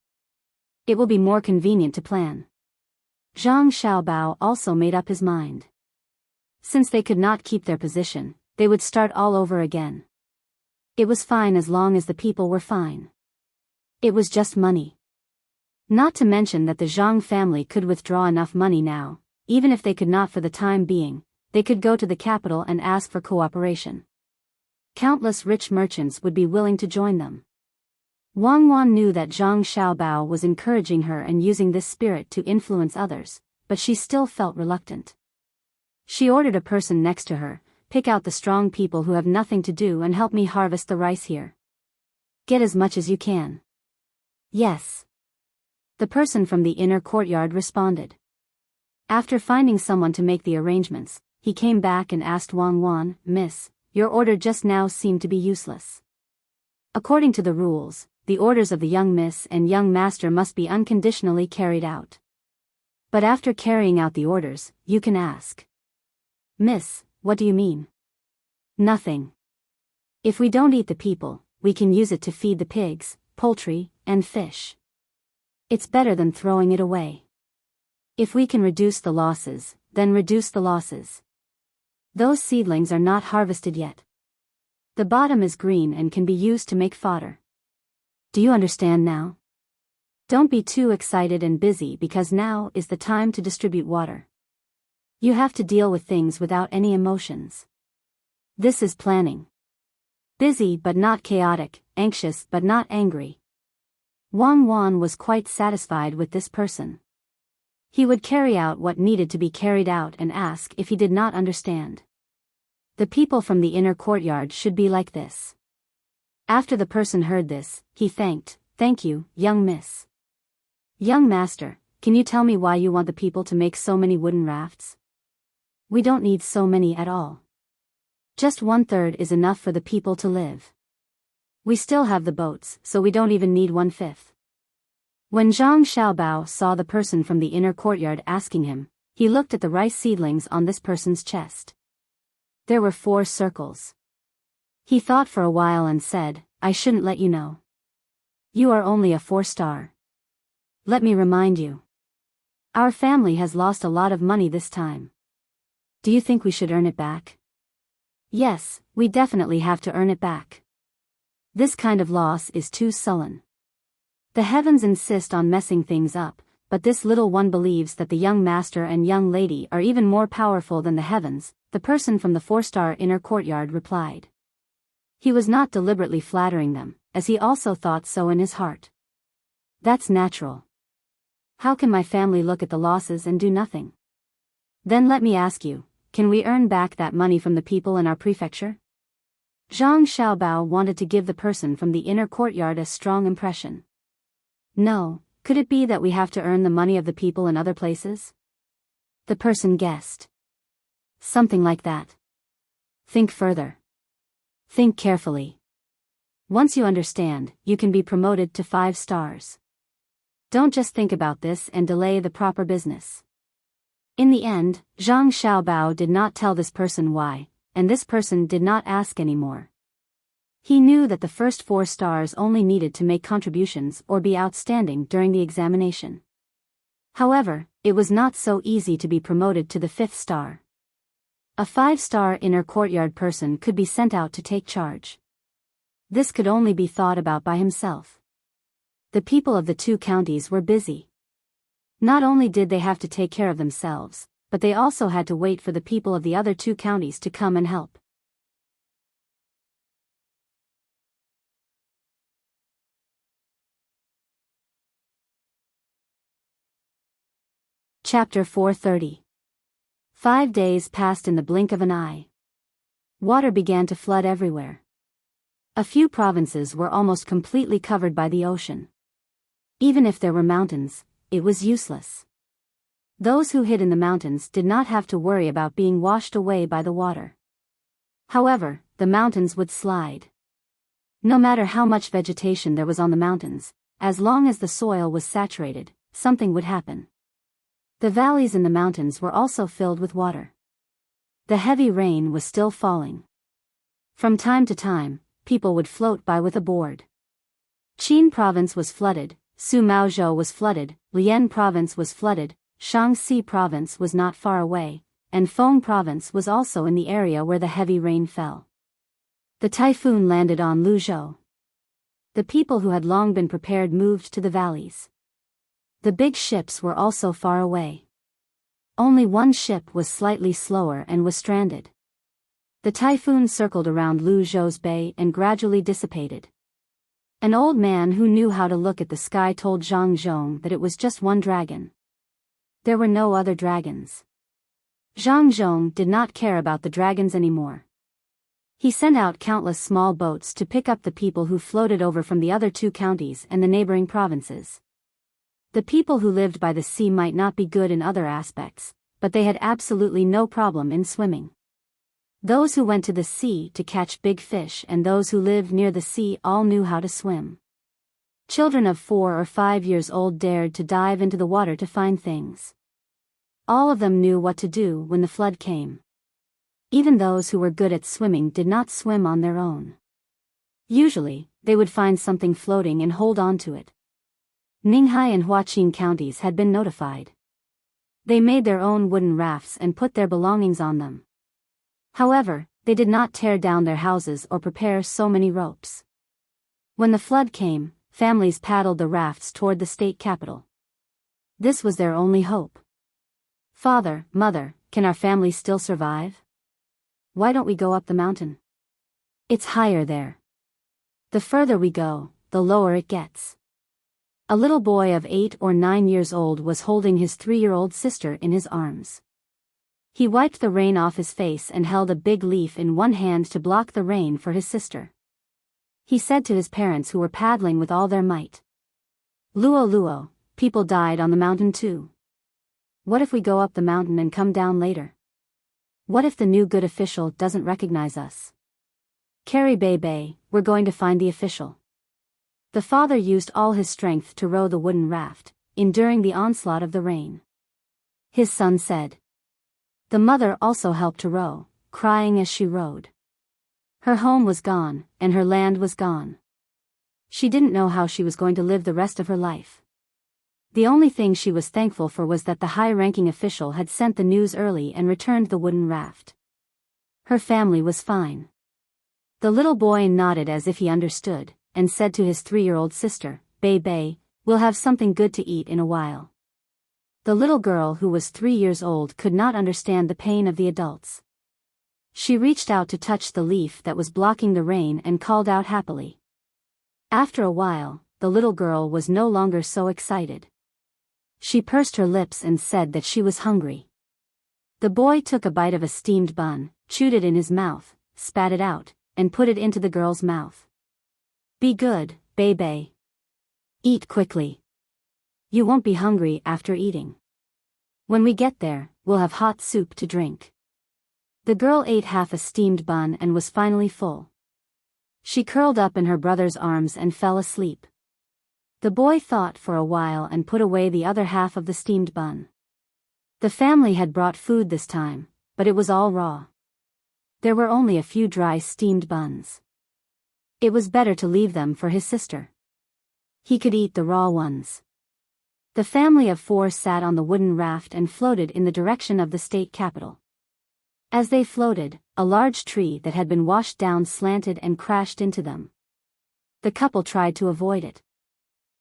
It will be more convenient to plan." Zhang Xiaobao also made up his mind. Since they could not keep their position, they would start all over again. It was fine as long as the people were fine. It was just money. Not to mention that the Zhang family could withdraw enough money now, even if they could not for the time being, they could go to the capital and ask for cooperation. Countless rich merchants would be willing to join them. Wang Wan knew that Zhang Xiaobao was encouraging her and using this spirit to influence others, but she still felt reluctant. She ordered a person next to her, "Pick out the strong people who have nothing to do and help me harvest the rice here. Get as much as you can." "Yes." The person from the inner courtyard responded. After finding someone to make the arrangements, he came back and asked Wang Wan, "Miss, your order just now seemed to be useless. According to the rules, the orders of the young miss and young master must be unconditionally carried out. But after carrying out the orders, you can ask." "Miss, what do you mean?" "Nothing. If we don't eat the people, we can use it to feed the pigs, poultry, and fish. It's better than throwing it away. If we can reduce the losses, then reduce the losses. Those seedlings are not harvested yet. The bottom is green and can be used to make fodder. Do you understand now? Don't be too excited and busy because now is the time to distribute water. You have to deal with things without any emotions. This is planning. Busy but not chaotic, anxious but not angry." Wang Wan was quite satisfied with this person. He would carry out what needed to be carried out and ask if he did not understand. The people from the inner courtyard should be like this. After the person heard this, he thanked, "Thank you, young miss. Young master, can you tell me why you want the people to make so many wooden rafts? We don't need so many at all. Just 1/3 is enough for the people to live. We still have the boats, so we don't even need 1/5. When Zhang Xiaobao saw the person from the inner courtyard asking him, he looked at the rice seedlings on this person's chest. There were 4 circles. He thought for a while and said, "I shouldn't let you know. You are only a 4-star. Let me remind you. Our family has lost a lot of money this time. Do you think we should earn it back? Yes, we definitely have to earn it back. This kind of loss is too sullen. The heavens insist on messing things up, but this little one believes that the young master and young lady are even more powerful than the heavens, the person from the 4-star inner courtyard replied. He was not deliberately flattering them, as he also thought so in his heart. That's natural. How can my family look at the losses and do nothing? Then let me ask you, can we earn back that money from the people in our prefecture? Zhang Xiaobao wanted to give the person from the inner courtyard a strong impression. No, could it be that we have to earn the money of the people in other places? The person guessed. Something like that. Think further. Think carefully. Once you understand, you can be promoted to 5 stars. Don't just think about this and delay the proper business. In the end, Zhang Xiaobao did not tell this person why, and this person did not ask anymore. He knew that the first 4 stars only needed to make contributions or be outstanding during the examination. However, it was not so easy to be promoted to the 5th star. A 5-star inner courtyard person could be sent out to take charge. This could only be thought about by himself. The people of the 2 counties were busy. Not only did they have to take care of themselves, but they also had to wait for the people of the other 2 counties to come and help. Chapter 430. 5 days passed in the blink of an eye. Water began to flood everywhere. A few provinces were almost completely covered by the ocean. Even if there were mountains, it was useless. Those who hid in the mountains did not have to worry about being washed away by the water. However, the mountains would slide. No matter how much vegetation there was on the mountains, as long as the soil was saturated, something would happen. The valleys in the mountains were also filled with water. The heavy rain was still falling. From time to time, people would float by with a board. Qin province was flooded, Sumaozhou was flooded, Lian province was flooded, Shaanxi province was not far away, and Feng province was also in the area where the heavy rain fell. The typhoon landed on Luzhou. The people who had long been prepared moved to the valleys. The big ships were also far away. Only one ship was slightly slower and was stranded. The typhoon circled around Luzhou's bay and gradually dissipated. An old man who knew how to look at the sky told Zhang Zhong that it was just one dragon. There were no other dragons. Zhang Zhong did not care about the dragons anymore. He sent out countless small boats to pick up the people who floated over from the other 2 counties and the neighboring provinces. The people who lived by the sea might not be good in other aspects, but they had absolutely no problem in swimming. Those who went to the sea to catch big fish and those who lived near the sea all knew how to swim. Children of 4 or 5 years old dared to dive into the water to find things. All of them knew what to do when the flood came. Even those who were good at swimming did not swim on their own. Usually, they would find something floating and hold on to it. Ninghai and Huaqing counties had been notified. They made their own wooden rafts and put their belongings on them. However, they did not tear down their houses or prepare so many ropes. When the flood came, families paddled the rafts toward the state capital. This was their only hope. Father, mother, can our family still survive? Why don't we go up the mountain? It's higher there. The further we go, the lower it gets. A little boy of 8 or 9 years old was holding his 3-year-old sister in his arms. He wiped the rain off his face and held a big leaf in one hand to block the rain for his sister. He said to his parents who were paddling with all their might, "Luo Luo, people died on the mountain too. What if we go up the mountain and come down later? What if the new good official doesn't recognize us? Carry Bei, we're going to find the official." The father used all his strength to row the wooden raft, enduring the onslaught of the rain. His son said. The mother also helped to row, crying as she rowed. Her home was gone, and her land was gone. She didn't know how she was going to live the rest of her life. The only thing she was thankful for was that the high-ranking official had sent the news early and returned the wooden raft. Her family was fine. The little boy nodded as if he understood, and said to his 3-year-old sister, "Bei, we'll have something good to eat in a while." The little girl, who was 3 years old, could not understand the pain of the adults. She reached out to touch the leaf that was blocking the rain and called out happily. After a while, the little girl was no longer so excited. She pursed her lips and said that she was hungry. The boy took a bite of a steamed bun, chewed it in his mouth, spat it out, and put it into the girl's mouth. "Be good, Bei. Eat quickly. You won't be hungry after eating. When we get there, we'll have hot soup to drink." The girl ate half a steamed bun and was finally full. She curled up in her brother's arms and fell asleep. The boy thought for a while and put away the other half of the steamed bun. The family had brought food this time, but it was all raw. There were only a few dry steamed buns. It was better to leave them for his sister. He could eat the raw ones. The family of 4 sat on the wooden raft and floated in the direction of the state capital. As they floated, a large tree that had been washed down slanted and crashed into them. The couple tried to avoid it.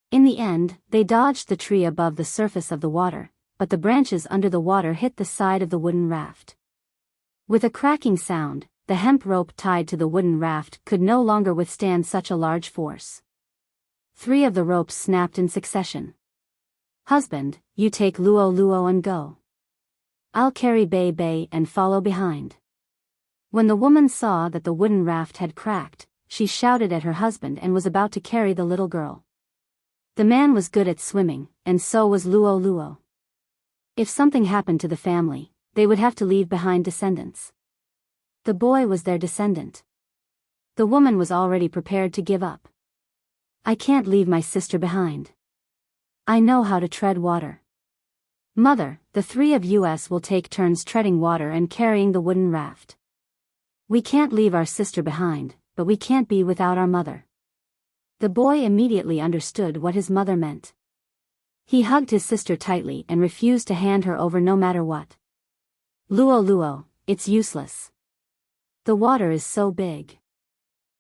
In the end, they dodged the tree above the surface of the water, but the branches under the water hit the side of the wooden raft. With a cracking sound, the hemp rope tied to the wooden raft could no longer withstand such a large force. 3 of the ropes snapped in succession. "Husband, you take Luo and go. I'll carry Bei and follow behind." When the woman saw that the wooden raft had cracked, she shouted at her husband and was about to carry the little girl. The man was good at swimming, and so was Luo. If something happened to the family, they would have to leave behind descendants. The boy was their descendant. The woman was already prepared to give up. "I can't leave my sister behind. I know how to tread water. Mother, the 3 of us will take turns treading water and carrying the wooden raft. We can't leave our sister behind, but we can't be without our mother." The boy immediately understood what his mother meant. He hugged his sister tightly and refused to hand her over no matter what. Luo, it's useless. The water is so big.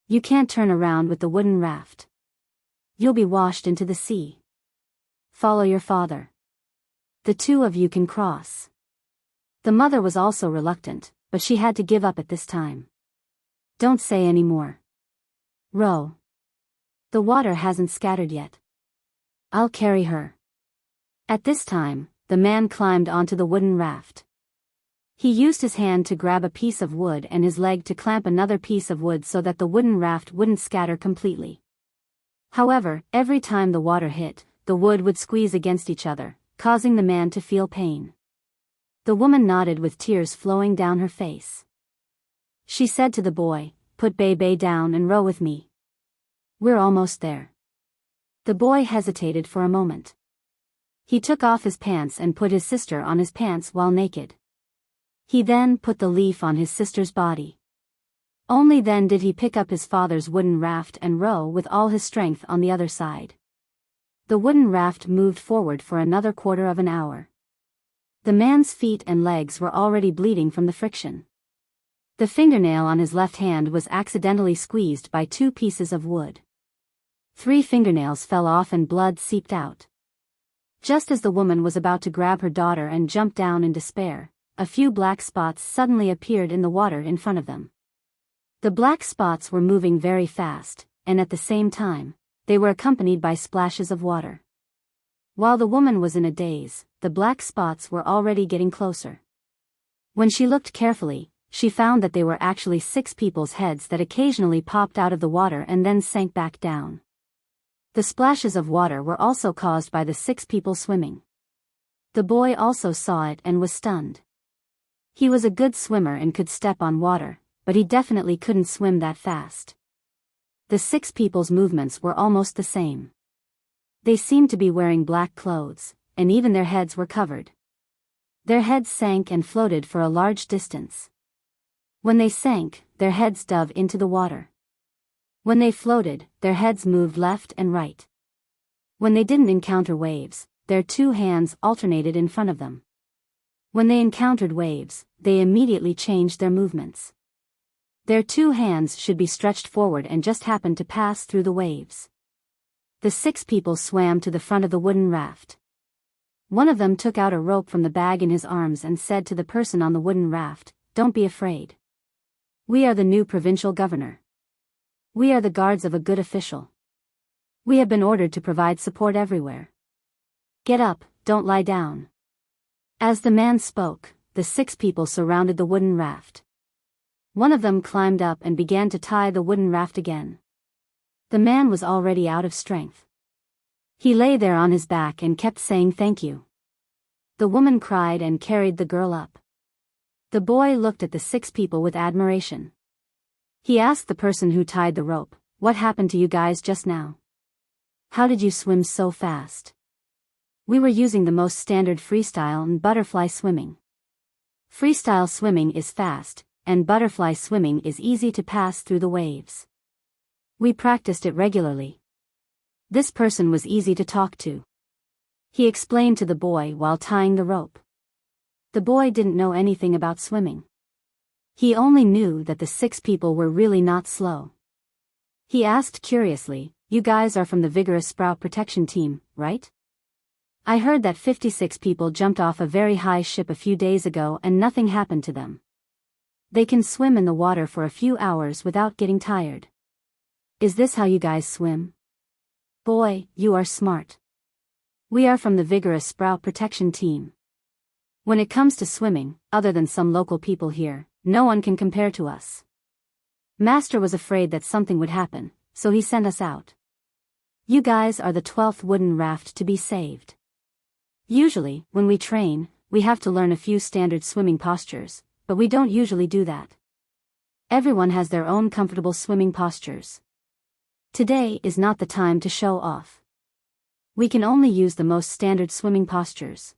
You can't turn around with the wooden raft. You'll be washed into the sea. Follow your father. The 2 of you can cross." The mother was also reluctant, but she had to give up at this time. "Don't say any more. Row. The water hasn't scattered yet. I'll carry her." At this time, the man climbed onto the wooden raft. He used his hand to grab a piece of wood and his leg to clamp another piece of wood so that the wooden raft wouldn't scatter completely. However, every time the water hit, the wood would squeeze against each other, causing the man to feel pain. The woman nodded with tears flowing down her face. She said to the boy, "Put Bei down and row with me. We're almost there." The boy hesitated for a moment. He took off his pants and put his sister on his pants while naked. He then put the leaf on his sister's body. Only then did he pick up his father's wooden raft and row with all his strength on the other side. The wooden raft moved forward for another quarter of an hour. The man's feet and legs were already bleeding from the friction. The fingernail on his left hand was accidentally squeezed by 2 pieces of wood. 3 fingernails fell off and blood seeped out. Just as the woman was about to grab her daughter and jump down in despair, a few black spots suddenly appeared in the water in front of them. The black spots were moving very fast, and at the same time, they were accompanied by splashes of water. While the woman was in a daze, the black spots were already getting closer. When she looked carefully, she found that they were actually 6 people's heads that occasionally popped out of the water and then sank back down. The splashes of water were also caused by the 6 people swimming. The boy also saw it and was stunned. He was a good swimmer and could step on water, but he definitely couldn't swim that fast. The 6 people's movements were almost the same. They seemed to be wearing black clothes, and even their heads were covered. Their heads sank and floated for a large distance. When they sank, their heads dove into the water. When they floated, their heads moved left and right. When they didn't encounter waves, their two hands alternated in front of them. When they encountered waves, they immediately changed their movements. Their two hands should be stretched forward and just happened to pass through the waves. The 6 people swam to the front of the wooden raft. One of them took out a rope from the bag in his arms and said to the person on the wooden raft, "Don't be afraid. We are the new provincial governor. We are the guards of a good official. We have been ordered to provide support everywhere. Get up, don't lie down." As the man spoke, the 6 people surrounded the wooden raft. One of them climbed up and began to tie the wooden raft again. The man was already out of strength. He lay there on his back and kept saying thank you. The woman cried and carried the girl up. The boy looked at the 6 people with admiration. He asked the person who tied the rope, "What happened to you guys just now? How did you swim so fast?" "We were using the most standard freestyle and butterfly swimming. Freestyle swimming is fast, and butterfly swimming is easy to pass through the waves. We practiced it regularly." This person was easy to talk to. He explained to the boy while tying the rope. The boy didn't know anything about swimming. He only knew that the 6 people were really not slow. He asked curiously, "You guys are from the Vigorous Sprout Protection Team, right? I heard that 56 people jumped off a very high ship a few days ago and nothing happened to them. They can swim in the water for a few hours without getting tired. Is this how you guys swim? Boy, you are smart. We are from the Vigorous Sprout Protection Team. When it comes to swimming, other than some local people here, no one can compare to us. Master was afraid that something would happen, so he sent us out. You guys are the 12th wooden raft to be saved. Usually, when we train, we have to learn a few standard swimming postures, but we don't usually do that. Everyone has their own comfortable swimming postures. Today is not the time to show off. We can only use the most standard swimming postures.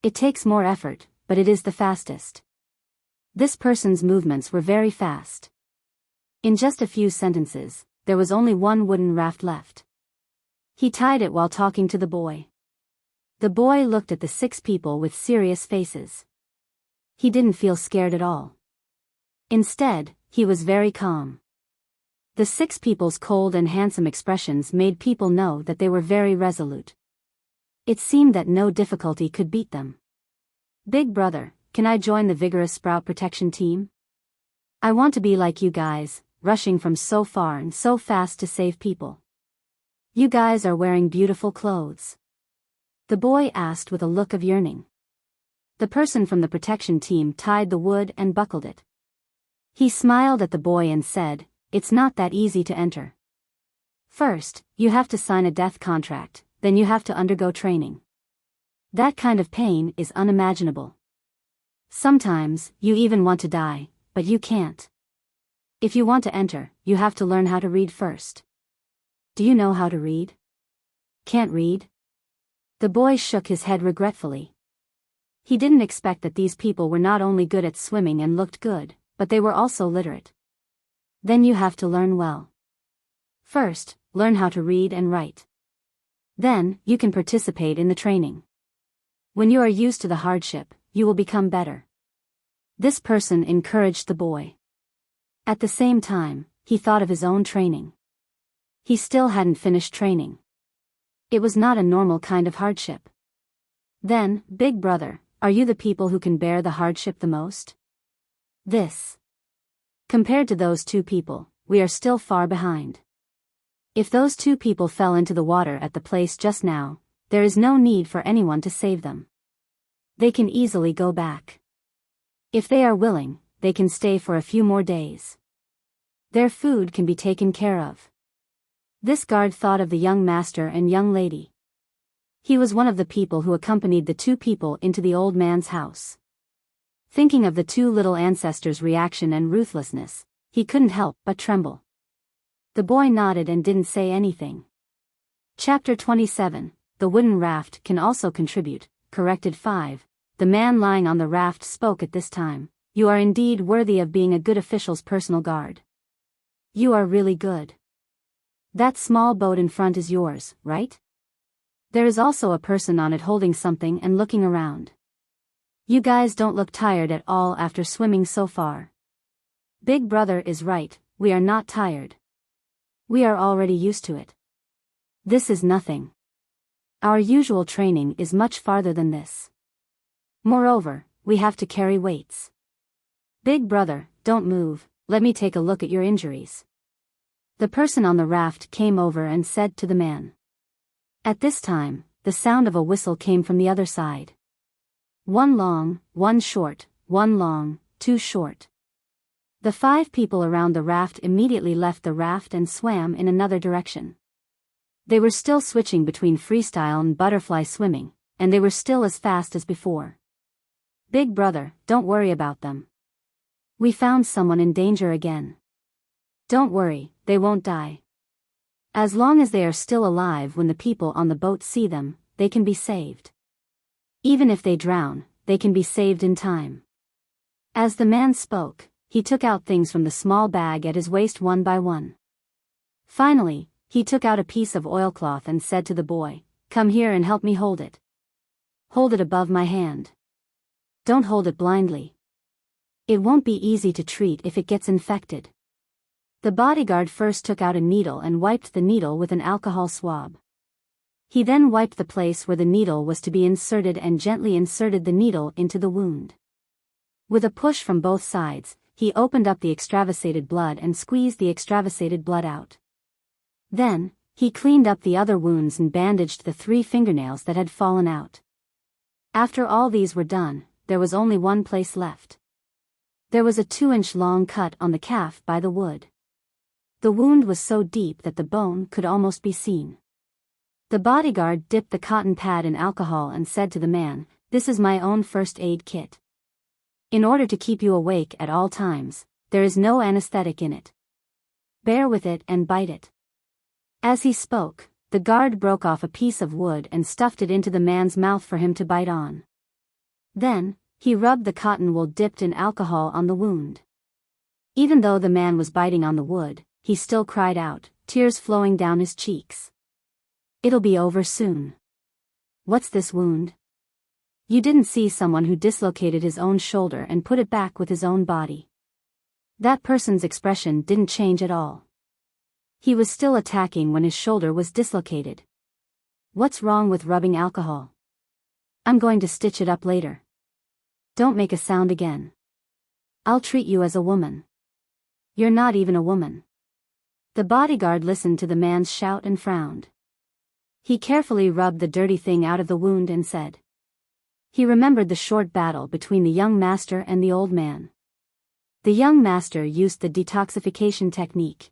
It takes more effort, but it is the fastest." This person's movements were very fast. In just a few sentences, there was only one wooden raft left. He tied it while talking to the boy. The boy looked at the 6 people with serious faces. He didn't feel scared at all. Instead, he was very calm. The 6 people's cold and handsome expressions made people know that they were very resolute. It seemed that no difficulty could beat them. "Big brother, can I join the Vigorous Sprout Protection Team? I want to be like you guys, rushing from so far and so fast to save people. You guys are wearing beautiful clothes." The boy asked with a look of yearning. The person from the protection team tied the wood and buckled it. He smiled at the boy and said, "It's not that easy to enter. First, you have to sign a death contract, then you have to undergo training. That kind of pain is unimaginable. Sometimes, you even want to die, but you can't. If you want to enter, you have to learn how to read first. Do you know how to read? Can't read?" The boy shook his head regretfully. He didn't expect that these people were not only good at swimming and looked good, but they were also literate. Then you have to learn well. First, learn how to read and write. Then, you can participate in the training. When you are used to the hardship, you will become better. This person encouraged the boy. At the same time, he thought of his own training. He still hadn't finished training. It was not a normal kind of hardship. Then, "Big brother, are you the people who can bear the hardship the most?" This. Compared to those 2 people, we are still far behind. If those 2 people fell into the water at the place just now, there is no need for anyone to save them. They can easily go back. If they are willing, they can stay for a few more days. Their food can be taken care of. This guard thought of the young master and young lady. He was one of the people who accompanied the 2 people into the old man's house. Thinking of the 2 little ancestors' reaction and ruthlessness, he couldn't help but tremble. The boy nodded and didn't say anything. Chapter 27, The Wooden Raft Can Also Contribute, Corrected 5. The man lying on the raft spoke at this time. "You are indeed worthy of being a good official's personal guard. You are really good. That small boat in front is yours, right? There is also a person on it holding something and looking around. You guys don't look tired at all after swimming so far. Big brother is right, we are not tired. We are already used to it. This is nothing. Our usual training is much farther than this. Moreover, we have to carry weights. Big brother, don't move, let me take a look at your injuries. The person on the raft came over and said to the man. At this time, the sound of a whistle came from the other side. One long, one short, one long, two short. The 5 people around the raft immediately left the raft and swam in another direction. They were still switching between freestyle and butterfly swimming, and they were still as fast as before. Big brother, don't worry about them. We found someone in danger again. Don't worry, they won't die. As long as they are still alive when the people on the boat see them, they can be saved. Even if they drown, they can be saved in time. As the man spoke, he took out things from the small bag at his waist one by one. Finally, he took out a piece of oilcloth and said to the boy, "Come here and help me hold it. Hold it above my hand. Don't hold it blindly. It won't be easy to treat if it gets infected." The bodyguard first took out a needle and wiped the needle with an alcohol swab. He then wiped the place where the needle was to be inserted and gently inserted the needle into the wound. With a push from both sides, he opened up the extravasated blood and squeezed the extravasated blood out. Then, he cleaned up the other wounds and bandaged the 3 fingernails that had fallen out. After all these were done, there was only one place left. There was a 2-inch long cut on the calf by the wood. The wound was so deep that the bone could almost be seen. The bodyguard dipped the cotton pad in alcohol and said to the man, "This is my own first aid kit. In order to keep you awake at all times, there is no anesthetic in it. Bear with it and bite it." As he spoke, the guard broke off a piece of wood and stuffed it into the man's mouth for him to bite on. Then, he rubbed the cotton wool dipped in alcohol on the wound. Even though the man was biting on the wood, he still cried out, tears flowing down his cheeks. "It'll be over soon. What's this wound? You didn't see someone who dislocated his own shoulder and put it back with his own body. That person's expression didn't change at all. He was still attacking when his shoulder was dislocated. What's wrong with rubbing alcohol? I'm going to stitch it up later. Don't make a sound again. I'll treat you as a woman. You're not even a woman." The bodyguard listened to the man's shout and frowned. He carefully rubbed the dirty thing out of the wound and said. He remembered the short battle between the young master and the old man. The young master used the detoxification technique.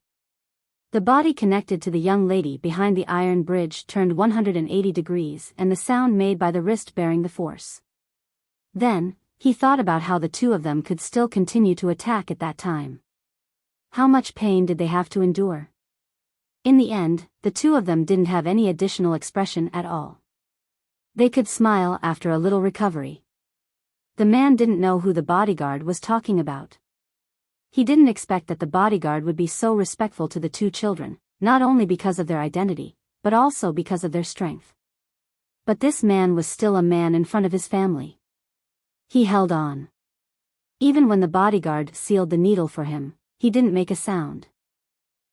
The body connected to the young lady behind the iron bridge turned 180 degrees and the sound made by the wrist bearing the force. Then, he thought about how the 2 of them could still continue to attack at that time. How much pain did they have to endure? In the end, the 2 of them didn't have any additional expression at all. They could smile after a little recovery. The man didn't know who the bodyguard was talking about. He didn't expect that the bodyguard would be so respectful to the 2 children, not only because of their identity, but also because of their strength. But this man was still a man in front of his family. He held on. Even when the bodyguard sealed the needle for him, he didn't make a sound.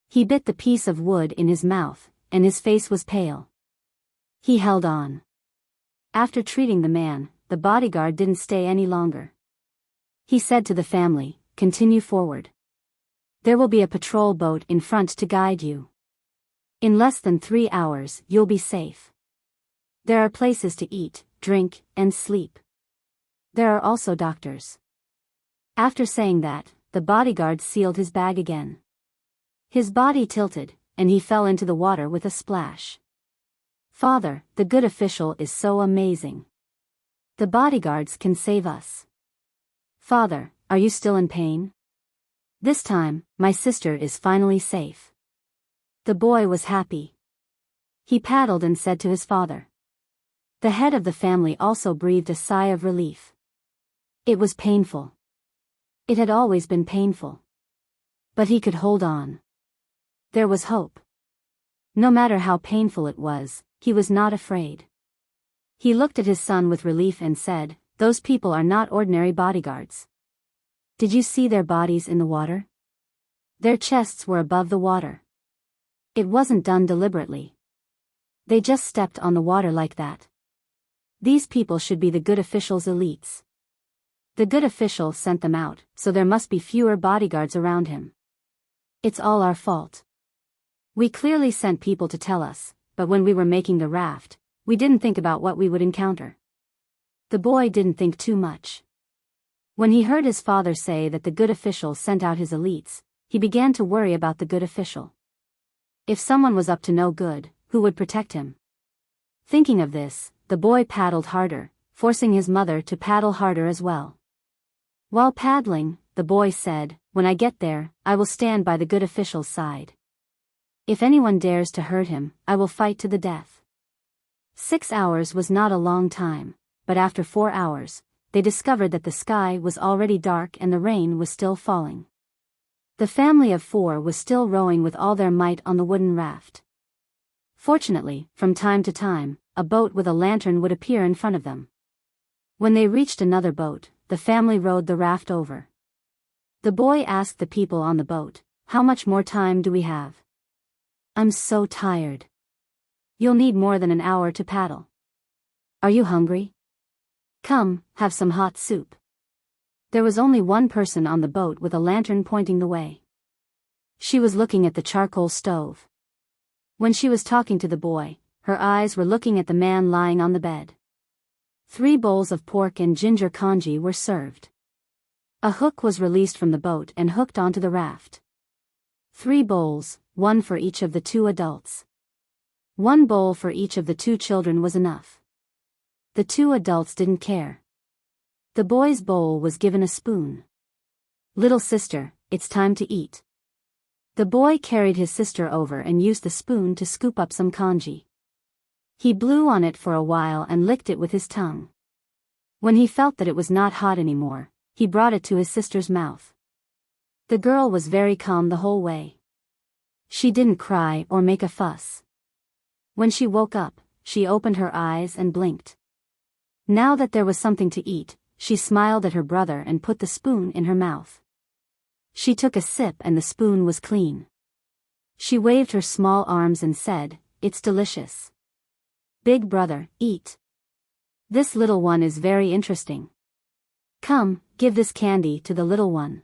He bit the piece of wood in his mouth, and his face was pale. He held on. After treating the man, the bodyguard didn't stay any longer. He said to the family, "Continue forward. There will be a patrol boat in front to guide you. In less than 3 hours, you'll be safe. There are places to eat, drink, and sleep. There are also doctors." After saying that, the bodyguard sealed his bag again. His body tilted, and he fell into the water with a splash. "Father, the good official is so amazing. The bodyguards can save us. Father, are you still in pain? This time, my sister is finally safe." The boy was happy. He paddled and said to his father. The head of the family also breathed a sigh of relief. It was painful. It had always been painful. But he could hold on. There was hope. No matter how painful it was, he was not afraid. He looked at his son with relief and said, "Those people are not ordinary bodyguards. Did you see their bodies in the water? Their chests were above the water. It wasn't done deliberately. They just stepped on the water like that. These people should be the good officials' elites. The good official sent them out, so there must be fewer bodyguards around him. It's all our fault. We clearly sent people to tell us, but when we were making the raft, we didn't think about what we would encounter." The boy didn't think too much. When he heard his father say that the good official sent out his elites, he began to worry about the good official. If someone was up to no good, who would protect him? Thinking of this, the boy paddled harder, forcing his mother to paddle harder as well. While paddling, the boy said, "When I get there, I will stand by the good official's side. If anyone dares to hurt him, I will fight to the death." 6 hours was not a long time, but after 4 hours, they discovered that the sky was already dark and the rain was still falling. The family of 4 was still rowing with all their might on the wooden raft. Fortunately, from time to time, a boat with a lantern would appear in front of them. When they reached another boat, the family rowed the raft over. The boy asked the people on the boat, "How much more time do we have? I'm so tired." "You'll need more than an hour to paddle. Are you hungry? Come, have some hot soup." There was only one person on the boat with a lantern pointing the way. She was looking at the charcoal stove. When she was talking to the boy, her eyes were looking at the man lying on the bed. 3 bowls of pork and ginger congee were served. A hook was released from the boat and hooked onto the raft. 3 bowls, 1 for each of the 2 adults. 1 bowl for each of the 2 children was enough. The 2 adults didn't care. The boy's bowl was given a spoon. "Little sister, it's time to eat." The boy carried his sister over and used the spoon to scoop up some congee. He blew on it for a while and licked it with his tongue. When he felt that it was not hot anymore, he brought it to his sister's mouth. The girl was very calm the whole way. She didn't cry or make a fuss. When she woke up, she opened her eyes and blinked. Now that there was something to eat, she smiled at her brother and put the spoon in her mouth. She took a sip and the spoon was clean. She waved her small arms and said, "It's delicious. Big brother, eat. This little one is very interesting. Come, give this candy to the little one."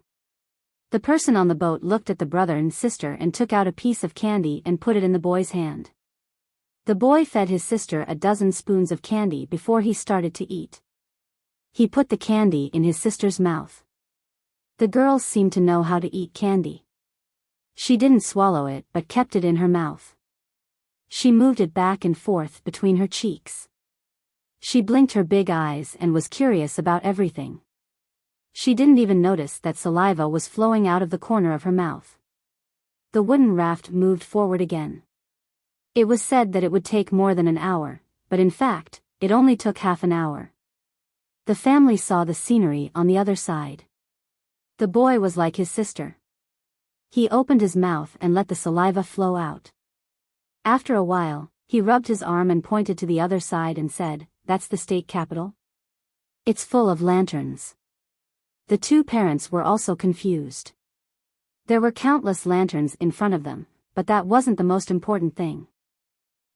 The person on the boat looked at the brother and sister and took out a piece of candy and put it in the boy's hand. The boy fed his sister a dozen spoons of candy before he started to eat. He put the candy in his sister's mouth. The girl seemed to know how to eat candy. She didn't swallow it but kept it in her mouth. She moved it back and forth between her cheeks. She blinked her big eyes and was curious about everything. She didn't even notice that saliva was flowing out of the corner of her mouth. The wooden raft moved forward again. It was said that it would take more than an hour, but in fact, it only took half an hour. The family saw the scenery on the other side. The boy was like his sister. He opened his mouth and let the saliva flow out. After a while, he rubbed his arm and pointed to the other side and said, "That's the state capital? It's full of lanterns." The 2 parents were also confused. There were countless lanterns in front of them, but that wasn't the most important thing.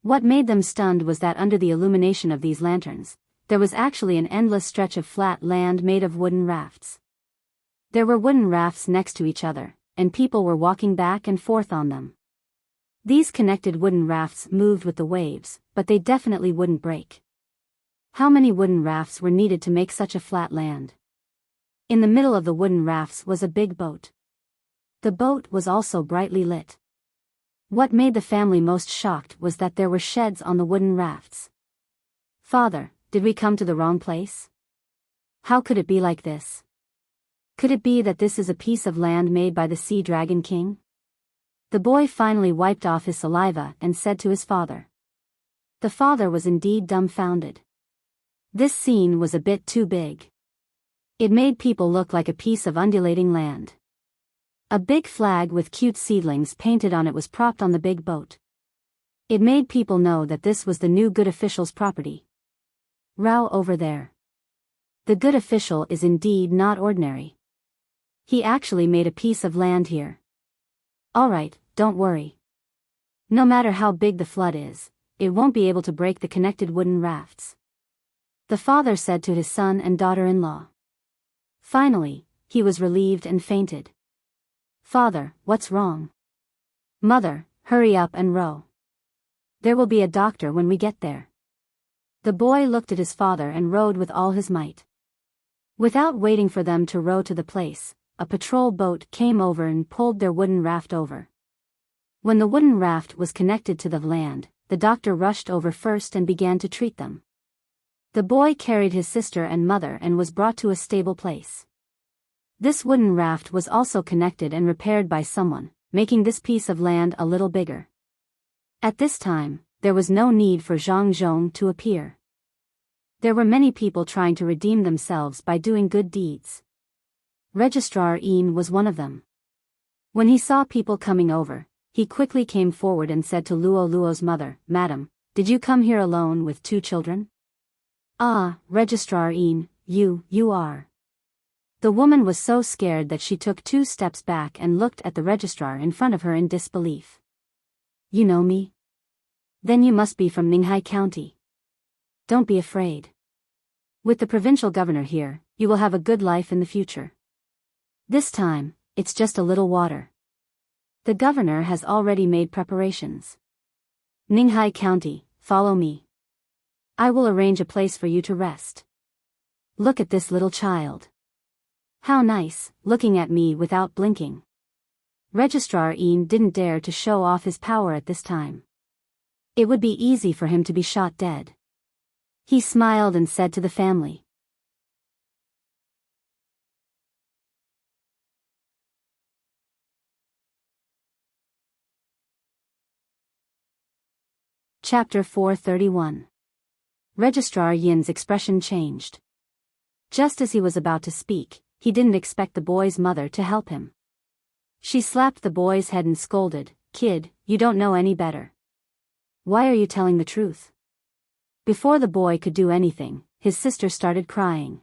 What made them stunned was that under the illumination of these lanterns, there was actually an endless stretch of flat land made of wooden rafts. There were wooden rafts next to each other, and people were walking back and forth on them. These connected wooden rafts moved with the waves, but they definitely wouldn't break. How many wooden rafts were needed to make such a flat land? In the middle of the wooden rafts was a big boat. The boat was also brightly lit. What made the family most shocked was that there were sheds on the wooden rafts. "Father, did we come to the wrong place? How could it be like this? Could it be that this is a piece of land made by the Sea Dragon King?" The boy finally wiped off his saliva and said to his father. The father was indeed dumbfounded. This scene was a bit too big. It made people look like a piece of undulating land. A big flag with cute seedlings painted on it was propped on the big boat. It made people know that this was the new good official's property. Row over there. The good official is indeed not ordinary. He actually made a piece of land here. Alright, don't worry. No matter how big the flood is, it won't be able to break the connected wooden rafts. The father said to his son and daughter-in-law. Finally, he was relieved and fainted. Father, what's wrong? Mother, hurry up and row. There will be a doctor when we get there. The boy looked at his father and rowed with all his might. Without waiting for them to row to the place, a patrol boat came over and pulled their wooden raft over. When the wooden raft was connected to the land, the doctor rushed over first and began to treat them. The boy carried his sister and mother and was brought to a stable place. This wooden raft was also connected and repaired by someone, making this piece of land a little bigger. At this time, there was no need for Zhang Zhong to appear. There were many people trying to redeem themselves by doing good deeds. Registrar Yin was one of them. When he saw people coming over, he quickly came forward and said to Luo Luo's mother, "Madam, did you come here alone with 2 children?" "Ah, Registrar Yin, you are." The woman was so scared that she took 2 steps back and looked at the registrar in front of her in disbelief. "You know me? Then you must be from Ninghai County. Don't be afraid. With the provincial governor here, you will have a good life in the future. This time, it's just a little water. The governor has already made preparations. Ninghai County, follow me. I will arrange a place for you to rest. Look at this little child. How nice, looking at me without blinking." Registrar Yin didn't dare to show off his power at this time. It would be easy for him to be shot dead. He smiled and said to the family. Chapter 431. Registrar Yin's expression changed. Just as he was about to speak, he didn't expect the boy's mother to help him. She slapped the boy's head and scolded, "Kid, you don't know any better. Why are you telling the truth?" Before the boy could do anything, his sister started crying.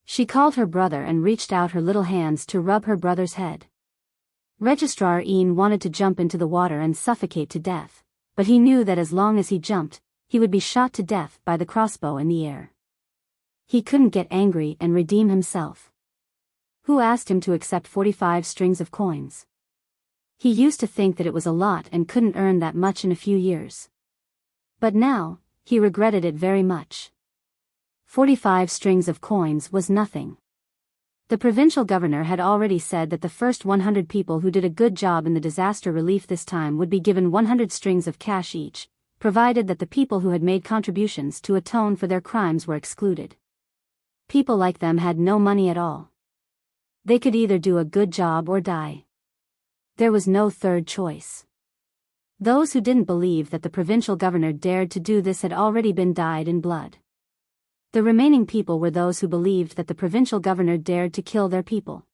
She called her brother and reached out her little hands to rub her brother's head. Registrar Yin wanted to jump into the water and suffocate to death, but he knew that as long as he jumped, he would be shot to death by the crossbow in the air. He couldn't get angry and redeem himself. Who asked him to accept 45 strings of coins? He used to think that it was a lot and couldn't earn that much in a few years. But now, he regretted it very much. 45 strings of coins was nothing. The provincial governor had already said that the first 100 people who did a good job in the disaster relief this time would be given 100 strings of cash each, provided that the people who had made contributions to atone for their crimes were excluded. People like them had no money at all. They could either do a good job or die. There was no third choice. Those who didn't believe that the provincial governor dared to do this had already been dyed in blood. The remaining people were those who believed that the provincial governor dared to kill their people.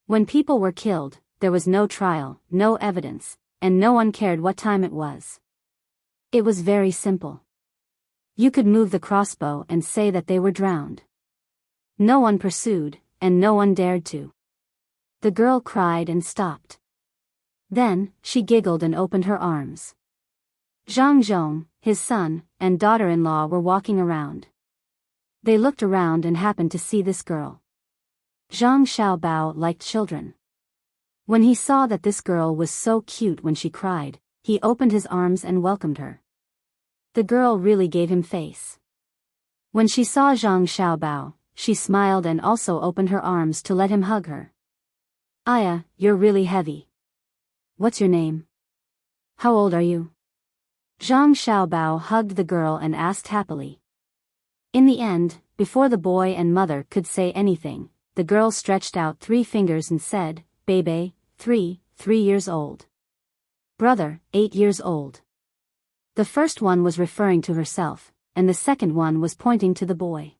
When people were killed, there was no trial, no evidence, and no one cared what time it was. It was very simple. You could move the crossbow and say that they were drowned. No one pursued, and no one dared to. The girl cried and stopped. Then, she giggled and opened her arms. Zhang Zhong, his son, and daughter-in-law were walking around. They looked around and happened to see this girl. Zhang Xiaobao liked children. When he saw that this girl was so cute when she cried, he opened his arms and welcomed her. The girl really gave him face. When she saw Zhang Xiaobao, she smiled and also opened her arms to let him hug her. "Aya, you're really heavy. What's your name? How old are you?" Zhang Xiaobao hugged the girl and asked happily. In the end, before the boy and mother could say anything, the girl stretched out 3 fingers and said, "Bebe, 3 years old. Brother, 8 years old." The first one was referring to herself, and the second one was pointing to the boy.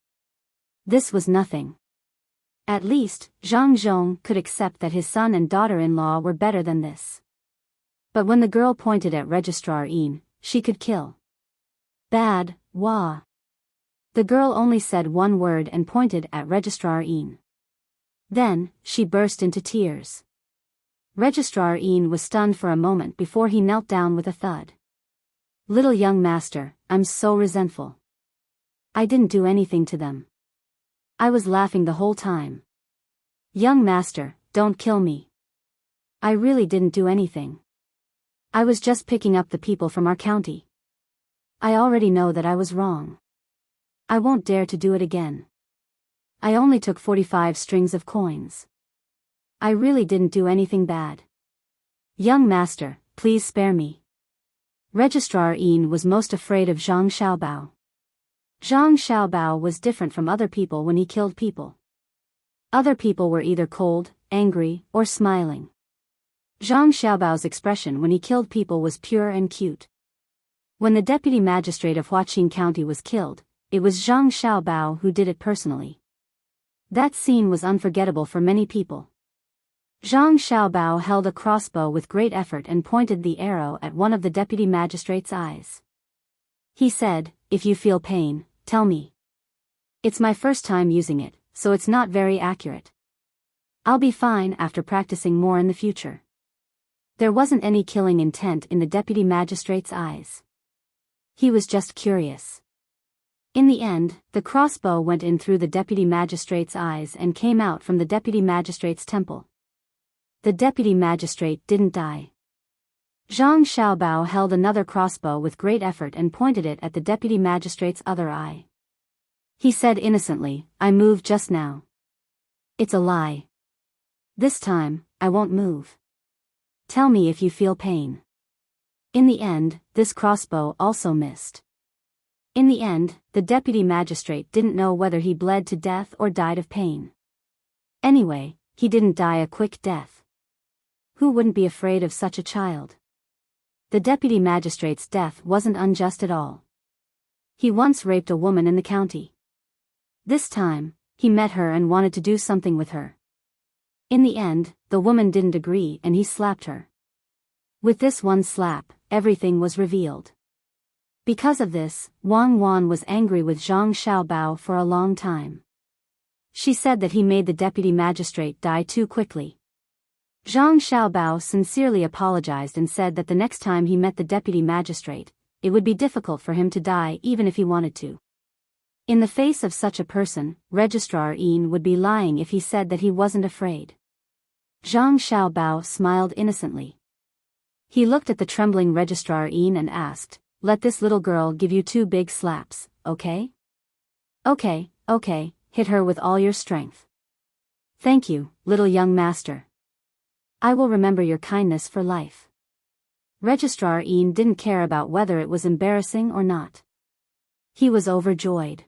This was nothing. At least, Zhang Zhong could accept that his son and daughter-in-law were better than this. But when the girl pointed at Registrar Een, she could kill. Bad, wah. The girl only said one word and pointed at Registrar Een. Then, she burst into tears. Registrar Een was stunned for a moment before he knelt down with a thud. Little young master, I'm so resentful. I didn't do anything to them. I was laughing the whole time. Young master, don't kill me. I really didn't do anything. I was just picking up the people from our county. I already know that I was wrong. I won't dare to do it again. I only took 45 strings of coins. I really didn't do anything bad. Young master, please spare me. Registrar Een was most afraid of Zhang Xiaobao. Zhang Xiaobao was different from other people when he killed people. Other people were either cold, angry, or smiling. Zhang Xiaobao's expression when he killed people was pure and cute. When the deputy magistrate of Huaqing County was killed, it was Zhang Xiaobao who did it personally. That scene was unforgettable for many people. Zhang Xiaobao held a crossbow with great effort and pointed the arrow at one of the deputy magistrate's eyes. He said, "If you feel pain, tell me. It's my first time using it, so it's not very accurate. I'll be fine after practicing more in the future." There wasn't any killing intent in the deputy magistrate's eyes. He was just curious. In the end, the crossbow went in through the deputy magistrate's eyes and came out from the deputy magistrate's temple. The deputy magistrate didn't die. Zhang Xiaobao held another crossbow with great effort and pointed it at the deputy magistrate's other eye. He said innocently, "I moved just now." "It's a lie. This time, I won't move. Tell me if you feel pain." In the end, this crossbow also missed. In the end, the deputy magistrate didn't know whether he bled to death or died of pain. Anyway, he didn't die a quick death. Who wouldn't be afraid of such a child? The deputy magistrate's death wasn't unjust at all. He once raped a woman in the county. This time, he met her and wanted to do something with her. In the end, the woman didn't agree and he slapped her. With this one slap, everything was revealed. Because of this, Wang Wan was angry with Zhang Xiaobao for a long time. She said that he made the deputy magistrate die too quickly. Zhang Xiaobao sincerely apologized and said that the next time he met the deputy magistrate, it would be difficult for him to die even if he wanted to. In the face of such a person, Registrar Een would be lying if he said that he wasn't afraid. Zhang Xiaobao smiled innocently. He looked at the trembling Registrar Een and asked, "Let this little girl give you 2 big slaps, okay?" Okay, hit her with all your strength." "Thank you, little young master. I will remember your kindness for life." Registrar Een didn't care about whether it was embarrassing or not. He was overjoyed.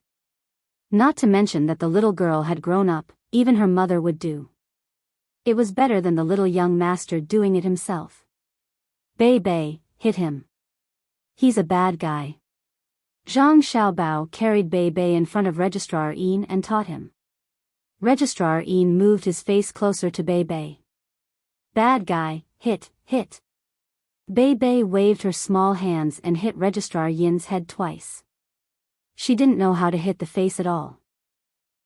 Not to mention that the little girl had grown up, even her mother would do. It was better than the little young master doing it himself. "Bei, hit him. He's a bad guy." Zhang Xiaobao carried Bei in front of Registrar Een and taught him. Registrar Een moved his face closer to Bei. "Bad guy, hit. Bei waved her small hands and hit Registrar Yin's head twice. She didn't know how to hit the face at all.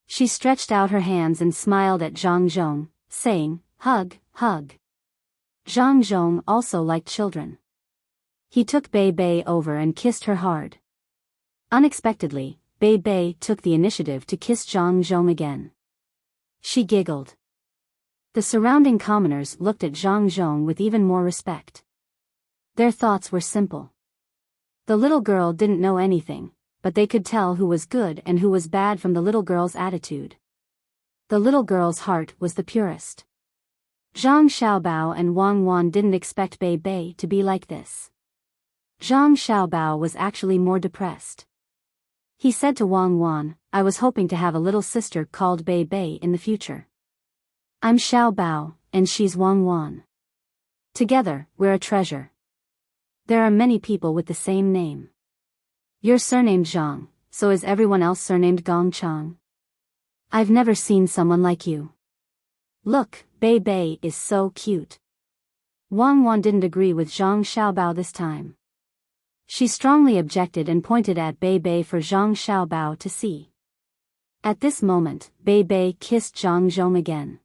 She stretched out her hands and smiled at Zhang Zhong, saying, "Hug." Zhang Zhong also liked children. He took Bei over and kissed her hard. Unexpectedly, Bei took the initiative to kiss Zhang Zhong again. She giggled. The surrounding commoners looked at Zhang Zhong with even more respect. Their thoughts were simple. The little girl didn't know anything, but they could tell who was good and who was bad from the little girl's attitude. The little girl's heart was the purest. Zhang Xiaobao and Wang Wan didn't expect Bei to be like this. Zhang Xiaobao was actually more depressed. He said to Wang Wan, "I was hoping to have a little sister called Bei in the future. I'm Xiaobao, and she's Wang Wan. Together, we're a treasure. There are many people with the same name. You're surnamed Zhang, so is everyone else surnamed Gongchang? I've never seen someone like you. Look, Bei is so cute." Wang Wan didn't agree with Zhang Xiaobao this time. She strongly objected and pointed at Bei Bei for Zhang Xiaobao to see. At this moment, Bei Bei kissed Zhang Zhong again.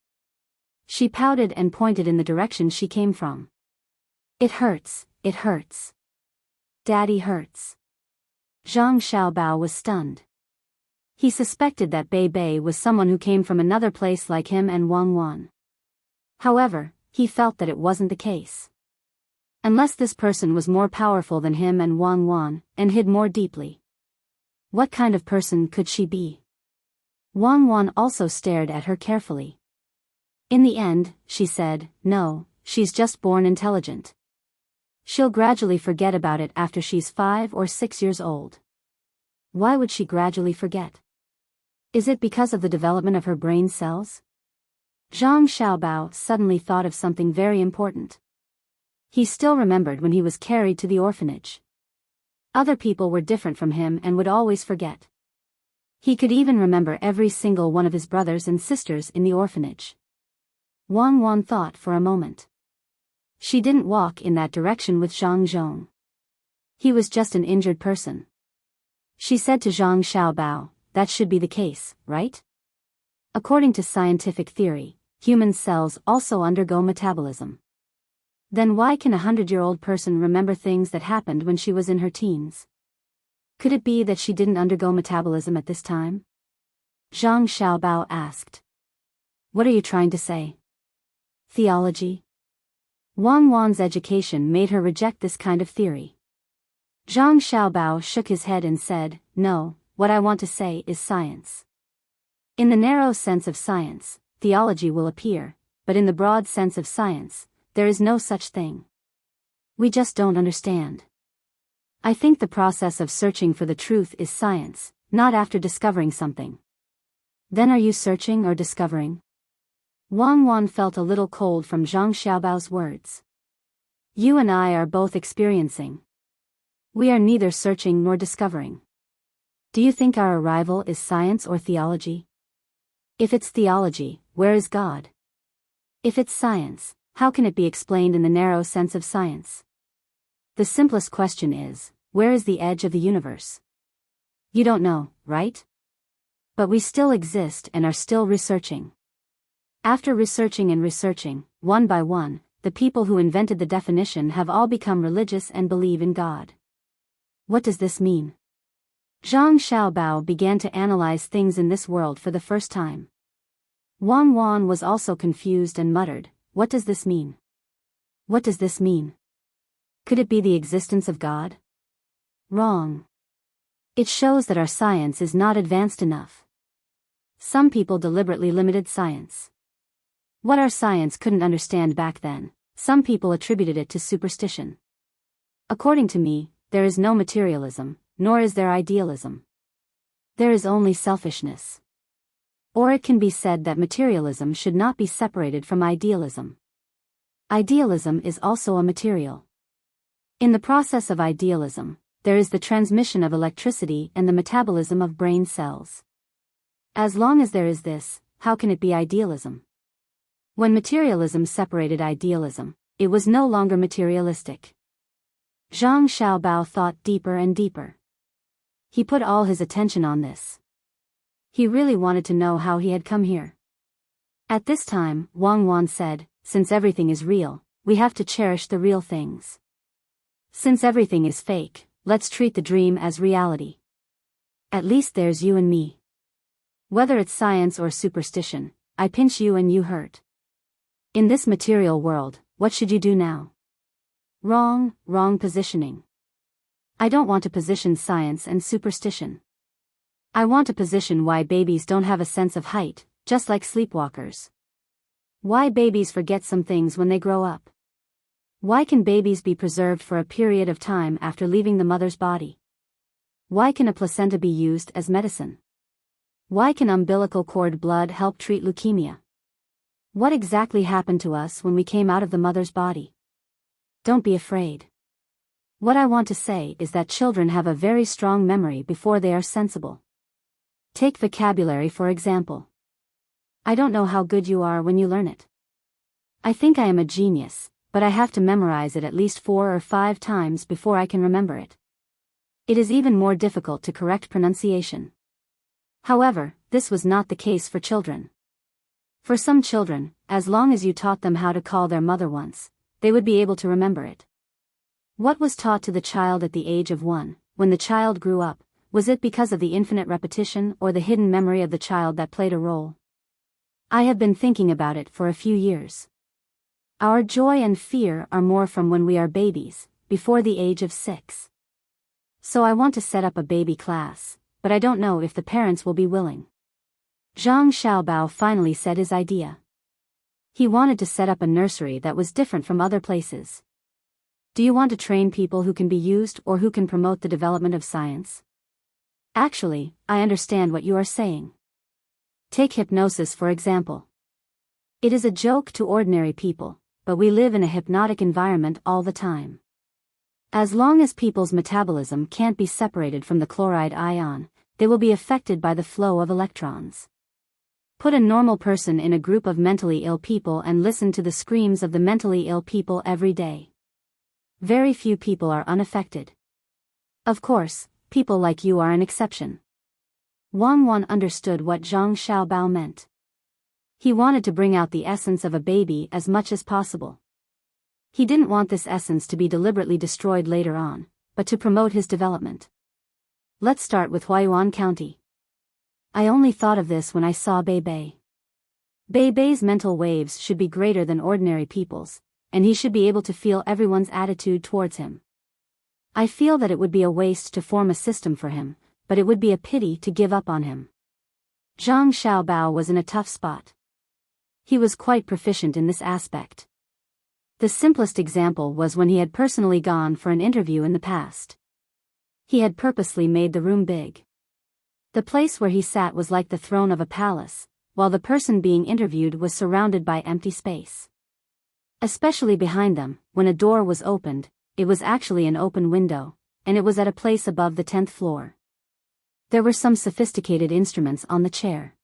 She pouted and pointed in the direction she came from. It hurts, it hurts. Daddy hurts. Zhang Xiaobao was stunned. He suspected that Bei Bei was someone who came from another place like him and Wang Wan. However, he felt that it wasn't the case. Unless this person was more powerful than him and Wang Wan, and hid more deeply. What kind of person could she be? Wang Wan also stared at her carefully. In the end, she said, no, she's just born intelligent. She'll gradually forget about it after she's 5 or 6 years old. Why would she gradually forget? Is it because of the development of her brain cells? Zhang Xiaobao suddenly thought of something very important. He still remembered when he was carried to the orphanage. Other people were different from him and would always forget. He could even remember every single one of his brothers and sisters in the orphanage. Wang Wan thought for a moment. She didn't walk in that direction with Zhang Zhong. He was just an injured person. She said to Zhang Xiaobao, that should be the case, right? According to scientific theory, human cells also undergo metabolism. Then why can a 100-year-old person remember things that happened when she was in her teens? Could it be that she didn't undergo metabolism at this time? Zhang Xiaobao asked. What are you trying to say? Theology? Wang Wan's education made her reject this kind of theory. Zhang Xiaobao shook his head and said, no, what I want to say is science. In the narrow sense of science, theology will appear, but in the broad sense of science, there is no such thing. We just don't understand. I think the process of searching for the truth is science, not after discovering something. Then are you searching or discovering? Wang Wan felt a little cold from Zhang Xiaobao's words. You and I are both experiencing. We are neither searching nor discovering. Do you think our arrival is science or theology? If it's theology, where is God? If it's science, how can it be explained in the narrow sense of science? The simplest question is, where is the edge of the universe? You don't know, right? But we still exist and are still researching. After researching and researching, one by one, the people who invented the definition have all become religious and believe in God. What does this mean? Zhang Xiaobao began to analyze things in this world for the first time. Wang Wan was also confused and muttered, what does this mean? What does this mean? Could it be the existence of God? Wrong. It shows that our science is not advanced enough. Some people deliberately limited science. What our science couldn't understand back then, some people attributed it to superstition. According to me, there is no materialism, nor is there idealism. There is only selfishness. Or it can be said that materialism should not be separated from idealism. Idealism is also a material. In the process of idealism, there is the transmission of electricity and the metabolism of brain cells. As long as there is this, how can it be idealism? When materialism separated idealism, it was no longer materialistic. Zhang Xiaobao thought deeper and deeper. He put all his attention on this. He really wanted to know how he had come here. At this time, Wang Wan said, since everything is real, we have to cherish the real things. Since everything is fake, let's treat the dream as reality. At least there's you and me. Whether it's science or superstition, I pinch you and you hurt. In this material world, what should you do now? Wrong positioning. I don't want to position science and superstition. I want to position why babies don't have a sense of height, just like sleepwalkers. Why babies forget some things when they grow up. Why can babies be preserved for a period of time after leaving the mother's body? Why can a placenta be used as medicine? Why can umbilical cord blood help treat leukemia? What exactly happened to us when we came out of the mother's body? Don't be afraid. What I want to say is that children have a very strong memory before they are sensible. Take vocabulary for example. I don't know how good you are when you learn it. I think I am a genius, but I have to memorize it at least 4 or 5 times before I can remember it. It is even more difficult to correct pronunciation. However, this was not the case for children. For some children, as long as you taught them how to call their mother once, they would be able to remember it. What was taught to the child at the age of 1, when the child grew up, was it because of the infinite repetition or the hidden memory of the child that played a role? I have been thinking about it for a few years. Our joy and fear are more from when we are babies, before the age of 6. So I want to set up a baby class, but I don't know if the parents will be willing. Zhang Xiaobao finally said his idea. He wanted to set up a nursery that was different from other places. Do you want to train people who can be used or who can promote the development of science? Actually, I understand what you are saying. Take hypnosis for example. It is a joke to ordinary people, but we live in a hypnotic environment all the time. As long as people's metabolism can't be separated from the chloride ion, they will be affected by the flow of electrons. Put a normal person in a group of mentally ill people and listen to the screams of the mentally ill people every day. Very few people are unaffected. Of course, people like you are an exception. Wang Wan understood what Zhang Xiaobao meant. He wanted to bring out the essence of a baby as much as possible. He didn't want this essence to be deliberately destroyed later on, but to promote his development. Let's start with Huayuan County. I only thought of this when I saw Bei Bei. Bei Bei's mental waves should be greater than ordinary people's, and he should be able to feel everyone's attitude towards him. I feel that it would be a waste to form a system for him, but it would be a pity to give up on him. Zhang Xiaobao was in a tough spot. He was quite proficient in this aspect. The simplest example was when he had personally gone for an interview in the past. He had purposely made the room big. The place where he sat was like the throne of a palace, while the person being interviewed was surrounded by empty space. Especially behind them, when a door was opened, it was actually an open window, and it was at a place above the 10th floor. There were some sophisticated instruments on the chair.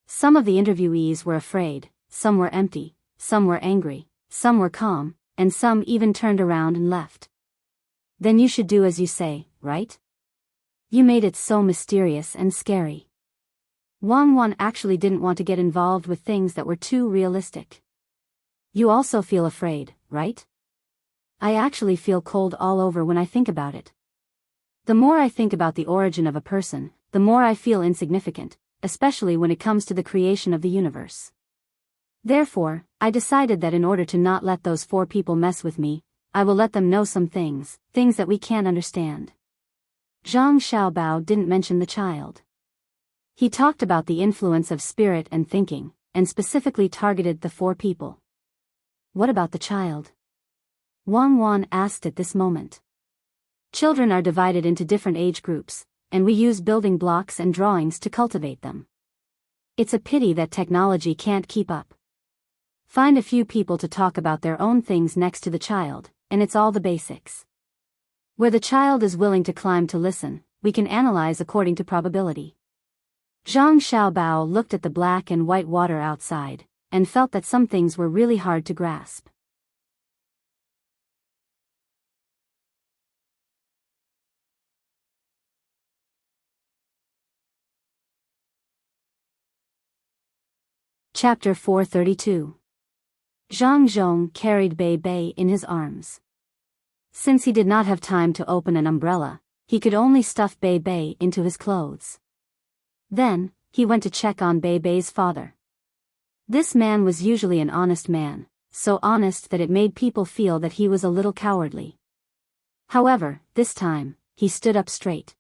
Some of the interviewees were afraid, some were empty, some were angry, some were calm, and some even turned around and left. Then you should do as you say, right? You made it so mysterious and scary. Wang Wan actually didn't want to get involved with things that were too realistic. You also feel afraid, right? I actually feel cold all over when I think about it. The more I think about the origin of a person, the more I feel insignificant, especially when it comes to the creation of the universe. Therefore, I decided that in order to not let those 4 people mess with me, I will let them know some things that we can't understand. Zhang Xiaobao didn't mention the child. He talked about the influence of spirit and thinking, and specifically targeted the 4 people. What about the child? Wang Wan asked at this moment. Children are divided into different age groups, and we use building blocks and drawings to cultivate them. It's a pity that technology can't keep up. Find a few people to talk about their own things next to the child, and it's all the basics. Where the child is willing to climb to listen, we can analyze according to probability. Zhang Xiaobao looked at the black and white water outside, and felt that some things were really hard to grasp. Chapter 432. Zhang Zhong carried Bei Bei in his arms. Since he did not have time to open an umbrella, he could only stuff Bei Bei into his clothes. Then, he went to check on Bei Bei's father. This man was usually an honest man, so honest that it made people feel that he was a little cowardly. However, this time, he stood up straight.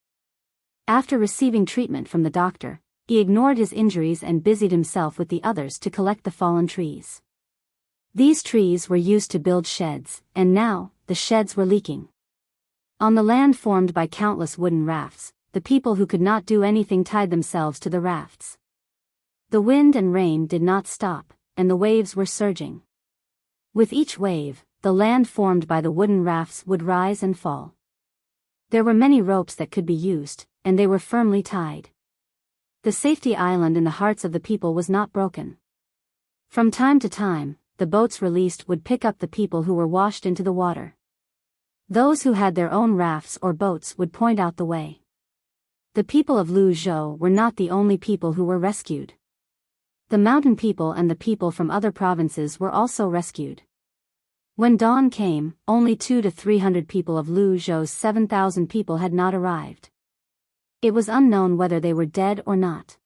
After receiving treatment from the doctor, he ignored his injuries and busied himself with the others to collect the fallen trees. These trees were used to build sheds, and now, the sheds were leaking. On the land formed by countless wooden rafts, the people who could not do anything tied themselves to the rafts. The wind and rain did not stop, and the waves were surging. With each wave, the land formed by the wooden rafts would rise and fall. There were many ropes that could be used, and they were firmly tied. The safety island in the hearts of the people was not broken. From time to time, the boats released would pick up the people who were washed into the water. Those who had their own rafts or boats would point out the way. The people of Luzhou were not the only people who were rescued. The mountain people and the people from other provinces were also rescued. When dawn came, only 200 to 300 people of Luzhou's 7,000 people had not arrived. It was unknown whether they were dead or not.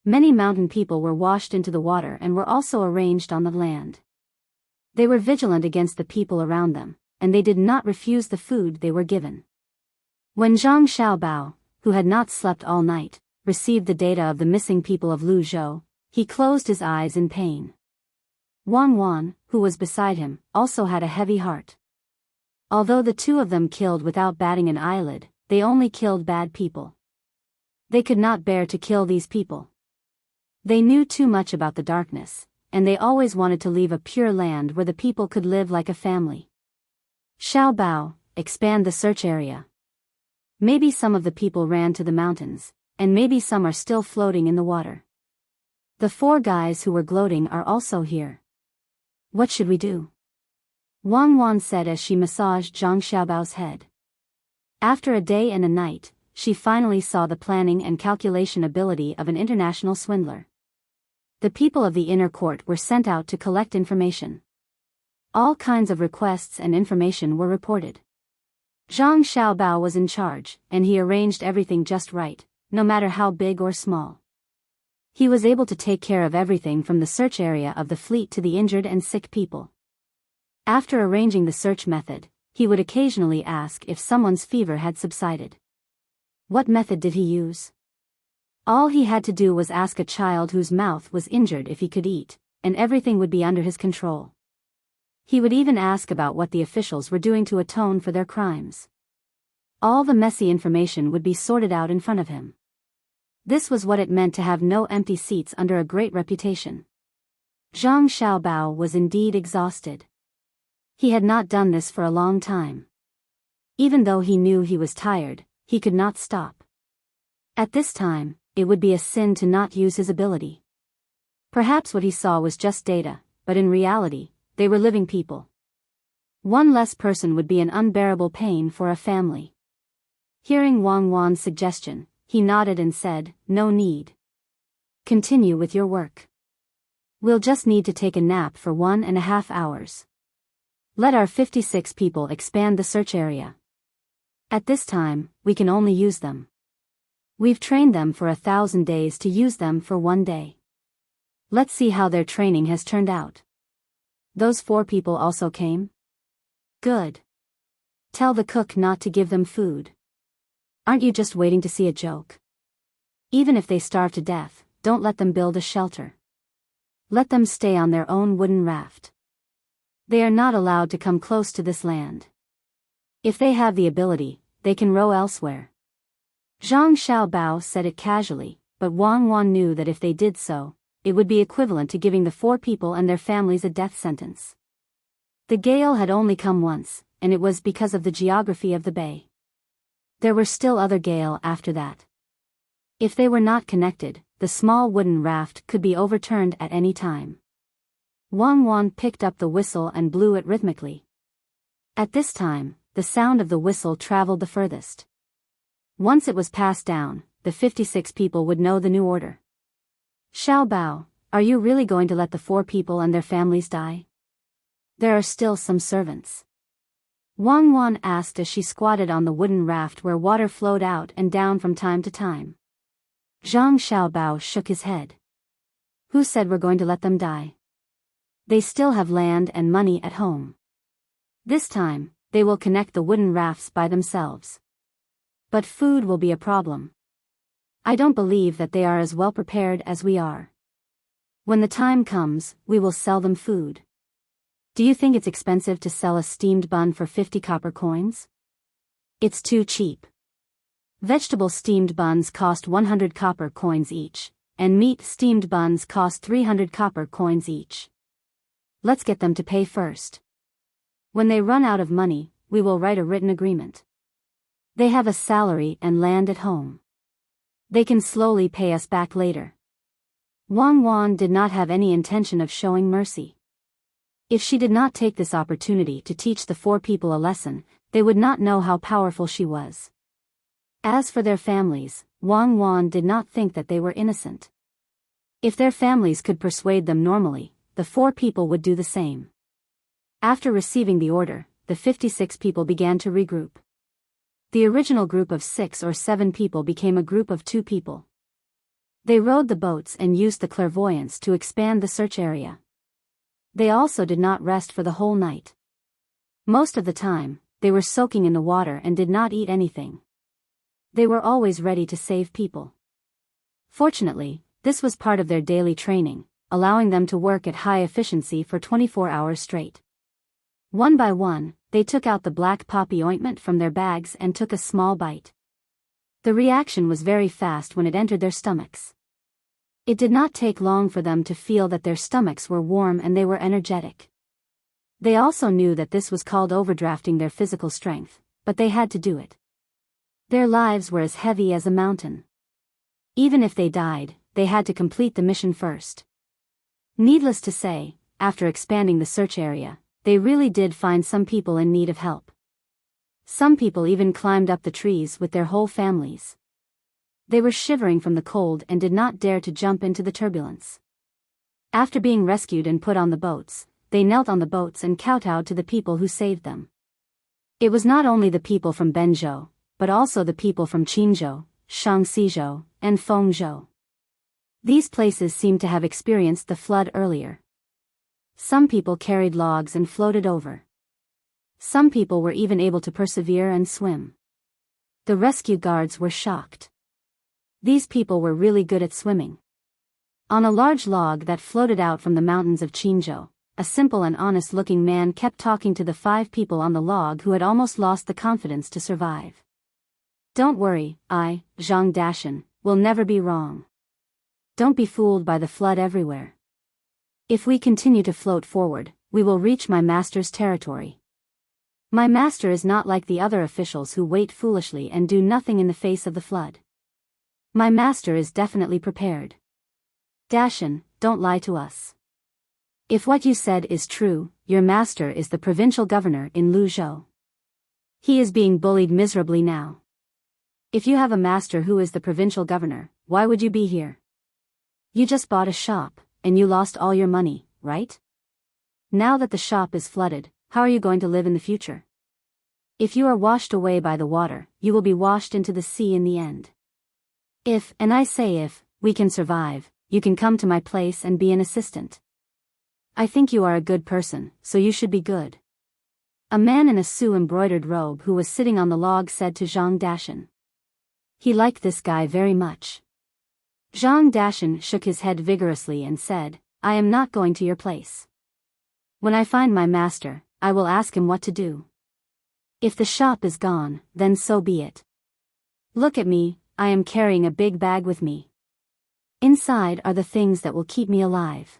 Many mountain people were washed into the water and were also arranged on the land. They were vigilant against the people around them, and they did not refuse the food they were given. When Zhang Xiaobao, who had not slept all night, received the data of the missing people of Luzhou, he closed his eyes in pain. Wang Wan, who was beside him, also had a heavy heart. Although the two of them killed without batting an eyelid, they only killed bad people. They could not bear to kill these people. They knew too much about the darkness, and they always wanted to leave a pure land where the people could live like a family. Xiao Bao, expand the search area. Maybe some of the people ran to the mountains, and maybe some are still floating in the water. The 4 guys who were gloating are also here. What should we do? Wang Wan said as she massaged Zhang Xiaobao's head. After a day and a night, she finally saw the planning and calculation ability of an international swindler. The people of the inner court were sent out to collect information. All kinds of requests and information were reported. Zhang Xiaobao was in charge, and he arranged everything just right, no matter how big or small. He was able to take care of everything from the search area of the fleet to the injured and sick people. After arranging the search method, he would occasionally ask if someone's fever had subsided. What method did he use? All he had to do was ask a child whose mouth was injured if he could eat, and everything would be under his control. He would even ask about what the officials were doing to atone for their crimes. All the messy information would be sorted out in front of him. This was what it meant to have no empty seats under a great reputation. Zhang Xiaobao was indeed exhausted. He had not done this for a long time. Even though he knew he was tired, he could not stop. At this time, it would be a sin to not use his ability. Perhaps what he saw was just data, but in reality, they were living people. One less person would be an unbearable pain for a family. Hearing Wang Wan's suggestion, he nodded and said, "No need. Continue with your work. We'll just need to take a nap for 1.5 hours. Let our 56 people expand the search area. At this time, we can only use them. We've trained them for 1,000 days to use them for 1 day. Let's see how their training has turned out." Those 4 people also came? Good. Tell the cook not to give them food. Aren't you just waiting to see a joke? Even if they starve to death, don't let them build a shelter. Let them stay on their own wooden raft. They are not allowed to come close to this land. If they have the ability, they can row elsewhere. Zhang Xiaobao said it casually, but Wang Wan knew that if they did so, it would be equivalent to giving the 4 people and their families a death sentence. The gale had only come once, and it was because of the geography of the bay. There were still other gale after that. If they were not connected, the small wooden raft could be overturned at any time. Wang Wan picked up the whistle and blew it rhythmically. At this time, the sound of the whistle traveled the furthest. Once it was passed down, the 56 people would know the new order. Xiao Bao, are you really going to let the 4 people and their families die? There are still some servants. Wang Wan asked as she squatted on the wooden raft where water flowed out and down from time to time. Zhang Xiaobao shook his head. Who said we're going to let them die? They still have land and money at home. This time, they will connect the wooden rafts by themselves. But food will be a problem. I don't believe that they are as well prepared as we are. When the time comes, we will sell them food. Do you think it's expensive to sell a steamed bun for 50 copper coins? It's too cheap. Vegetable steamed buns cost 100 copper coins each, and meat steamed buns cost 300 copper coins each. Let's get them to pay first. When they run out of money, we will write a written agreement. They have a salary and land at home. They can slowly pay us back later. Wang Wan did not have any intention of showing mercy. If she did not take this opportunity to teach the four people a lesson, they would not know how powerful she was. As for their families, Wang Wan did not think that they were innocent. If their families could persuade them normally, the four people would do the same. After receiving the order, the 56 people began to regroup. The original group of 6 or 7 people became a group of 2 people. They rowed the boats and used the clairvoyance to expand the search area. They also did not rest for the whole night. Most of the time, they were soaking in the water and did not eat anything. They were always ready to save people. Fortunately, this was part of their daily training, allowing them to work at high efficiency for 24 hours straight. One by one, they took out the black poppy ointment from their bags and took a small bite. The reaction was very fast when it entered their stomachs. It did not take long for them to feel that their stomachs were warm and they were energetic. They also knew that this was called overdrafting their physical strength, but they had to do it. Their lives were as heavy as a mountain. Even if they died, they had to complete the mission first. Needless to say, after expanding the search area, they really did find some people in need of help. Some people even climbed up the trees with their whole families. They were shivering from the cold and did not dare to jump into the turbulence. After being rescued and put on the boats, they knelt on the boats and kowtowed to the people who saved them. It was not only the people from Benzhou, but also the people from Qinzhou, Shaanxizhou, and Fengzhou. These places seemed to have experienced the flood earlier. Some people carried logs and floated over. Some people were even able to persevere and swim. The rescue guards were shocked. These people were really good at swimming. On a large log that floated out from the mountains of Qinzhou, a simple and honest-looking man kept talking to the 5 people on the log who had almost lost the confidence to survive. Don't worry, Zhang Dashan, will never be wrong. Don't be fooled by the flood everywhere. If we continue to float forward, we will reach my master's territory. My master is not like the other officials who wait foolishly and do nothing in the face of the flood. My master is definitely prepared. Dashan, don't lie to us. If what you said is true, your master is the provincial governor in Luzhou. He is being bullied miserably now. If you have a master who is the provincial governor, why would you be here? You just bought a shop, and you lost all your money, right? Now that the shop is flooded, how are you going to live in the future? If you are washed away by the water, you will be washed into the sea in the end. If, and I say if, we can survive, you can come to my place and be an assistant. I think you are a good person, so you should be good. A man in a Su-embroidered robe who was sitting on the log said to Zhang Dashan. He liked this guy very much. Zhang Dashan shook his head vigorously and said, I am not going to your place. When I find my master, I will ask him what to do. If the shop is gone, then so be it. Look at me, I am carrying a big bag with me. Inside are the things that will keep me alive.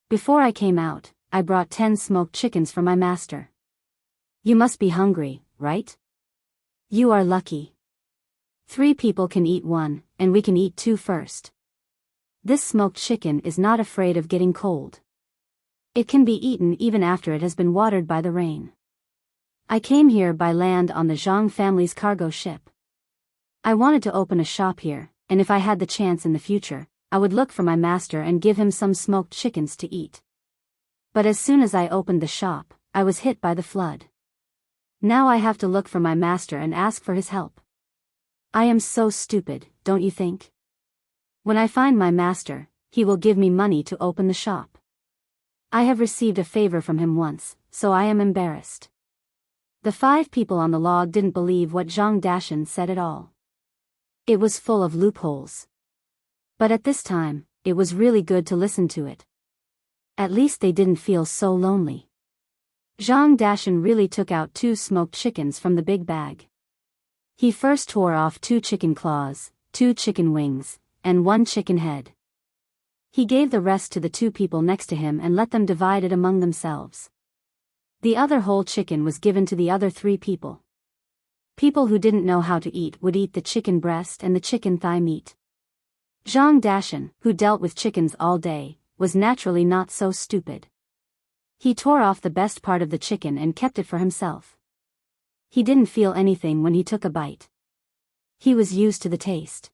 Before I came out, I brought 10 smoked chickens for my master. You must be hungry, right? You are lucky. 3 people can eat 1, and we can eat 2 first. This smoked chicken is not afraid of getting cold. It can be eaten even after it has been watered by the rain. I came here by land on the Zhang family's cargo ship. I wanted to open a shop here, and if I had the chance in the future, I would look for my master and give him some smoked chickens to eat. But as soon as I opened the shop, I was hit by the flood. Now I have to look for my master and ask for his help. I am so stupid, don't you think? When I find my master, he will give me money to open the shop. I have received a favor from him once, so I am embarrassed. The 5 people on the log didn't believe what Zhang Dashan said at all. It was full of loopholes. But at this time, it was really good to listen to it. At least they didn't feel so lonely. Zhang Dashan really took out 2 smoked chickens from the big bag. He first tore off 2 chicken claws, 2 chicken wings, and 1 chicken head. He gave the rest to the 2 people next to him and let them divide it among themselves. The other whole chicken was given to the other 3 people. People who didn't know how to eat would eat the chicken breast and the chicken thigh meat. Zhang Dashan, who dealt with chickens all day, was naturally not so stupid. He tore off the best part of the chicken and kept it for himself. He didn't feel anything when he took a bite. He was used to the taste.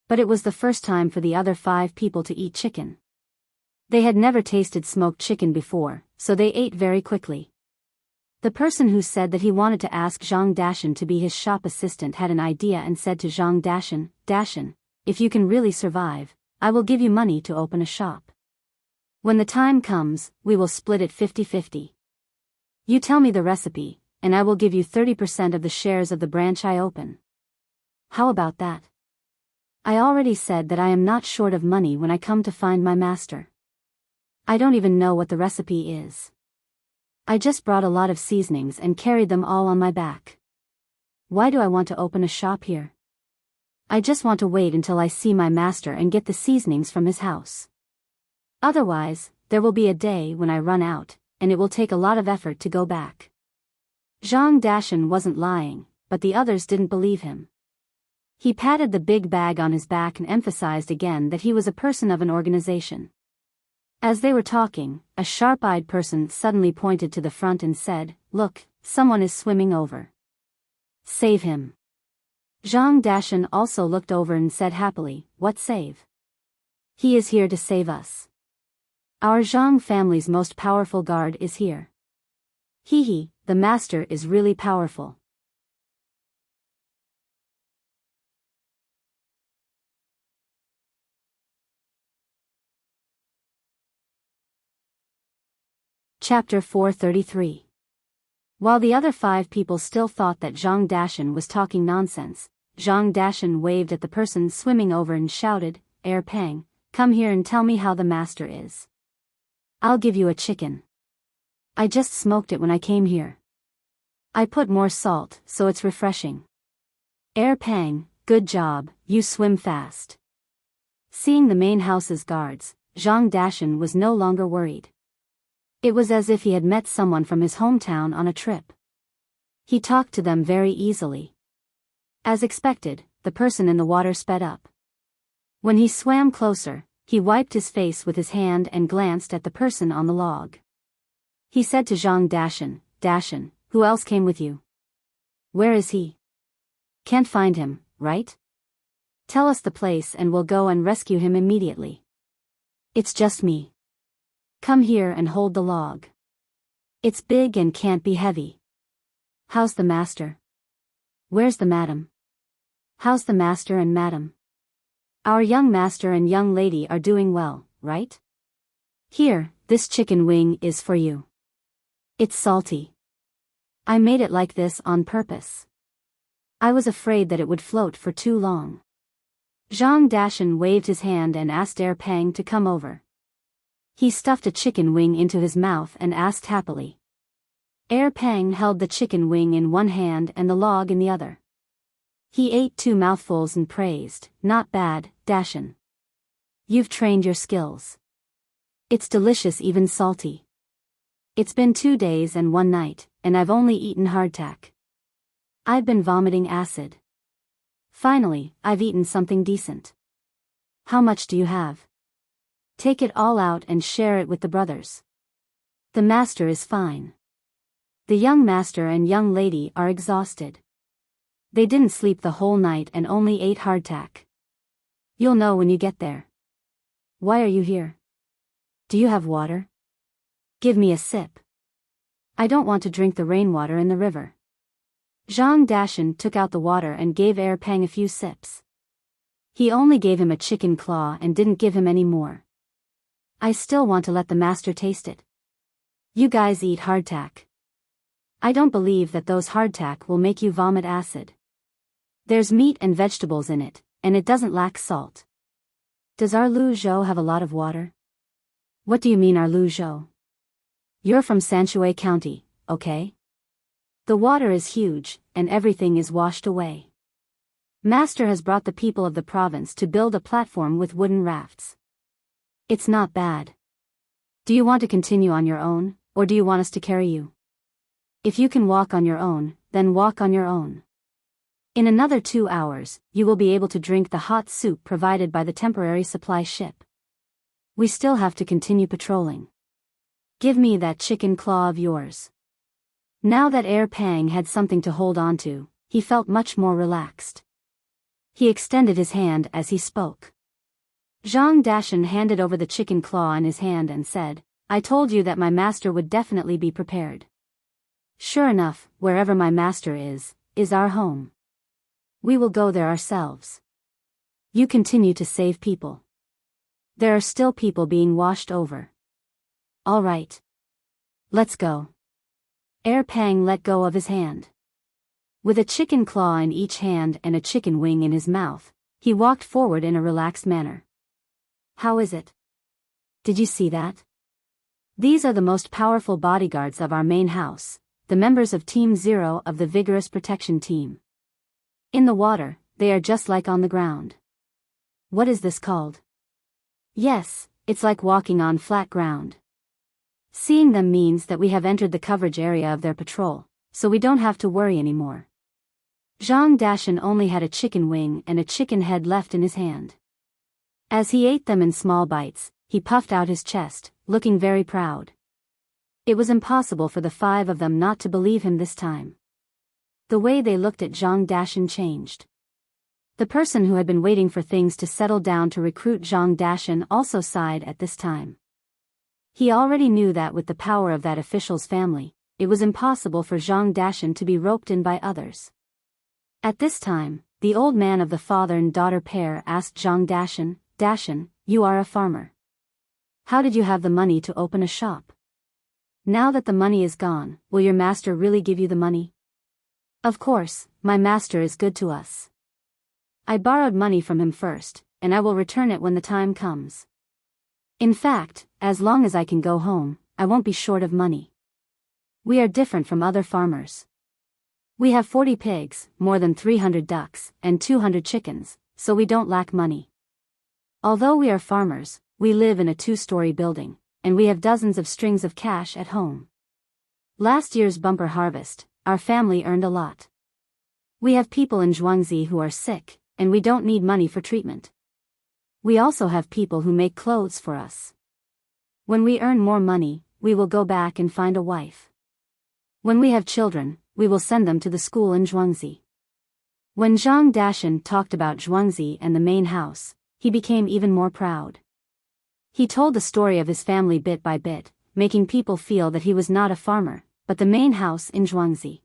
But it was the first time for the other 5 people to eat chicken. They had never tasted smoked chicken before, so they ate very quickly. The person who said that he wanted to ask Zhang Dashan to be his shop assistant had an idea and said to Zhang Dashan, "Dashan, if you can really survive, I will give you money to open a shop. When the time comes, we will split it 50-50. You tell me the recipe, and I will give you 30% of the shares of the branch I open. How about that? I already said that I am not short of money when I come to find my master. I don't even know what the recipe is. I just brought a lot of seasonings and carried them all on my back. Why do I want to open a shop here? I just want to wait until I see my master and get the seasonings from his house. Otherwise, there will be a day when I run out, and it will take a lot of effort to go back." Zhang Dashan wasn't lying, but the others didn't believe him. He patted the big bag on his back and emphasized again that he was a person of an organization. As they were talking, a sharp-eyed person suddenly pointed to the front and said, "Look, someone is swimming over. Save him." Zhang Dashan also looked over and said happily, "What save? He is here to save us. Our Zhang family's most powerful guard is here. Hee, the master is really powerful." Chapter 433. While the other 5 people still thought that Zhang Dashan was talking nonsense, Zhang Dashan waved at the person swimming over and shouted, Pang, come here and tell me how the master is. I'll give you a chicken. I just smoked it when I came here. I put more salt, so it's refreshing. Pang, good job, you swim fast. Seeing the main house's guards, Zhang Dashan was no longer worried. It was as if he had met someone from his hometown on a trip. He talked to them very easily. As expected, the person in the water sped up. When he swam closer, he wiped his face with his hand and glanced at the person on the log. He said to Zhang Dashan, "Dashan, who else came with you? Where is he? Can't find him, right? Tell us the place and we'll go and rescue him immediately. It's just me. Come here and hold the log. It's big and can't be heavy. How's the master? Where's the madam? How's the master and madam? Our young master and young lady are doing well, right? Here, this chicken wing is for you. It's salty. I made it like this on purpose. I was afraid that it would float for too long." Zhang Dashan waved his hand and asked Pang to come over. He stuffed a chicken wing into his mouth and asked happily. Pang held the chicken wing in one hand and the log in the other. He ate 2 mouthfuls and praised, "Not bad, Dashan. You've trained your skills. It's delicious, even salty. It's been 2 days and 1 night, and I've only eaten hardtack. I've been vomiting acid. Finally, I've eaten something decent. How much do you have? Take it all out and share it with the brothers. The master is fine. The young master and young lady are exhausted. They didn't sleep the whole night and only ate hardtack. You'll know when you get there. Why are you here? Do you have water? Give me a sip. I don't want to drink the rainwater in the river." Zhang Dashan took out the water and gave Pang a few sips. He only gave him a chicken claw and didn't give him any more. "I still want to let the master taste it. You guys eat hardtack. I don't believe that those hardtack will make you vomit acid. There's meat and vegetables in it, and it doesn't lack salt. Does our Lu Zhou have a lot of water?" "What do you mean our Lu Zhou? You're from Sanshui County, okay? The water is huge, and everything is washed away. Master has brought the people of the province to build a platform with wooden rafts. It's not bad. Do you want to continue on your own, or do you want us to carry you? If you can walk on your own, then walk on your own. In another 2 hours, you will be able to drink the hot soup provided by the temporary supply ship. We still have to continue patrolling. Give me that chicken claw of yours. Now that Heir Pang had something to hold on to, he felt much more relaxed. He extended his hand as he spoke. Zhang Dashan handed over the chicken claw in his hand and said, I told you that my master would definitely be prepared. Sure enough, wherever my master is our home. We will go there ourselves. You continue to save people. There are still people being washed over. All right. Let's go. Heir Pang let go of his hand. With a chicken claw in each hand and a chicken wing in his mouth, he walked forward in a relaxed manner. How is it? Did you see that? These are the most powerful bodyguards of our main house, the members of Team Zero of the Vigorous Protection Team. In the water, they are just like on the ground. What is this called? Yes, it's like walking on flat ground. Seeing them means that we have entered the coverage area of their patrol, so we don't have to worry anymore. Zhang Dashan only had a chicken wing and a chicken head left in his hand. As he ate them in small bites, he puffed out his chest, looking very proud. It was impossible for the 5 of them not to believe him this time. The way they looked at Zhang Dashan changed. The person who had been waiting for things to settle down to recruit Zhang Dashan also sighed at this time. He already knew that with the power of that official's family, it was impossible for Zhang Dashan to be roped in by others. At this time, the old man of the father and daughter pair asked Zhang Dashan, Dashan, you are a farmer. How did you have the money to open a shop? Now that the money is gone, will your master really give you the money? Of course, my master is good to us. I borrowed money from him first, and I will return it when the time comes. In fact, as long as I can go home, I won't be short of money. We are different from other farmers. We have 40 pigs, more than 300 ducks, and 200 chickens, so we don't lack money. Although we are farmers, we live in a 2-story building, and we have dozens of strings of cash at home. Last year's bumper harvest, our family earned a lot. We have people in Zhuangzi who are sick, and we don't need money for treatment. We also have people who make clothes for us. When we earn more money, we will go back and find a wife. When we have children, we will send them to the school in Zhuangzi. When Zhang Dashan talked about Zhuangzi and the main house, he became even more proud. He told the story of his family bit by bit, making people feel that he was not a farmer, but the main house in Zhuangzi.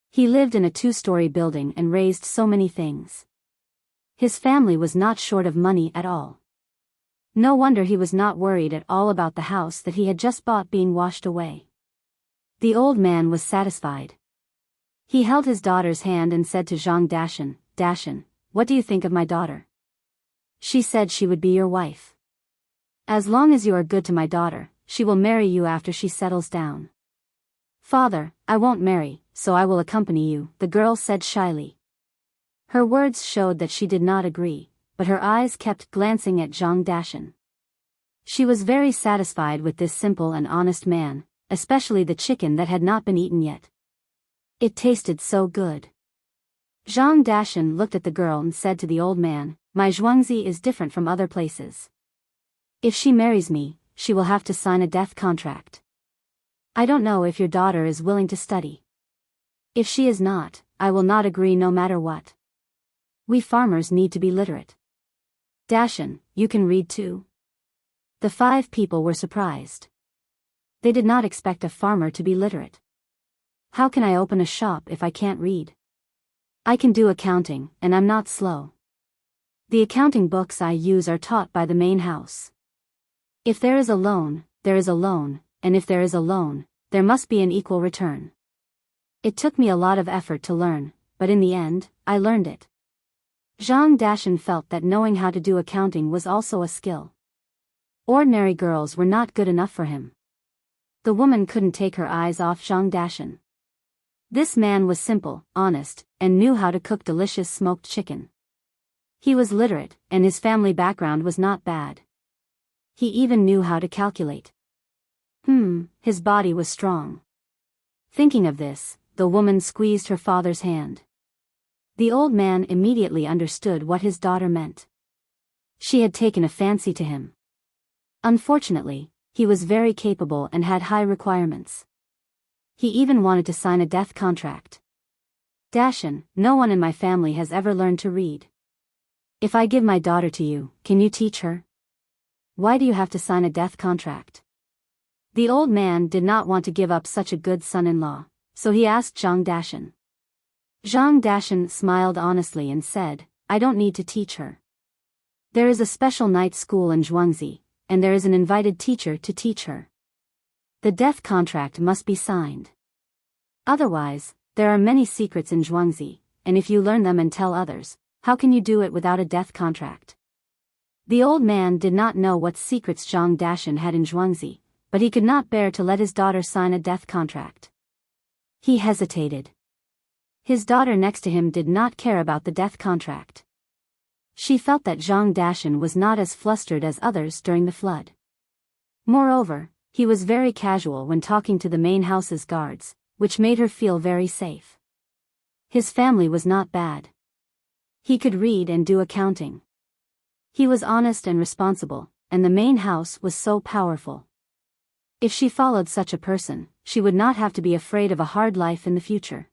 He lived in a 2-story building and raised so many things. His family was not short of money at all. No wonder he was not worried at all about the house that he had just bought being washed away. The old man was satisfied. He held his daughter's hand and said to Zhang Dashan, Dashan, what do you think of my daughter? She said she would be your wife. As long as you are good to my daughter, she will marry you after she settles down. Father, I won't marry, so I will accompany you, the girl said shyly. Her words showed that she did not agree, but her eyes kept glancing at Zhang Dashan. She was very satisfied with this simple and honest man, especially the chicken that had not been eaten yet. It tasted so good. Zhang Dashan looked at the girl and said to the old man, my Zhuangzi is different from other places. If she marries me, she will have to sign a death contract. I don't know if your daughter is willing to study. If she is not, I will not agree no matter what. We farmers need to be literate. Dashan, you can read too? The 5 people were surprised. They did not expect a farmer to be literate. How can I open a shop if I can't read? I can do accounting, and I'm not slow. The accounting books I use are taught by the main house. If there is a loan, there is a loan, and if there is a loan, there must be an equal return. It took me a lot of effort to learn, but in the end, I learned it. Zhang Dashan felt that knowing how to do accounting was also a skill. Ordinary girls were not good enough for him. The woman couldn't take her eyes off Zhang Dashan. This man was simple, honest, and knew how to cook delicious smoked chicken. He was literate, and his family background was not bad. He even knew how to calculate. His body was strong. Thinking of this, the woman squeezed her father's hand. The old man immediately understood what his daughter meant. She had taken a fancy to him. Unfortunately, He was very capable and had high requirements. He even wanted to sign a death contract. Dashan, no one in my family has ever learned to read. If I give my daughter to you, can you teach her? Why do you have to sign a death contract? The old man did not want to give up such a good son-in-law, so he asked Zhang Dashan. Zhang Dashan smiled honestly and said, I don't need to teach her. There is a special night school in Zhuangzi, and there is an invited teacher to teach her. The death contract must be signed. Otherwise, there are many secrets in Zhuangzi, and if you learn them and tell others, how can you do it without a death contract? The old man did not know what secrets Zhang Dashan had in Zhuangzi, but he could not bear to let his daughter sign a death contract. He hesitated. His daughter next to him did not care about the death contract. She felt that Zhang Dashan was not as flustered as others during the flood. Moreover, he was very casual when talking to the main house's guards, which made her feel very safe. His family was not bad. He could read and do accounting. He was honest and responsible, and the main house was so powerful. If she followed such a person, she would not have to be afraid of a hard life in the future.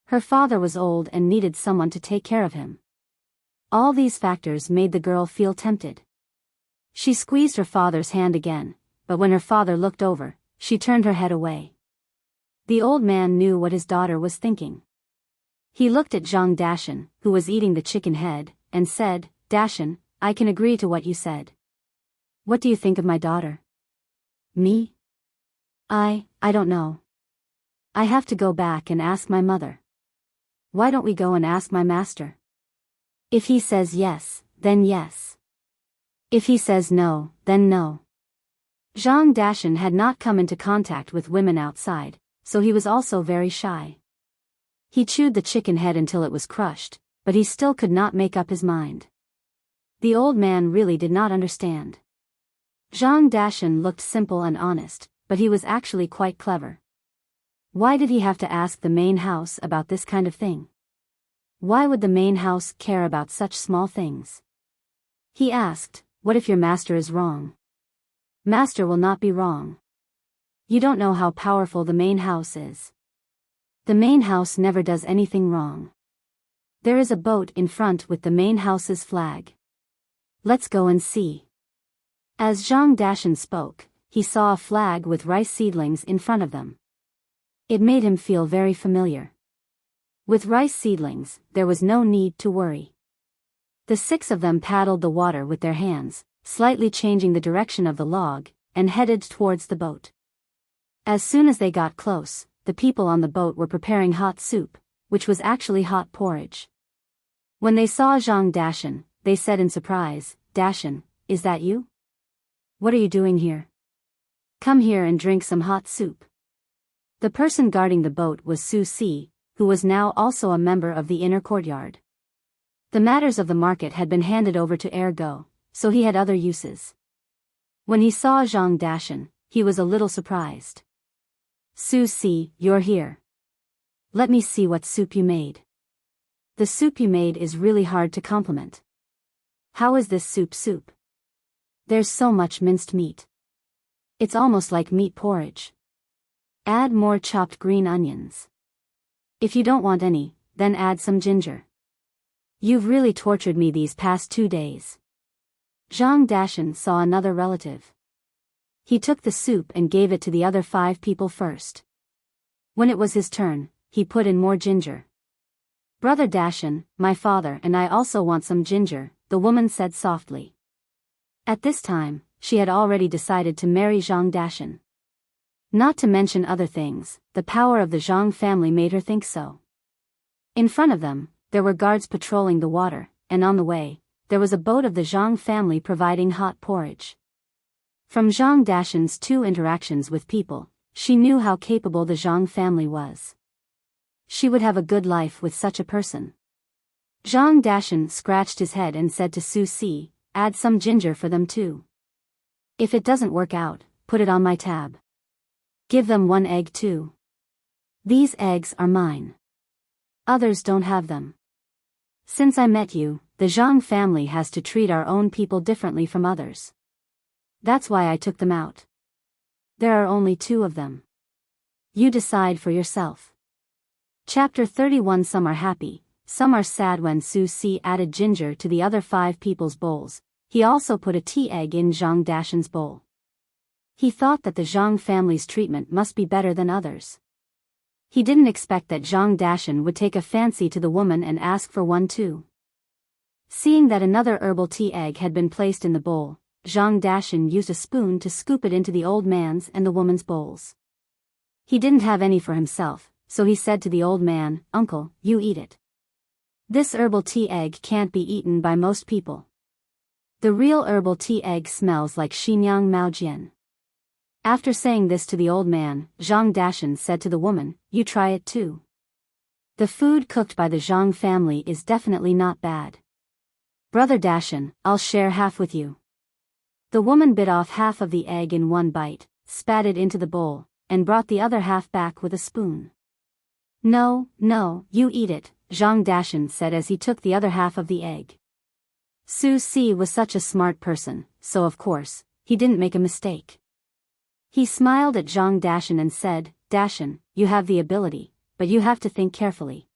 Her father was old and needed someone to take care of him. All these factors made the girl feel tempted. She squeezed her father's hand again, but when her father looked over, she turned her head away. The old man knew what his daughter was thinking. He looked at Zhang Dashan, who was eating the chicken head, and said, Dashan, I can agree to what you said. What do you think of my daughter? Me? I don't know. I have to go back and ask my mother. Why don't we go and ask my master? If he says yes, then yes. If he says no, then no. Zhang Dashan had not come into contact with women outside, so he was also very shy. He chewed the chicken head until it was crushed, but he still could not make up his mind. The old man really did not understand. Zhang Dashan looked simple and honest, but he was actually quite clever. Why did he have to ask the main house about this kind of thing? Why would the main house care about such small things? He asked, what if your master is wrong? Master will not be wrong. You don't know how powerful the main house is. The main house never does anything wrong. There is a boat in front with the main house's flag. Let's go and see. As Zhang Dashan spoke, he saw a flag with rice seedlings in front of them. It made him feel very familiar. With rice seedlings, there was no need to worry. The 6 of them paddled the water with their hands, slightly changing the direction of the log, and headed towards the boat. As soon as they got close, the people on the boat were preparing hot soup, which was actually hot porridge. When they saw Zhang Dashan, they said in surprise, Dashan, is that you? What are you doing here? Come here and drink some hot soup. The person guarding the boat was Su Si, who was now also a member of the inner courtyard. The matters of the market had been handed over to Ergo, so he had other uses. When he saw Zhang Dashan, he was a little surprised. Su Si, you're here. Let me see what soup you made. The soup you made is really hard to compliment. How is this soup? There's so much minced meat. It's almost like meat porridge. Add more chopped green onions. If you don't want any, then add some ginger. You've really tortured me these past 2 days. Zhang Dashan saw another relative. He took the soup and gave it to the other 5 people first. When it was his turn, he put in more ginger. Brother Dashan, my father and I also want some ginger, the woman said softly. At this time, she had already decided to marry Zhang Dashan. Not to mention other things, the power of the Zhang family made her think so. In front of them, there were guards patrolling the water, and on the way, there was a boat of the Zhang family providing hot porridge. From Zhang Dashan's 2 interactions with people, she knew how capable the Zhang family was. She would have a good life with such a person. Zhang Dashan scratched his head and said to Su Si, add some ginger for them too. If it doesn't work out, put it on my tab. Give them 1 egg too. These eggs are mine. Others don't have them. Since I met you, the Zhang family has to treat our own people differently from others. That's why I took them out. There are only 2 of them. You decide for yourself. Chapter 31. Some are happy, some are sad. When Su Si added ginger to the other 5 people's bowls, he also put a tea egg in Zhang Dashan's bowl. He thought that the Zhang family's treatment must be better than others. He didn't expect that Zhang Dashan would take a fancy to the woman and ask for one too. Seeing that another herbal tea egg had been placed in the bowl, Zhang Dashan used a spoon to scoop it into the old man's and the woman's bowls. He didn't have any for himself, so he said to the old man, "Uncle, you eat it. This herbal tea egg can't be eaten by most people. The real herbal tea egg smells like Xinyang Maojian." After saying this to the old man, Zhang Dashan said to the woman, "You try it too. The food cooked by the Zhang family is definitely not bad. Brother Dashan, I'll share half with you." The woman bit off half of the egg in one bite, spat it into the bowl, and brought the other half back with a spoon. "No, no, you eat it," Zhang Dashan said as he took the other half of the egg. Su Si was such a smart person, so of course, he didn't make a mistake. He smiled at Zhang Dashan and said, "Dashan, you have the ability, but you have to think carefully.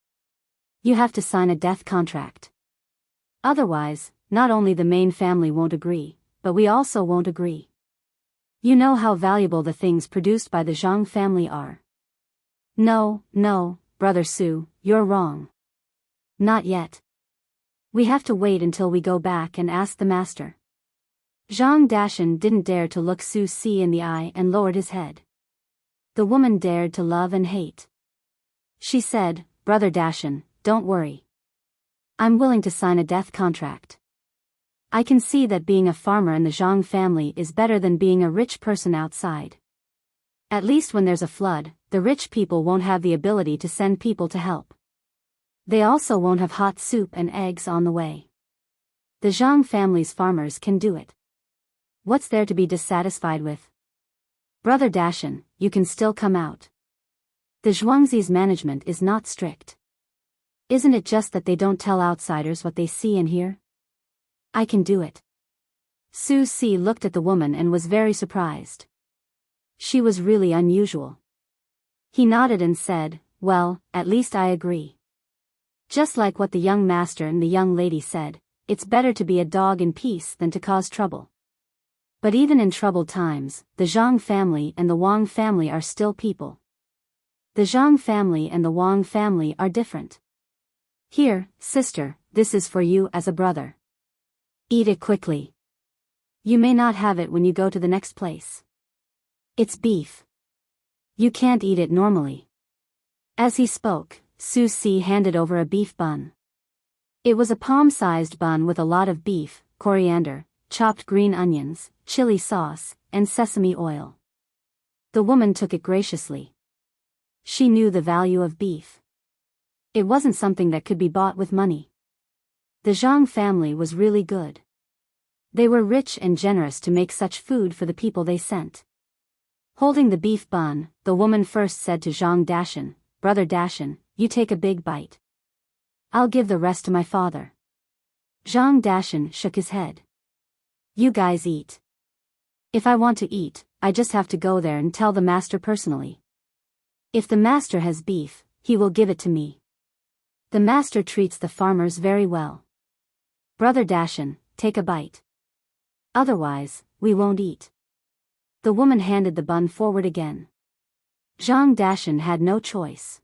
You have to sign a death contract. Otherwise, not only the main family won't agree, but we also won't agree. You know how valuable the things produced by the Zhang family are." "No, no, Brother Su, you're wrong. Not yet. We have to wait until we go back and ask the master." Zhang Dashan didn't dare to look Su Si in the eye and lowered his head. The woman dared to love and hate. She said, "Brother Dashan, don't worry. I'm willing to sign a death contract. I can see that being a farmer in the Zhang family is better than being a rich person outside. At least when there's a flood, the rich people won't have the ability to send people to help. They also won't have hot soup and eggs on the way. The Zhang family's farmers can do it. What's there to be dissatisfied with? Brother Dashan, you can still come out. The Zhuangzi's management is not strict. Isn't it just that they don't tell outsiders what they see and hear? I can do it." Su Si looked at the woman and was very surprised. She was really unusual. He nodded and said, "Well, at least I agree. Just like what the young master and the young lady said, it's better to be a dog in peace than to cause trouble. But even in troubled times, the Zhang family and the Wang family are still people. The Zhang family and the Wang family are different. Here, sister, this is for you as a brother. Eat it quickly. You may not have it when you go to the next place. It's beef. You can't eat it normally." As he spoke, Su Si handed over a beef bun. It was a palm-sized bun with a lot of beef, coriander, chopped green onions, chili sauce, and sesame oil. The woman took it graciously. She knew the value of beef. It wasn't something that could be bought with money. The Zhang family was really good. They were rich and generous to make such food for the people they sent. Holding the beef bun, the woman first said to Zhang Dashan, "Brother Dashan, you take a big bite. I'll give the rest to my father." Zhang Dashan shook his head. "You guys eat. If I want to eat, I just have to go there and tell the master personally. If the master has beef, he will give it to me. The master treats the farmers very well. Brother Dashan, take a bite. Otherwise, we won't eat." The woman handed the bun forward again. Zhang Dashan had no choice.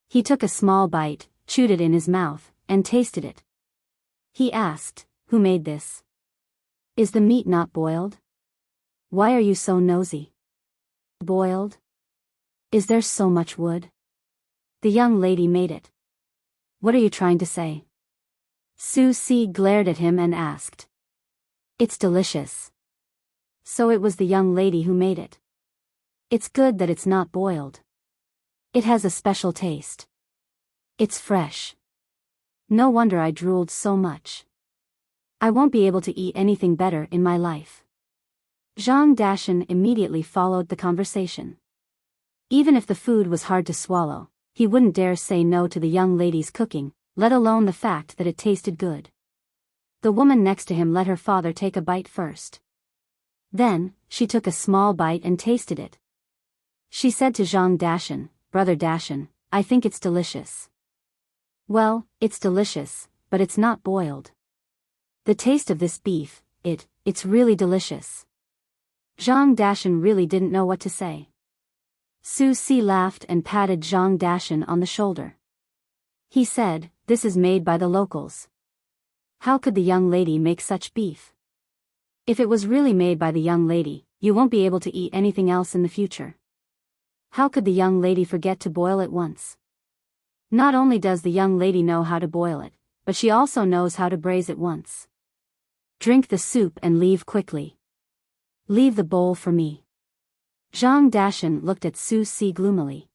He took a small bite, chewed it in his mouth, and tasted it. He asked, "Who made this? Is the meat not boiled? Why are you so nosy? Boiled? Is there so much wood? The young lady made it. What are you trying to say?" Su Si glared at him and asked. "It's delicious. So it was the young lady who made it. It's good that it's not boiled. It has a special taste. It's fresh. No wonder I drooled so much. I won't be able to eat anything better in my life." Zhang Dashan immediately followed the conversation. Even if the food was hard to swallow, he wouldn't dare say no to the young lady's cooking, let alone the fact that it tasted good. The woman next to him let her father take a bite first. Then, she took a small bite and tasted it. She said to Zhang Dashan, "Brother Dashan, I think it's delicious." "Well, it's delicious, but it's not boiled. The taste of this beef, it's really delicious." Zhang Dashan really didn't know what to say. Su Si laughed and patted Zhang Dashan on the shoulder. He said, "This is made by the locals. How could the young lady make such beef? If it was really made by the young lady, you won't be able to eat anything else in the future. How could the young lady forget to boil it once? Not only does the young lady know how to boil it, but she also knows how to braise it once. Drink the soup and leave quickly. Leave the bowl for me." Zhang Dashan looked at Su Si gloomily.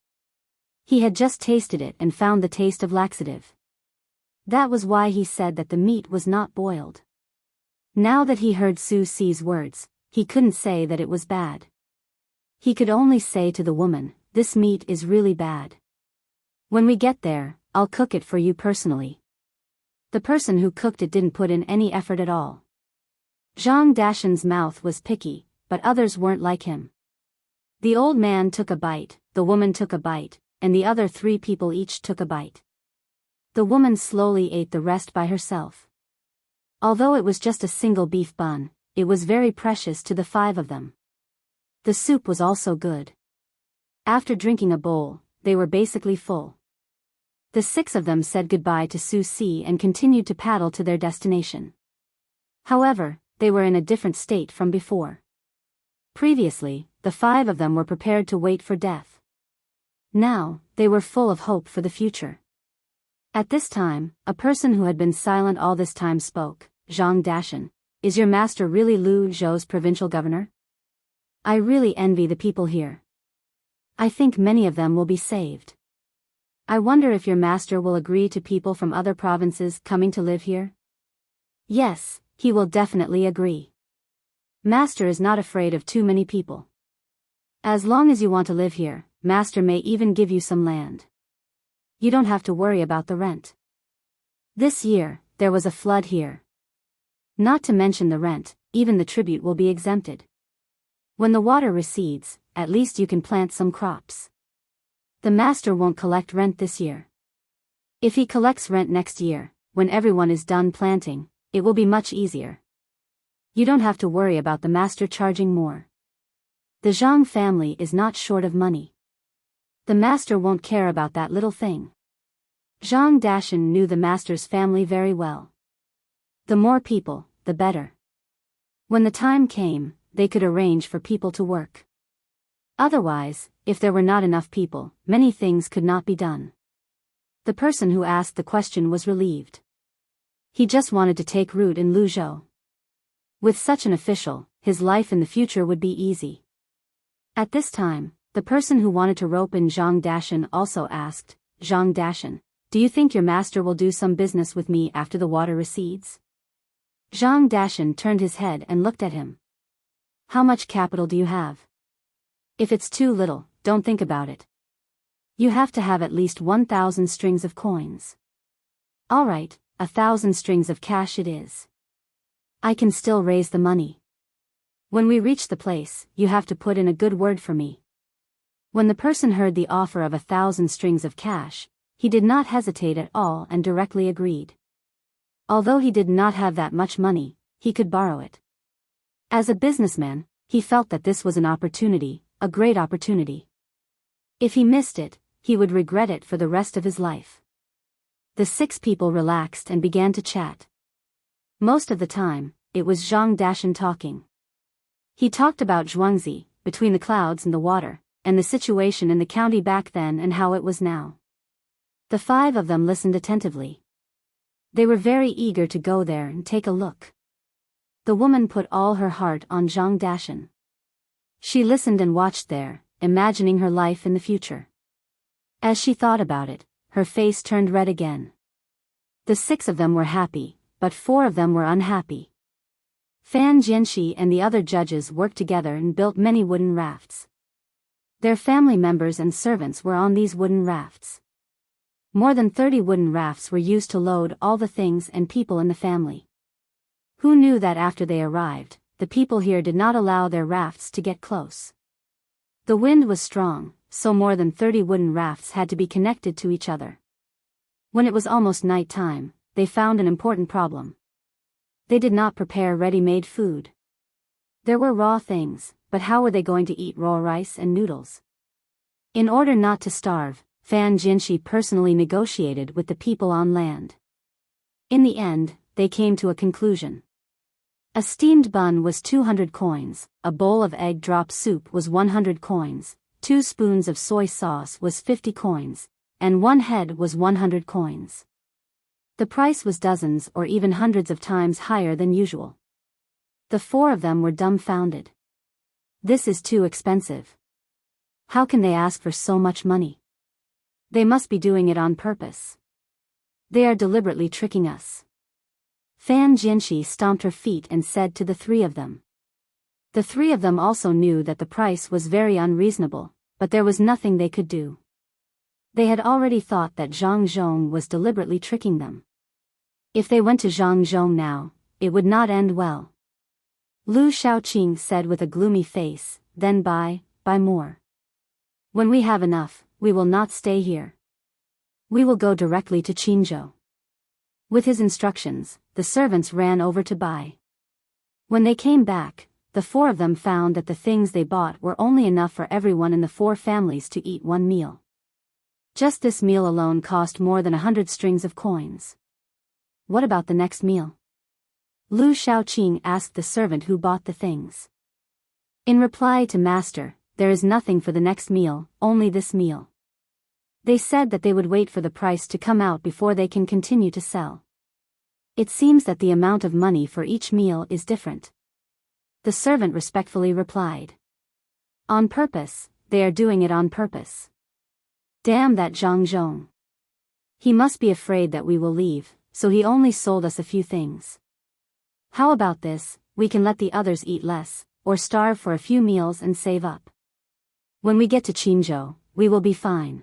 He had just tasted it and found the taste of laxative. That was why he said that the meat was not boiled. Now that he heard Su Si's words, he couldn't say that it was bad. He could only say to the woman, "This meat is really bad. When we get there, I'll cook it for you personally." The person who cooked it didn't put in any effort at all. Zhang Dashan's mouth was picky, but others weren't like him. The old man took a bite, the woman took a bite, and the other 3 people each took a bite. The woman slowly ate the rest by herself. Although it was just a single beef bun, it was very precious to the 5 of them. The soup was also good. After drinking a bowl, they were basically full. The 6 of them said goodbye to Su Si and continued to paddle to their destination. However, they were in a different state from before. Previously, the 5 of them were prepared to wait for death. Now, they were full of hope for the future. At this time, a person who had been silent all this time spoke. "Zhang Dashan, is your master really Lu Zhou's provincial governor? I really envy the people here. I think many of them will be saved. I wonder if your master will agree to people from other provinces coming to live here?" "Yes, he will definitely agree. Master is not afraid of too many people. As long as you want to live here, master may even give you some land. You don't have to worry about the rent. This year, there was a flood here. Not to mention the rent, even the tribute will be exempted. When the water recedes, at least you can plant some crops. The master won't collect rent this year. If he collects rent next year, when everyone is done planting, it will be much easier. You don't have to worry about the master charging more. The Zhang family is not short of money. The master won't care about that little thing." Zhang Dashan knew the master's family very well. The more people, the better. When the time came, they could arrange for people to work. Otherwise, if there were not enough people, many things could not be done. The person who asked the question was relieved. He just wanted to take root in Luzhou. With such an official, his life in the future would be easy. At this time, the person who wanted to rope in Zhang Dashan also asked, "Zhang Dashan, do you think your master will do some business with me after the water recedes?" Zhang Dashan turned his head and looked at him. "How much capital do you have? If it's too little, don't think about it. You have to have at least 1,000 strings of coins." "All right, 1,000 strings of cash it is. I can still raise the money. When we reach the place, you have to put in a good word for me." When the person heard the offer of 1,000 strings of cash, he did not hesitate at all and directly agreed. Although he did not have that much money, he could borrow it. As a businessman, he felt that this was an opportunity, a great opportunity. If he missed it, he would regret it for the rest of his life. The 6 people relaxed and began to chat. Most of the time, it was Zhang Dashan talking. He talked about Zhuangzi, between the clouds and the water, and the situation in the county back then and how it was now. The 5 of them listened attentively. They were very eager to go there and take a look. The woman put all her heart on Zhang Dashan. She listened and watched there, imagining her life in the future. As she thought about it, her face turned red again. The 6 of them were happy, but 4 of them were unhappy. Fan Jianxi and the other judges worked together and built many wooden rafts. Their family members and servants were on these wooden rafts. More than 30 wooden rafts were used to load all the things and people in the family. Who knew that after they arrived, the people here did not allow their rafts to get close. The wind was strong, so more than 30 wooden rafts had to be connected to each other. When it was almost night time, they found an important problem. They did not prepare ready-made food. There were raw things, but how were they going to eat raw rice and noodles? In order not to starve, Fan Jinshi personally negotiated with the people on land. In the end, they came to a conclusion. A steamed bun was 200 coins, a bowl of egg drop soup was 100 coins, 2 spoons of soy sauce was 50 coins, and 1 head was 100 coins. The price was dozens or even hundreds of times higher than usual. The 4 of them were dumbfounded. This is too expensive. How can they ask for so much money? They must be doing it on purpose. They are deliberately tricking us. Fan Jinshi stomped her feet and said to the 3 of them. The 3 of them also knew that the price was very unreasonable, but there was nothing they could do. They had already thought that Zhang Zhong was deliberately tricking them. If they went to Zhang Zhong now, it would not end well. Lu Shaoqing said with a gloomy face, then buy more. When we have enough, we will not stay here. We will go directly to Qinzhou. With his instructions, the servants ran over to buy. When they came back, the 4 of them found that the things they bought were only enough for everyone in the 4 families to eat 1 meal. Just this meal alone cost more than 100 strings of coins. What about the next meal? Lu Shaoqing asked the servant who bought the things. In reply to Master, there is nothing for the next meal, only this meal. They said that they would wait for the price to come out before they can continue to sell. It seems that the amount of money for each meal is different. The servant respectfully replied. On purpose, they are doing it on purpose. Damn that Zhang Zhong. He must be afraid that we will leave, so he only sold us a few things. How about this, we can let the others eat less, or starve for a few meals and save up. When we get to Qinzhou, we will be fine.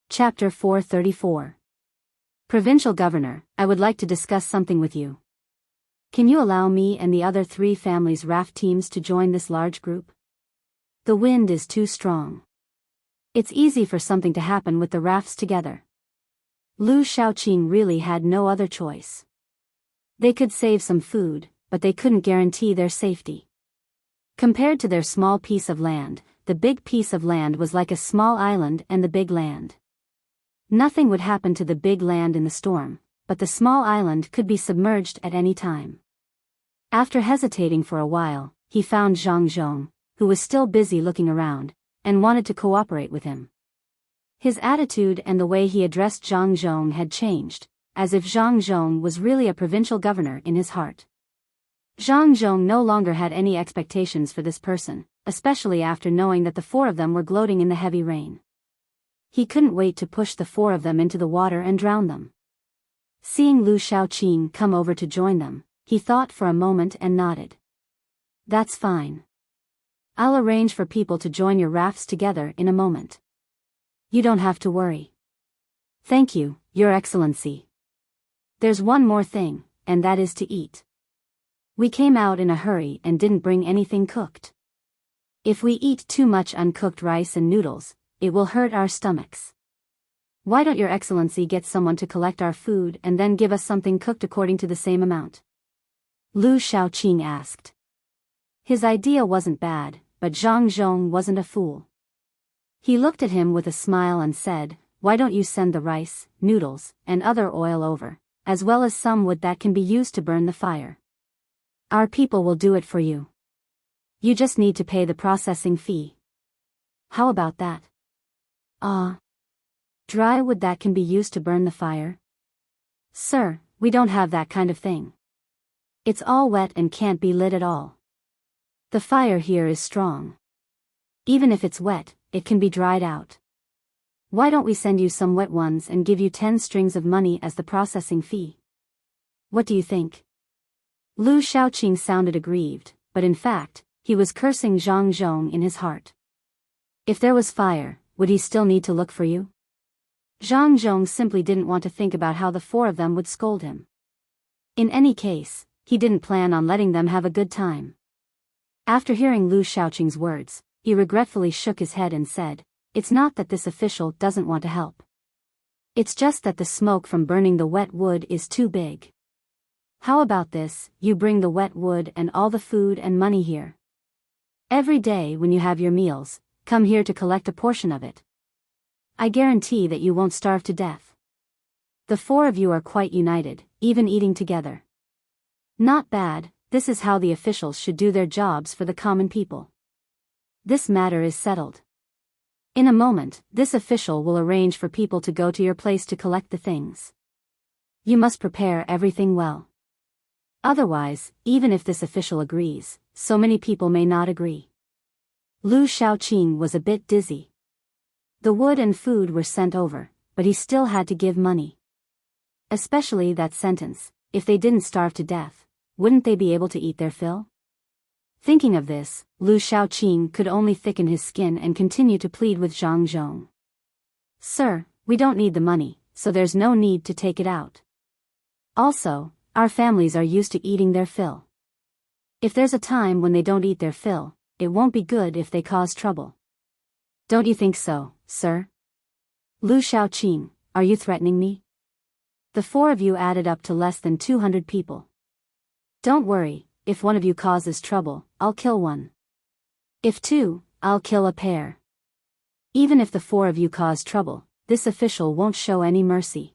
Chapter 434. Provincial Governor, I would like to discuss something with you. Can you allow me and the other 3 families' raft teams to join this large group? The wind is too strong. It's easy for something to happen with the rafts together. Lu Shaoqing really had no other choice. They could save some food, but they couldn't guarantee their safety. Compared to their small piece of land, the big piece of land was like a small island and the big land. Nothing would happen to the big land in the storm, but the small island could be submerged at any time. After hesitating for a while, he found Zhang Zhong, who was still busy looking around, and wanted to cooperate with him. His attitude and the way he addressed Zhang Zhong had changed, as if Zhang Zhong was really a provincial governor in his heart. Zhang Zhong no longer had any expectations for this person, especially after knowing that the 4 of them were gloating in the heavy rain. He couldn't wait to push the 4 of them into the water and drown them. Seeing Lu Shaoqing come over to join them, he thought for a moment and nodded. That's fine. I'll arrange for people to join your rafts together in a moment. You don't have to worry. Thank you, Your Excellency. There's one more thing, and that is to eat. We came out in a hurry and didn't bring anything cooked. If we eat too much uncooked rice and noodles, it will hurt our stomachs. Why don't Your Excellency get someone to collect our food and then give us something cooked according to the same amount? Lu Shaoqing asked. His idea wasn't bad, but Zhang Zhong wasn't a fool. He looked at him with a smile and said, why don't you send the rice, noodles, and other oil over, as well as some wood that can be used to burn the fire? Our people will do it for you. You just need to pay the processing fee. How about that? Dry wood that can be used to burn the fire? Sir, we don't have that kind of thing. It's all wet and can't be lit at all. The fire here is strong. Even if it's wet, it can be dried out. Why don't we send you some wet ones and give you 10 strings of money as the processing fee? What do you think? Lu Shaoqing sounded aggrieved, but in fact, he was cursing Zhang Zhong in his heart. If there was fire, would he still need to look for you? Zhang Zhong simply didn't want to think about how the four of them would scold him. In any case, he didn't plan on letting them have a good time. After hearing Lu Shaoqing's words, he regretfully shook his head and said, "It's not that this official doesn't want to help. It's just that the smoke from burning the wet wood is too big. How about this, you bring the wet wood and all the food and money here. Every day when you have your meals, come here to collect a portion of it. I guarantee that you won't starve to death." The four of you are quite united, even eating together. Not bad, this is how the officials should do their jobs for the common people. This matter is settled. In a moment, this official will arrange for people to go to your place to collect the things. You must prepare everything well. Otherwise, even if this official agrees, so many people may not agree. Lu Shaoqing was a bit dizzy. The wood and food were sent over, but he still had to give money. Especially that sentence, if they didn't starve to death, wouldn't they be able to eat their fill? Thinking of this, Lu Shaoqing could only thicken his skin and continue to plead with Zhang Zhong. "Sir, we don't need the money, so there's no need to take it out. Also, our families are used to eating their fill. If there's a time when they don't eat their fill, it won't be good if they cause trouble. Don't you think so, sir? Lu Shaoqing, are you threatening me? The four of you added up to less than 200 people. Don't worry, if one of you causes trouble, I'll kill one. If two, I'll kill a pair. Even if the four of you cause trouble, this official won't show any mercy.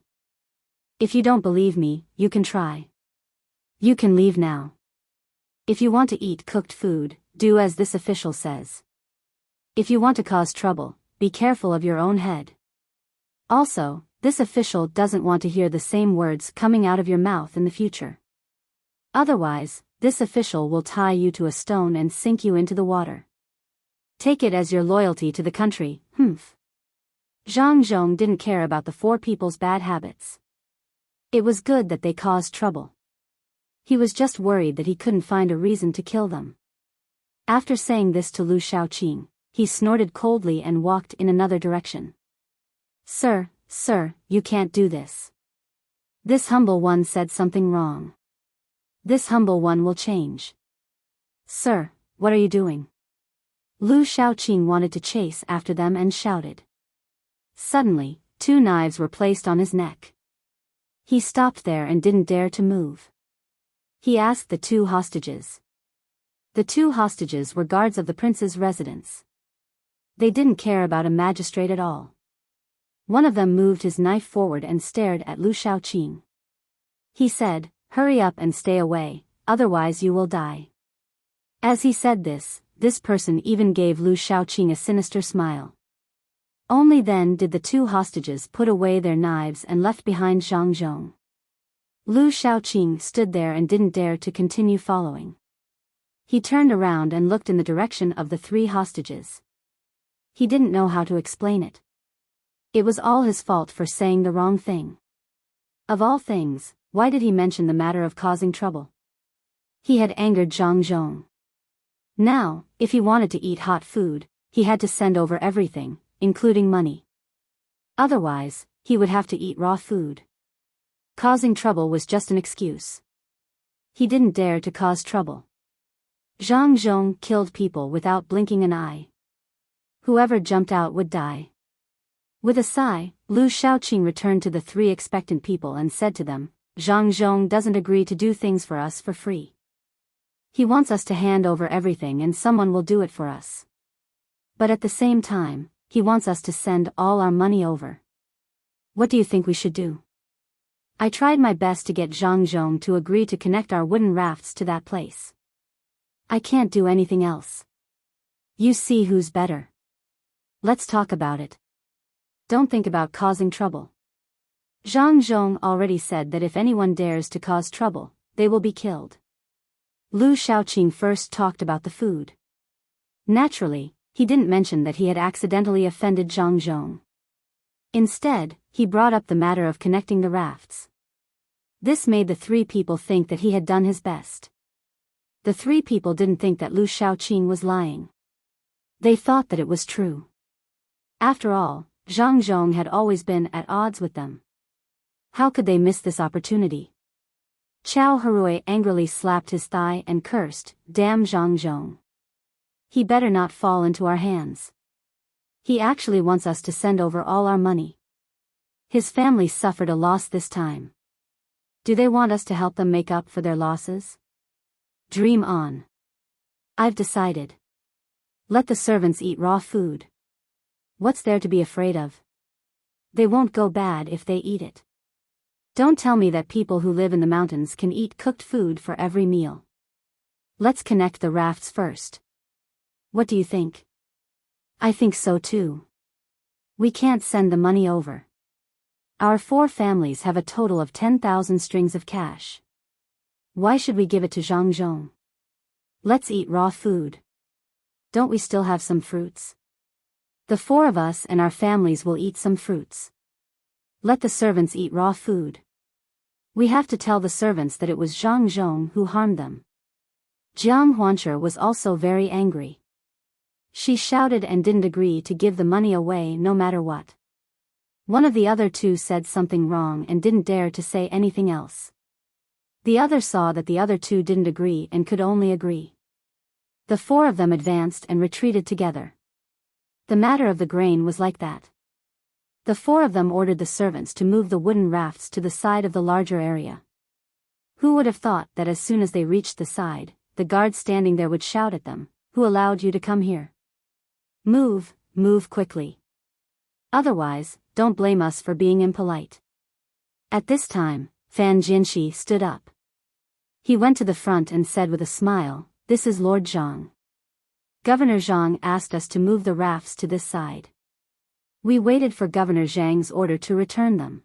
If you don't believe me, you can try. You can leave now. If you want to eat cooked food, do as this official says. If you want to cause trouble, be careful of your own head. Also, this official doesn't want to hear the same words coming out of your mouth in the future. Otherwise, this official will tie you to a stone and sink you into the water. Take it as your loyalty to the country, humph." Zhang Zhong didn't care about the four people's bad habits. It was good that they caused trouble. He was just worried that he couldn't find a reason to kill them. After saying this to Lu Shaoqing, he snorted coldly and walked in another direction. Sir, you can't do this. This humble one said something wrong. This humble one will change. Sir, what are you doing? Lu Shaoqing wanted to chase after them and shouted. Suddenly, 2 knives were placed on his neck. He stopped there and didn't dare to move. He asked the 2 hostages. The 2 hostages were guards of the prince's residence. They didn't care about a magistrate at all. One of them moved his knife forward and stared at Lu Shaoqing. He said, "Hurry up and stay away, otherwise you will die." As he said this person even gave Lu Shaoqing a sinister smile. Only then did the 2 hostages put away their knives and left behind Zhang Zhong. Lu Shaoqing stood there and didn't dare to continue following. He turned around and looked in the direction of the 3 hostages. He didn't know how to explain it. It was all his fault for saying the wrong thing. Of all things, why did he mention the matter of causing trouble? He had angered Zhang Zhong. Now, if he wanted to eat hot food, he had to send over everything, including money. Otherwise, he would have to eat raw food. Causing trouble was just an excuse. He didn't dare to cause trouble. Zhang Zhong killed people without blinking an eye. Whoever jumped out would die. With a sigh, Lu Shaoqing returned to the 3 expectant people and said to them, Zhang Zhong doesn't agree to do things for us for free. He wants us to hand over everything and someone will do it for us. But at the same time, he wants us to send all our money over. What do you think we should do? I tried my best to get Zhang Zhong to agree to connect our wooden rafts to that place. I can't do anything else. You see who's better. Let's talk about it. Don't think about causing trouble. Zhang Zhong already said that if anyone dares to cause trouble, they will be killed. Lu Shaoqing first talked about the food. Naturally, he didn't mention that he had accidentally offended Zhang Zhong. Instead, he brought up the matter of connecting the rafts. This made the 3 people think that he had done his best. The 3 people didn't think that Lu Shaoqing was lying. They thought that it was true. After all, Zhang Zhong had always been at odds with them. How could they miss this opportunity? Chao Harui angrily slapped his thigh and cursed, "Damn Zhang Zhong. He better not fall into our hands. He actually wants us to send over all our money. His family suffered a loss this time. Do they want us to help them make up for their losses? Dream on. I've decided. Let the servants eat raw food. What's there to be afraid of? They won't go bad if they eat it. Don't tell me that people who live in the mountains can eat cooked food for every meal. Let's connect the rafts first. What do you think? I think so too. We can't send the money over. Our 4 families have a total of 10,000 strings of cash. Why should we give it to Zhang Zhong? Let's eat raw food. Don't we still have some fruits? The 4 of us and our families will eat some fruits. Let the servants eat raw food. We have to tell the servants that it was Zhang Zhong who harmed them. Jiang Huancher was also very angry. She shouted and didn't agree to give the money away no matter what. One of the other 2 said something wrong and didn't dare to say anything else. The other saw that the other 2 didn't agree and could only agree. The 4 of them advanced and retreated together. The matter of the grain was like that. The 4 of them ordered the servants to move the wooden rafts to the side of the larger area. Who would have thought that as soon as they reached the side, the guards standing there would shout at them, "Who allowed you to come here? Move, move quickly. Otherwise, don't blame us for being impolite." At this time, Fan Jinshi stood up. He went to the front and said with a smile, "This is Lord Zhang. Governor Zhang asked us to move the rafts to this side. We waited for Governor Zhang's order to return them.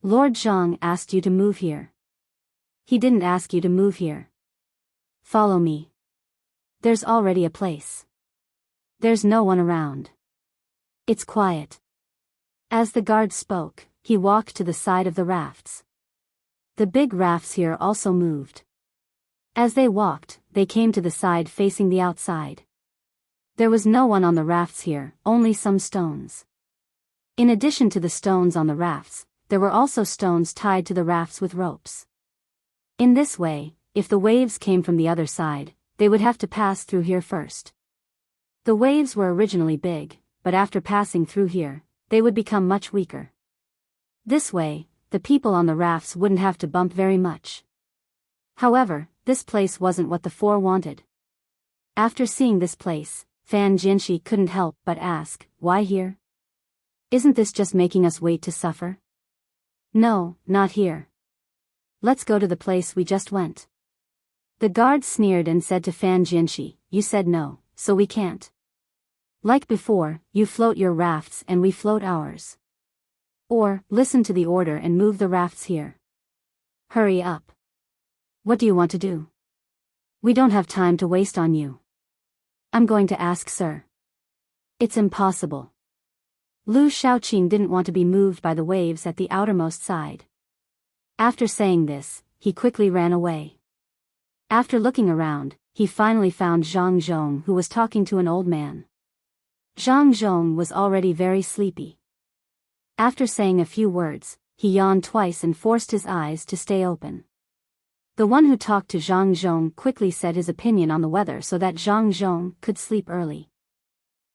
Lord Zhang asked you to move here. He didn't ask you to move here. Follow me. There's already a place. There's no one around. It's quiet." As the guard spoke, he walked to the side of the rafts. The big rafts here also moved. As they walked, they came to the side facing the outside. There was no one on the rafts here, only some stones. In addition to the stones on the rafts, there were also stones tied to the rafts with ropes. In this way, if the waves came from the other side, they would have to pass through here first. The waves were originally big, but after passing through here, they would become much weaker. This way, the people on the rafts wouldn't have to bump very much. However, this place wasn't what the 4 wanted. After seeing this place, Fan Jinshi couldn't help but ask, "Why here? Isn't this just making us wait to suffer?" "No, not here. Let's go to the place we just went." The guard sneered and said to Fan Jinshi, "You said no, so we can't. Like before, you float your rafts and we float ours. Or, listen to the order and move the rafts here. Hurry up. What do you want to do? We don't have time to waste on you." "I'm going to ask sir." "It's impossible." Lu Shaoqing didn't want to be moved by the waves at the outermost side. After saying this, he quickly ran away. After looking around, he finally found Zhang Zhong, who was talking to an old man. Zhang Zhong was already very sleepy. After saying a few words, he yawned twice and forced his eyes to stay open. The one who talked to Zhang Zhong quickly said his opinion on the weather so that Zhang Zhong could sleep early.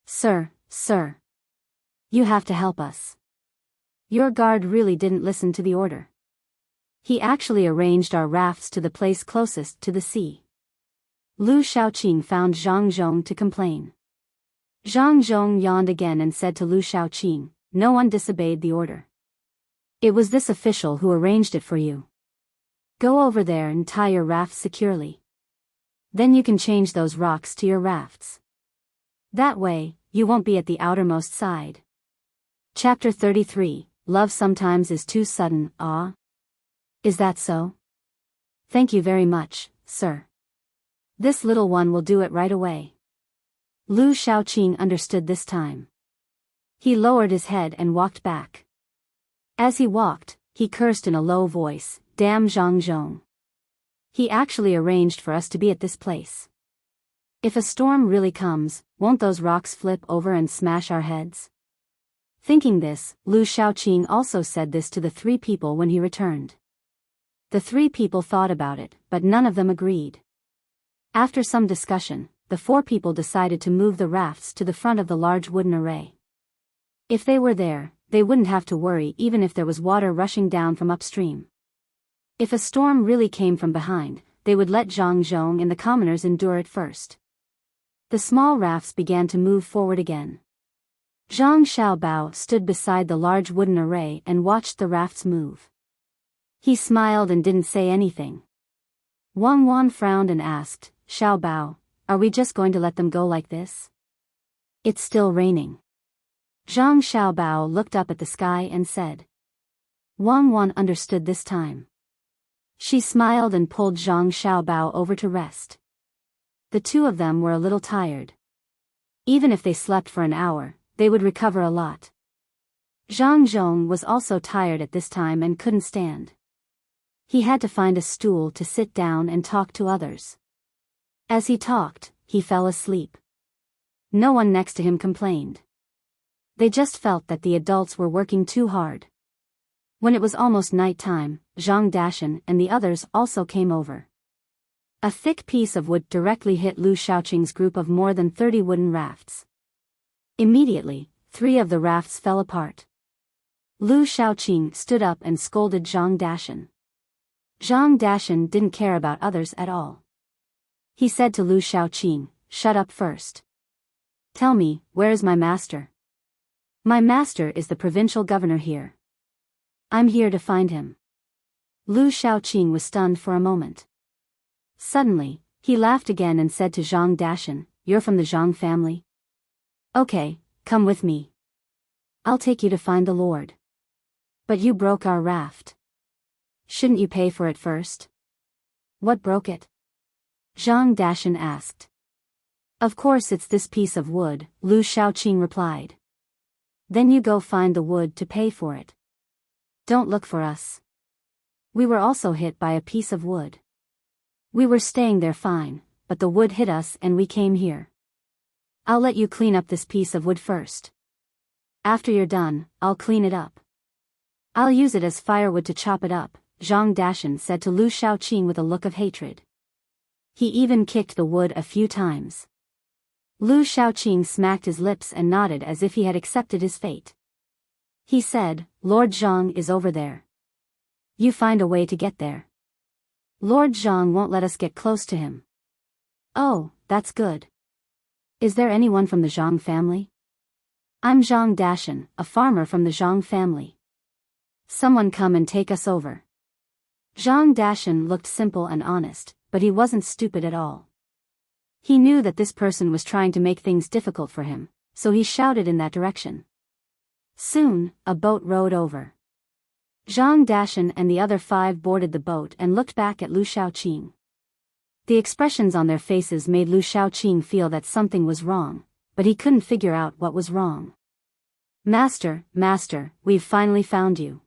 Sir, you have to help us. Your guard really didn't listen to the order. He actually arranged our rafts to the place closest to the sea." Lu Shaoqing found Zhang Zhong to complain. Zhang Zhong yawned again and said to Lu Shaoqing, "No one disobeyed the order. It was this official who arranged it for you. Go over there and tie your rafts securely. Then you can change those rocks to your rafts. That way, you won't be at the outermost side." Chapter 33, Love Sometimes is Too Sudden, Ah? Is that so? Thank you very much, sir. This little one will do it right away. Lu Shaoqing understood this time. He lowered his head and walked back. As he walked, he cursed in a low voice, "Damn Zhang Zhong. He actually arranged for us to be at this place. If a storm really comes, won't those rocks flip over and smash our heads?" Thinking this, Lu Shaoqing also said this to the 3 people when he returned. The 3 people thought about it, but none of them agreed. After some discussion, the 4 people decided to move the rafts to the front of the large wooden array. If they were there, they wouldn't have to worry even if there was water rushing down from upstream. If a storm really came from behind, they would let Zhang Zhong and the commoners endure it first. The small rafts began to move forward again. Zhang Xiaobao stood beside the large wooden array and watched the rafts move. He smiled and didn't say anything. Wang Wan frowned and asked, Xiaobao, are we just going to let them go like this? It's still raining. Zhang Xiaobao looked up at the sky and said. Wang Wan understood this time. She smiled and pulled Zhang Xiaobao over to rest. The 2 of them were a little tired. Even if they slept for an hour, they would recover a lot. Zhang Zhong was also tired at this time and couldn't stand. He had to find a stool to sit down and talk to others. As he talked, he fell asleep. No one next to him complained. They just felt that the adults were working too hard. When it was almost night time, Zhang Dashan and the others also came over. A thick piece of wood directly hit Lu Shaoqing's group of more than 30 wooden rafts. Immediately, 3 of the rafts fell apart. Lu Shaoqing stood up and scolded Zhang Dashan. Zhang Dashan didn't care about others at all. He said to Lu Shaoqing, shut up first. Tell me, where is my master? My master is the provincial governor here. I'm here to find him. Lu Shaoqing was stunned for a moment. Suddenly, he laughed again and said to Zhang Dashan, you're from the Zhang family? Okay, come with me. I'll take you to find the Lord. But you broke our raft. Shouldn't you pay for it first? What broke it? Zhang Dashan asked. Of course it's this piece of wood, Lu Shaoqing replied. Then you go find the wood to pay for it. Don't look for us. We were also hit by a piece of wood. We were staying there fine, but the wood hit us and we came here. I'll let you clean up this piece of wood first. After you're done, I'll clean it up. I'll use it as firewood to chop it up, Zhang Dashan said to Lu Shaoqing with a look of hatred. He even kicked the wood a few times. Lu Shaoqing smacked his lips and nodded as if he had accepted his fate. He said, Lord Zhang is over there. You find a way to get there. Lord Zhang won't let us get close to him. Oh, that's good. Is there anyone from the Zhang family? I'm Zhang Dashan, a farmer from the Zhang family. Someone come and take us over. Zhang Dashan looked simple and honest, but he wasn't stupid at all. He knew that this person was trying to make things difficult for him, so he shouted in that direction. Soon, a boat rowed over. Zhang Dashan and the other 5 boarded the boat and looked back at Lu Shaoqing. The expressions on their faces made Lu Shaoqing feel that something was wrong, but he couldn't figure out what was wrong. Master, we've finally found you.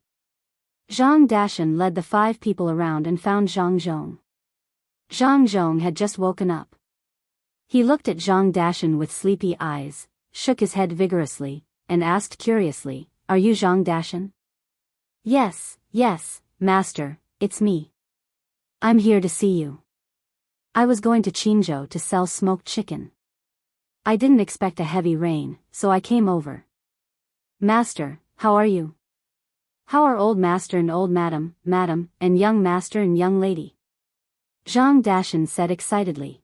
Zhang Dashan led the 5 people around and found Zhang Zhong. Zhang Zhong had just woken up. He looked at Zhang Dashan with sleepy eyes, shook his head vigorously, and asked curiously, Are you Zhang Dashan? Yes, master, it's me. I'm here to see you. I was going to Qingzhou to sell smoked chicken. I didn't expect a heavy rain, so I came over. Master, how are you? How are old master and old madam, and young master and young lady? Zhang Dashan said excitedly.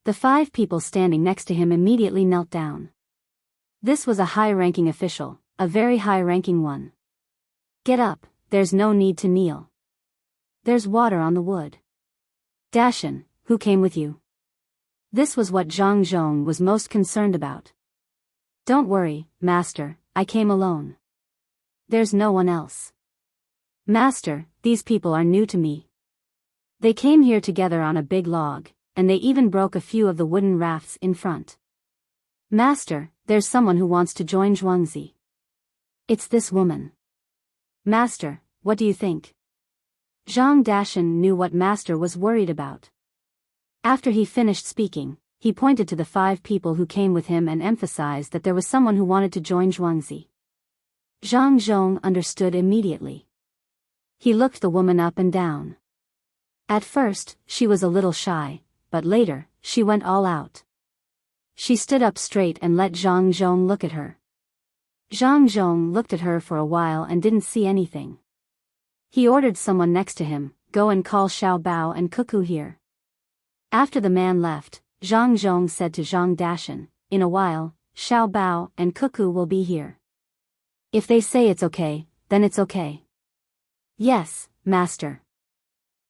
The 5 people standing next to him immediately knelt down. This was a high-ranking official, a very high-ranking one. Get up, there's no need to kneel. There's water on the wood. Dashan, who came with you? This was what Zhang Zhong was most concerned about. Don't worry, master, I came alone. There's no one else. Master, these people are new to me. They came here together on a big log, and they even broke a few of the wooden rafts in front. Master, there's someone who wants to join Zhuangzi. It's this woman. Master, what do you think? Zhang Dashan knew what Master was worried about. After he finished speaking, he pointed to the 5 people who came with him and emphasized that there was someone who wanted to join Zhuangzi. Zhang Zhong understood immediately. He looked the woman up and down. At first, she was a little shy, but later, she went all out. She stood up straight and let Zhang Zhong look at her. Zhang Zhong looked at her for a while and didn't see anything. He ordered someone next to him, "Go and call Xiao Bao and Cuckoo here." After the man left, Zhang Zhong said to Zhang Dashan, "In a while, Xiao Bao and Cuckoo will be here. If they say it's okay, then it's okay." "Yes, master."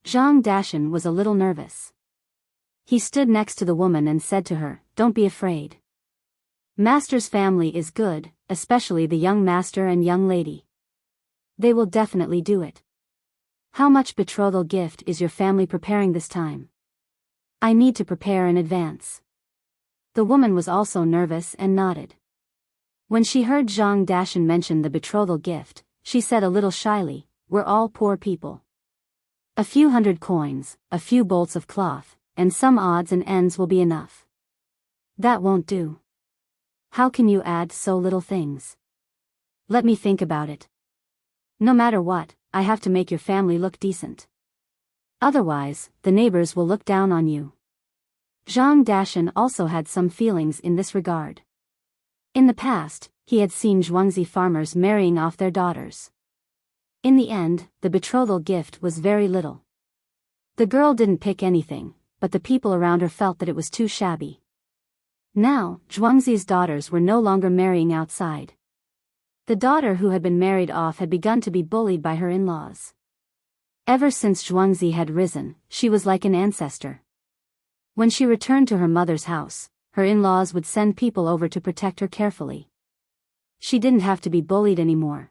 Zhang Dashan was a little nervous. He stood next to the woman and said to her, "Don't be afraid. Master's family is good, especially the young master and young lady. They will definitely do it. How much betrothal gift is your family preparing this time? I need to prepare in advance." The woman was also nervous and nodded. When she heard Zhang Dashan mention the betrothal gift, she said a little shyly, "We're all poor people. A few hundred coins, a few bolts of cloth, and some odds and ends will be enough. That won't do. How can you add so little things? Let me think about it. No matter what, I have to make your family look decent. Otherwise, the neighbors will look down on you." Zhang Dashan also had some feelings in this regard. In the past, he had seen Zhuangzi farmers marrying off their daughters. In the end, the betrothal gift was very little. The girl didn't pick anything, but the people around her felt that it was too shabby. Now, Zhuangzi's daughters were no longer marrying outside. The daughter who had been married off had begun to be bullied by her in-laws. Ever since Zhuangzi had risen, she was like an ancestor. When she returned to her mother's house, her in-laws would send people over to protect her carefully. She didn't have to be bullied anymore.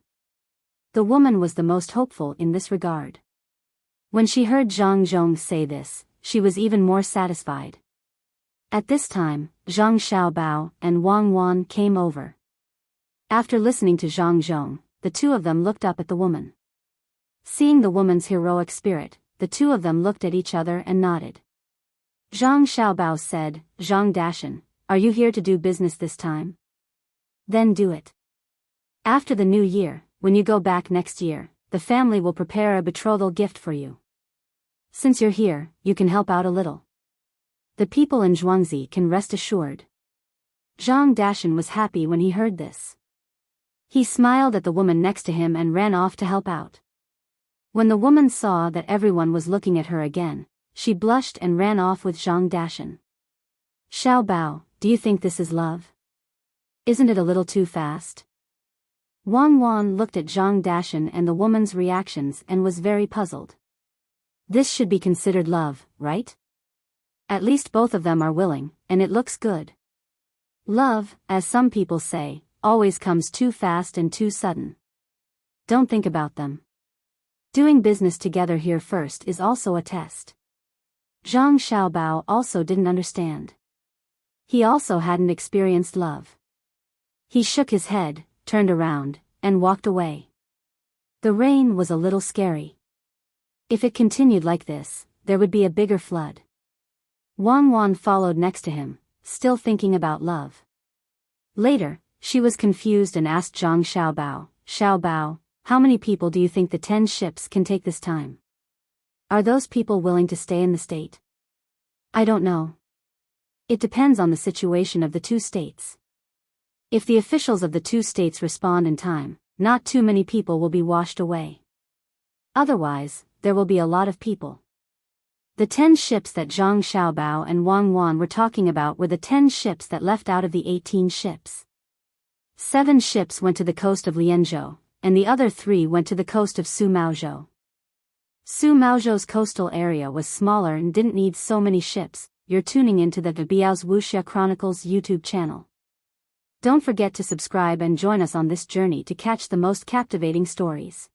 The woman was the most hopeful in this regard. When she heard Zhang Zhong say this, she was even more satisfied. At this time, Zhang Xiaobao and Wang Wan came over. After listening to Zhang Zhong, the two of them looked up at the woman. Seeing the woman's heroic spirit, the two of them looked at each other and nodded. Zhang Xiaobao said, "Zhang Dashan, are you here to do business this time? Then do it. After the new year, when you go back next year, the family will prepare a betrothal gift for you. Since you're here, you can help out a little. The people in Zhuangzi can rest assured." Zhang Dashan was happy when he heard this. He smiled at the woman next to him and ran off to help out. When the woman saw that everyone was looking at her again, she blushed and ran off with Zhang Dashan. "Xiao Bao, do you think this is love? Isn't it a little too fast?" Wang Wan looked at Zhang Dashan and the woman's reactions and was very puzzled. This should be considered love, right? At least both of them are willing, and it looks good. Love, as some people say, always comes too fast and too sudden. Don't think about them. Doing business together here first is also a test. Zhang Xiaobao also didn't understand. He also hadn't experienced love. He shook his head, turned around, and walked away. The rain was a little scary. If it continued like this, there would be a bigger flood. Wang Wan followed next to him, still thinking about love. Later, she was confused and asked Zhang Xiaobao, "Xiao Bao, how many people do you think the 10 ships can take this time? Are those people willing to stay in the state?" "I don't know. It depends on the situation of the two states. If the officials of the two states respond in time, not too many people will be washed away. Otherwise, there will be a lot of people." The 10 ships that Zhang Xiaobao and Wang Wan were talking about were the 10 ships that left out of the 18 ships. 7 ships went to the coast of Lianzhou, and the other 3 went to the coast of Sumaozhou. Sumaozhou's coastal area was smaller and didn't need so many ships. You're tuning into the Biyao's Wuxia Chronicles YouTube channel. Don't forget to subscribe and join us on this journey to catch the most captivating stories.